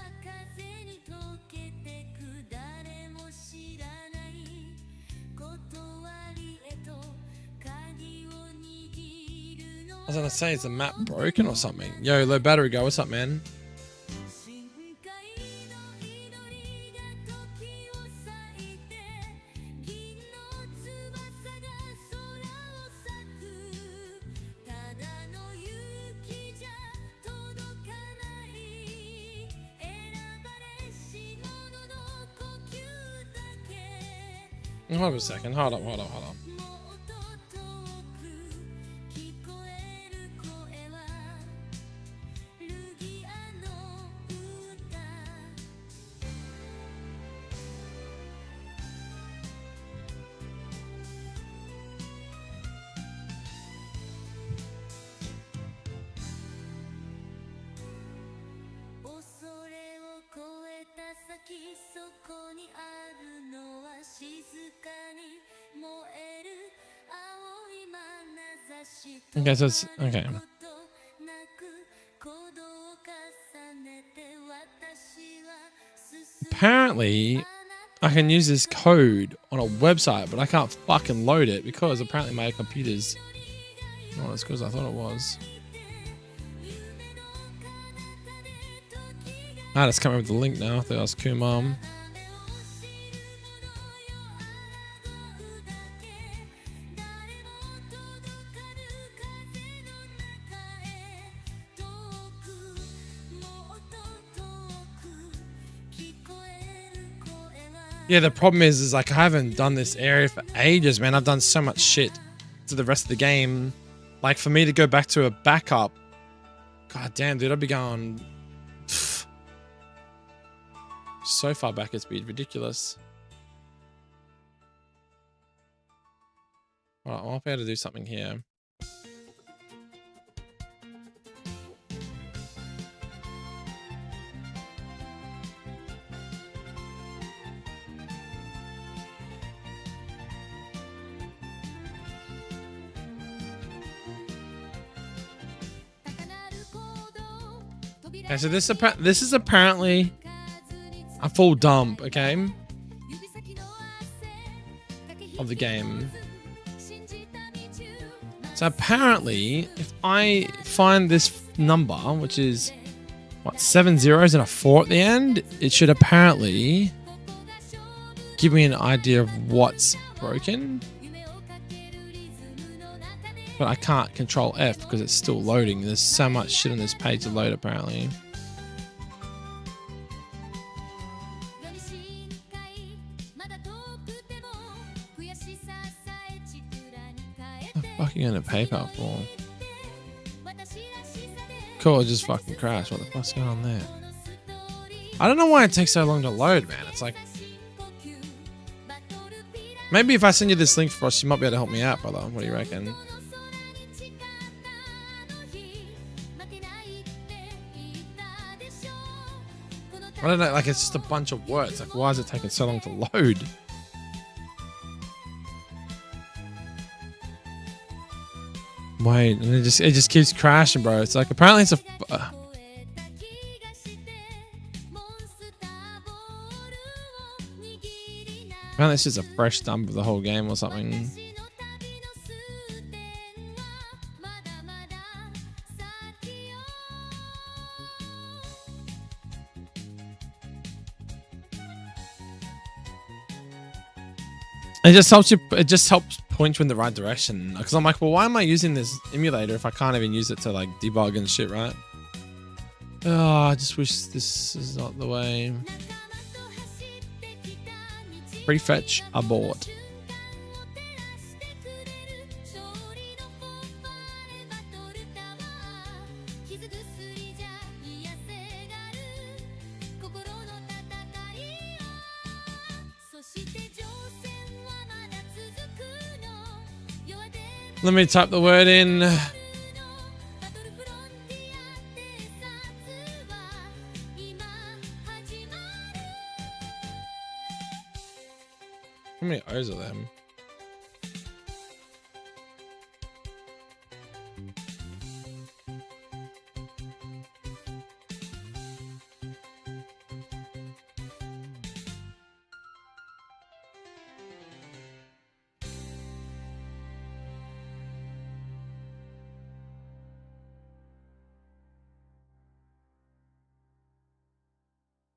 was gonna say, is the map broken or something? Yo, low battery go, what's up, man? Hold on a second, hold on. Okay, so it's okay. Apparently, I can use this code on a website, but I can't fucking load it because apparently my computer's not as good as I thought it was. Ah, it's coming with the link now. I thought I was cool, mom. Yeah, the problem is like I haven't done this area for ages, man. I've done so much shit to the rest of the game. Like for me to go back to a backup, god damn, dude, I'd be going so far back, it's be ridiculous. Alright, I'll be able to do something here. Okay, so this is apparently a full dump, okay? of the game. So apparently, if I find this number, which is what, 7 zeros and a 4 at the end, it should apparently give me an idea of what's broken. But I can't control F because it's still loading. There's so much shit on this page to load apparently. What the fuck are you gonna PayPal for? Cool, it just fucking crashed. What the fuck's going on there? I don't know why it takes so long to load, man. It's like, maybe if I send you this link for us, you might be able to help me out, brother. What do you reckon? I don't know, like it's just a bunch of words. Like, why is it taking so long to load? Wait, and it just keeps crashing, bro. It's like apparently it's a. Apparently it's just a fresh dump of the whole game or something. It just helps you. It just helps point you in the right direction. Because I'm like, well, why am I using this emulator if I can't even use it to like debug and shit, right? Oh, I just wish this is not the way. Prefetch abort. Let me type the word in. How many O's are there?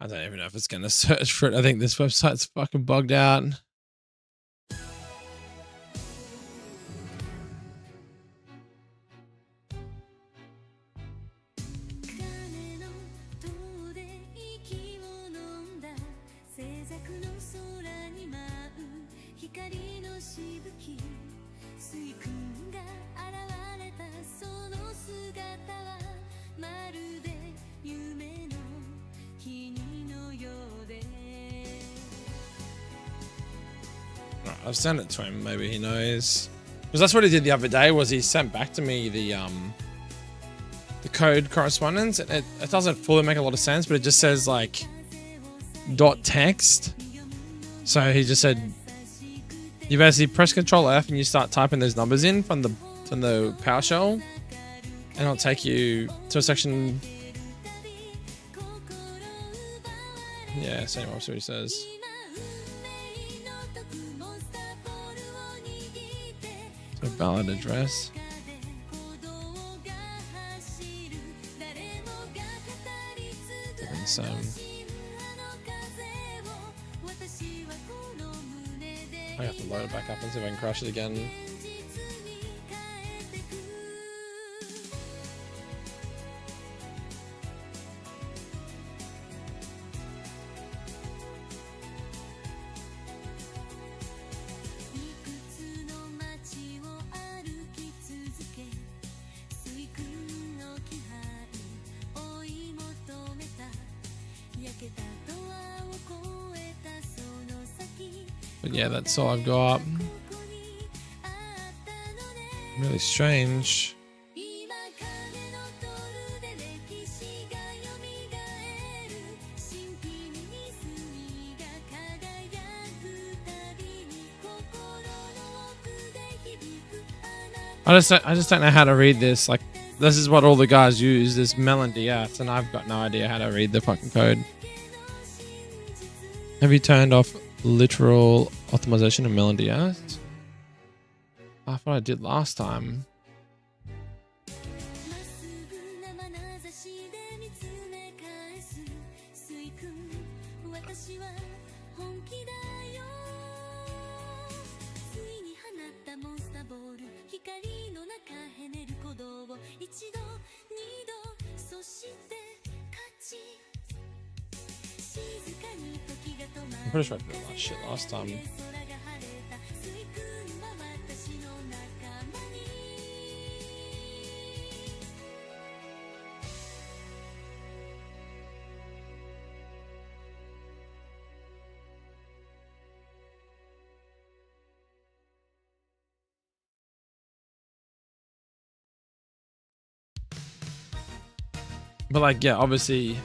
I don't even know if it's going to search for it. I think this website's fucking bugged out. I've sent it to him. Maybe he knows. Because that's what he did the other day. Was he sent back to me the code correspondence, and it doesn't fully make a lot of sense, but it just says like .text. So he just said you basically press Control F and you start typing those numbers in from the PowerShell, and it'll take you to a section. Yeah, same. That's what he says. A valid address. So I have to load it back up and see if I can crash it again. But yeah, that's all I've got. Really strange. I just don't know how to read this. Like, this is what all the guys use, this melon DF, and I've got no idea how to read the fucking code. Have you turned off literal Optimization of melody, yes. I thought I did last time. I'm pretty sure I did that shit last time. But like, yeah, obviously,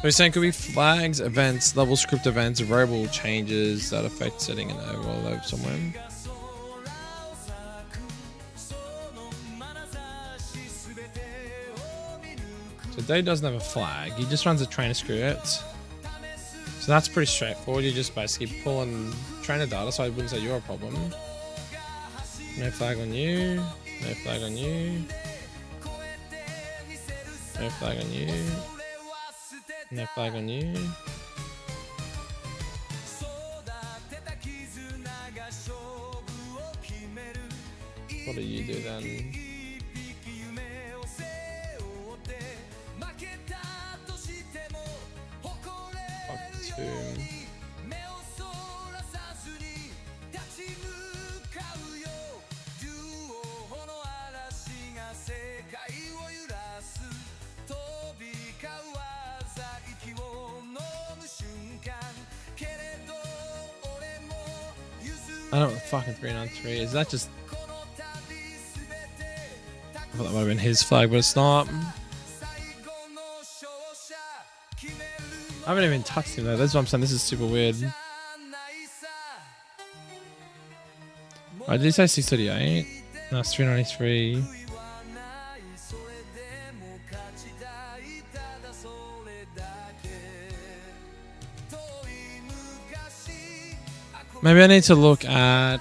we're saying could be flags, events, level script events, variable changes that affect setting an overall load somewhere. So Dave doesn't have a flag, he just runs a trainer script. So that's pretty straightforward, you're just basically pulling trainer data, so I wouldn't say you're a problem. No flag on you, no flag on you, no flag on you. No flag on you. What do you do then? Fuck 2. I don't know what the fucking 393 is. That just... I thought that might have been his flag, but it's not. I haven't even touched him though. That's what I'm saying. This is super weird. Did he say 638? No, it's 393. Maybe I need to look at...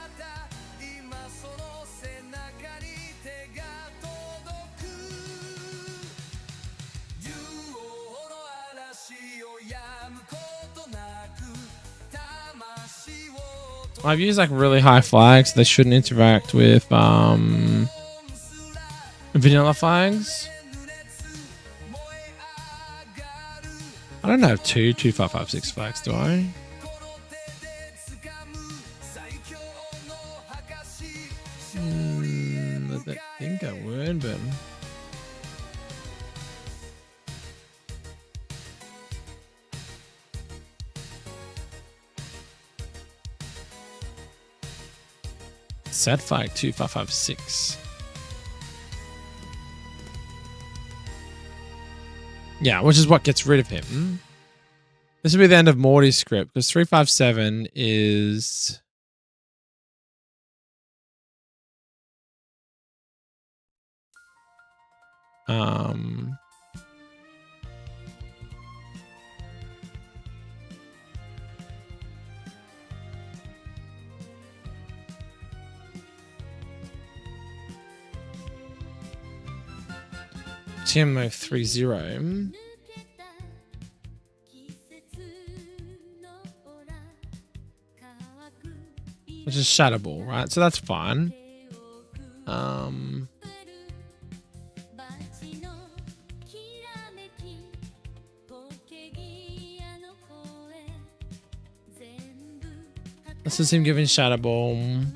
I've used like really high flags. They shouldn't interact with vanilla flags. I don't have 25556 flags, do I? I think I would, but... Set flag 2556. Yeah, which is what gets rid of him. This will be the end of Morty's script because 357 is... TMO 30, which is Shadowball, right? So that's fine. This is him giving Shadowball.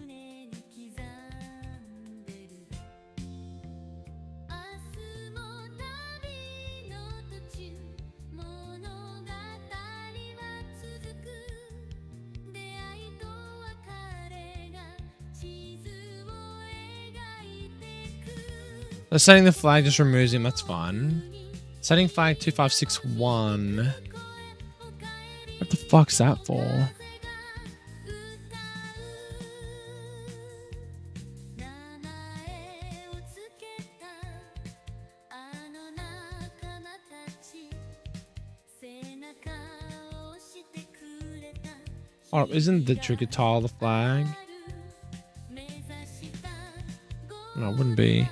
Setting the flag just removes him. That's fine. Setting flag 2561. What the fuck's that for? Oh, isn't the trigger tile the flag? No, it wouldn't be.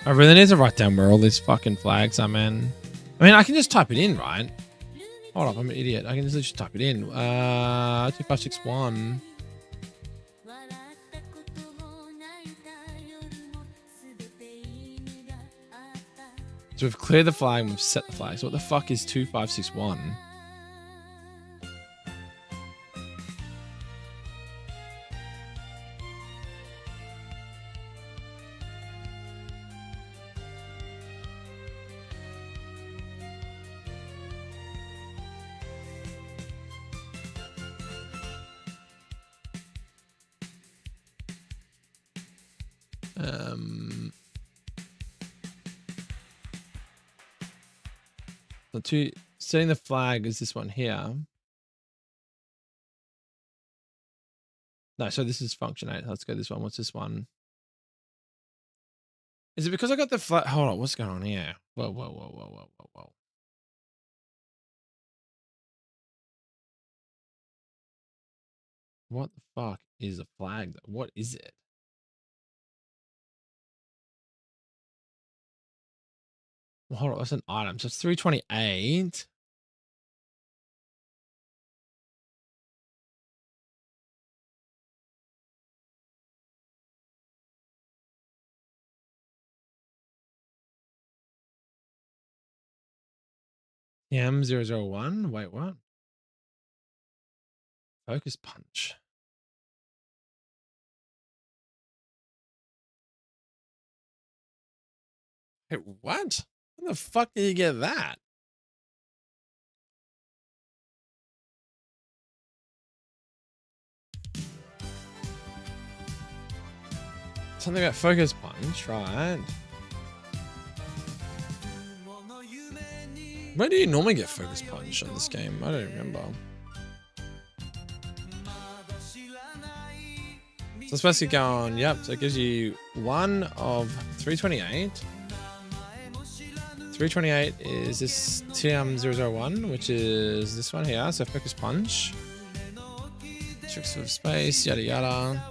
I really need to write down where all these fucking flags are, man. I mean, I can just type it in, right? Hold up, I'm an idiot. I can just type it in. 2561. So we've cleared the flag and we've set the flag. So what the fuck is 2561? Setting the flag is this one here. No, so this is function 8. Let's go this one. What's this one? Is it because I got the flag? Hold on, what's going on here? Whoa, whoa, whoa, whoa, whoa, whoa, whoa. What the fuck is a flag? What is it? Well, hold on, that's an item. So it's 328. M001. Wait, what? Focus punch. Hey, what? When the fuck did you get that? Something about focus punch, right? Where do you normally get focus punch on this game? I don't remember. So it's basically going, yep, so it gives you 1 of 328. 328 is this TM001, which is this one here, so focus punch. Tricks of space, yada yada.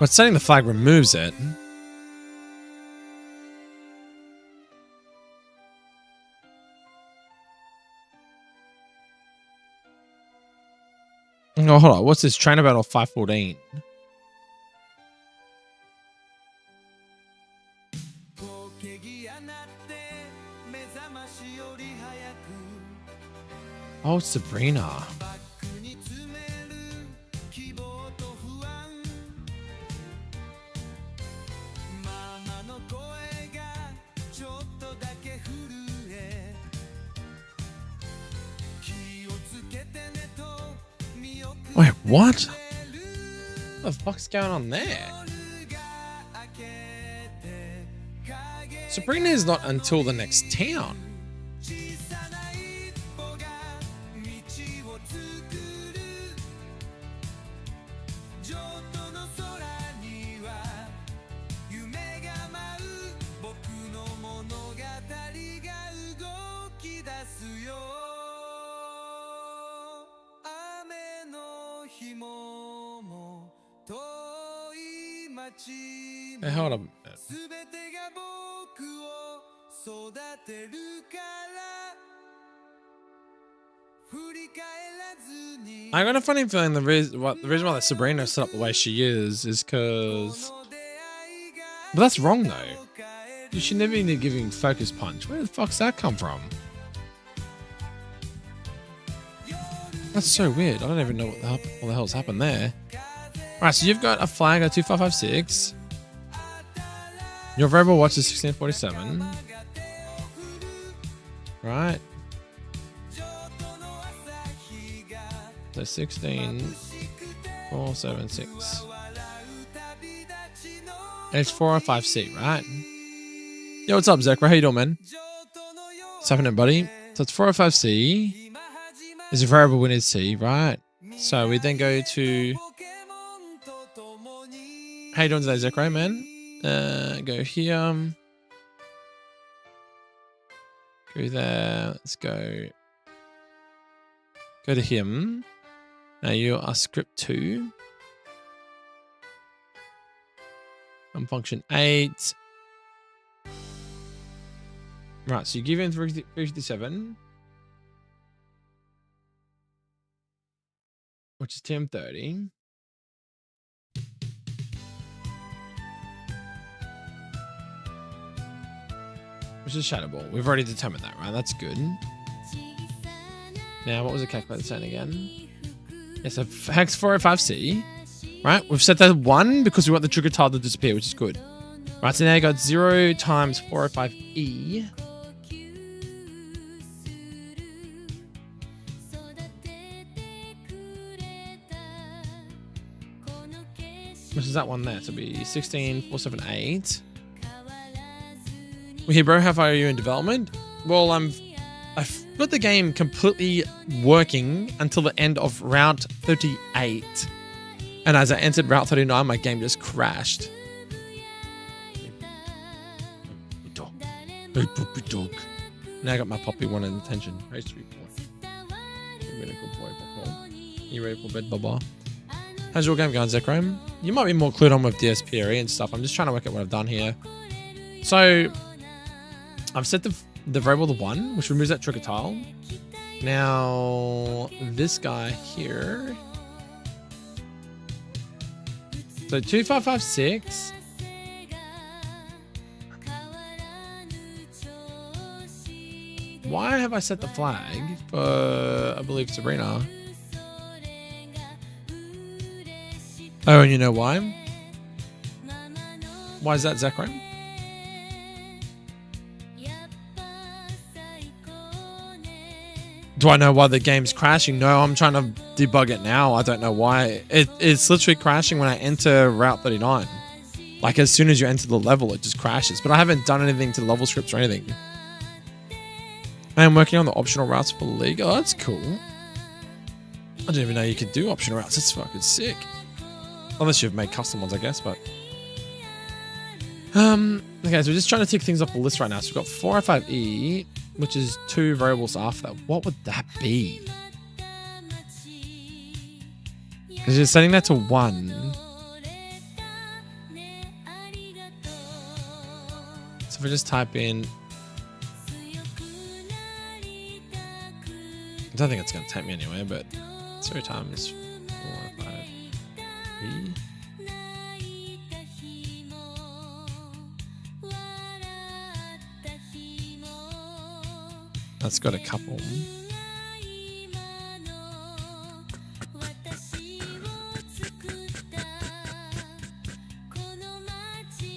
But setting the flag removes it. Oh, hold on. What's this? Trainer Battle 514. Oh, it's Sabrina. Wait, what? What the fuck's going on there? Sabrina is not until the next town. Hey, hold on. I got a funny feeling the reason why that Sabrina set up the way she is because... But that's wrong though. You should never need giving focus punch. Where the fuck's that come from? That's so weird. I don't even know what the hell's happened there. Alright, so you've got a flag at 2556. Your variable watch is 1647. Right. So 16476. It's 405C, right? Yo, what's up, Zedakae? How you doing, man? What's happening, buddy? So it's 405C. There's a variable we need to see, right? So we then go to... How you doing today, Zedakae, man? Go here. Go there. Let's go. Go to him. Now you are script 2. And function 8. Right, so you give him 357. Which is TM30. Which is Shadow Ball. We've already determined that, right? That's good. Now, what was the calculator saying again? Yes, so hex 405C. Right? We've set that 1 because we want the trigger tile to disappear, which is good. Right, so now you got 0 times 405E. Which is that one there? So it'll be 16478. Well, hey bro, how far are you in development? Well, I've got the game completely working until the end of Route 38. And as I entered Route 39, my game just crashed. Hey, puppy dog. Now I got my puppy wanting attention. Hey, sweet boy. You're a really good boy, Papa. You ready for bed, Baba? How's your game going, Zedakae? You might be more clued on with DSPRE and stuff. I'm just trying to work out what I've done here. So, I've set the variable to 1, which removes that trigger tile. Now, this guy here. So 2556. Why have I set the flag for, I believe, Sabrina? Oh, and you know why? Why is that, Zedakae? Do I know why the game's crashing? No, I'm trying to debug it now. I don't know why. It's literally crashing when I enter Route 39. Like, as soon as you enter the level, it just crashes. But I haven't done anything to the level scripts or anything. I am working on the optional routes for League. Oh, that's cool. I didn't even know you could do optional routes. That's fucking sick. Unless you've made custom ones, I guess, but... Okay, so we're just trying to tick things off the list right now. So we've got 405E, which is 2 variables after that. What would that be? Because you're setting that to 1. So if we just type in... I don't think it's going to take me anywhere, but 0 times 405E. That's got a couple.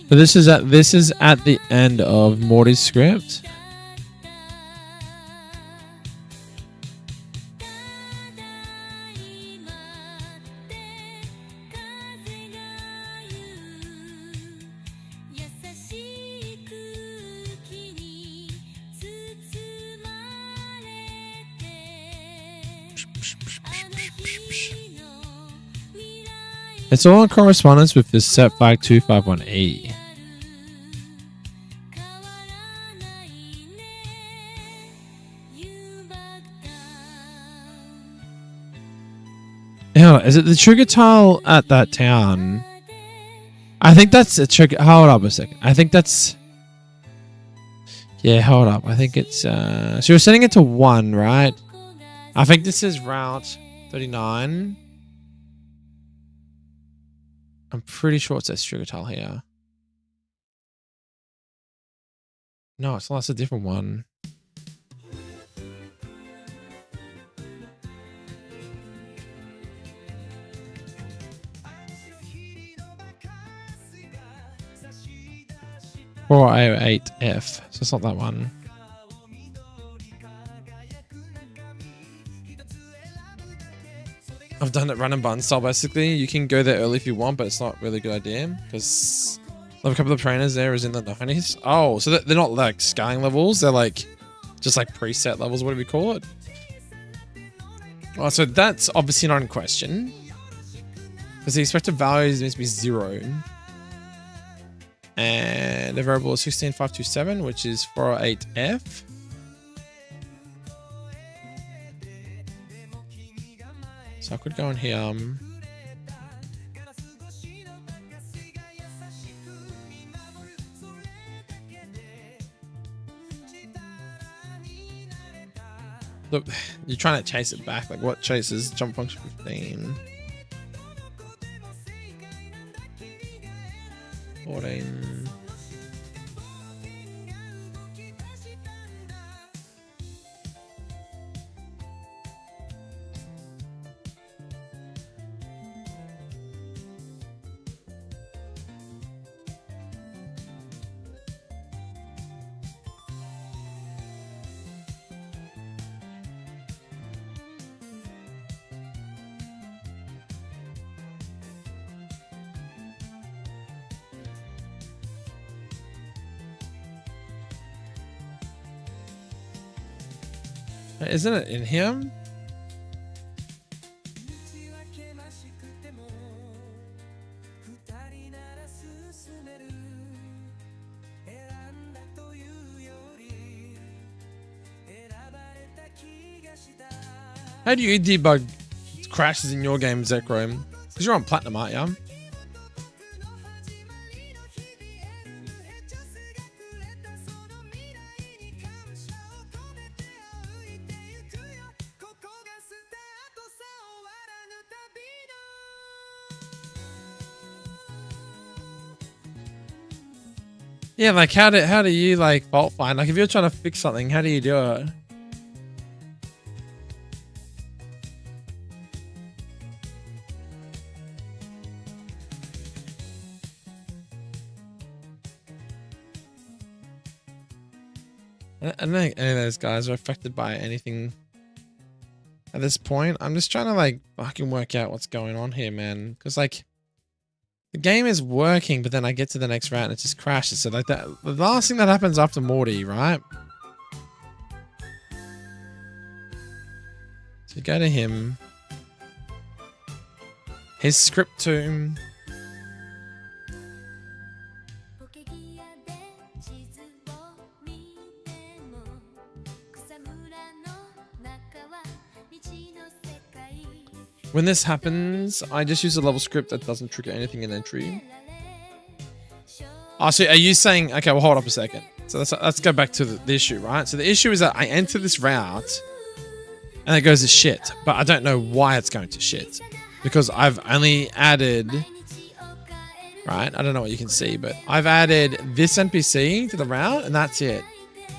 So this is at the end of Morty's script. It's all in correspondence with this set flag 251E. Yeah, is it the trigger tile at that town? I think that's a trigger. Hold up a second. I think that's... Yeah, hold up. I think it's... So you're setting it to 1, right? I think this is route 39. I'm pretty sure it says trigger tile here. No, it's not. It's a different one. Or 8F. So it's not that one. I've done it run and button style basically. You can go there early if you want, but it's not really a good idea because I have a couple of trainers there is in the 90s. Oh, so they're not like scaling levels. They're like just like preset levels, whatever you call it. Oh, so that's obviously not in question because the expected value is meant to be 0. And the variable is 16527, which is 408F. So I could go in here. Look, you're trying to chase it back. Like what chases jump function 15? 14. Isn't it in here? How do you debug crashes in your game, Zedakae? Because you're on platinum, aren't you? Yeah, like how do you like fault find? Like if you're trying to fix something, how do you do it? I don't think any of those guys are affected by anything at this point. I'm just trying to like fucking work out what's going on here, man. Because like the game is working, but then I get to the next round and it just crashes. So like that, the last thing that happens after Morty, right? So go to him. His script tomb. When this happens, I just use a level script that doesn't trigger anything in entry. Oh, so are you saying... Okay, well, hold up a second. So let's go back to the issue, right? So the issue is that I enter this route and it goes to shit. But I don't know why it's going to shit. Because I've only added... Right? I don't know what you can see, but I've added this NPC to the route and that's it.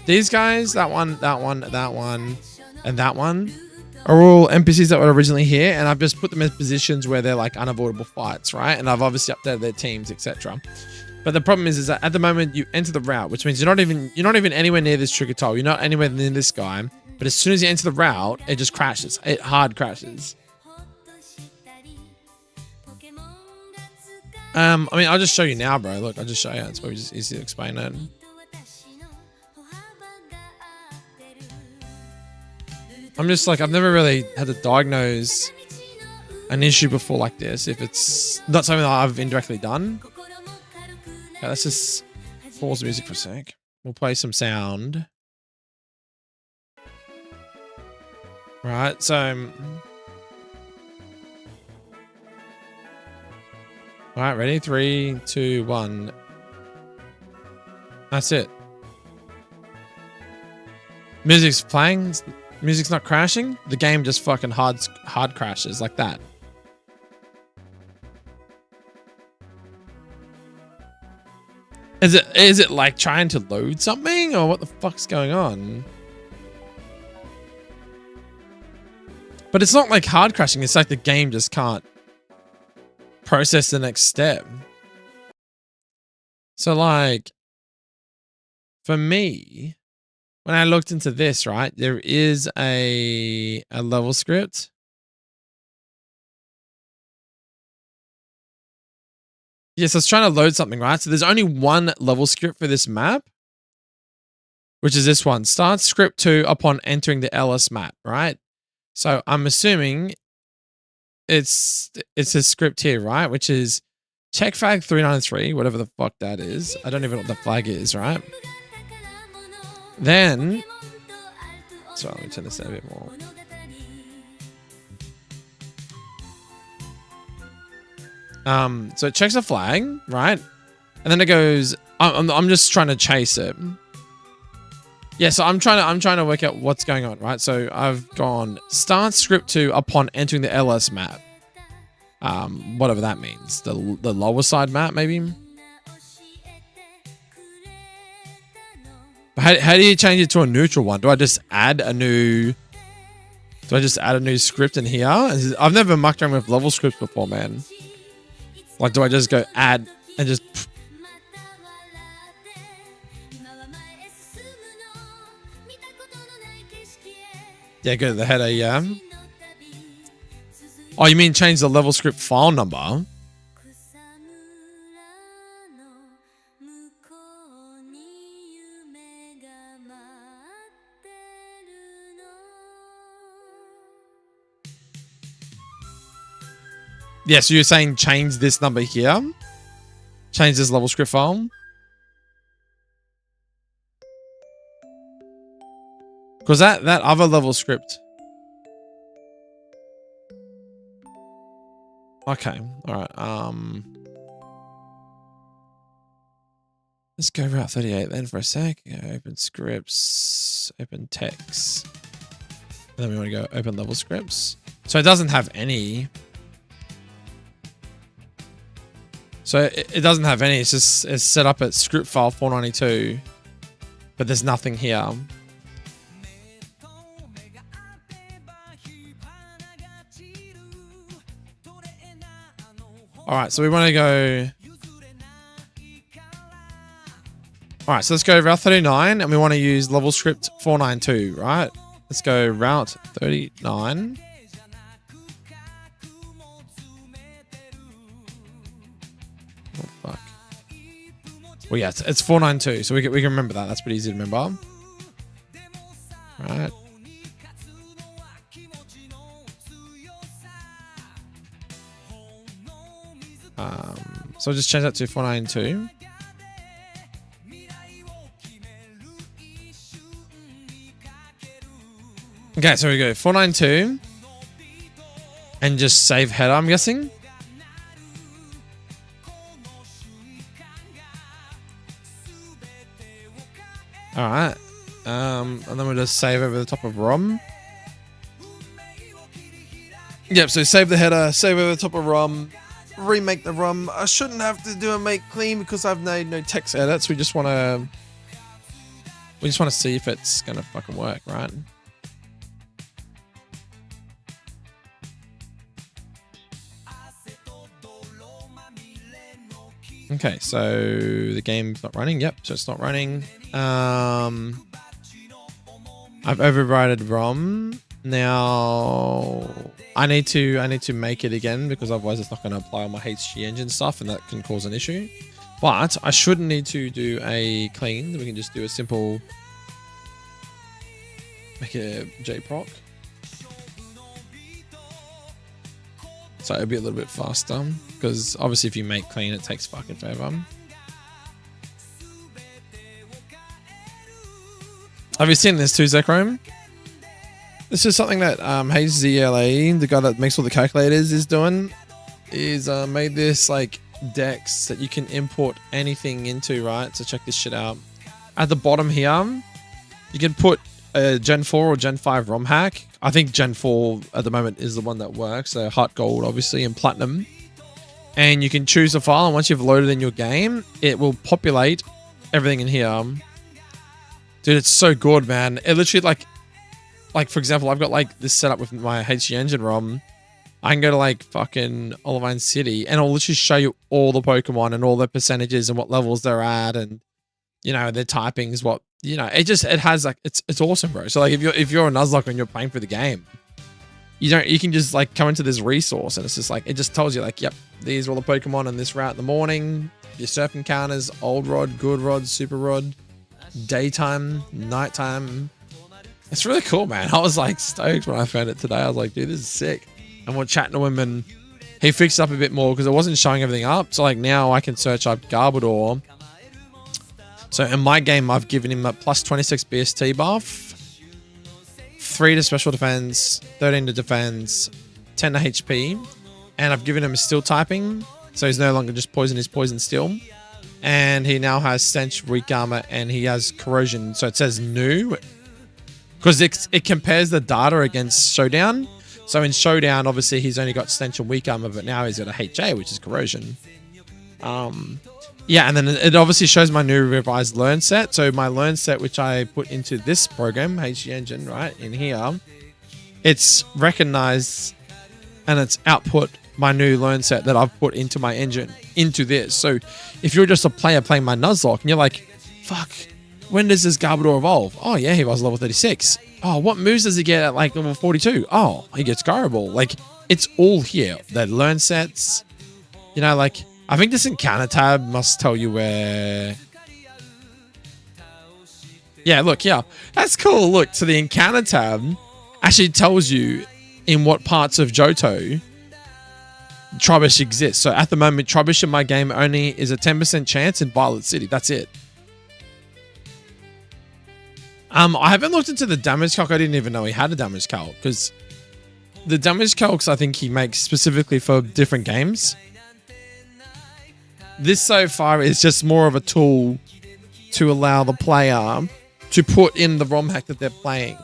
These guys, that one, that one, that one, and that one... are all NPCs that were originally here, and I've just put them in positions where they're like unavoidable fights, right? And I've obviously updated their teams, etc. But the problem is that at the moment you enter the route, which means you're not even anywhere near this trigger tile. You're not anywhere near this guy. But as soon as you enter the route, it just crashes. It hard crashes. I mean, I'll just show you now, bro. Look, I'll just show you. It's probably just easy to explain it. I'm just like, I've never really had to diagnose an issue before like this. If it's not something that I've indirectly done. Okay, let's just pause the music for a sec. We'll play some sound. Right, so... All right, ready? 3, 2, 1. That's it. Music's playing. Music's not crashing. The game just fucking hard crashes like that. Is it like trying to load something or what the fuck's going on? But it's not like hard crashing. It's like the game just can't process the next step. So like for me, when I looked into this, right, there is a level script. Yes, I was trying to load something, right? So there's only one level script for this map, which is this one. Start script 2 upon entering the LS map, right? So I'm assuming it's a script here, right? Which is check flag 393, whatever the fuck that is. I don't even know what the flag is, right? Then, sorry, let me turn this down a bit more. So it checks a flag, right? And then it goes, I'm just trying to chase it. Yeah, so I'm trying to work out what's going on, right? So I've gone start script 2 upon entering the LS map. Whatever that means. The lower side map, maybe. How do you change it to a neutral one? Do I just add a new script in here? I've never mucked around with level scripts before, man. Like, do I just go add and just... Yeah, go to the header, yeah. Oh, you mean change the level script file number? Yeah, so you're saying change this number here? Change this level script file? Because that other level script... Okay, alright, let's go Route 38 then for a sec. Open scripts, open text. And then we want to go open level scripts. So it doesn't have any... So it doesn't have any. It's just it's set up at script file 492, but there's nothing here. All right, so we want to go. All right, so let's go Route 39, and we want to use level script 492, right? Let's go Route 39. Well, yeah, it's 492, so we can remember that. That's pretty easy to remember. Right. So I'll just change that to 492. Okay, so we go 492. And just save header, I'm guessing. All right, and then we'll just save over the top of ROM. Yep, so save the header, save over the top of ROM, remake the ROM. I shouldn't have to do a make clean because I've made no text edits. We just want to see if it's gonna fucking work, right? Okay, so the game's not running. Yep, so it's not running. I've overridden ROM. Now I need to make it again because otherwise it's not going to apply on my HG engine stuff, and that can cause an issue. But I shouldn't need to do a clean. We can just do a simple make a JProc. So it'll be a little bit faster because obviously if you make clean, it takes fucking forever. Have you seen this too, Zedakae? This is something that HZLA, the guy that makes all the calculators, is doing. Is made this like decks that you can import anything into, right? So check this shit out. At the bottom here, you can put a Gen 4 or Gen 5 Romhack. I think Gen 4 at the moment is the one that works. So HeartGold, obviously, and Platinum. And you can choose a file, and once you've loaded in your game, it will populate everything in here. Dude, it's so good, man. It literally, like for example, I've got like this set up with my HG Engine ROM. I can go to like fucking Olivine City, and it'll literally show you all the Pokemon and all their percentages and what levels they're at, and you know their typings. What you know, it has like it's awesome, bro. So like if you're a nuzlocke and you're playing for the game, you can just like come into this resource, and it's just like it just tells you like, yep, these are all the Pokemon on this route in the morning. Your surf encounters, old rod, good rod, super rod, daytime, nighttime. It's really cool, man. I was like stoked when I found it today. I was like, dude, this is sick. And we're chatting to him, and he fixed it up a bit more because it wasn't showing everything up. So like now I can search up Garbodor. So in my game, I've given him a plus 26 BST buff, 3 to special defense, 13 to defense, 10 to HP, and I've given him a steel typing, so he's no longer just poison, he's poison steel. And he now has stench, weak armor, and he has corrosion. So it says new because it compares the data against Showdown. So in Showdown, obviously he's only got stench and weak armor, but now he's got a HA, which is corrosion. Yeah, and then it obviously shows my new revised learn set. So my learn set, which I put into this program, HG Engine, right in here, it's recognized and it's output my new learn set that I've put into my engine into this. So if you're just a player playing my Nuzlocke and you're like, fuck, when does this Garbodor evolve? Oh yeah, he was level 36. Oh, what moves does he get at like level 42? Oh, he gets Garbodor. Like it's all here. The learn sets, you know, like I think this encounter tab must tell you where. Yeah, look, yeah, that's cool. Look, so the encounter tab actually tells you in what parts of Johto Trubbish exists. So at the moment, Trubbish in my game only is a 10% chance in Violet City. That's it. I haven't looked into the damage calc. I didn't even know he had a damage calc because the damage calcs I think he makes specifically for different games. This so far is just more of a tool to allow the player to put in the ROM hack that they're playing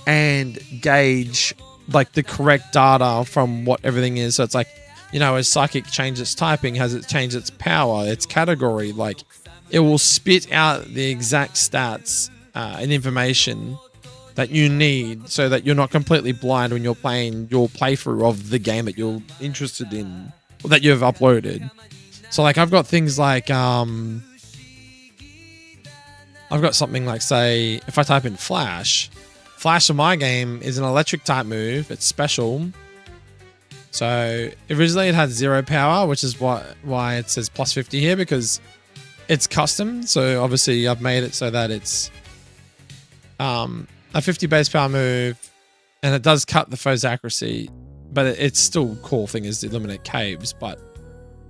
and gauge like the correct data from what everything is. So it's like, you know, as Psychic changed its typing, has it changed its power, its category? Like it will spit out the exact stats and information that you need so that you're not completely blind when you're playing your playthrough of the game that you're interested in or that you've uploaded. So like I've got things like I've got something like, say, if I type in Flash in my game is an electric type move. It's special. So originally it had 0 power, which is why it says plus 50 here, because it's custom. So obviously I've made it so that it's a 50 base power move, and it does cut the foe's accuracy, but it's still cool thing is to eliminate caves, but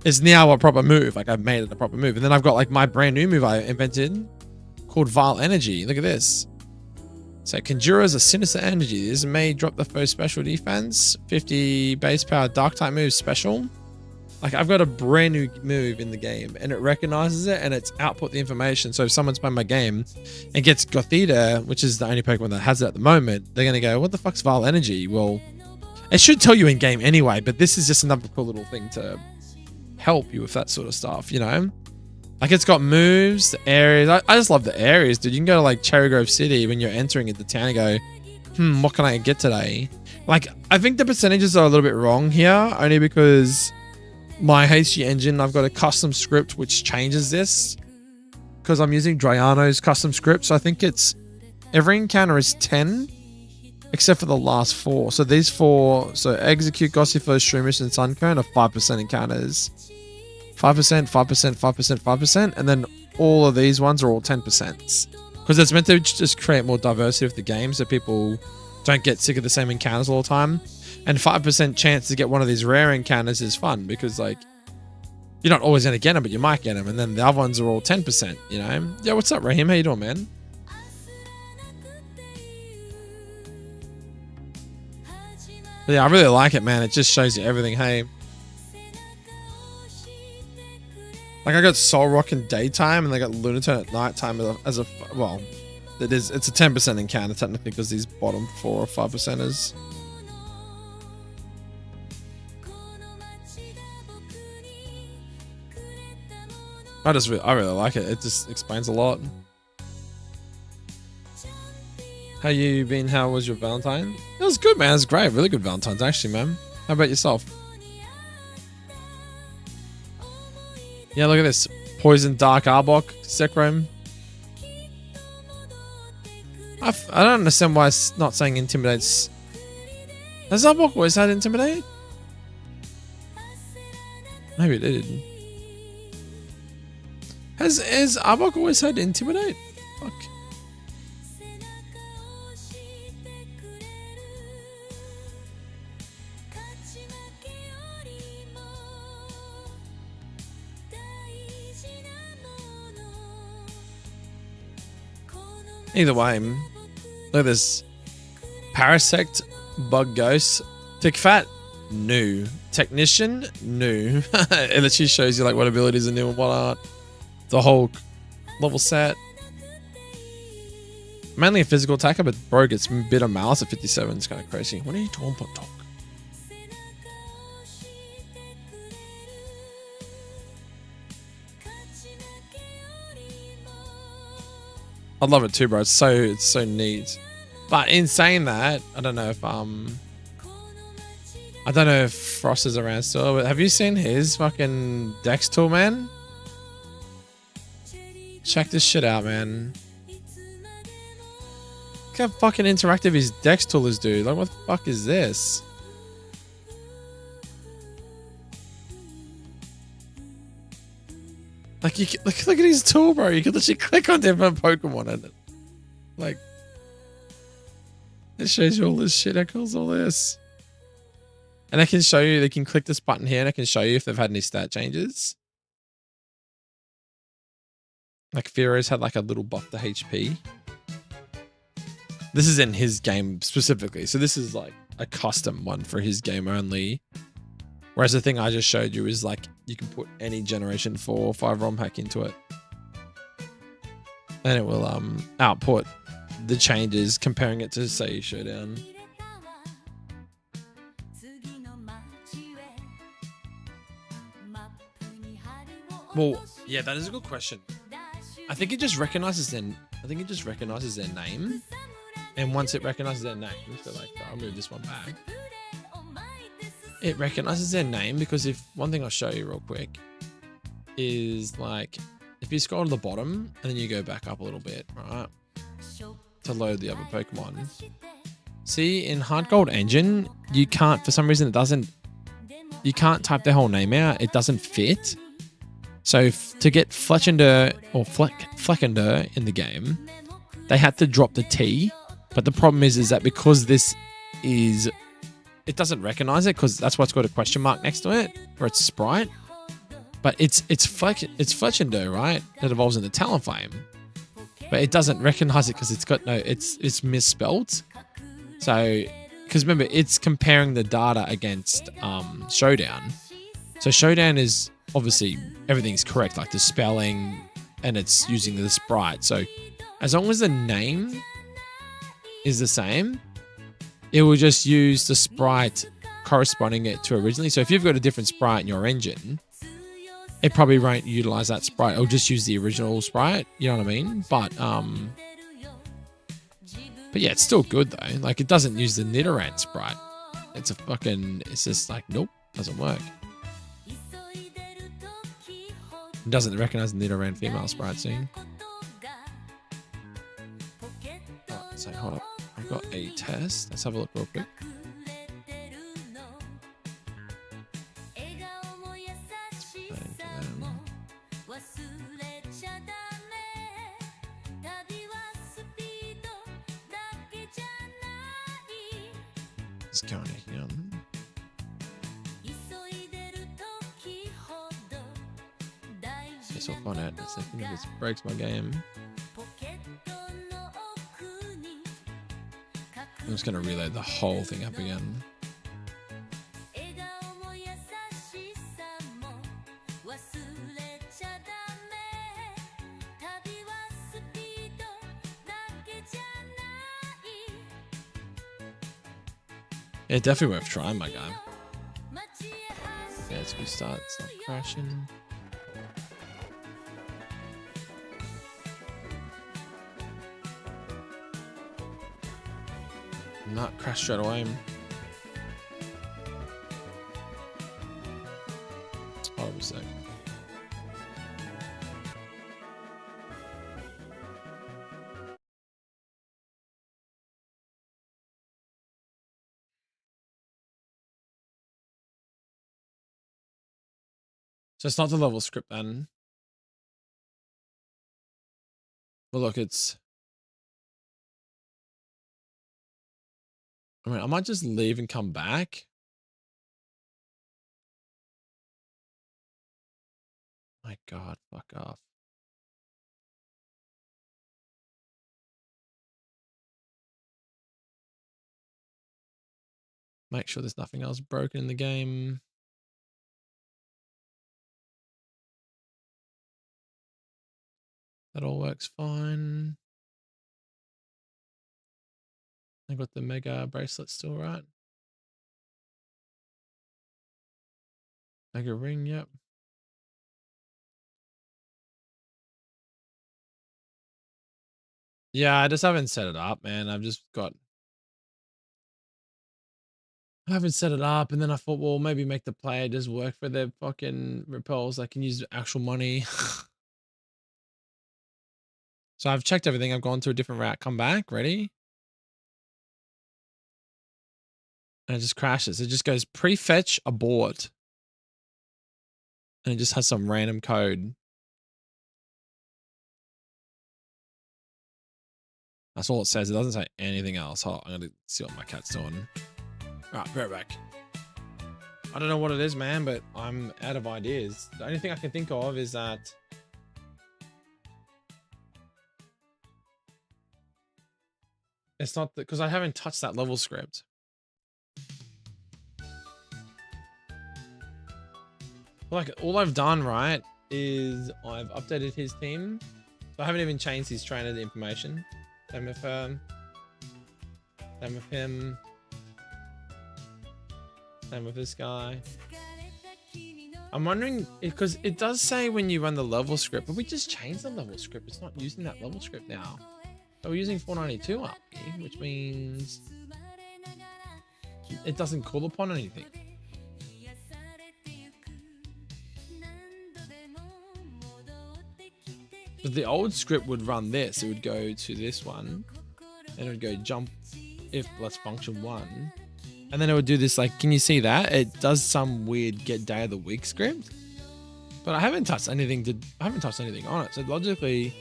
it's now a proper move. Like I've made it a proper move. And then I've got like my brand new move I invented called Vile Energy. Look at this. So Conjurers a sinister energy. This may drop the foe's special defense. 50 base power dark type move special. Like I've got a brand new move in the game and it recognizes it and it's output the information. So if someone's playing my game and gets Gothita, which is the only Pokemon that has it at the moment, they're going to go, what the fuck's Vile Energy? Well, it should tell you in game anyway, but this is just another cool little thing to help you with that sort of stuff, you know? Like it's got moves, the areas. I just love the areas, dude. You can go to like Cherry Grove City when you're entering into town and go, what can I get today? Like, I think the percentages are a little bit wrong here, only because my HG engine, I've got a custom script which changes this because I'm using Drayano's custom script. So I think it's every encounter is 10 except for the last 4. So these 4, so Execute, Gossifleur, Shroomish, and Suncone are 5% encounters. 5%, 5%, 5%, 5%, and then all of these ones are all 10%. Because it's meant to just create more diversity of the game so people don't get sick of the same encounters all the time. And 5% chance to get one of these rare encounters is fun because, like, you're not always going to get them, but you might get them. And then the other ones are all 10%, you know? Yo, what's up, Raheem? How you doing, man? But yeah, I really like it, man. It just shows you everything. Hey. Like I got Soul Rock in daytime and I got Lunatone at nighttime as a well, it's a 10% encounter technically because these bottom 4 or 5%ers. I really like it. It just explains a lot. How you been? How was your Valentine? It was good, man. It was great. Really good Valentine's, actually, man. How about yourself? Yeah, look at this. Poison Dark Arbok, Zekrom. I don't understand why it's not saying Intimidates. Has Arbok always had Intimidate? Maybe it did. Has Arbok always had Intimidate? Fuck. Either way, look at this. Parasect, Bug Ghost, Thick Fat, new. Technician, new. It literally shows you like what abilities are new and what aren't. The whole level set. Mainly a physical attacker, but bro gets bit of malice at 57. It's kind of crazy. What are you talking about, dog? I love it too, bro. It's so neat. But in saying that, I don't know if Frost is around still, but have you seen his fucking Dex tool, man? Check this shit out, man. Look how fucking interactive his Dex tool is, dude. Like, what the fuck is this? Like, you can, look at his tool, bro. You can literally click on different Pokemon and it, like, it shows you all this shit. It calls all this. And I can show you, they can click this button here and I can show you if they've had any stat changes. Like, Fearo's had like a little buff to HP. This is in his game specifically. So this is like a custom one for his game only. Whereas the thing I just showed you is like, you can put any Generation 4 or 5 ROM hack into it. And it will output the changes, comparing it to, say, Showdown. Well, yeah, that is a good question. I think it just recognizes their name. And once it recognizes their name, so like, I'll move this one back. It recognizes their name because if one thing I'll show you real quick is like, if you scroll to the bottom and then you go back up a little bit, right, to load the other Pokemon. See, in HeartGold engine, you can't, for some reason it doesn't, you can't type their whole name out. It doesn't fit. So to get Fletchender or Fleckender in the game, they had to drop the T. But the problem is that because this is, it doesn't recognize it because that's why it's got a question mark next to it, or it's Sprite. But it's Fletchender, right? That evolves into Talonflame. But it doesn't recognize it because it's got no, it's misspelled. So, because remember, it's comparing the data against Showdown. So Showdown is obviously everything's correct, like the spelling, and it's using the sprite. So as long as the name is the same, it will just use the sprite corresponding it to originally. So if you've got a different sprite in your engine, it probably won't utilize that sprite. It'll just use the original sprite. You know what I mean? But yeah, it's still good though. Like, it doesn't use the Nidoran sprite. It's just like, nope, doesn't work. It doesn't recognize the Nidoran female sprite soon. Alright, so hold up. I've got a test. Let's have a look real quick. Let's go in here. Guess I'll find out in a second if this breaks my game. I'm just going to reload the whole thing up again. Yeah, definitely worth trying, my guy. Yeah, it's a good start. It's not crashing. Not crash straight away. Hold on a sec. So it's not the level script then. But look, it's... I mean, I might just leave and come back. My God, fuck off. Make sure there's nothing else broken in the game. That all works fine. I got the mega bracelet still, right? Mega ring, yep. Yeah, I just haven't set it up, man. I haven't set it up, and then I thought, well, maybe make the player just work for their fucking repels. I can use actual money. So I've checked everything. I've gone to a different route. Come back. Ready? And it just crashes. It just goes prefetch abort. And it just has some random code. That's all it says. It doesn't say anything else. Hold on, I'm going to see what my cat's doing. All right, be right back. I don't know what it is, man, but I'm out of ideas. The only thing I can think of is that it's not because I haven't touched that level script. Like, all I've done, right, is I've updated his team. So I haven't even changed his trainer information. Same with same with him. Same with this guy. I'm wondering, because it does say when you run the level script, but we just changed the level script. It's not using that level script now. So we're using 492 up here, which means it doesn't call upon anything. But the old script would run this. It would go to this one, and it would go jump if let's function 1. And then it would do this, like, can you see that? It does some weird get day of the week script. But I haven't touched anything on it. So logically,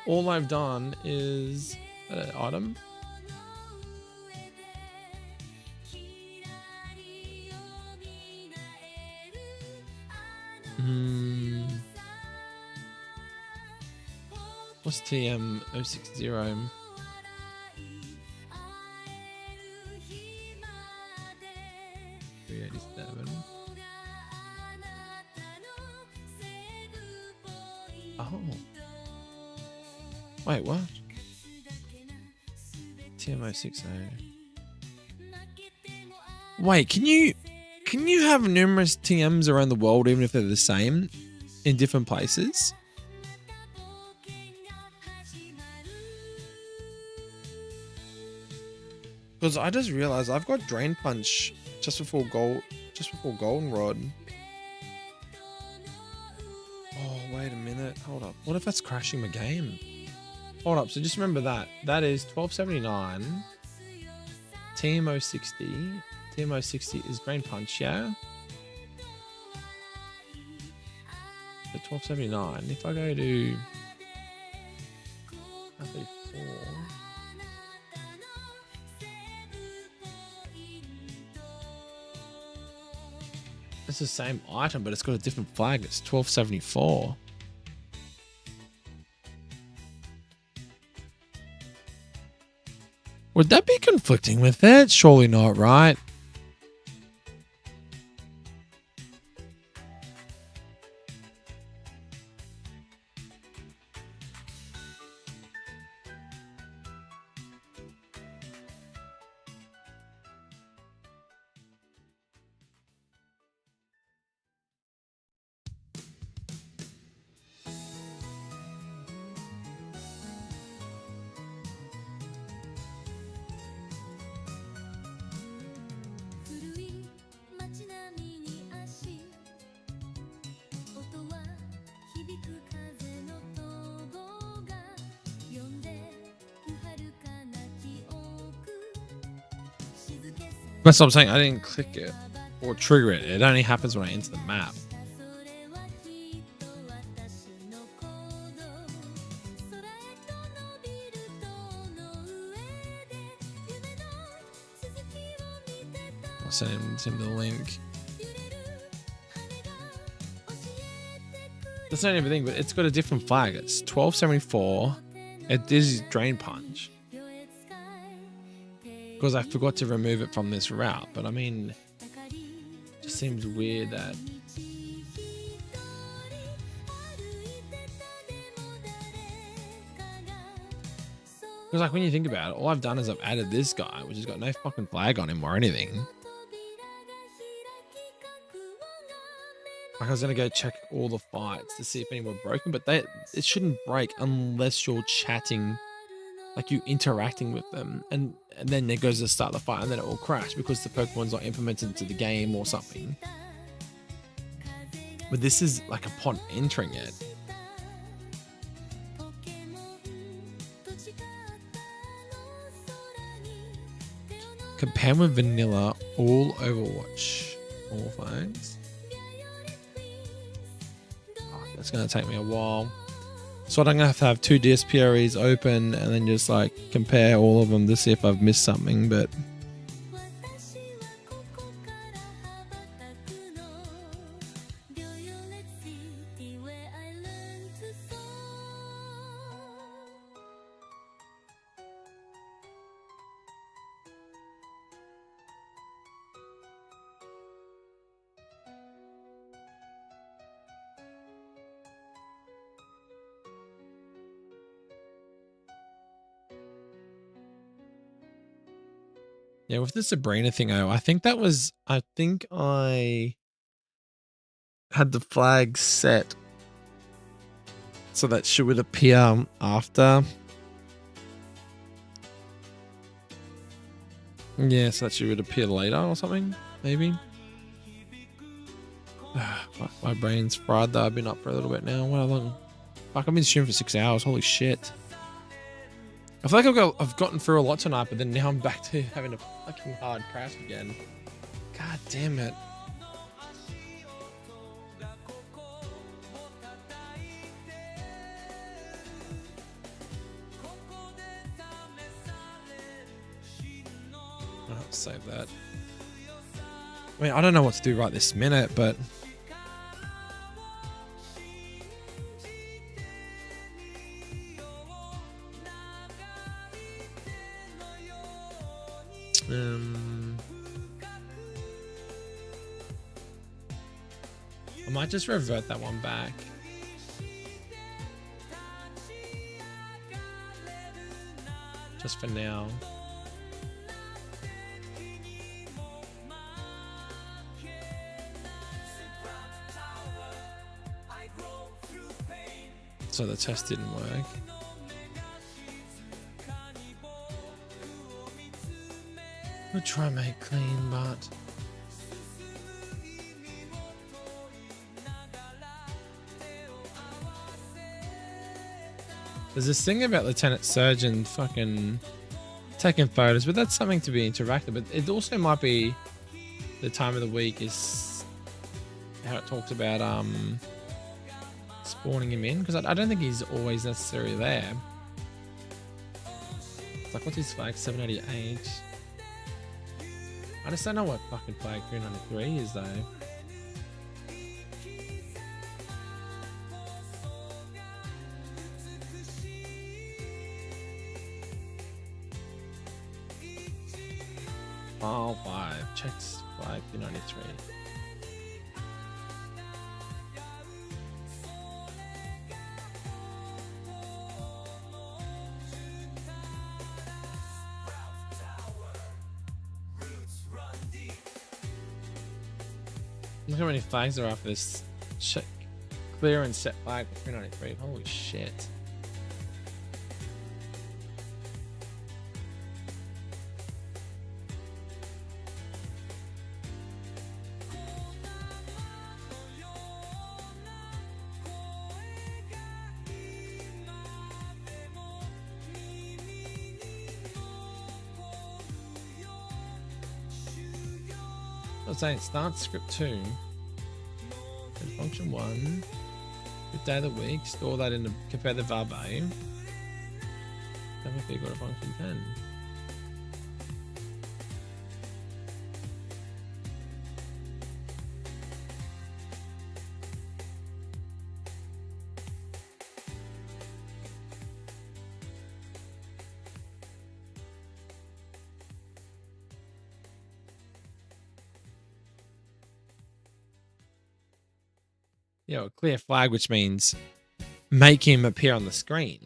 all I've done is an item. What's TM 060? 387. Oh. Wait, what? TM 060. Wait, can you have numerous TMs around the world even if they're the same in different places? Because I just realized I've got Drain Punch just before Goldenrod. Oh, wait a minute. Hold up. What if that's crashing the game? Hold up. So just remember that. That is 1279. TM 060. TM 060 is Drain Punch, yeah? So 1279. If I go to 34. It's the same item, but it's got a different flag. It's 1274. Would that be conflicting with it? Surely not, right? That's what I'm saying. I didn't click it or trigger it. It only happens when I enter the map. I'll send him the link. That's not everything, but it's got a different flag. It's 1274. It is Drain Punch. Because I forgot to remove it from this route. But I mean, it just seems weird that... Because like when you think about it, all I've done is I've added this guy, which has got no fucking flag on him or anything. Like I was gonna go check all the fights to see if any were broken, but it shouldn't break unless you're chatting, like you interacting with them, and then it goes to start the fight, and then it will crash because the Pokemon's not implemented into the game or something. But this is like upon entering it. Compare with vanilla, all Overwatch, all flags. It's going to take me a while. So I'm going to have two DSPREs open and then just like compare all of them to see if I've missed something. But yeah, with the Sabrina thing, I think I had the flag set so that she would appear after. Yeah, so that she would appear later or something, maybe. My brain's fried though. I've been up for a little bit now. What long? Fuck, I've been streaming for 6 hours. Holy shit. I feel like I've gotten through a lot tonight, but then now I'm back to having a fucking hard crash again. God damn it. I'll have to save that. I mean, I don't know what to do right this minute, but... I might just revert that one back. Just for now. So the test didn't work. We'll try and make clean, but... There's this thing about Lieutenant Surgeon fucking taking photos, but that's something to be interactive. But it also might be the time of the week is how it talks about spawning him in, because I don't think he's always necessarily there. It's like, what's his flag? 788. I just don't know what fucking flag 393 is though. File 5. Checks flag 393. Look how many flags there are for this. Check, clear and set flag for 393. Holy shit. it's saying start script 2. And function 1. Good day of the week. Store that in the compare the var A. Have a equal to function 10. Yeah, a clear flag, which means make him appear on the screen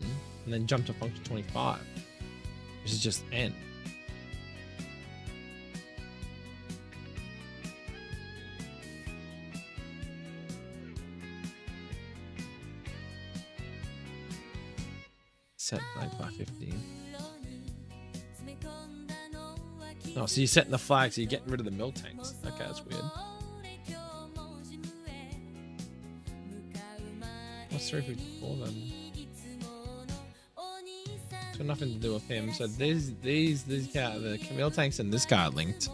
and then jump to function 25, which is just end. Set flag by 15. Oh, so you're setting the flag, so you're getting rid of the mill tanks. Okay, that's weird. What's 354 then? It's got nothing to do with him. So these guys, the mill tanks and this guy are linked.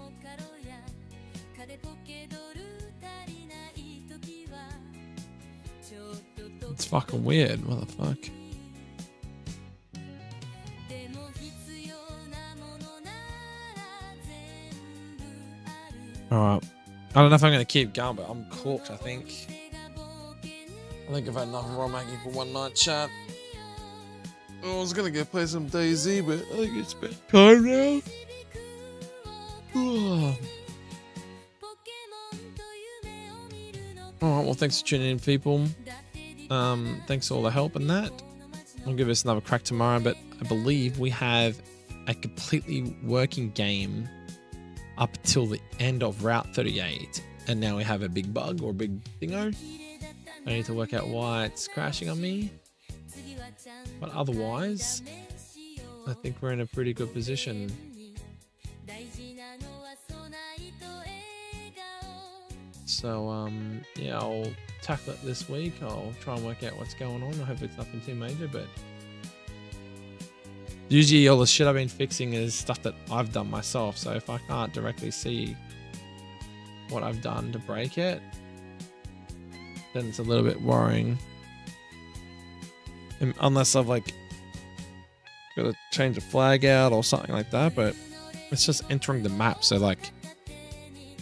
It's fucking weird. What the fuck? Alright. I don't know if I'm going to keep going, but I'm cooked, I think. I think I've had enough ROMhacking for one night, chat. I was going to go play some DayZ, but I think it's bedtime now. Alright, well, thanks for tuning in, people. Thanks for all the help and that. I'll give us another crack tomorrow, but I believe we have a completely working game up till the end of Route 38. And now we have a big bug or a big thingo. I need to work out why it's crashing on me. But otherwise, I think we're in a pretty good position. So, yeah, I'll tackle it this week. I'll try and work out what's going on. I hope it's nothing too major, but usually all the shit I've been fixing is stuff that I've done myself. So if I can't directly see what I've done to break it, then it's a little bit worrying. Unless I've like got to change a flag out or something like that, but it's just entering the map. So like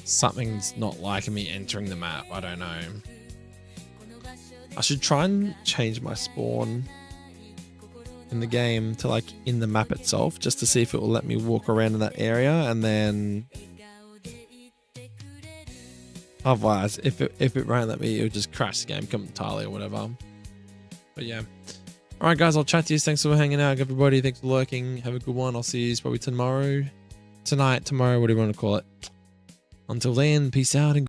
something's not liking me entering the map. I don't know. I should try and change my spawn in the game to like in the map itself, just to see if it will let me walk around in that area, and then otherwise if it won't let me, it'll just crash the game entirely or whatever. But yeah, all right guys, I'll chat to you. Thanks for hanging out, everybody. Thanks for lurking. Have a good one. I'll see you probably tomorrow, whatever you want to call it. Until then, peace out and